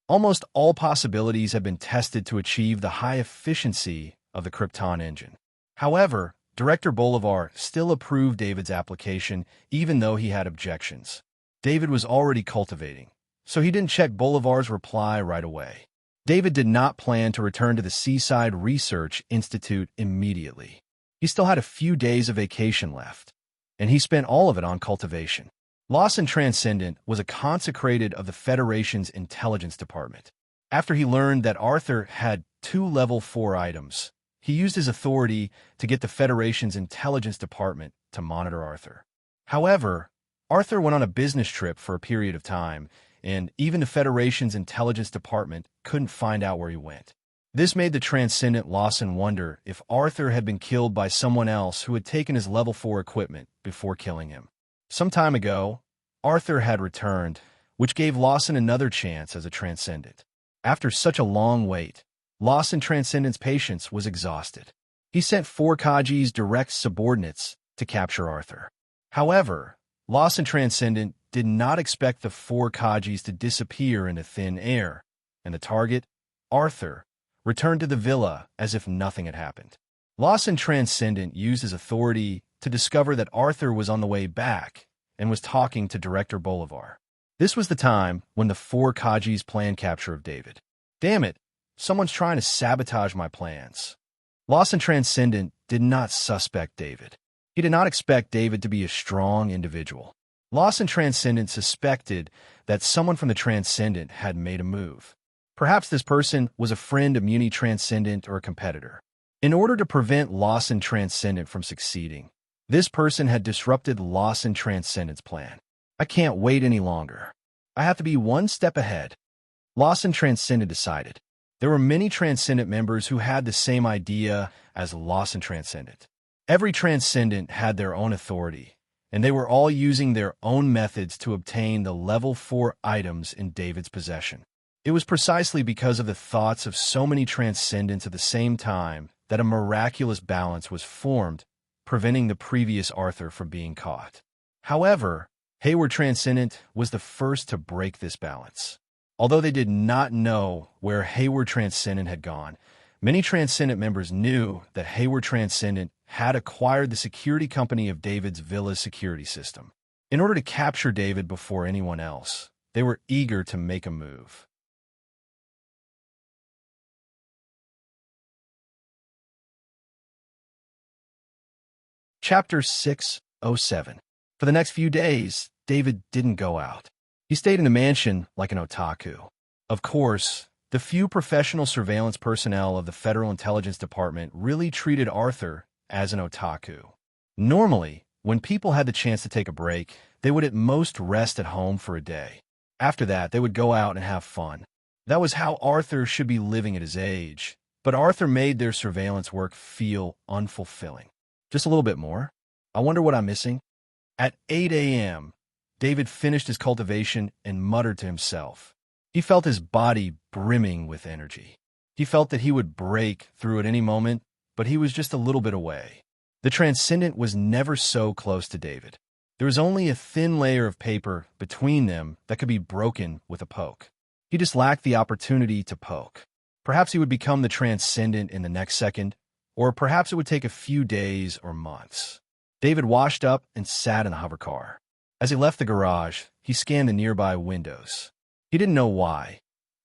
Almost all possibilities have been tested to achieve the high efficiency of the Krypton engine. However, Director Bolivar still approved David's application even though he had objections. David was already cultivating, so he didn't check Bolivar's reply right away. David did not plan to return to the Seaside Research Institute immediately. He still had a few days of vacation left, and he spent all of it on cultivation. Lawson Transcendent was a consecrated of the Federation's intelligence department. After he learned that Arthur had 2 level 4 items, he used his authority to get the Federation's intelligence department to monitor Arthur. However, Arthur went on a business trip for a period of time, and even the Federation's intelligence department couldn't find out where he went. This made the Transcendent Lawson wonder if Arthur had been killed by someone else who had taken his level 4 equipment before killing him. Some time ago, Arthur had returned, which gave Lawson another chance as a Transcendent. After such a long wait, Lawson Transcendent's patience was exhausted. He sent 4 Kaji's direct subordinates to capture Arthur. However, Lawson Transcendent did not expect the 4 Kajis to disappear into thin air, and the target, Arthur, returned to the villa as if nothing had happened. Lawson Transcendent used his authority to discover that Arthur was on the way back and was talking to Director Bolivar. This was the time when the 4 Kajis planned capture of David. Damn it, someone's trying to sabotage my plans. Lawson Transcendent did not suspect David. He did not expect David to be a strong individual. Lawson Transcendent suspected that someone from the Transcendent had made a move. Perhaps this person was a friend of Muni Transcendent or a competitor. In order to prevent Lawson Transcendent from succeeding, this person had disrupted Lawson Transcendent's plan. I can't wait any longer. I have to be one step ahead. Lawson Transcendent decided. There were many Transcendent members who had the same idea as Lawson Transcendent. Every Transcendent had their own authority, and they were all using their own methods to obtain the level 4 items in David's possession. It was precisely because of the thoughts of so many Transcendents at the same time that a miraculous balance was formed, preventing the previous Arthur from being caught. However, Hayward Transcendent was the first to break this balance. Although they did not know where Hayward Transcendent had gone, many Transcendent members knew that Hayward Transcendent had acquired the security company of David's villa's security system. In order to capture David before anyone else, they were eager to make a move. Chapter 607. For the next few days, David didn't go out. He stayed in the mansion like an otaku. Of course, the few professional surveillance personnel of the Federal Intelligence Department really treated Arthur as an otaku. Normally, when people had the chance to take a break, they would at most rest at home for a day. After that, they would go out and have fun. That was how Arthur should be living at his age. But Arthur made their surveillance work feel unfulfilling. Just a little bit more. I wonder what I'm missing. At 8 a.m., David finished his cultivation and muttered to himself. He felt his body brimming with energy. He felt that he would break through at any moment, but he was just a little bit away. The Transcendent was never so close to David. There was only a thin layer of paper between them that could be broken with a poke. He just lacked the opportunity to poke. Perhaps he would become the Transcendent in the next second, or perhaps it would take a few days or months. David washed up and sat in the hovercar. As he left the garage, he scanned the nearby windows. He didn't know why,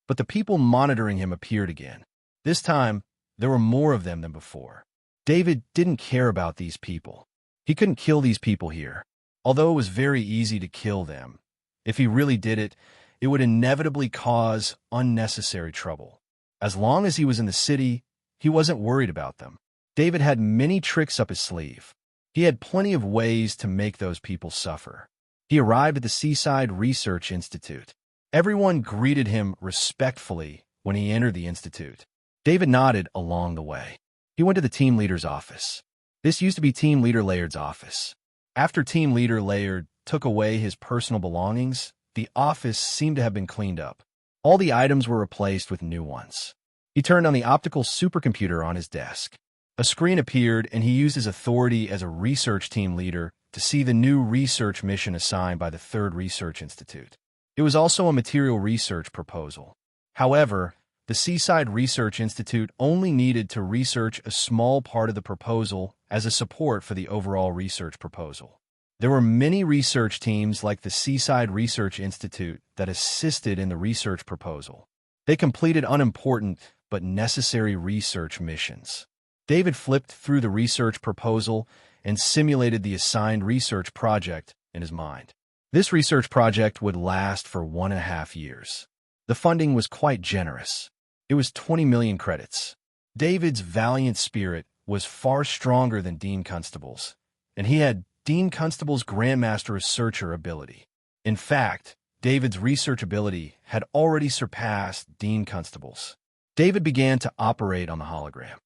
but the people monitoring him appeared again. This time, there were more of them than before. David didn't care about these people. He couldn't kill these people here. Although it was very easy to kill them, if he really did it, it would inevitably cause unnecessary trouble. As long as he was in the city, he wasn't worried about them. David had many tricks up his sleeve. He had plenty of ways to make those people suffer. He arrived at the Seaside Research Institute. Everyone greeted him respectfully when he entered the institute. David nodded along the way. He went to the team leader's office. This used to be Team Leader Layard's office. After Team Leader Layard took away his personal belongings, the office seemed to have been cleaned up. All the items were replaced with new ones. He turned on the optical supercomputer on his desk. A screen appeared, and he used his authority as a research team leader to see the new research mission assigned by the 3rd Research Institute. It was also a material research proposal. However, the Seaside Research Institute only needed to research a small part of the proposal as a support for the overall research proposal. There were many research teams like the Seaside Research Institute that assisted in the research proposal. They completed unimportant but necessary research missions. David flipped through the research proposal and simulated the assigned research project in his mind. This research project would last for 1.5 years. The funding was quite generous. It was 20 million credits. David's valiant spirit was far stronger than Dean Constable's, and he had Dean Constable's Grandmaster Researcher ability. In fact, David's research ability had already surpassed Dean Constable's. David began to operate on the hologram.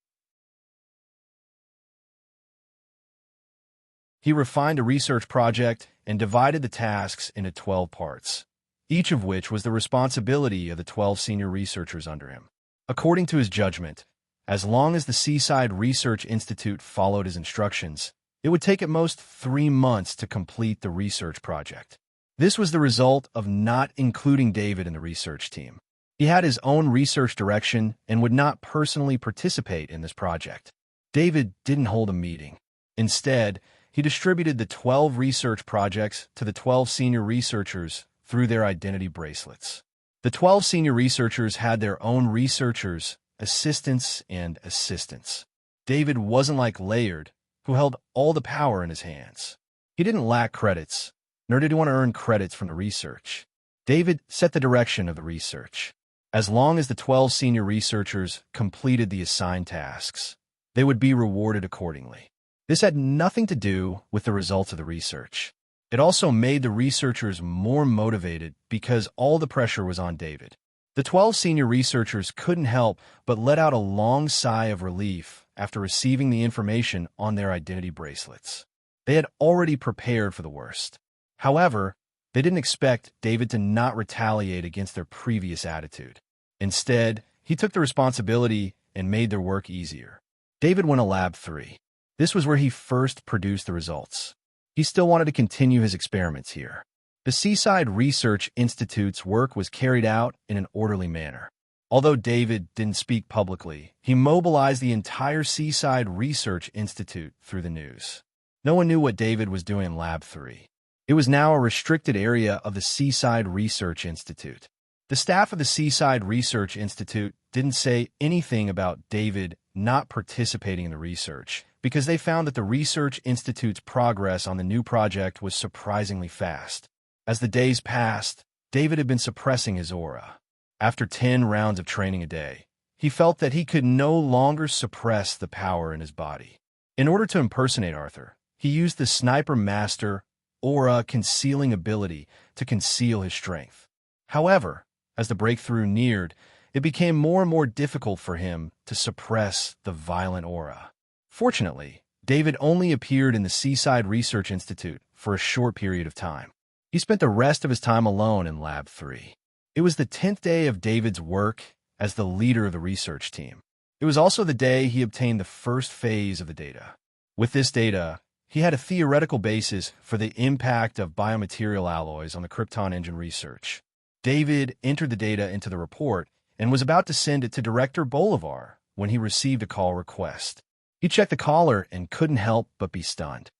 He refined a research project and divided the tasks into 12 parts. each of which was the responsibility of the 12 senior researchers under him. According to his judgment, as long as the Seaside Research Institute followed his instructions, it would take at most 3 months to complete the research project. This was the result of not including David in the research team. He had his own research direction and would not personally participate in this project. David didn't hold a meeting. Instead, he distributed the 12 research projects to the 12 senior researchers through their identity bracelets. The 12 senior researchers had their own researchers, assistants, and assistants. David wasn't like Layard, who held all the power in his hands. He didn't lack credits, nor did he want to earn credits from the research. David set the direction of the research. As long as the 12 senior researchers completed the assigned tasks, they would be rewarded accordingly. This had nothing to do with the results of the research. It also made the researchers more motivated because all the pressure was on David. The 12 senior researchers couldn't help but let out a long sigh of relief after receiving the information on their identity bracelets. They had already prepared for the worst. However, they didn't expect David to not retaliate against their previous attitude. Instead, he took the responsibility and made their work easier. David went to Lab 3. This was where he first produced the results. He still wanted to continue his experiments here. The Seaside Research Institute's work was carried out in an orderly manner. Although David didn't speak publicly, he mobilized the entire Seaside Research Institute through the news. No one knew what David was doing in Lab 3. It was now a restricted area of the Seaside Research Institute. The staff of the Seaside Research Institute didn't say anything about David not participating in the research because they found that the Research Institute's progress on the new project was surprisingly fast. As the days passed, David had been suppressing his aura. After 10 rounds of training a day, he felt that he could no longer suppress the power in his body. In order to impersonate Arthur, he used the Sniper Master aura concealing ability to conceal his strength. However, as the breakthrough neared, it became more and more difficult for him to suppress the violent aura. Fortunately, David only appeared in the Seaside Research Institute for a short period of time. He spent the rest of his time alone in Lab 3. It was the 10th day of David's work as the leader of the research team. It was also the day he obtained the first phase of the data. With this data, he had a theoretical basis for the impact of biomaterial alloys on the Krypton engine research. David entered the data into the report and was about to send it to Director Bolivar when he received a call request. He checked the caller and couldn't help but be stunned.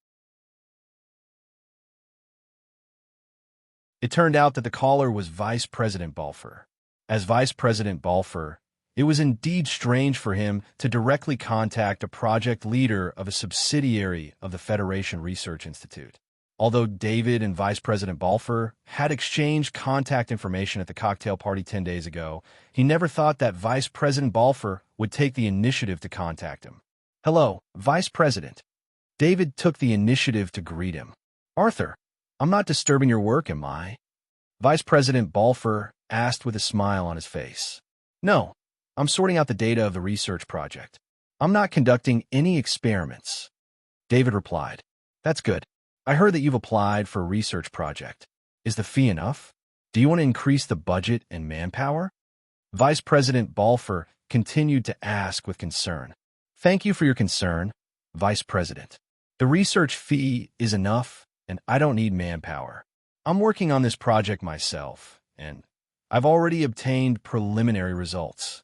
It turned out that the caller was Vice President Balfour. As Vice President Balfour, it was indeed strange for him to directly contact a project leader of a subsidiary of the Federation Research Institute. Although David and Vice President Balfour had exchanged contact information at the cocktail party 10 days ago, he never thought that Vice President Balfour would take the initiative to contact him. "Hello, Vice President." David took the initiative to greet him. "Arthur, I'm not disturbing your work, am I?" Vice President Balfour asked with a smile on his face. "No, I'm sorting out the data of the research project. I'm not conducting any experiments." David replied, "That's good. I heard that you've applied for a research project. Is the fee enough? Do you want to increase the budget and manpower?" Vice President Balfour continued to ask with concern. "Thank you for your concern, Vice President. The research fee is enough, and I don't need manpower. I'm working on this project myself, and I've already obtained preliminary results,"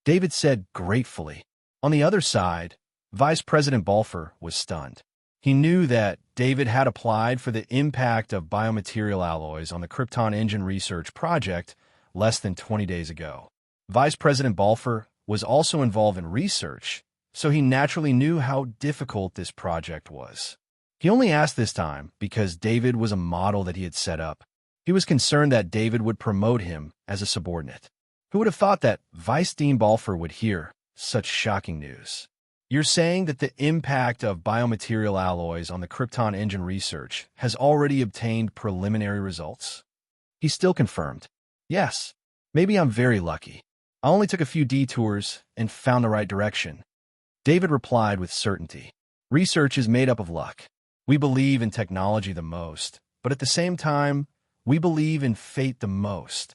David said gratefully. On the other side, Vice President Balfour was stunned. He knew that David had applied for the impact of biomaterial alloys on the Krypton engine research project less than 20 days ago. Vice President Balfour was also involved in research, so he naturally knew how difficult this project was. He only asked this time because David was a model that he had set up. He was concerned that David would promote him as a subordinate. Who would have thought that Vice Dean Balfour would hear such shocking news? "You're saying that the impact of biomaterial alloys on the Krypton engine research has already obtained preliminary results?" He still confirmed, "Yes, maybe I'm very lucky. I only took a few detours and found the right direction." David replied with certainty, "Research is made up of luck. We believe in technology the most, but at the same time, we believe in fate the most.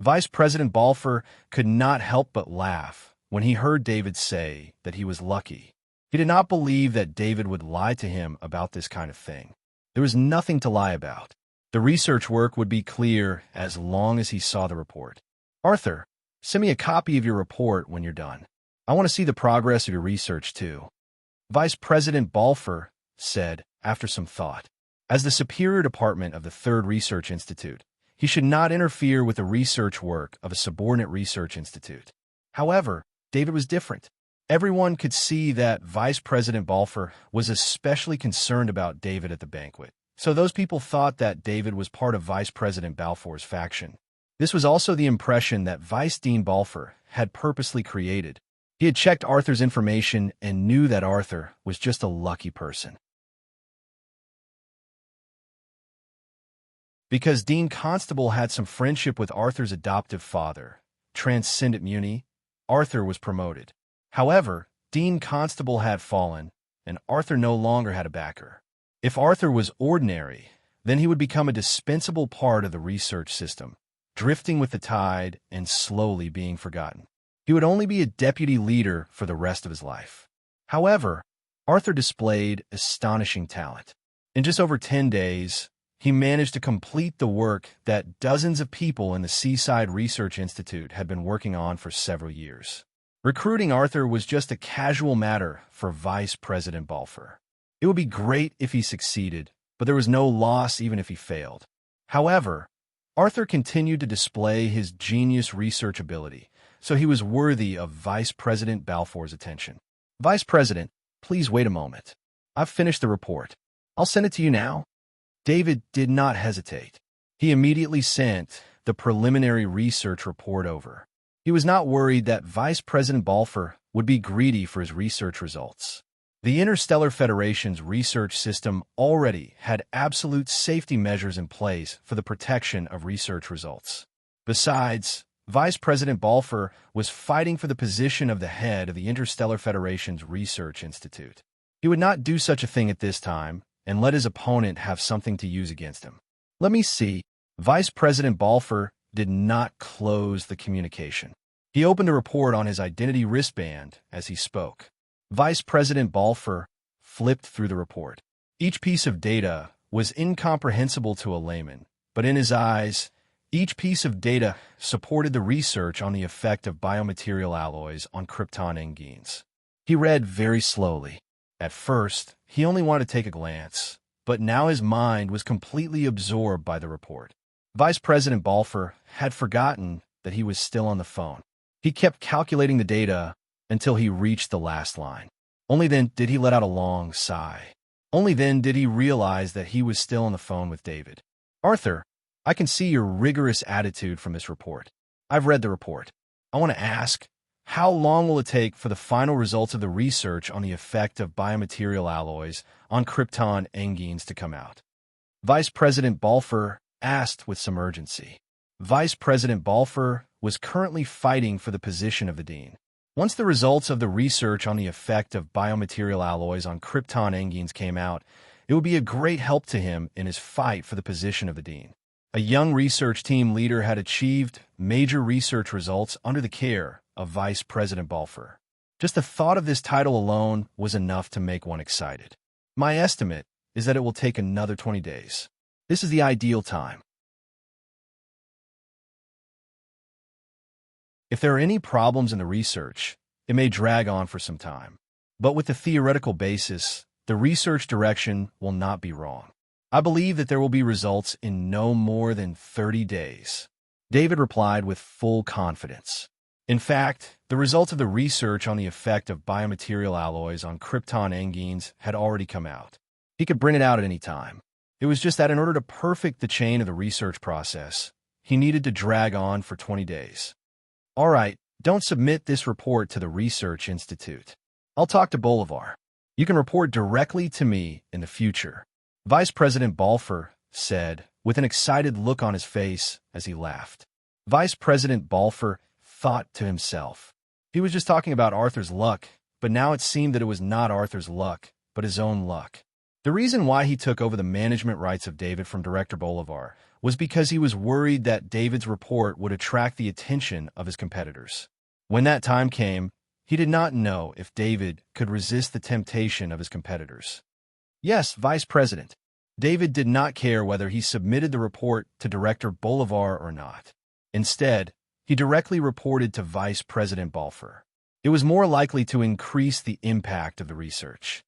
Vice President Balfour could not help but laugh when he heard David say that he was lucky. He did not believe that David would lie to him about this kind of thing. There was nothing to lie about. The research work would be clear as long as he saw the report. Arthur, send me a copy of your report when you're done. I want to see the progress of your research, too. Vice President Balfour said after some thought. As the superior department of the Third Research Institute, he should not interfere with the research work of a subordinate research institute. However, David was different. Everyone could see that Vice President Balfour was especially concerned about David at the banquet. So those people thought that David was part of Vice President Balfour's faction. This was also the impression that Vice Dean Balfour had purposely created. He had checked Arthur's information and knew that Arthur was just a lucky person. Because Dean Constable had some friendship with Arthur's adoptive father, Transcendent Muni, Arthur was promoted. However, Dean Constable had fallen, and Arthur no longer had a backer. If Arthur was ordinary, then he would become a dispensable part of the research system, drifting with the tide and slowly being forgotten. He would only be a deputy leader for the rest of his life. However, Arthur displayed astonishing talent. In just over 10 days, he managed to complete the work that dozens of people in the Seaside Research Institute had been working on for several years. Recruiting Arthur was just a casual matter for Vice President Balfour. It would be great if he succeeded, but there was no loss even if he failed. However, Arthur continued to display his genius research ability, so he was worthy of Vice President Balfour's attention. Vice President, please wait a moment. I've finished the report. I'll send it to you now. David did not hesitate. He immediately sent the preliminary research report over. He was not worried that Vice President Balfour would be greedy for his research results. The Interstellar Federation's research system already had absolute safety measures in place for the protection of research results. Besides, Vice President Balfour was fighting for the position of the head of the Interstellar Federation's Research Institute. He would not do such a thing at this time and let his opponent have something to use against him. Let me see. Vice President Balfour did not close the communication. He opened the report on his identity wristband as he spoke. Vice President Balfour flipped through the report. Each piece of data was incomprehensible to a layman, but in his eyes, each piece of data supported the research on the effect of biomaterial alloys on krypton engenes. He read very slowly. At first, he only wanted to take a glance, but now his mind was completely absorbed by the report. Vice President Balfour had forgotten that he was still on the phone. He kept calculating the data until he reached the last line. Only then did he let out a long sigh. Only then did he realize that he was still on the phone with David. Arthur, I can see your rigorous attitude from this report. I've read the report. I want to ask, how long will it take for the final results of the research on the effect of biomaterial alloys on krypton engenes to come out? Vice President Balfour asked with some urgency. Vice President Balfour was currently fighting for the position of the dean. Once the results of the research on the effect of biomaterial alloys on krypton engenes came out, it would be a great help to him in his fight for the position of the dean. A young research team leader had achieved major research results under the care of Vice President Balfour. Just the thought of this title alone was enough to make one excited. My estimate is that it will take another 20 days. This is the ideal time. If there are any problems in the research, it may drag on for some time. But with the theoretical basis, the research direction will not be wrong. I believe that there will be results in no more than 30 days. David replied with full confidence. In fact, the results of the research on the effect of biomaterial alloys on krypton engenes had already come out. He could bring it out at any time. It was just that in order to perfect the chain of the research process, he needed to drag on for 20 days. All right, don't submit this report to the Research Institute. I'll talk to Bolivar. You can report directly to me in the future. Vice President Balfour said, with an excited look on his face as he laughed. Vice President Balfour thought to himself. He was just talking about Arthur's luck, but now it seemed that it was not Arthur's luck, but his own luck. The reason why he took over the management rights of David from Director Bolivar was because he was worried that David's report would attract the attention of his competitors. When that time came, he did not know if David could resist the temptation of his competitors. Yes, Vice President. David did not care whether he submitted the report to Director Bolivar or not. Instead, he directly reported to Vice President Balfour. It was more likely to increase the impact of the research.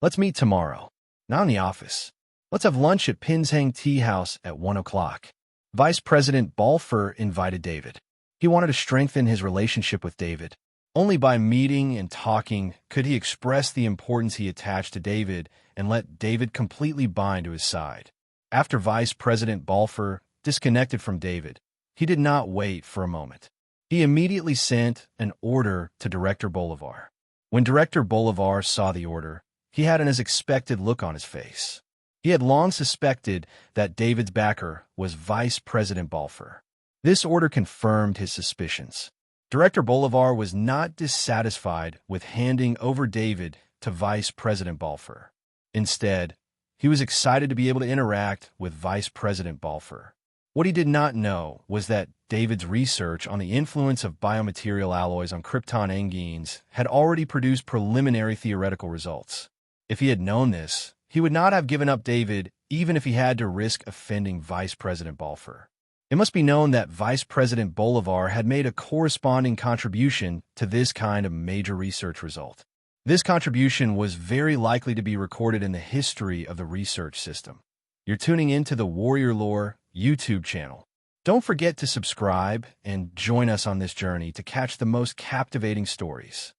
Let's meet tomorrow. Not in the office. Let's have lunch at Pinshang Tea House at 1 o'clock. Vice President Balfour invited David. He wanted to strengthen his relationship with David. Only by meeting and talking could he express the importance he attached to David and let David completely bind to his side. After Vice President Balfour disconnected from David, he did not wait for a moment. He immediately sent an order to Director Bolivar. When Director Bolivar saw the order, he had an unexpected look on his face. He had long suspected that David's backer was Vice President Balfour. This order confirmed his suspicions. Director Bolivar was not dissatisfied with handing over David to Vice President Balfour. Instead, he was excited to be able to interact with Vice President Balfour. What he did not know was that David's research on the influence of biomaterial alloys on krypton engenes had already produced preliminary theoretical results. If he had known this, he would not have given up David even if he had to risk offending Vice President Balfour. It must be known that Vice President Bolivar had made a corresponding contribution to this kind of major research result. This contribution was very likely to be recorded in the history of the research system. You're tuning into the Warrior Lore YouTube channel. Don't forget to subscribe and join us on this journey to catch the most captivating stories.